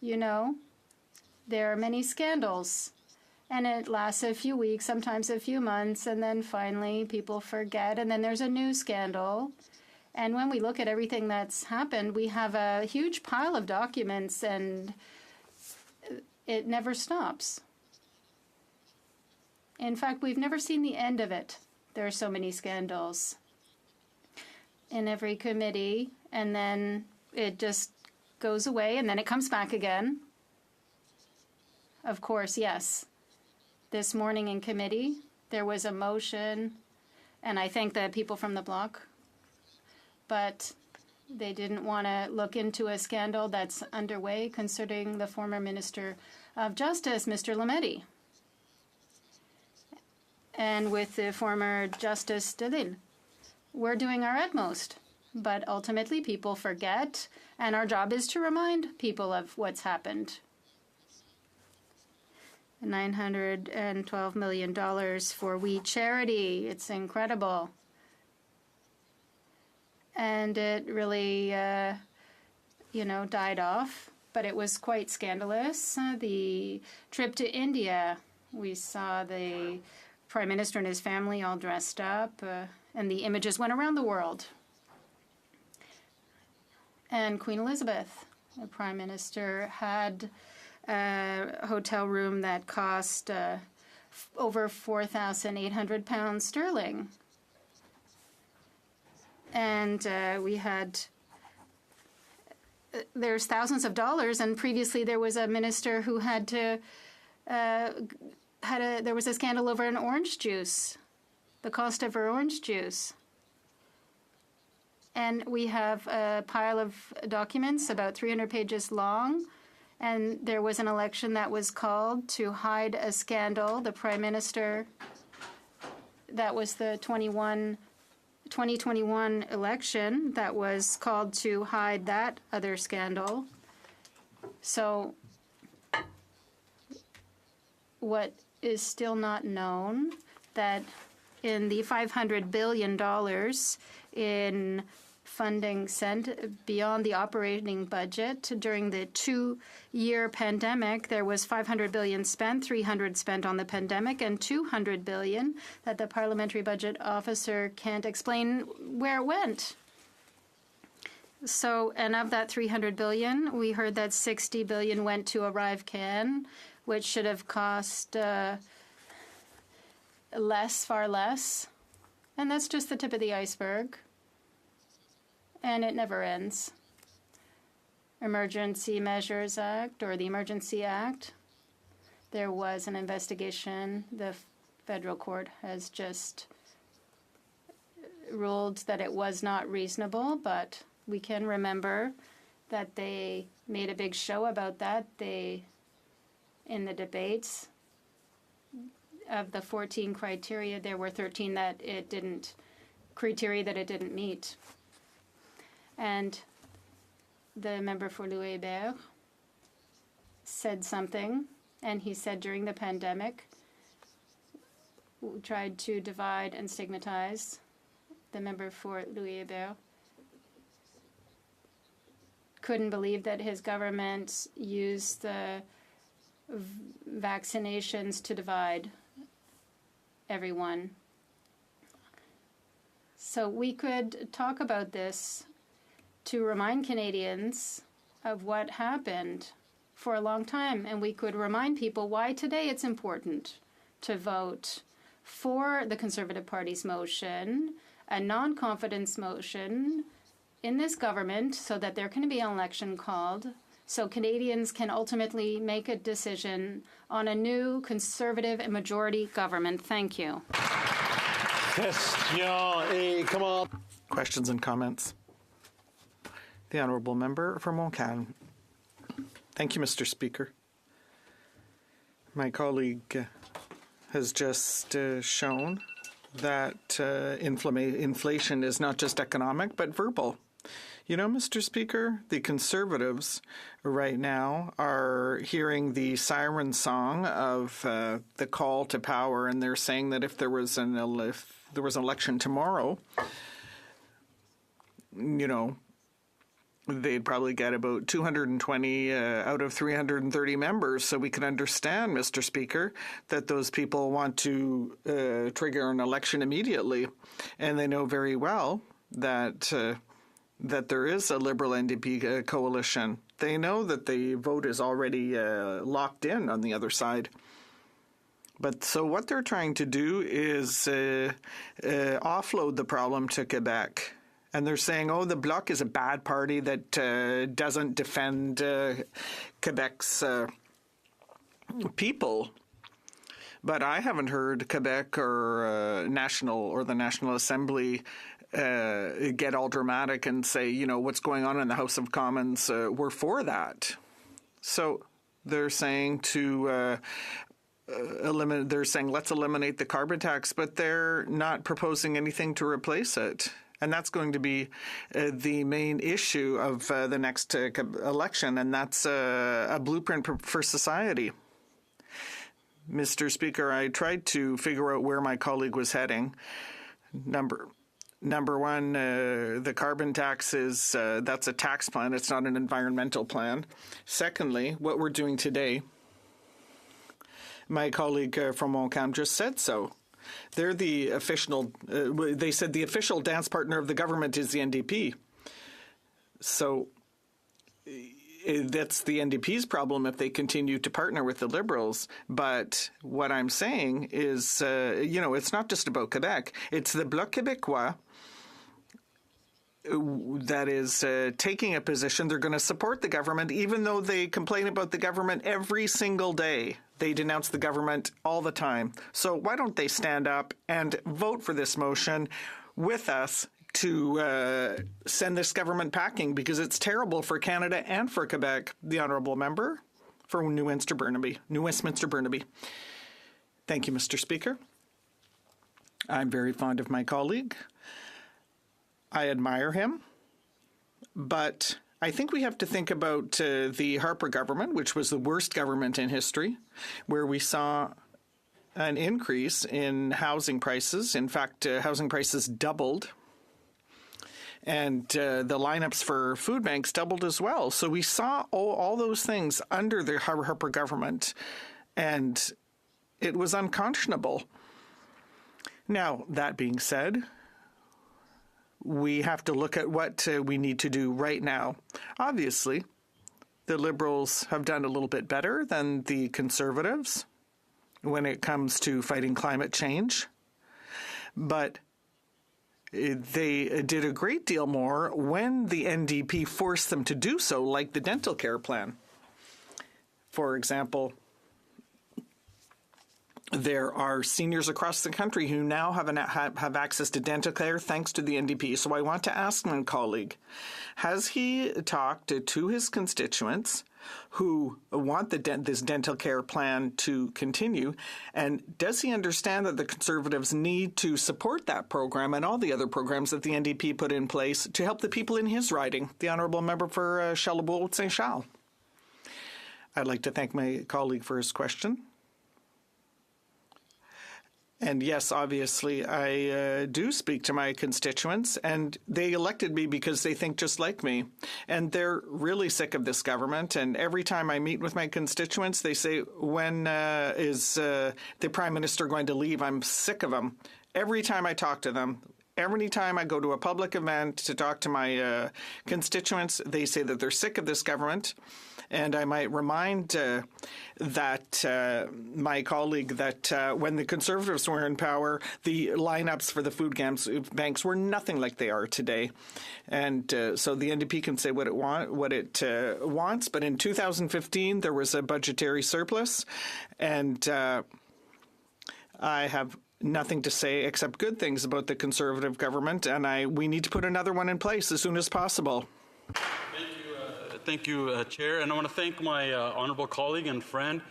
You know, there are many scandals, and it lasts a few weeks, sometimes a few months, and then finally people forget, and then there's a new scandal. And when we look at everything that's happened, we have a huge pile of documents, and it never stops. In fact, we've never seen the end of it. There are so many scandals in every committee, and then it just goes away, and then it comes back again. Of course, yes. This morning in committee, there was a motion, and I thank the people from the Bloc, but they didn't want to look into a scandal that's underway concerning the former Minister of Justice, Mr. Lametti, and with the former Justice Delille. We're doing our utmost, but ultimately people forget, and our job is to remind people of what's happened. $912 million for We Charity. It's incredible. And it really, died off, but it was quite scandalous. The trip to India, we saw the Prime Minister and his family all dressed up. And the images went around the world. And Queen Elizabeth, the Prime Minister, had a hotel room that cost over £4,800 sterling. And we had, there's thousands of dollars, and previously there was a minister who had to, there was a scandal over an orange juice, the cost of her orange juice. And we have a pile of documents about 300 pages long, and there was an election that was called to hide a scandal. The Prime Minister, that was the 2021 election that was called to hide that other scandal. So what is still not known, that in the $500 billion in funding sent beyond the operating budget during the 2-year pandemic, there was $500 billion spent, $300 spent on the pandemic, and $200 billion that the parliamentary budget officer can't explain where it went. So, and of that $300 billion, we heard that $60 billion went to ArriveCan, which should have cost far less. And that's just the tip of the iceberg. And it never ends. Emergency Measures Act, or the Emergency Act, there was an investigation. The federal court has just ruled that it was not reasonable, but we can remember that they made a big show about that. In the debates, of the 14 criteria, there were 13 that it didn't meet. And the member for Louis-Hébert said something, and he said during the pandemic, we tried to divide and stigmatize. The member for Louis-Hébert couldn't believe that his government used the vaccinations to divide everyone. So we could talk about this to remind Canadians of what happened for a long time, and we could remind people why today it's important to vote for the Conservative Party's motion, a non-confidence motion in this government, so that there can be an election called, so Canadians can ultimately make a decision on a new Conservative and majority government. Thank you. Questions and comments? The Honourable Member for Montcalm. Thank you, Mr. Speaker. My colleague has just shown that inflation is not just economic, but verbal. You know, Mr. Speaker, the Conservatives right now are hearing the siren song of the call to power, and they're saying that if there was an election tomorrow, you know, they'd probably get about 220 out of 330 members. So we can understand, Mr. Speaker, that those people want to trigger an election immediately. And they know very well that there is a Liberal NDP coalition. They know that the vote is already locked in on the other side. But so what they're trying to do is offload the problem to Quebec. And they're saying, oh, the Bloc is a bad party that doesn't defend Quebec's people. But I haven't heard Quebec or the National Assembly get all dramatic and say, you know, what's going on in the House of Commons, we're for that. So they're saying let's eliminate the carbon tax, but they're not proposing anything to replace it. And that's going to be the main issue of the next election, and that's a blueprint for society. Mr. Speaker, I tried to figure out where my colleague was heading. Number one, the carbon tax that's a tax plan. It's not an environmental plan. Secondly, what we're doing today, my colleague from Montcalm just said so. They're the official, they said the official dance partner of the government is the NDP. So that's the NDP's problem if they continue to partner with the Liberals. But what I'm saying is, it's not just about Quebec. It's the Bloc Québécois that is taking a position. They're going to support the government, even though they complain about the government every single day. They denounce the government all the time. So why don't they stand up and vote for this motion with us to send this government packing, because it's terrible for Canada and for Quebec. The honourable member for New Westminster Burnaby. Thank you, Mr. Speaker. I'm very fond of my colleague. I admire him, but I think we have to think about the Harper government, which was the worst government in history, where we saw an increase in housing prices. In fact, housing prices doubled. And the lineups for food banks doubled as well. So we saw all those things under the Harper government, and it was unconscionable. Now, that being said, we have to look at what we need to do right now. Obviously, the Liberals have done a little bit better than the Conservatives when it comes to fighting climate change. But they did a great deal more when the NDP forced them to do so, like the dental care plan. For example, there are seniors across the country who now have access to dental care thanks to the NDP. So I want to ask my colleague, has he talked to his constituents who want this dental care plan to continue, and does he understand that the Conservatives need to support that program and all the other programs that the NDP put in place to help the people in his riding, the honourable member for Charlebourg-Saint Charles? I'd like to thank my colleague for his question. And yes, obviously, I do speak to my constituents, and they elected me because they think just like me. And they're really sick of this government. And every time I meet with my constituents, they say, when is the Prime Minister going to leave? I'm sick of him. Every time I talk to them, every time I go to a public event to talk to my constituents, they say that they're sick of this government. And I might remind my colleague that when the Conservatives were in power, the lineups for the food banks were nothing like they are today. And so the NDP can say what it wants. But in 2015, there was a budgetary surplus. And I have nothing to say except good things about the Conservative government. And we need to put another one in place as soon as possible. Thank you, Chair, and I want to thank my honourable colleague and friend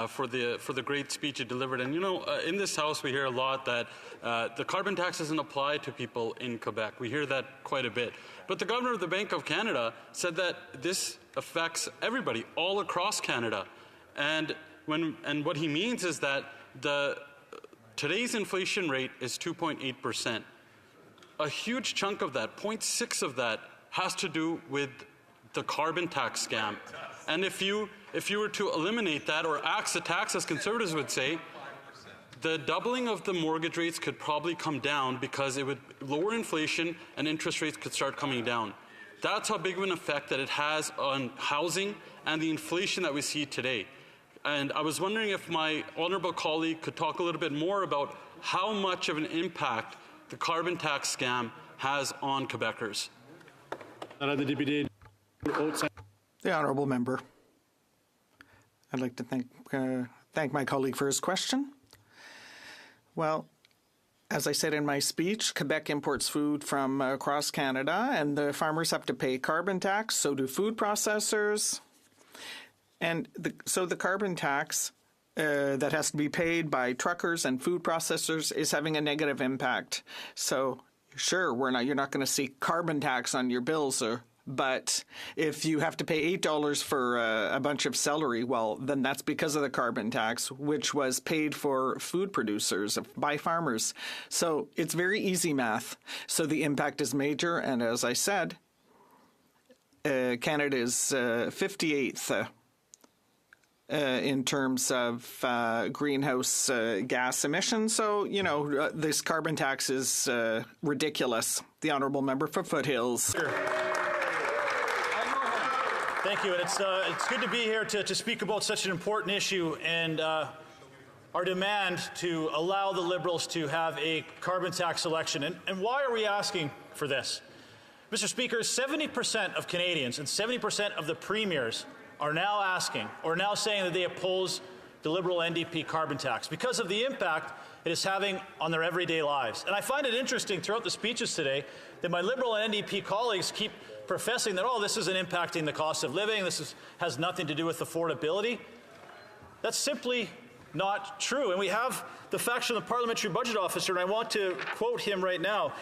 for the great speech he delivered. And in this House we hear a lot that the carbon tax doesn't apply to people in Quebec. We hear that quite a bit. But the Governor of the Bank of Canada said that this affects everybody all across Canada, and what he means is that today's inflation rate is 2.8%. A huge chunk of that, 0.6 of that, has to do with the carbon tax scam. And if you were to eliminate that or axe the tax, as Conservatives would say, the doubling of the mortgage rates could probably come down because it would lower inflation and interest rates could start coming down. That's how big of an effect that it has on housing and the inflation that we see today. And I was wondering if my honourable colleague could talk a little bit more about how much of an impact the carbon tax scam has on Quebecers. The honourable member. I'd like to thank my colleague for his question. Well, as I said in my speech, Quebec imports food from across Canada, and the farmers have to pay carbon tax, so do food processors. And so the carbon tax that has to be paid by truckers and food processors is having a negative impact. So sure, you're not going to see carbon tax on your bills, but if you have to pay $8 for a bunch of celery, well, then that's because of the carbon tax, which was paid for food producers by farmers. So it's very easy math. So the impact is major. And as I said, Canada is 58th in terms of greenhouse gas emissions. So, this carbon tax is ridiculous. The honourable member for Foothills. Sure. Thank you, and it's good to be here to speak about such an important issue and our demand to allow the Liberals to have a carbon tax election. And why are we asking for this? Mr. Speaker, 70% of Canadians and 70% of the premiers are now saying that they oppose the Liberal NDP carbon tax because of the impact it is having on their everyday lives. And I find it interesting throughout the speeches today that my Liberal and NDP colleagues keep professing that, this isn't impacting the cost of living, has nothing to do with affordability. That's simply not true. And we have the facts from the Parliamentary Budget Officer, and I want to quote him right now.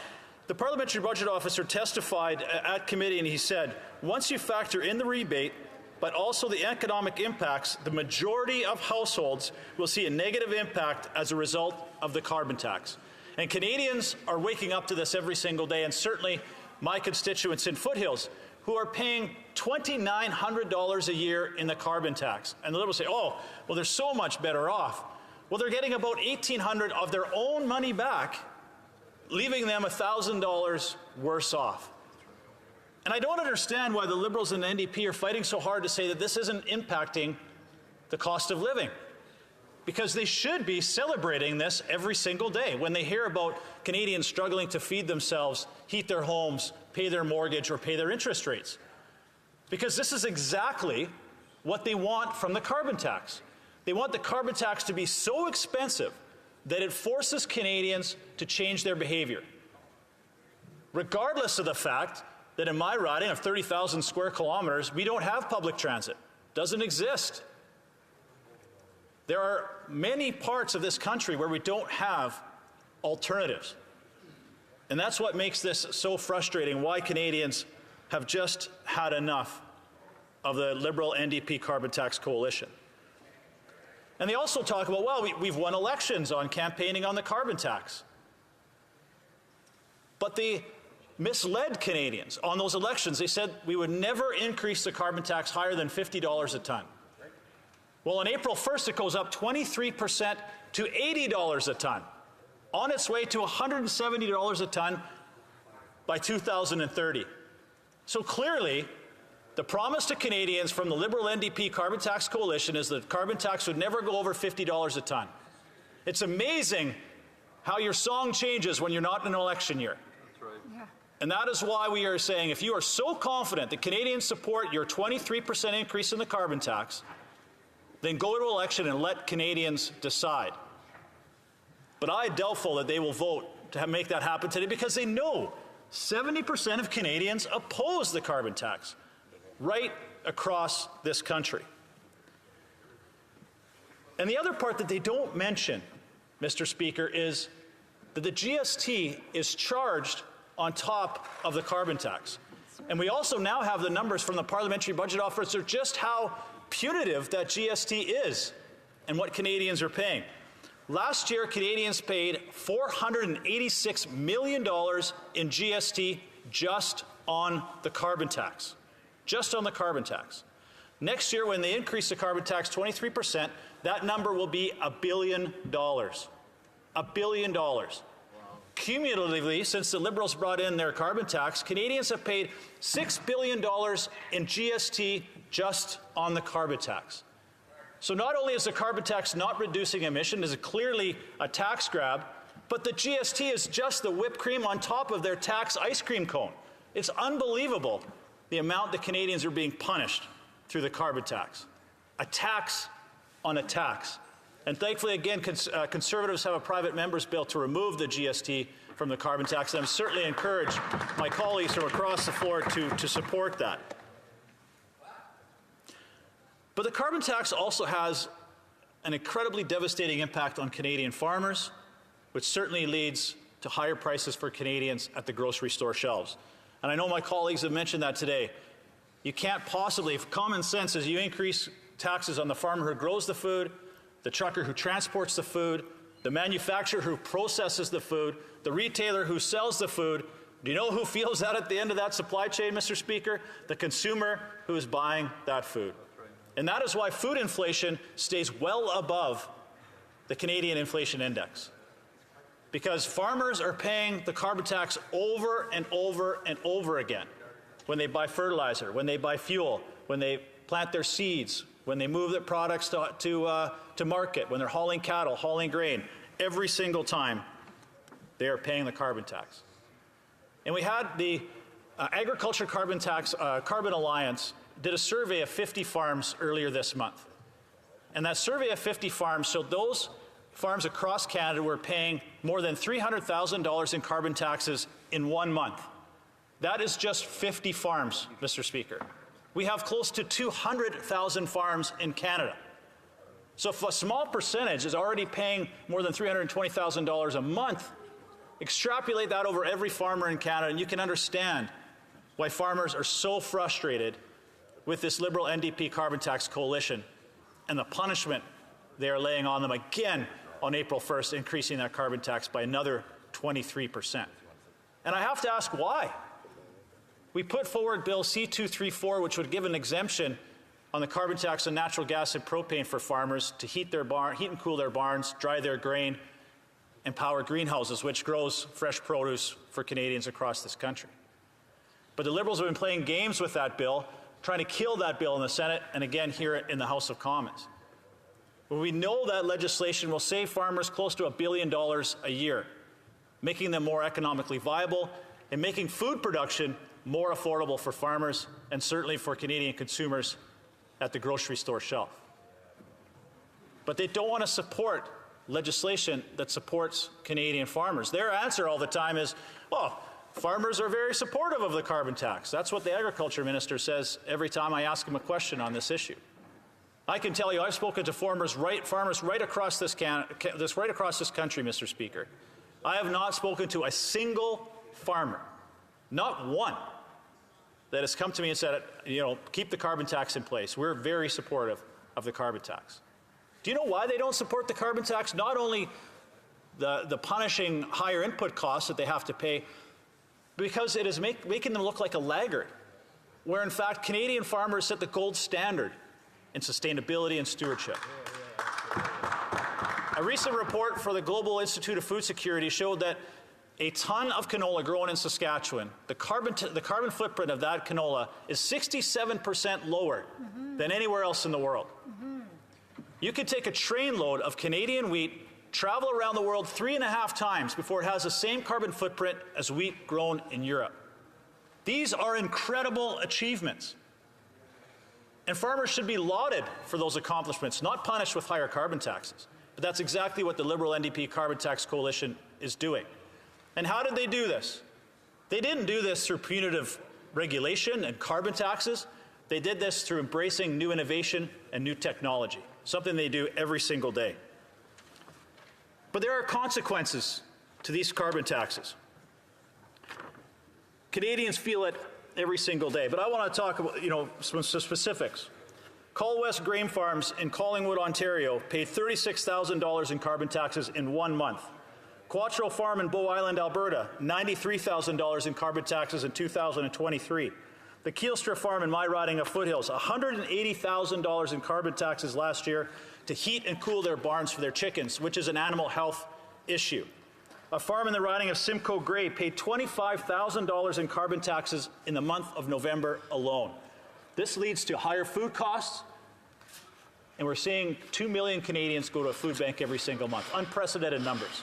The Parliamentary Budget Officer testified at committee, and he said, once you factor in the rebate, but also the economic impacts, the majority of households will see a negative impact as a result of the carbon tax. And Canadians are waking up to this every single day, and certainly my constituents in Foothills, who are paying $2,900 a year in the carbon tax. And the Liberals say, they're so much better off. Well, they're getting about $1,800 of their own money back, leaving them $1,000 worse off. And I don't understand why the Liberals and the NDP are fighting so hard to say that this isn't impacting the cost of living, because they should be celebrating this every single day when they hear about Canadians struggling to feed themselves, heat their homes, pay their mortgage, or pay their interest rates. Because this is exactly what they want from the carbon tax. They want the carbon tax to be so expensive that it forces Canadians to change their behavior, regardless of the fact that in my riding of 30,000 square kilometers, we don't have public transit. Doesn't exist. There are many parts of this country where we don't have alternatives. And that's what makes this so frustrating, why Canadians have just had enough of the Liberal NDP carbon tax coalition. And they also talk about, we've won elections on campaigning on the carbon tax. But they misled Canadians on those elections. They said we would never increase the carbon tax higher than $50 a ton. Well, on April 1st, it goes up 23% to $80 a ton, on its way to $170 a ton by 2030. So clearly, the promise to Canadians from the Liberal NDP carbon tax coalition is that carbon tax would never go over $50 a ton. It's amazing how your song changes when you're not in an election year. That's right. Yeah. And that is why we are saying, if you are so confident that Canadians support your 23% increase in the carbon tax, then go to election and let Canadians decide. But I doubtful that they will vote to make that happen today, because they know 70% of Canadians oppose the carbon tax right across this country. And the other part that they don't mention, Mr. Speaker, is that the GST is charged on top of the carbon tax. And we also now have the numbers from the Parliamentary Budget Officer just how punitive that GST is and what Canadians are paying. Last year, Canadians paid $486 million in GST just on the carbon tax. Just on the carbon tax. Next year, when they increase the carbon tax 23%, that number will be $1 billion. $1 billion. Wow. Cumulatively, since the Liberals brought in their carbon tax, Canadians have paid $6 billion in GST just on the carbon tax. So not only is the carbon tax not reducing emissions, it is clearly a tax grab, but the GST is just the whipped cream on top of their tax ice cream cone. It's unbelievable the amount that Canadians are being punished through the carbon tax. A tax on a tax. And thankfully, again, Conservatives have a private member's bill to remove the GST from the carbon tax, and I'm certainly encourage my colleagues from across the floor to support that. But the carbon tax also has an incredibly devastating impact on Canadian farmers, which certainly leads to higher prices for Canadians at the grocery store shelves. And I know my colleagues have mentioned that today. You can't possibly, if common sense is you increase taxes on the farmer who grows the food, the trucker who transports the food, the manufacturer who processes the food, the retailer who sells the food. Do you know who feels that at the end of that supply chain, Mr. Speaker? The consumer who is buying that food. And that is why food inflation stays well above the Canadian inflation index. Because farmers are paying the carbon tax over and over and over again when they buy fertilizer, when they buy fuel, when they plant their seeds, when they move their products to market, when they're hauling cattle, hauling grain. Every single time they are paying the carbon tax. And we had the Agriculture Carbon Alliance did a survey of 50 farms earlier this month. And that survey of 50 farms showed those farms across Canada were paying more than $300,000 in carbon taxes in 1 month. That is just 50 farms, Mr. Speaker. We have close to 200,000 farms in Canada. So if a small percentage is already paying more than $320,000 a month, extrapolate that over every farmer in Canada, and you can understand why farmers are so frustrated with this Liberal NDP carbon tax coalition and the punishment they are laying on them again on April 1st, increasing that carbon tax by another 23%. And I have to ask why. We put forward Bill C-234, which would give an exemption on the carbon tax on natural gas and propane for farmers to heat and cool their barns, dry their grain, and power greenhouses, which grows fresh produce for Canadians across this country. But the Liberals have been playing games with that bill, trying to kill that bill in the Senate, and again here in the House of Commons. But we know that legislation will save farmers close to $1 billion a year, making them more economically viable and making food production more affordable for farmers and certainly for Canadian consumers at the grocery store shelf. But they don't want to support legislation that supports Canadian farmers. Their answer all the time is, well, farmers are very supportive of the carbon tax. That's what the agriculture minister says every time I ask him a question on this issue. I can tell you I've spoken to farmers right across this country, Mr. Speaker. I have not spoken to a single farmer, not one, that has come to me and said, keep the carbon tax in place. We're very supportive of the carbon tax. Do you know why they don't support the carbon tax? Not only the punishing higher input costs that they have to pay, because it is making them look like a laggard, where in fact Canadian farmers set the gold standard in sustainability and stewardship. A recent report for the Global Institute of Food Security showed that a ton of canola grown in Saskatchewan, the carbon footprint of that canola is 67% lower than anywhere else in the world. You could take a train load of Canadian wheat, travel around the world 3.5 times before it has the same carbon footprint as wheat grown in Europe. These are incredible achievements. And farmers should be lauded for those accomplishments, not punished with higher carbon taxes. But that's exactly what the Liberal NDP Carbon Tax Coalition is doing. And how did they do this? They didn't do this through punitive regulation and carbon taxes. They did this through embracing new innovation and new technology, something they do every single day. But there are consequences to these carbon taxes. Canadians feel it every single day, but I want to talk about some specifics. Call West Grain Farms in Collingwood, Ontario paid $36,000 in carbon taxes in 1 month. Quattro Farm in Bow Island, Alberta, $93,000 in carbon taxes in 2023. The Kielstra Farm in my riding of Foothills, $180,000 in carbon taxes last year to heat and cool their barns for their chickens, which is an animal health issue. A farm in the riding of Simcoe Grey paid $25,000 in carbon taxes in the month of November alone. This leads to higher food costs, and we're seeing 2 million Canadians go to a food bank every single month. Unprecedented numbers.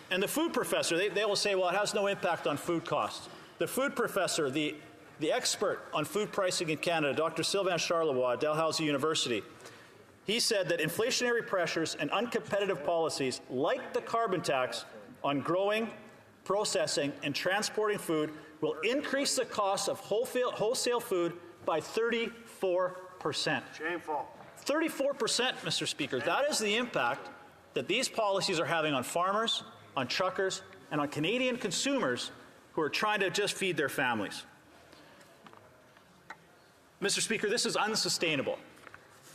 And the food professor, they will say, well, it has no impact on food costs. The food professor, the expert on food pricing in Canada, Dr. Sylvain Charlevoix at Dalhousie University, he said that inflationary pressures and uncompetitive policies like the carbon tax on growing, processing, and transporting food will increase the cost of wholesale food by 34%. Shameful. 34%, Mr. Speaker. That is the impact that these policies are having on farmers, on truckers, and on Canadian consumers who are trying to just feed their families. Mr. Speaker, this is unsustainable.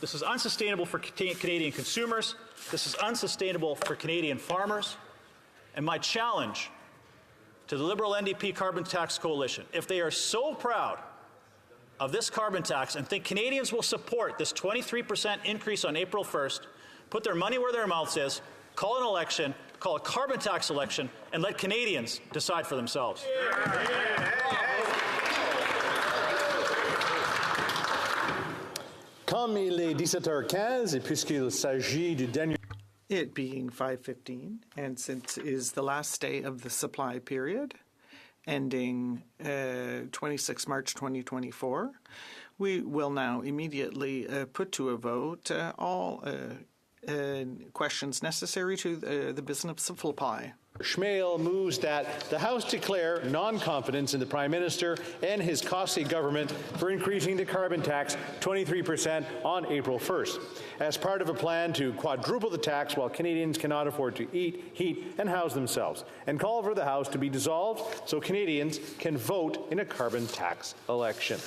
This is unsustainable for Canadian consumers. This is unsustainable for Canadian farmers. And my challenge to the Liberal NDP Carbon Tax Coalition, if they are so proud of this carbon tax and think Canadians will support this 23% increase on April 1st, put their money where their mouth is, call an election, call a carbon tax election, and let Canadians decide for themselves. Comme il est 17h15 et puisqu'il s'agit du dernier... It being 5:15, and since it is the last day of the supply period, ending 26 March 2024, we will now immediately put to a vote all questions necessary to the business of supply. Schmale moves that the House declare non-confidence in the Prime Minister and his costly government for increasing the carbon tax 23% on April 1st, as part of a plan to quadruple the tax while Canadians cannot afford to eat, heat, and house themselves, and call for the House to be dissolved so Canadians can vote in a carbon tax election.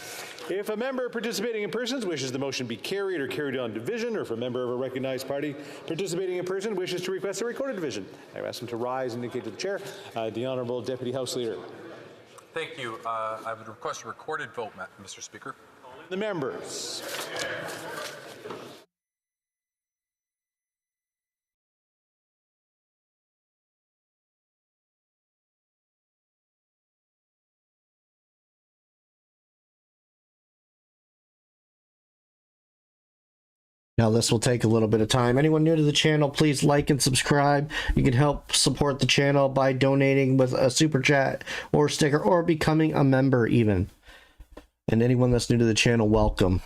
If a member participating in person wishes the motion be carried or carried on division, or if a member of a recognized party participating in person wishes to request a recorded division, I ask them to rise and indicate to the chair. The Honourable Deputy House Leader. Thank you. I would request a recorded vote, Mr. Speaker. The members. Now this will take a little bit of time. Anyone new to the channel, please like and subscribe. You can help support the channel by donating with a super chat or sticker or becoming a member even. And anyone that's new to the channel, welcome.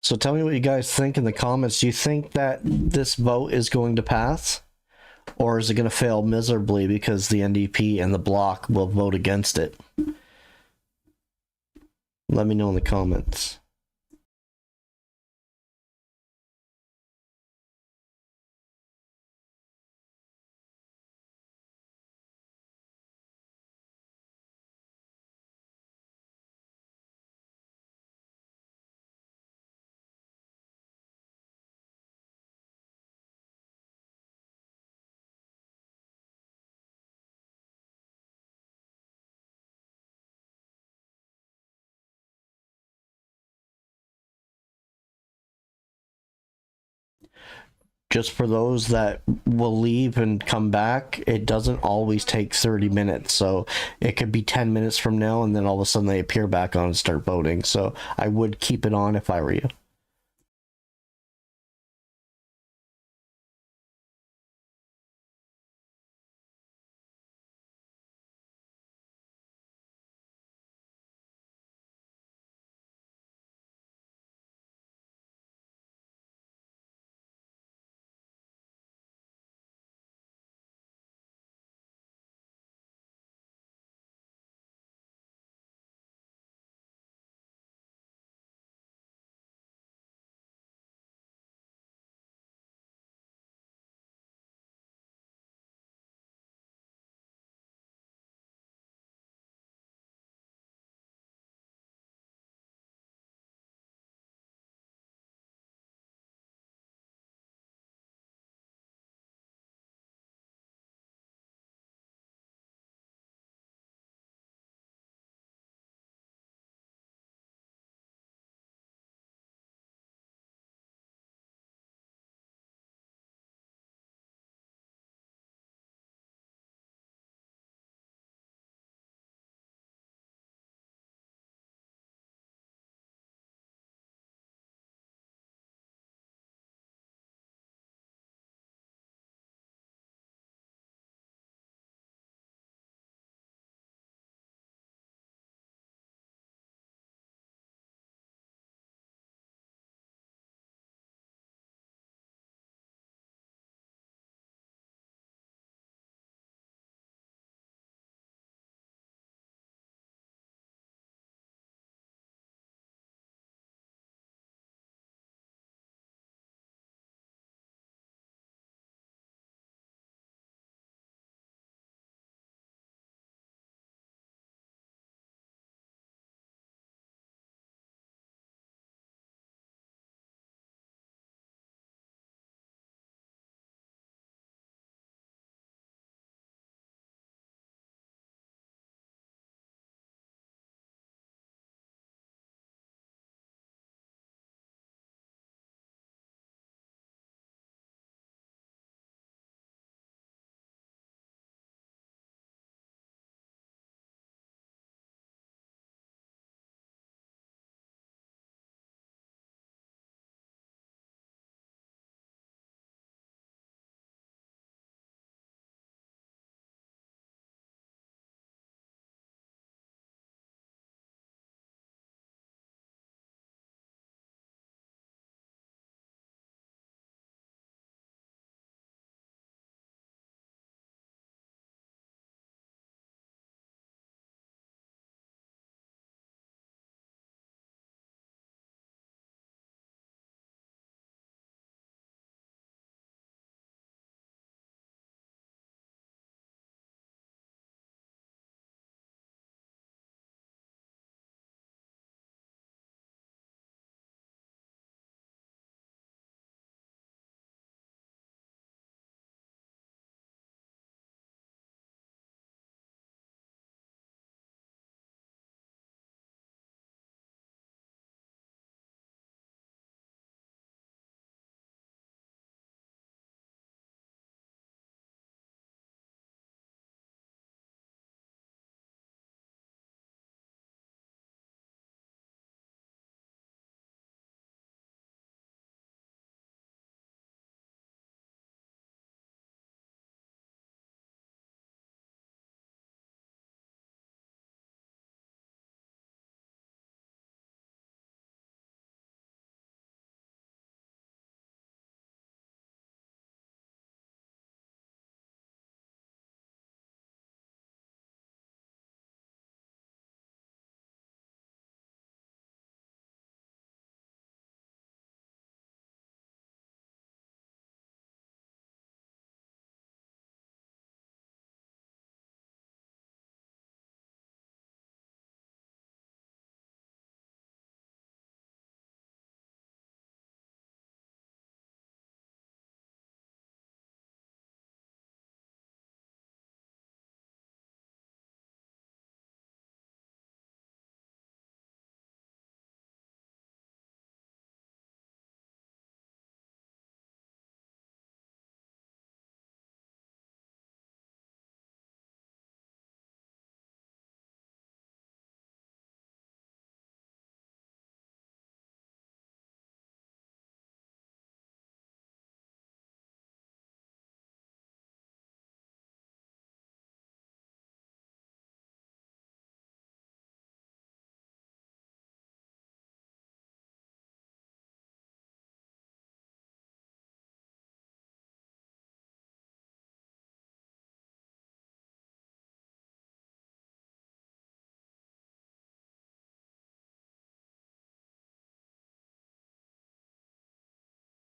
So tell me what you guys think in the comments. Do you think that this vote is going to pass? Or is it going to fail miserably because the NDP and the Bloc will vote against it? Let me know in the comments. Just for those that will leave and come back, it doesn't always take 30 minutes. So it could be 10 minutes from now, and then all of a sudden they appear back on and start voting. So I would keep it on if I were you.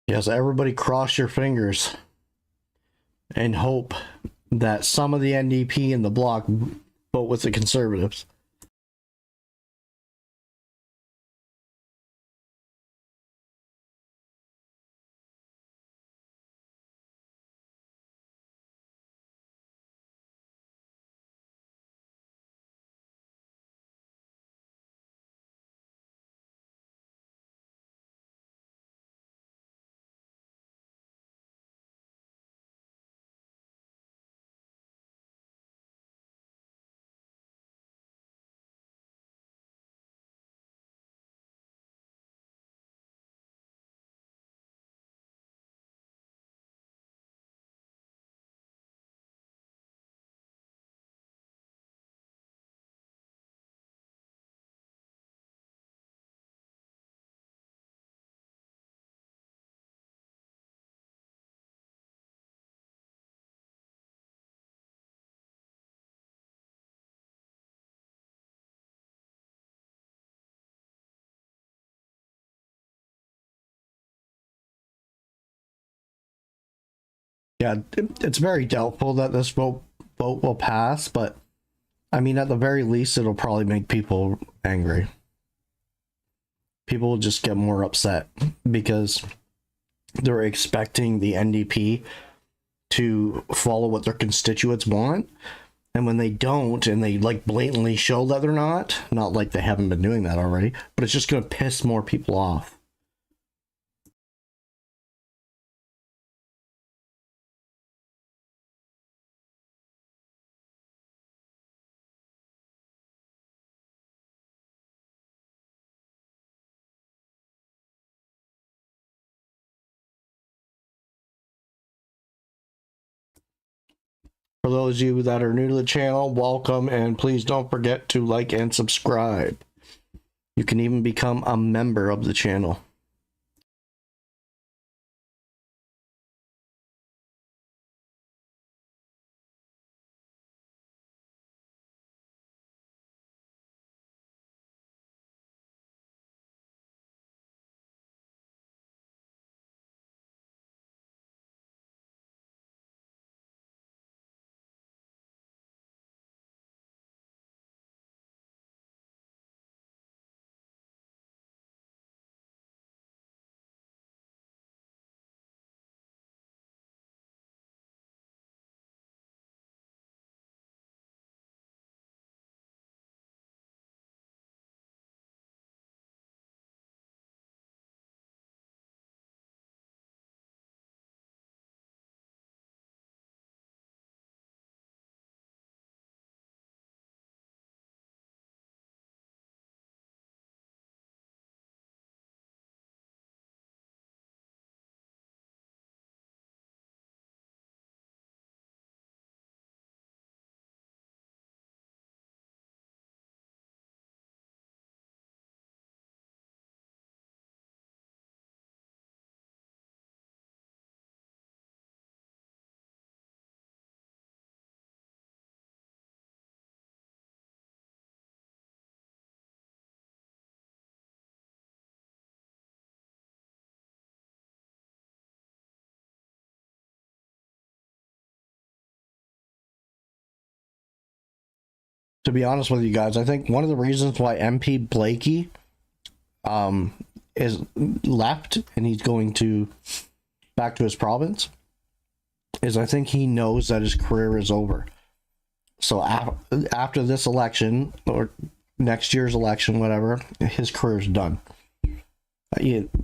Yes, everybody cross your fingers and hope that some of the NDP and the Bloc vote with the Conservatives. Yeah, it's very doubtful that this vote will pass, but I mean, at the very least, it'll probably make people angry. People will just get more upset because they're expecting the NDP to follow what their constituents want. And when they don't, and they like blatantly show that they're not like they haven't been doing that already, but it's just going to piss more people off. For those of you that are new to the channel, welcome, and please don't forget to like and subscribe. You can even become a member of the channel. To be honest with you guys, I think one of the reasons why MP Blakey is left and he's going to back to his province is I think he knows that his career is over. So after this election or next year's election, whatever, his career's done.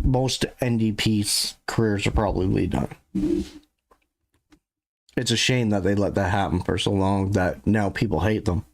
Most NDP's careers are probably done. It's a shame that they let that happen for so long that now people hate them.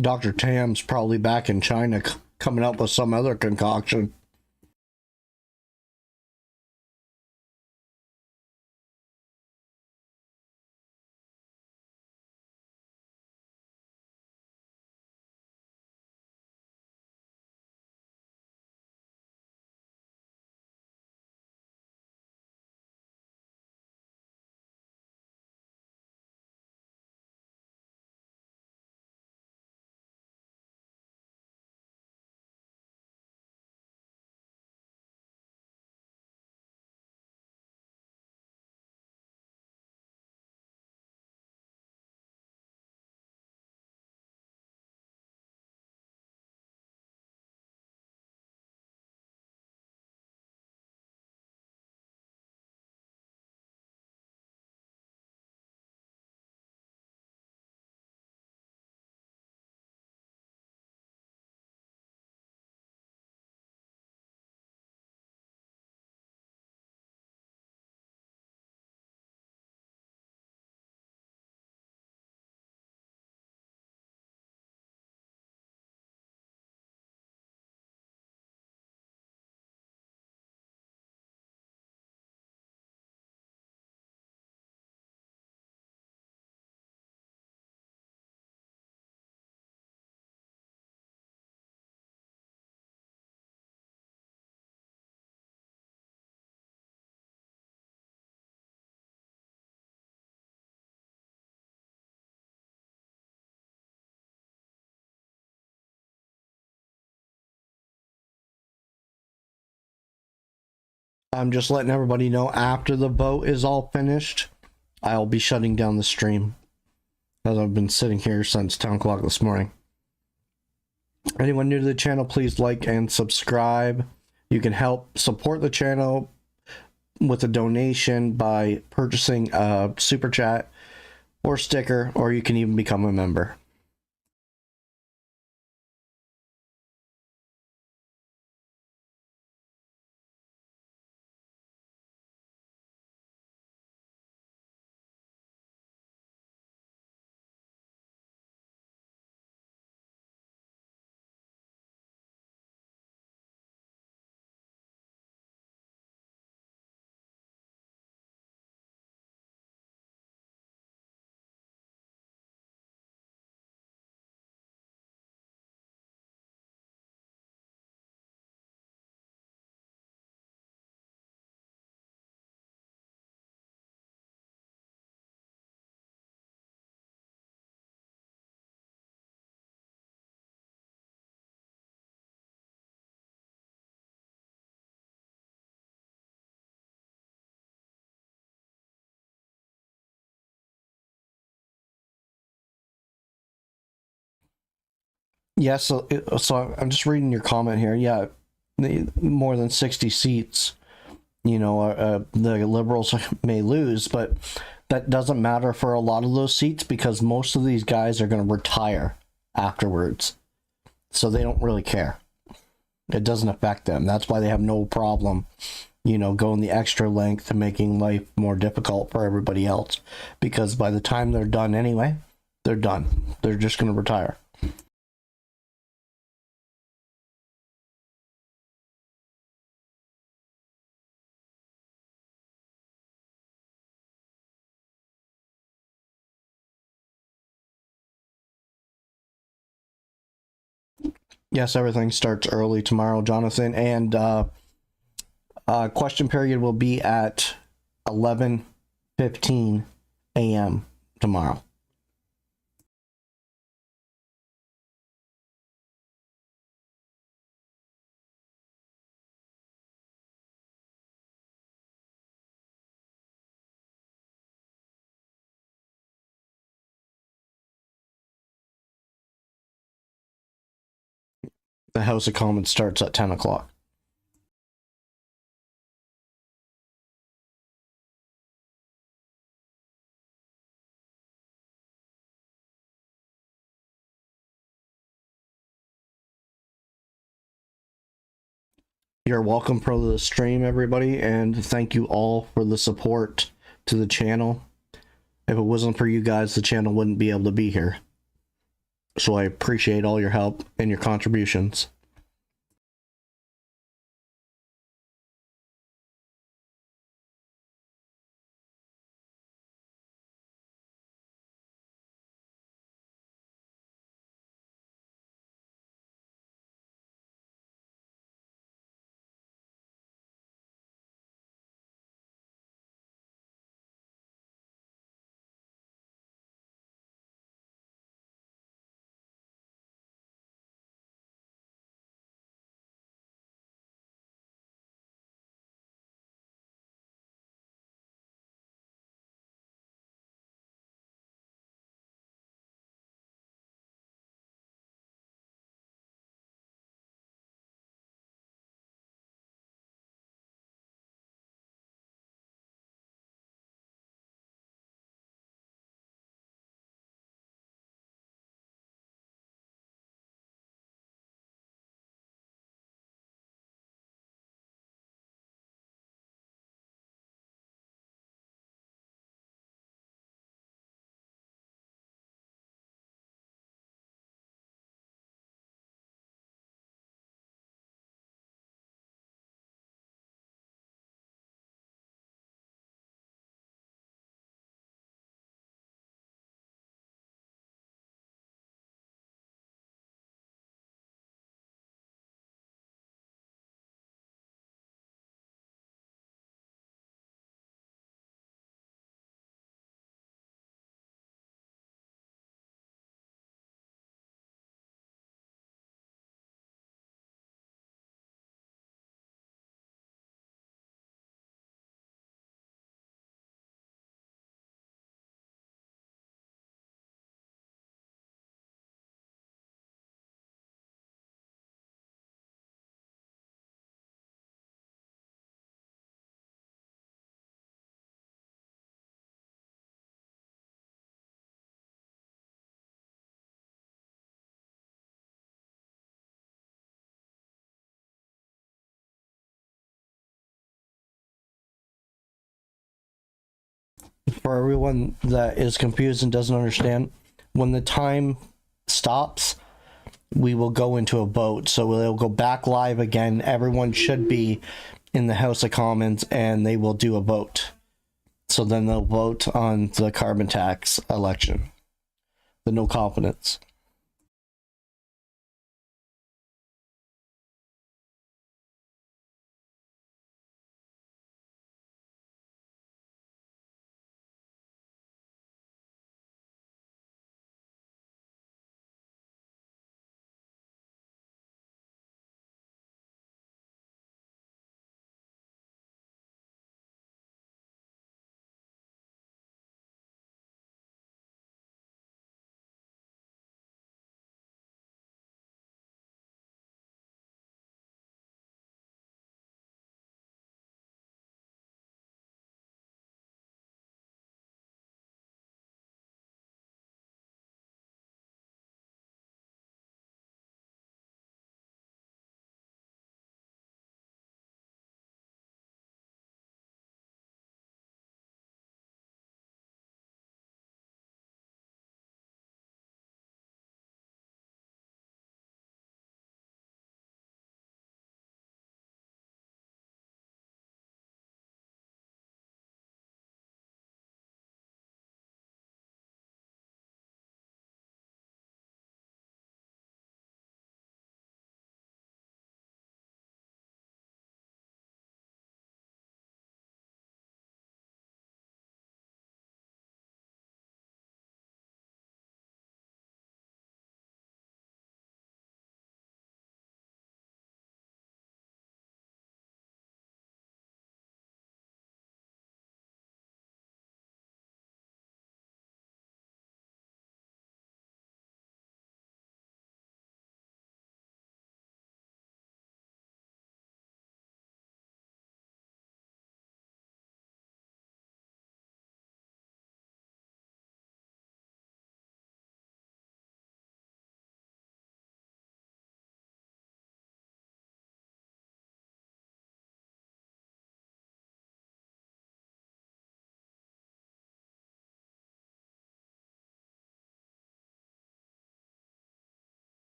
Dr. Tam's probably back in China coming up with some other concoction. I'm just letting everybody know after the vote is all finished, I'll be shutting down the stream, as I've been sitting here since 10 o'clock this morning. Anyone new to the channel, please like and subscribe. You can help support the channel with a donation by purchasing a super chat or sticker, or you can even become a member. Yeah, so I'm just reading your comment here. Yeah, more than 60 seats, the Liberals may lose, but that doesn't matter for a lot of those seats because most of these guys are going to retire afterwards. So they don't really care. It doesn't affect them. That's why they have no problem, going the extra length to making life more difficult for everybody else. Because by the time they're done anyway, they're done. They're just going to retire. Yes, everything starts early tomorrow, Jonathan, and question period will be at 11:15 a.m. tomorrow. The House of Commons starts at 10 o'clock. You're welcome for the stream, everybody, and thank you all for the support to the channel. If it wasn't for you guys, the channel wouldn't be able to be here. So I appreciate all your help and your contributions. For everyone that is confused and doesn't understand, when the time stops, we will go into a vote. So we'll go back live again. Everyone should be in the House of Commons and they will do a vote. So then they'll vote on the carbon tax election, the no confidence.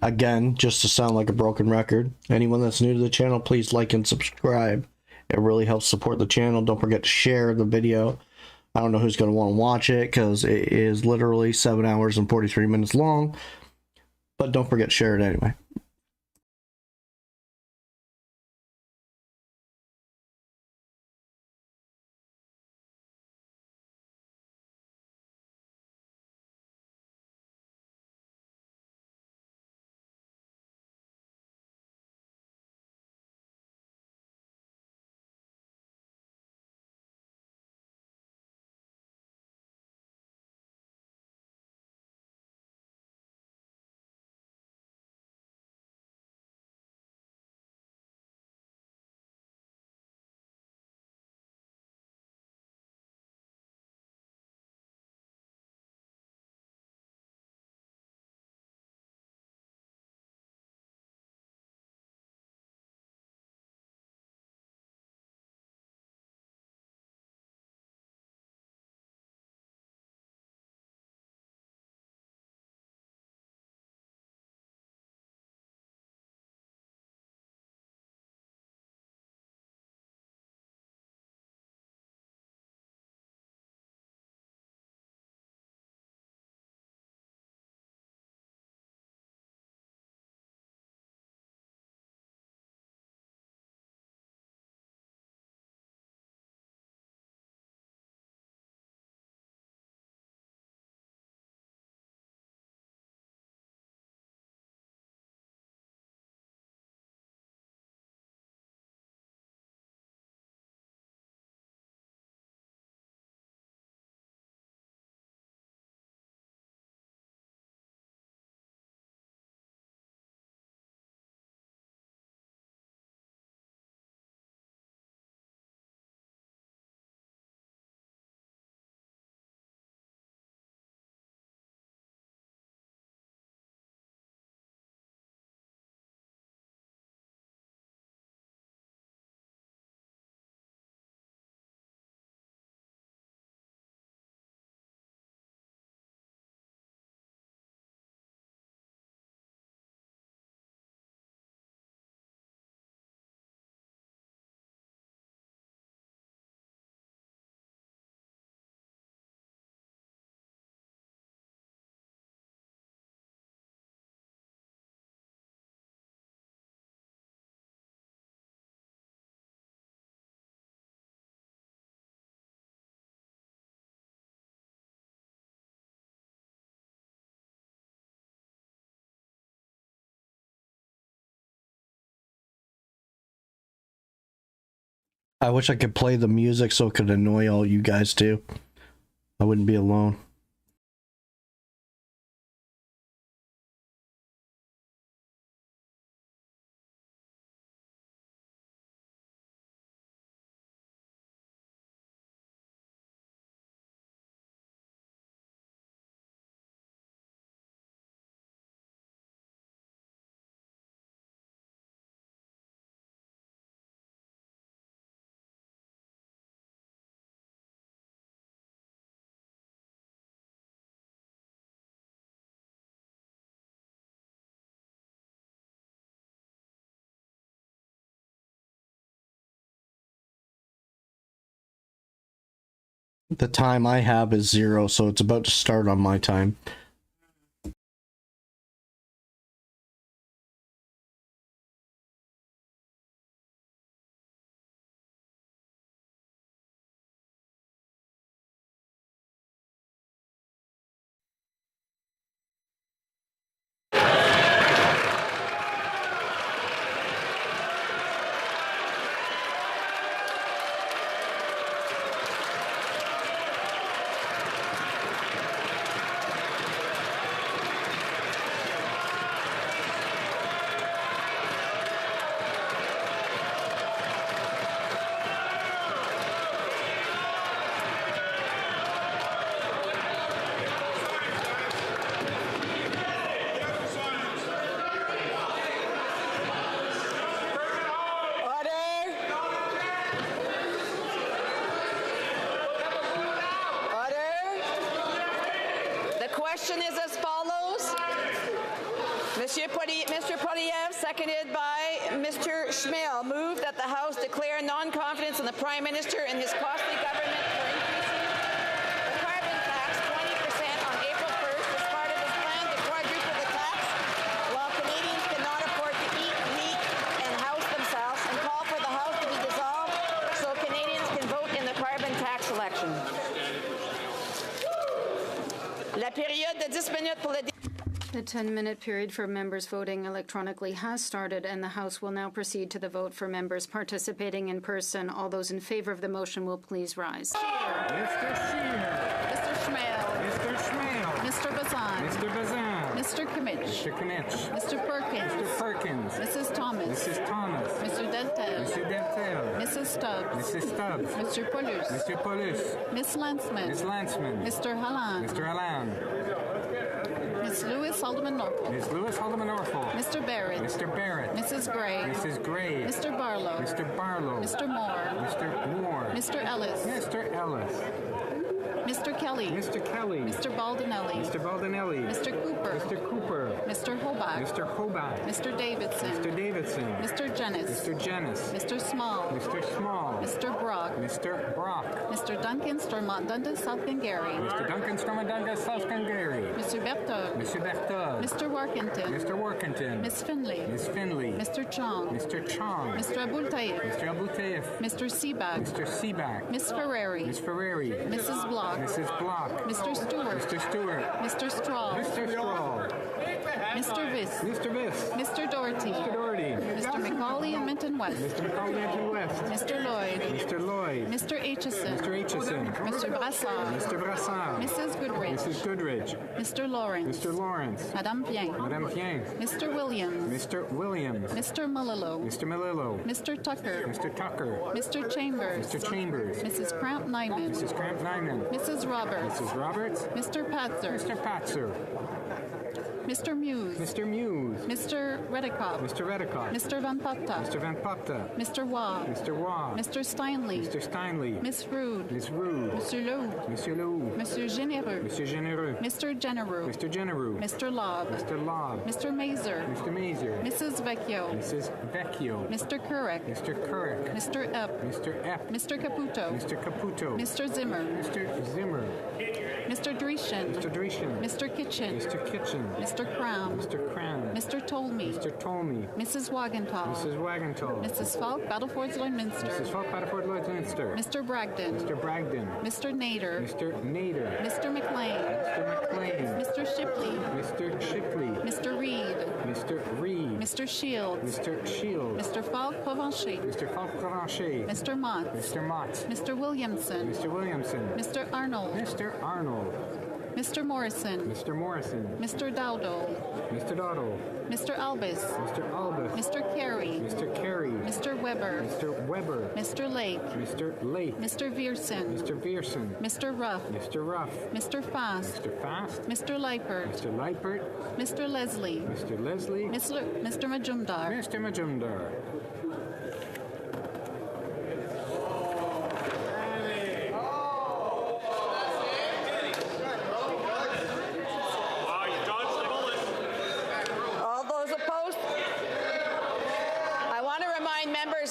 Again, just to sound like a broken record, anyone that's new to the channel, please like and subscribe. It really helps support the channel. Don't forget to share the video. I don't know who's going to want to watch it because it is literally 7 hours and 43 minutes long. But don't forget to share it anyway. I wish I could play the music so it could annoy all you guys too. I wouldn't be alone. The time I have is 0, so it's about to start on my time. Question is as follows. Mr. Polyev, seconded by Mr. Schmale, moved that the House declare non-confidence in the Prime Minister and his costly government for increasing the carbon tax 20% on April 1st as part of his plan to quadruple the tax, while Canadians cannot afford to eat, meat, and house themselves, and call for the House to be dissolved so Canadians can vote in the carbon tax election. La période de 10 minutes pour le The 10-minute period for members voting electronically has started, and the House will now proceed to the vote for members participating in person. All those in favor of the motion will please rise. Mr. Scheer. Mr. Schmale. Mr. Schmale. Mr. Bazan. Mr. Bazan. Mr. Kimmich. Mr. Kimmich. Mr. Perkins. Mr. Perkins. Mrs. Thomas. Mrs. Thomas. Mr. Dentel. Mr. Dentel. Mrs. Stubbs. Mrs. Stubbs. Mr. Paulus. Mr. Paulus. Miss Landsman. Miss Landsman. Mr. Halland. Mr. Halland. Miss Lewis Haldeman Norfolk. Miss Lewis Haldeman Norfolk. Mr. Barrett. Mr. Barrett. Mrs. Gray. Mrs. Gray. Mr. Barlow. Mr. Barlow. Mr. Moore. Mr. Moore. Mr. Ellis. Mr. Ellis. Mr. Kelly. Mr. Kelly. Mr. Baldinelli. Mr. Baldinelli. Mr. Cooper. Mr. Cooper. Mr. Hobart. Mr. Hobart. Mr. Davidson. Mr. Davidson. Mr. Jennis. Mr. Jennis. Mr. Small. Mr. Small. Mr. Brock. Mr. Brock. Mr. Duncan Stormont Dundas South Glengarry. Mr. Duncan Stormont Dundas South Glengarry. Mr. Berthold. Mr. Berthold. Mr. Workington. Mr. Workington. Miss Finley. Miss Finley. Mr. Chong. Mr. Chong. Mr. Abul Taif. Mr. Abul Taif. Mr. Seaback. Mr. Seaback. Miss Ferrari. Miss Ferrari. Mrs. Block. Mrs. Block. Mr. Stewart. Mr. Stewart. Mr. Straw. Mr. Straw. Mr. Viss. Mr. Viss. Mr. Doherty. Mr. Doherty. Mr. McCauley and Minton West. Mr. McCauley Minton West. Mr. Lloyd. Mr. Lloyd. Mr. Aitchison. Mr. Aitchison. Mr. Brassard. Mr. Brassard. Mrs. Goodrich. Mrs. Goodrich. Mr. Lawrence. Mr. Lawrence. Madame Bien. Madame Bien. Mr. Williams. Mr. Williams. Mr. Mullilo. Mr. Malillo. Mr. Tucker. Mr. Tucker. Mr. Chambers. Mr. Chambers. Mrs. Cramp Nyman. Mrs. Cramp Nyman. Mrs. Roberts. Mrs. Roberts. Mr. Patzer. Mr. Patzer. Mr. Muse. Mr. Muse. Mr. Redikoff. Mr. Redikoff. Mr. Van Popta. Mr. Van Popta. Mr. Waugh. Mr. Waugh. Mr. Steinley. Mr. Steinley. Miss Rude. Miss Rude. Monsieur Lou. Monsieur Lou. Monsieur Généreux. Monsieur Généreux. Mr. Genereux. Mr. Genereux. Mr. Lobb. Mr. Lobb. Mr. Mazer. Mr. Mazer. Mrs. Vecchio. Mrs. Vecchio. Mr. Kurek. Mr. Kurek. Mr. Epp. Mr. Epp. Mr. Caputo. Mr. Caputo. Mr. Zimmer. Mr. Zimmer. Mr. Dreeshen. Mr. Dreeshen. Mr. Kitchen. Mr. Kitchen. Mr. Crown. Mr. Crown. Mr. Tolmie. Mr. Tolmie. Mrs. Wagentall. Mrs. Wagentall. Mrs. Falk, Battlefords Lloydminster. Mrs. Falk, Battlefords Lloydminster. Mr. Bragdon. Mr. Bragdon. Mr. Nader. Mr. Nader. Mr. McLean. Mr. McLean. Mr. Shipley. Mr. Shipley. Mr. Reed. Mr. Reed. Mr. Shields. Mr. Shields. Mr. Falk Provencher. Mr. Falk Provencher. Mr. Mott. Mr. Mott. Mr. Williamson. Mr. Williamson. Mr. Arnold. Mr. Arnold. Mr. Morrison. Mr. Morrison. Mr. Dowdle. Mr. Doddle. Mr. Albus. Mr. Albus. Mr. Carey. Mr. Carey. Mr. Weber. Mr. Weber. Mr. Lake. Mr. Lake. Mr. Vierson. Mr. Vierson. Mr. Ruff. Mr. Ruff. Mr. Fast. Mr. Fast. Mr. Leipert. Mr. Leipert. Mr. Leslie. Mr. Leslie. Mr. Majumdar. Mr. Majumdar.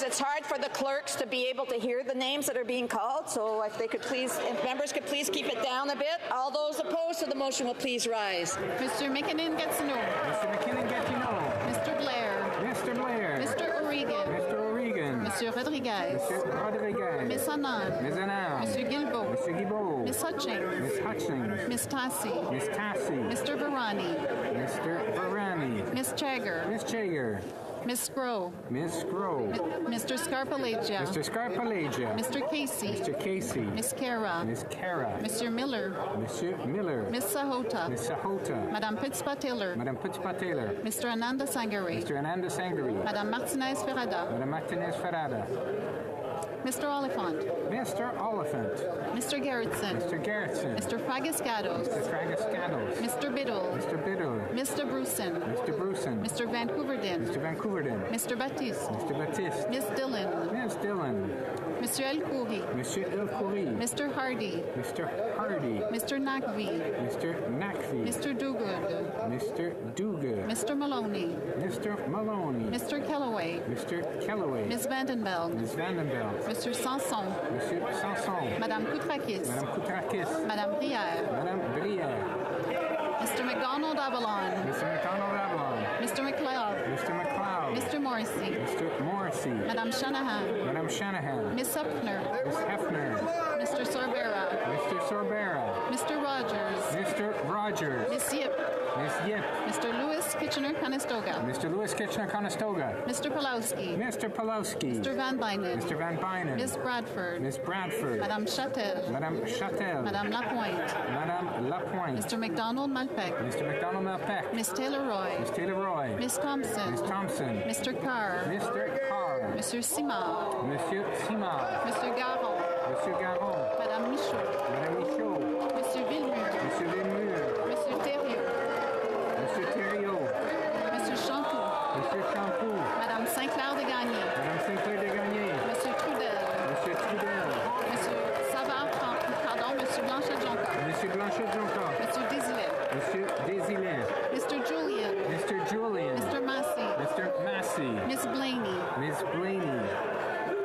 It's hard for the clerks to be able to hear the names that are being called, so if members could please keep it down a bit. All those opposed to the motion will please rise. Mr. McKinnon-Gatineau. Mr. McKinnon-Gatineau. Mr. Blair. Mr. Blair. Mr. O'Regan. Mr. O'Regan. Monsieur Rodriguez. Mr. Rodriguez. Miss Anand. Miss Anand. Monsieur Guilbeault. Mr. Guilbeault. Miss Hutchings. Miss Hutchings. Miss Tassi. Miss Tassi. Mr. Varani. Mr. Varani. Miss Chagger. Miss Chagger. Miss Groh. Miss Groh. Mr. Scarpalagia. Mr. Scarpalagia. Mr. Casey. Mr. Casey. Miss Cara. Miss Cara. Mr. Miller. Monsieur Miller. Miss Sahota. Miss Sahota. Madame Putzpa-Taylor. Madame Putzpa-Taylor. Mr. Ananda Sangari. Mr. Ananda Sangari. Madame Martinez Ferrada. Madame Martinez Ferrada. Mr. Oliphant. Mr. Oliphant. Mr. Gerritsen. Mr. Gerritsen. Mr. Fragascados. Mr. Fragascados. Mr. Biddle. Mr. Biddle. Mr. Bruson. Mr. Bruson. Mr. Vancouverdin. Mr. Vancouverdin. Mr. Baptiste. Mr. Baptiste. Miss Dillon. Ms. Dillon. Monsieur El Khoury. Monsieur El Khoury. Mr. Hardy. Mr. Hardy. Mr. Nakvi. Mr. Nakvi. Mr. Duguid. Mr. Duguid. Mr. Maloney. Mr. Maloney. Mr. Kellaway. Mr. Kellaway. Ms. Vandenberg. Ms. Vandenberg. Mr. Sanson. Monsieur Sanson. Madame Koutrakis. Madame Koutrakis. Madame Brière. Madame Brière. Mr. McDonald Avalon. Mr. McDonald Avalon. Mr. McLeod. Mr. McLeod. Mr. Morrissey. Mr. Morrissey. Madame Shanahan. Madame Shanahan. Miss Hefner. Miss Hefner. Mr. Sorbera. Mr. Sorbera. Mr. Rogers. Mr. Rogers. Miss Yip. Miss Yip. Mr. Lewis Kitchener-Conestoga. Mr. Lewis Kitchener-Conestoga. Mr. Pulowski. Mr. Pulowski. Mr. Van Bynen. Mr. Van Bynen. Miss Bradford. Miss Bradford. Madame Châtel. Madame Châtel. Madame Lapointe. Madame Lapointe. Mr. McDonald Malpec. Mr. McDonald Malpec. Miss Taylor Roy. Miss Taylor Roy. Miss Thompson. Miss Thompson. Mr. Carr. Mr. Carr. Monsieur Simard. Monsieur Simard. Monsieur Garon. Monsieur Garon. Madame Michaud. Madame Michaud. Monsieur Villemur. Monsieur Villemur. Monsieur Thériault. Monsieur Thériault. Monsieur Champoux. Monsieur Champoux. Madame Saint-Clair de Gagné. Madame Sinclair de Gagné. Monsieur Trudel. Monsieur Trudel. Monsieur Savard, pardon, Monsieur Blanchet-Jonca. Monsieur Blanchet-Jonca. Monsieur Désilet. Monsieur Désilet. Mr. Julian. Mr. Julian. Mr. Massey. Mr. Massey. Miss Blaney. Miss Blaney.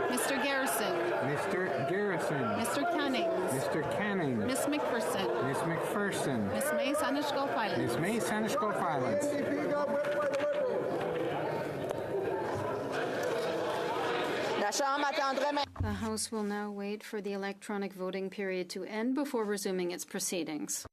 Mr. Garrison. Mr. Garrison. Mr. Cannings. Mr. Canning. Miss McPherson. Miss McPherson. Miss May Sanish Gulf Islands. Miss May Sanish Gulf Islands. The House will now wait for the electronic voting period to end before resuming its proceedings.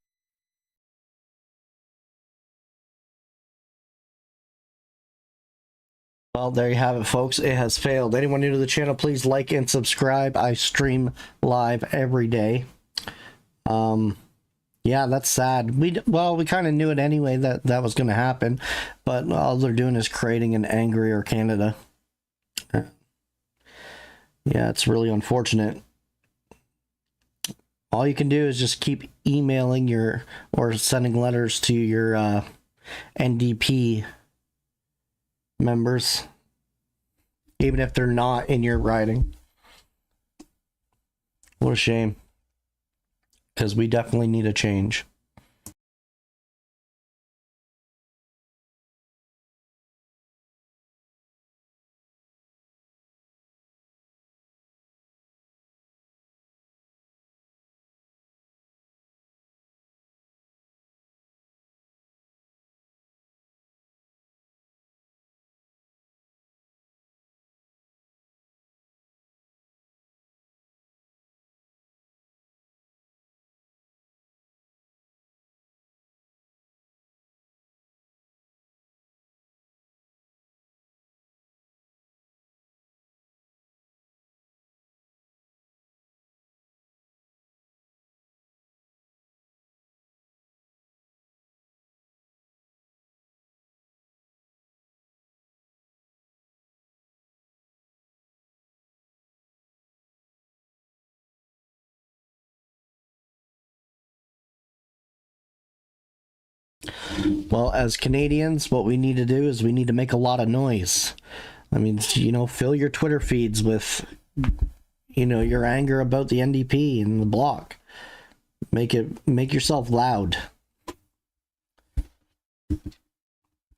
Well, there you have it, folks. It has failed. Anyone new to the channel, please like and subscribe. I stream live every day. Yeah, that's sad. We kind of knew it anyway that was going to happen, but all they're doing is creating an angrier Canada. Yeah, it's really unfortunate. All you can do is just keep emailing or sending letters to your NDP members, even if they're not in your riding. What a shame, because we definitely need a change. Well, as Canadians, what we need to do is we need to make a lot of noise. I mean, fill your Twitter feeds with, your anger about the NDP and the Bloc. Make yourself loud. It's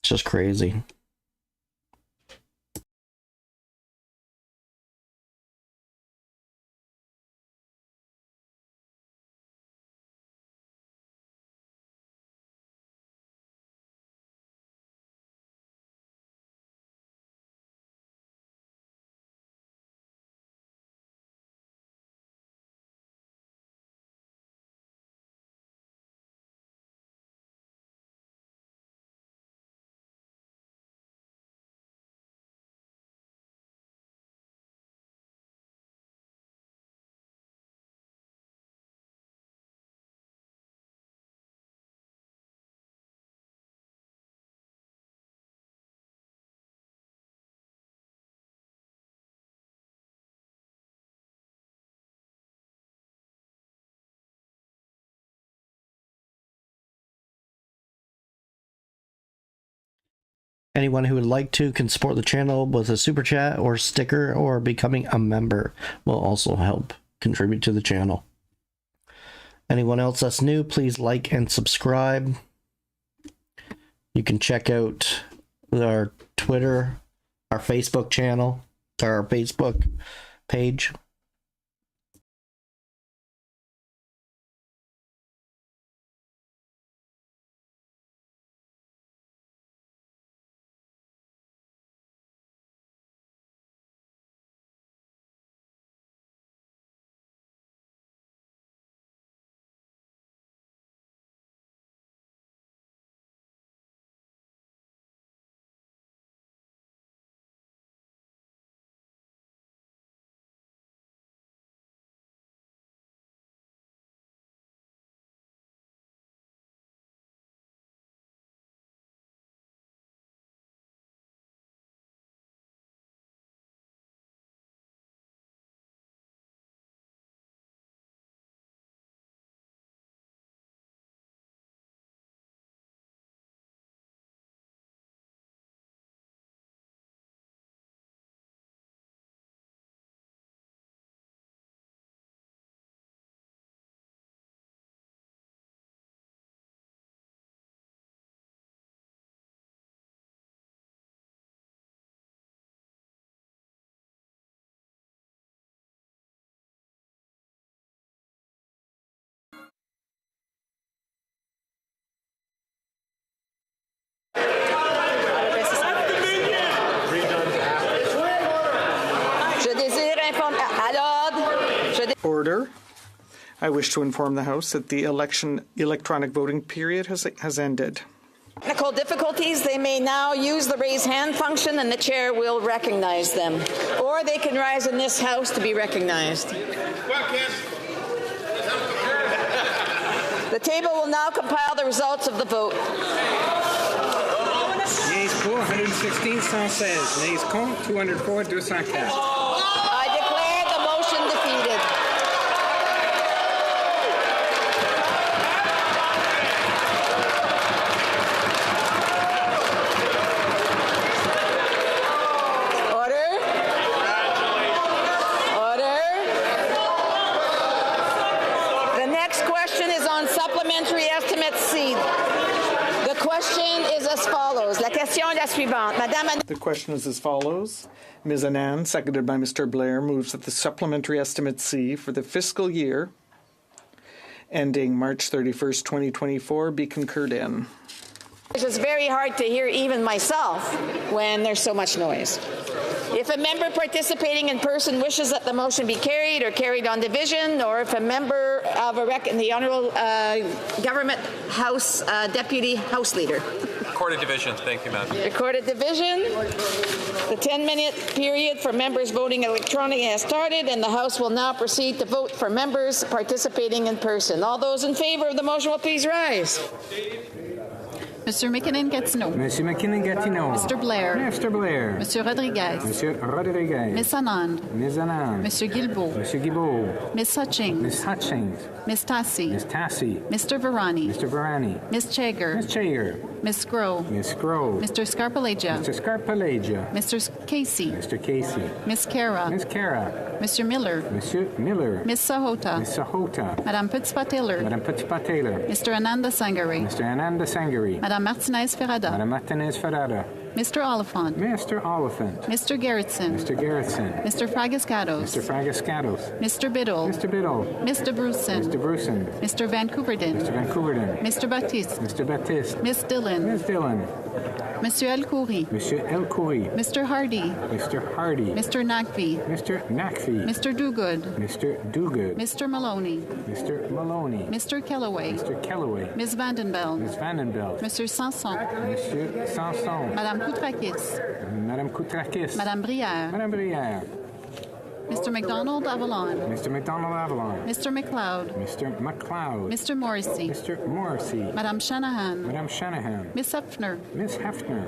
just crazy. Anyone who would like to can support the channel with a super chat or sticker, or becoming a member will also help contribute to the channel. Anyone else that's new, please like and subscribe. You can check out our Twitter, our Facebook channel, our Facebook page. Order. I wish to inform the House that the electronic voting period has ended. Technical difficulties, they may now use the raise hand function and the chair will recognize them. Or they can rise in this House to be recognized. The table will now compile the results of the vote. Yeas pour 116, 116. Nays contre 204, 204. I declare the motion defeated. Supplementary Estimates C. The question is as follows. La question est la suivante. The question is as follows. Ms. Anand, seconded by Mr. Blair, moves that the Supplementary Estimate C for the fiscal year ending March 31st, 2024 be concurred in. It's very hard to hear even myself when there's so much noise. If a member participating in person wishes that the motion be carried or carried on division, or if a member of the Honourable Government House Deputy House Leader. Recorded division. Thank you, Madam. Recorded division. The 10-minute period for members voting electronically has started, and the House will now proceed to vote for members participating in person. All those in favour of the motion will please rise. Monsieur McKinnon-Gatineau. Monsieur McKinnon-Gatineau. Mr. Blair. Mr. Blair. Monsieur Rodriguez. Monsieur Rodriguez. Ms. Anand. Ms. Anand. Monsieur Guilbeault. Monsieur Guilbeault. Ms. Hutchings. Ms. Hutchings. Ms. Tassi. Ms. Tassi. Mr. Varani. Mr. Varani. Ms. Chager. Ms. Chager. Ms. Groh. Ms. Groh. Mr. Scarpalegia. Mr. Scarpalegia. Mr. Casey. Mr. Casey. Ms. Kara. Ms. Kara. Monsieur Miller. Monsieur Miller. Ms. Sahota. Ms. Sahota. Madame Petitpas-Taylor. Madame Petitpas-Taylor. Mr. Ananda Sangari. Mr. Ananda Sangari. Madame Martinez-Ferrada. Madame Martinez-Ferrada. Mr. Oliphant. Mr. Oliphant. Mr. Gerritsen. Mr. Gerritsen. Mr. Fragascatos. Mr. Fragascatos. Mr. Biddle. Mr. Biddle. Mr. Bruson. Mr. Bruson. Mr. Vancouverden. Mr. Vancouverden. Mr. Baptiste. Mr. Baptiste. Miss Dillon. Ms. Dillon. Monsieur El Khoury. Monsieur El Khoury. Mr. Hardy. Mr. Hardy. Mr. Nakvi. Mr. Nakvi. Mr. Dogood. Mr. Dogood. Mr. Maloney. Mr. Maloney. Mr. Kellaway. Mr. Kellaway. Ms. Vandenbeld. Ms. Vandenbeld. Monsieur Sanson. Monsieur Sanson. Madame Koutrakis. Madame Koutrakis. Madame Brière. Madame Brière. Mr. McDonald Avalon. Mr. McDonald Avalon. Mr. McLeod. Mr. McLeod. Mr. Morrissey. Mr. Morrissey. Madame Shanahan. Madame Shanahan. Miss Hefner. Miss Hefner.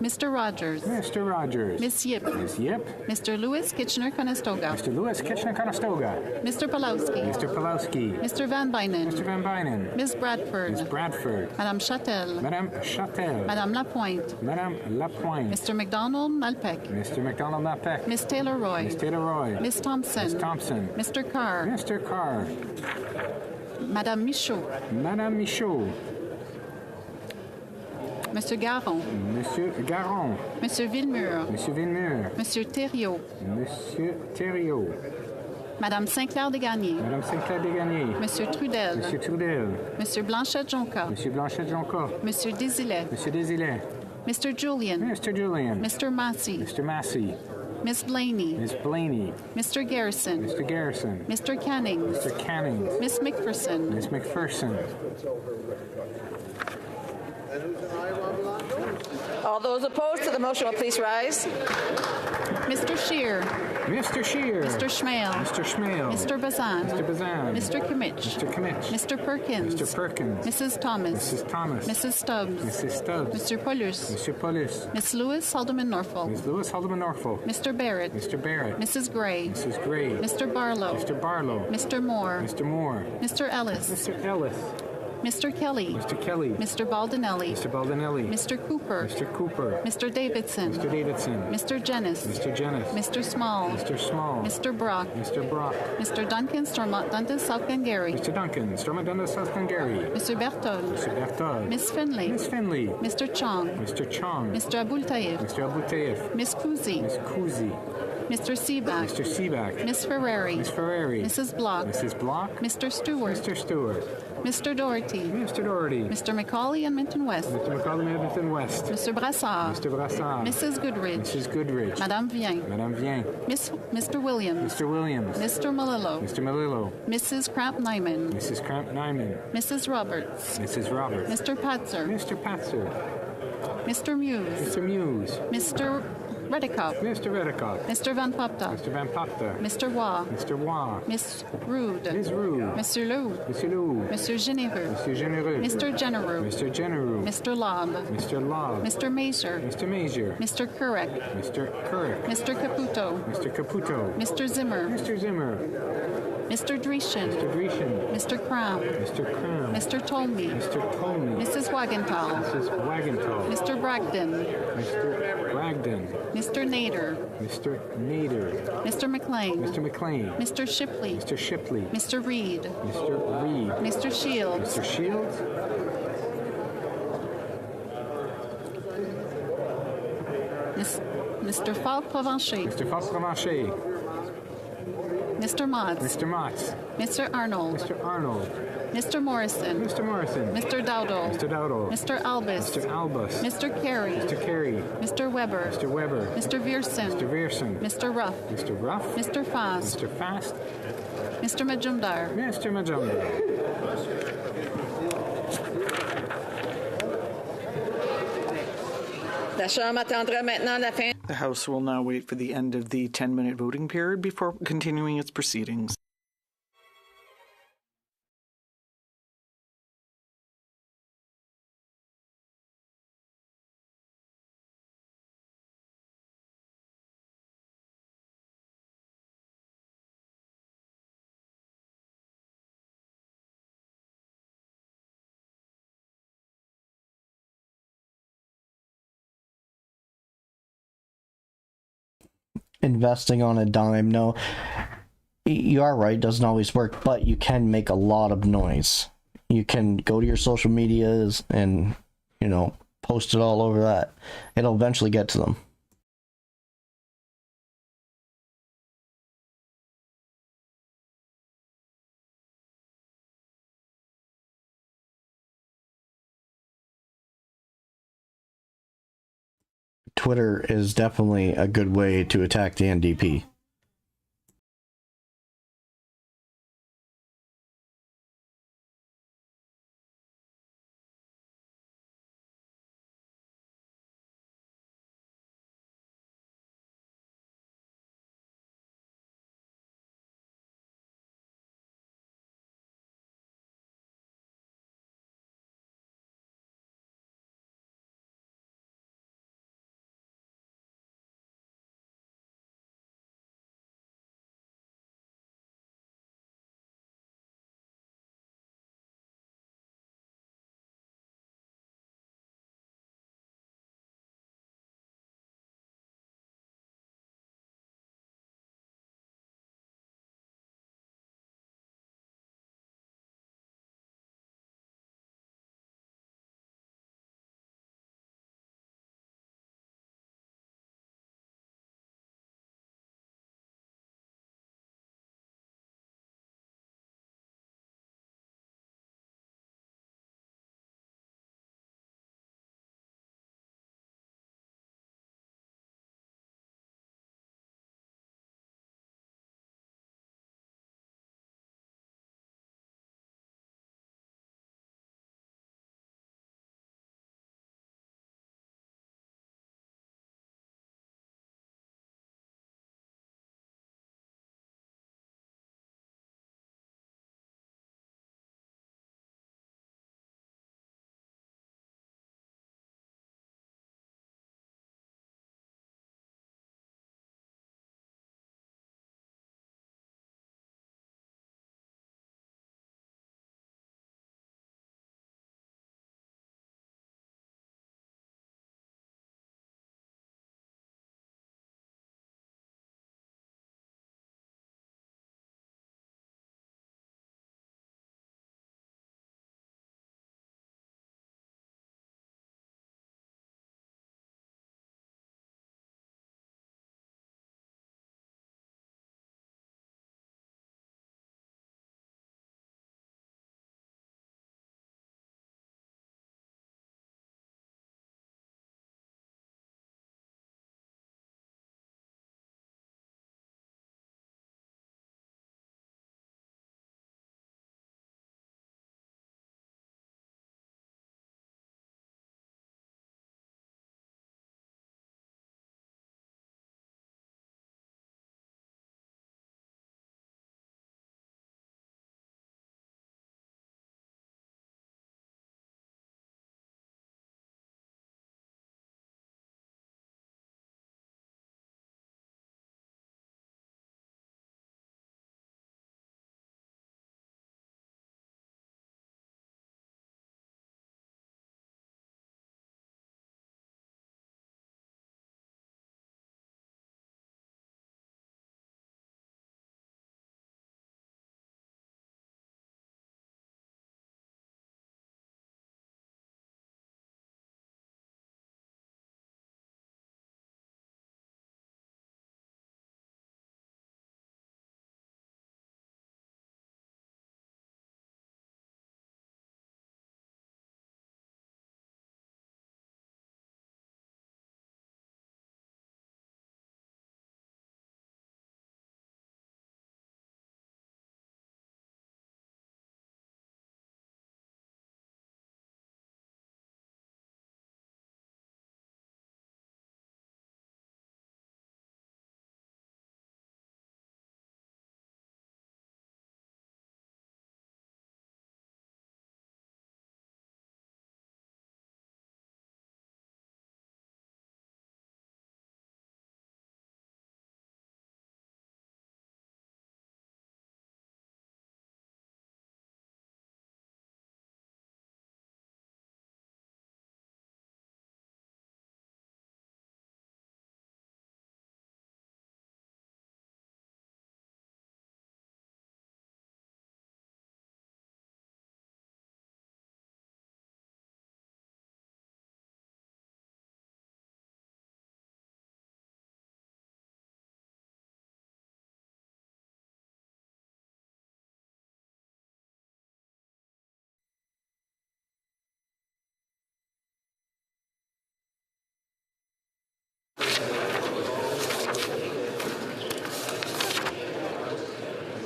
Mr. Rogers. Mr. Rogers. Miss Yip. Ms. Yip. Mr. Lewis Kitchener-Conestoga. Mr. Lewis Kitchener-Conestoga. Mr. Pulowski. Mr. Pulowski. Mr. Van Bynen. Mr. Van Bynen. Ms. Bradford. Ms. Bradford. Madame Châtel. Madame Châtel. Madame Lapointe. Madame Lapointe. Mr. McDonald Malpec. Mr. McDonald Malpec. Miss Taylor Roy. Miss Taylor Roy. Miss Thompson. Miss Thompson. Mr. Carr. Mr. Carr. Madame Michaud. Madame Michaud. Monsieur Garon. Monsieur Garon. Monsieur Villemur. Monsieur Villemur. Monsieur Thériault. Monsieur Thériault. Madame Saint-Clair-Desgagnés. Madame Saint-Clair-Desgagnés. Monsieur Trudel. Monsieur Trudel. Monsieur Blanchette-Jonca. Monsieur Blanchette-Jonca. Monsieur Désilet. Monsieur Désilet. Mr. Julian. Mr. Julian. Mr. Massey. Mr. Massey. Miss Blaney. Miss Blaney. Mr. Garrison. Mr. Garrison. Mr. Cannings. Mr. Cannings. Miss McPherson. Miss McPherson. All those opposed to the motion will please rise. Mr. Scheer. Mr. Scheer. Mr. Schmale. Mr. Schmale. Mr. Bazan. Mr. Bazan. Mr. Kimmich. Mr. Kimmich. Mr. Perkins. Mr. Perkins. Mrs. Thomas. Mrs. Thomas. Mrs. Stubbs. Mrs. Stubbs. Mr. Paulus. Mr. Paulus. Miss Lewis Haldeman Norfolk. Miss Lewis Haldeman Norfolk. Mr. Barrett. Mr. Barrett. Mrs. Gray. Mrs. Gray. Mr. Barlow. Mr. Barlow. Mr. Moore. Mr. Moore. Mr. Ellis. Mr. Ellis. Mr. Kelly. Mr. Kelly. Mr. Baldinelli. Mr. Baldinelli. Mr. Cooper. Mr. Cooper. Mr. Davidson. Mr. Davidson. Mr. Jennis. Mr. Jennis. Mr. Small. Mr. Small. Mr. Brock. Mr. Brock. Mr. Duncan Stormont Dundas South Glengarry. Mr. Duncan. Stormont Dundas South Glengarry. Mr. Berthold. Mr. Berthold. Miss Finley. Miss Finley. Mr. Chong. Mr. Chong. Mr. Abul Taif. Mr. Abu Taif. Miss Kuzi. Miss Kuzi. Mr. Seaback. Mr. Seaback. Miss Ferrari. Miss Ferrari. Mrs. Block. Mrs. Block. Mr. Stewart. Mr. Stewart. Mr. Doherty. Mr. Doherty. Mr. Macaulay and Minton West. Mr. McCollum Edmonton West. Mr. Brassard. Mr. Brassard. Mrs. Goodrich. Mrs. Goodrich. Madame Vien. Madame Vien. Mr. Williams. Mr. Williams. Mr. Malillo. Mr. Malillo. Mrs. Cramp Nyman. Mrs. Cramp Nyman. Mrs. Roberts. Mrs. Roberts. Mr. Patzer. Mr. Patzer. Mr. Muse. Mr. Muse. Mr. Redikoff. Mr. Redikoff. Mr. Van Popta. Mr. Van Popta. Mr. Waugh. Mr. Waugh. Miss Rude. Ms. Rude. Mr. Lou. Mr. Lou. Mr. Généreux. Mr. Généreux. Mr. Genereux. Mr. Genereux. Mr. Lobb. Mr. Lobb. Mr. Mazur. Mr. Mazur. Mr. Kurek. Mr. Kurek. Mr. Caputo. Mr. Caputo. Mr. Zimmer. Mr. Zimmer. Mr. Dreeshen. Mr. Dreeshen. Mr. Cram. Mr. Cram. Mr. Tolmie. Mr. Tolmie. Mrs. Wagenthal. Mrs. Wagenthal. Mr. Bragdon. Mr. Bragdon. Mr. Nader. Mr. Nader. Mr. McLean. Mr. McLean. Mr. Shipley. Mr. Shipley. Mr. Reed. Mr. Reed. Mr. Shields. Mr. Shields. Mr. Falk Provencher. Mr. Falk Provencher. Mr. Motts. Mr. Motts. Mr. Arnold. Mr. Arnold. Mr. Morrison. Mr. Morrison. Mr. Dowdle. Mr. Dowdle. Mr. Albus. Mr. Albus. Mr. Carey. Mr. Carey. Mr. Weber. Mr. Weber. Mr. Vierson. Mr. Vierson. Mr. Ruff. Mr. Ruff. Mr. Fast. Mr. Fast. Mr. Majumdar. Mr. Majumdar. La Chambre attendra maintenant la fin. The House will now wait for the end of the 10-minute voting period before continuing its proceedings. Investing on a dime. No, you are right, doesn't always work, but you can make a lot of noise. You can go to your social medias and, post it all over that. It'll eventually get to them. Twitter is definitely a good way to attack the NDP.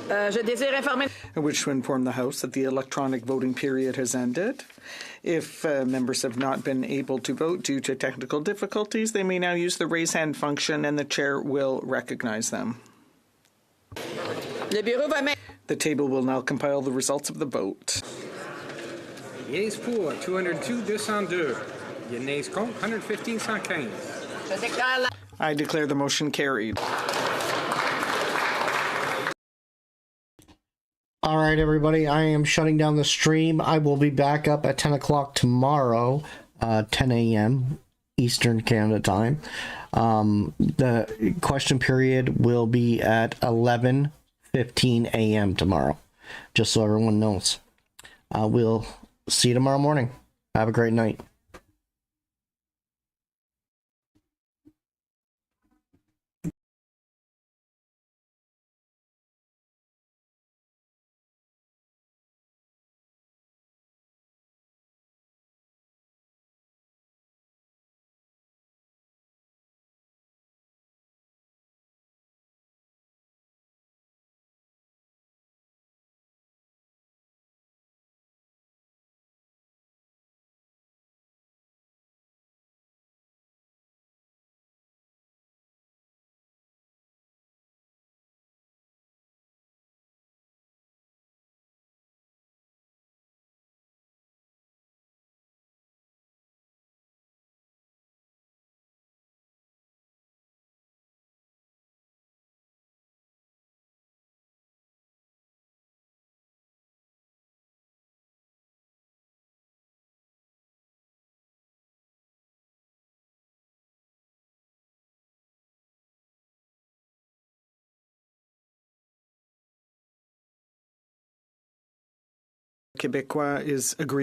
Je désire informer. I wish to inform the House that the electronic voting period has ended. If members have not been able to vote due to technical difficulties, they may now use the raise hand function and the chair will recognize them. Le bureau va The table will now compile the results of the vote. Yeas pour 202-202. Your nays contre 115-115. I declare the motion carried. All right, everybody, I am shutting down the stream. I will be back up at 10 o'clock tomorrow, 10 a.m. Eastern Canada time. The question period will be at 11:15 a.m. tomorrow, just so everyone knows. We'll see you tomorrow morning. Have a great night. Québécois is agreed.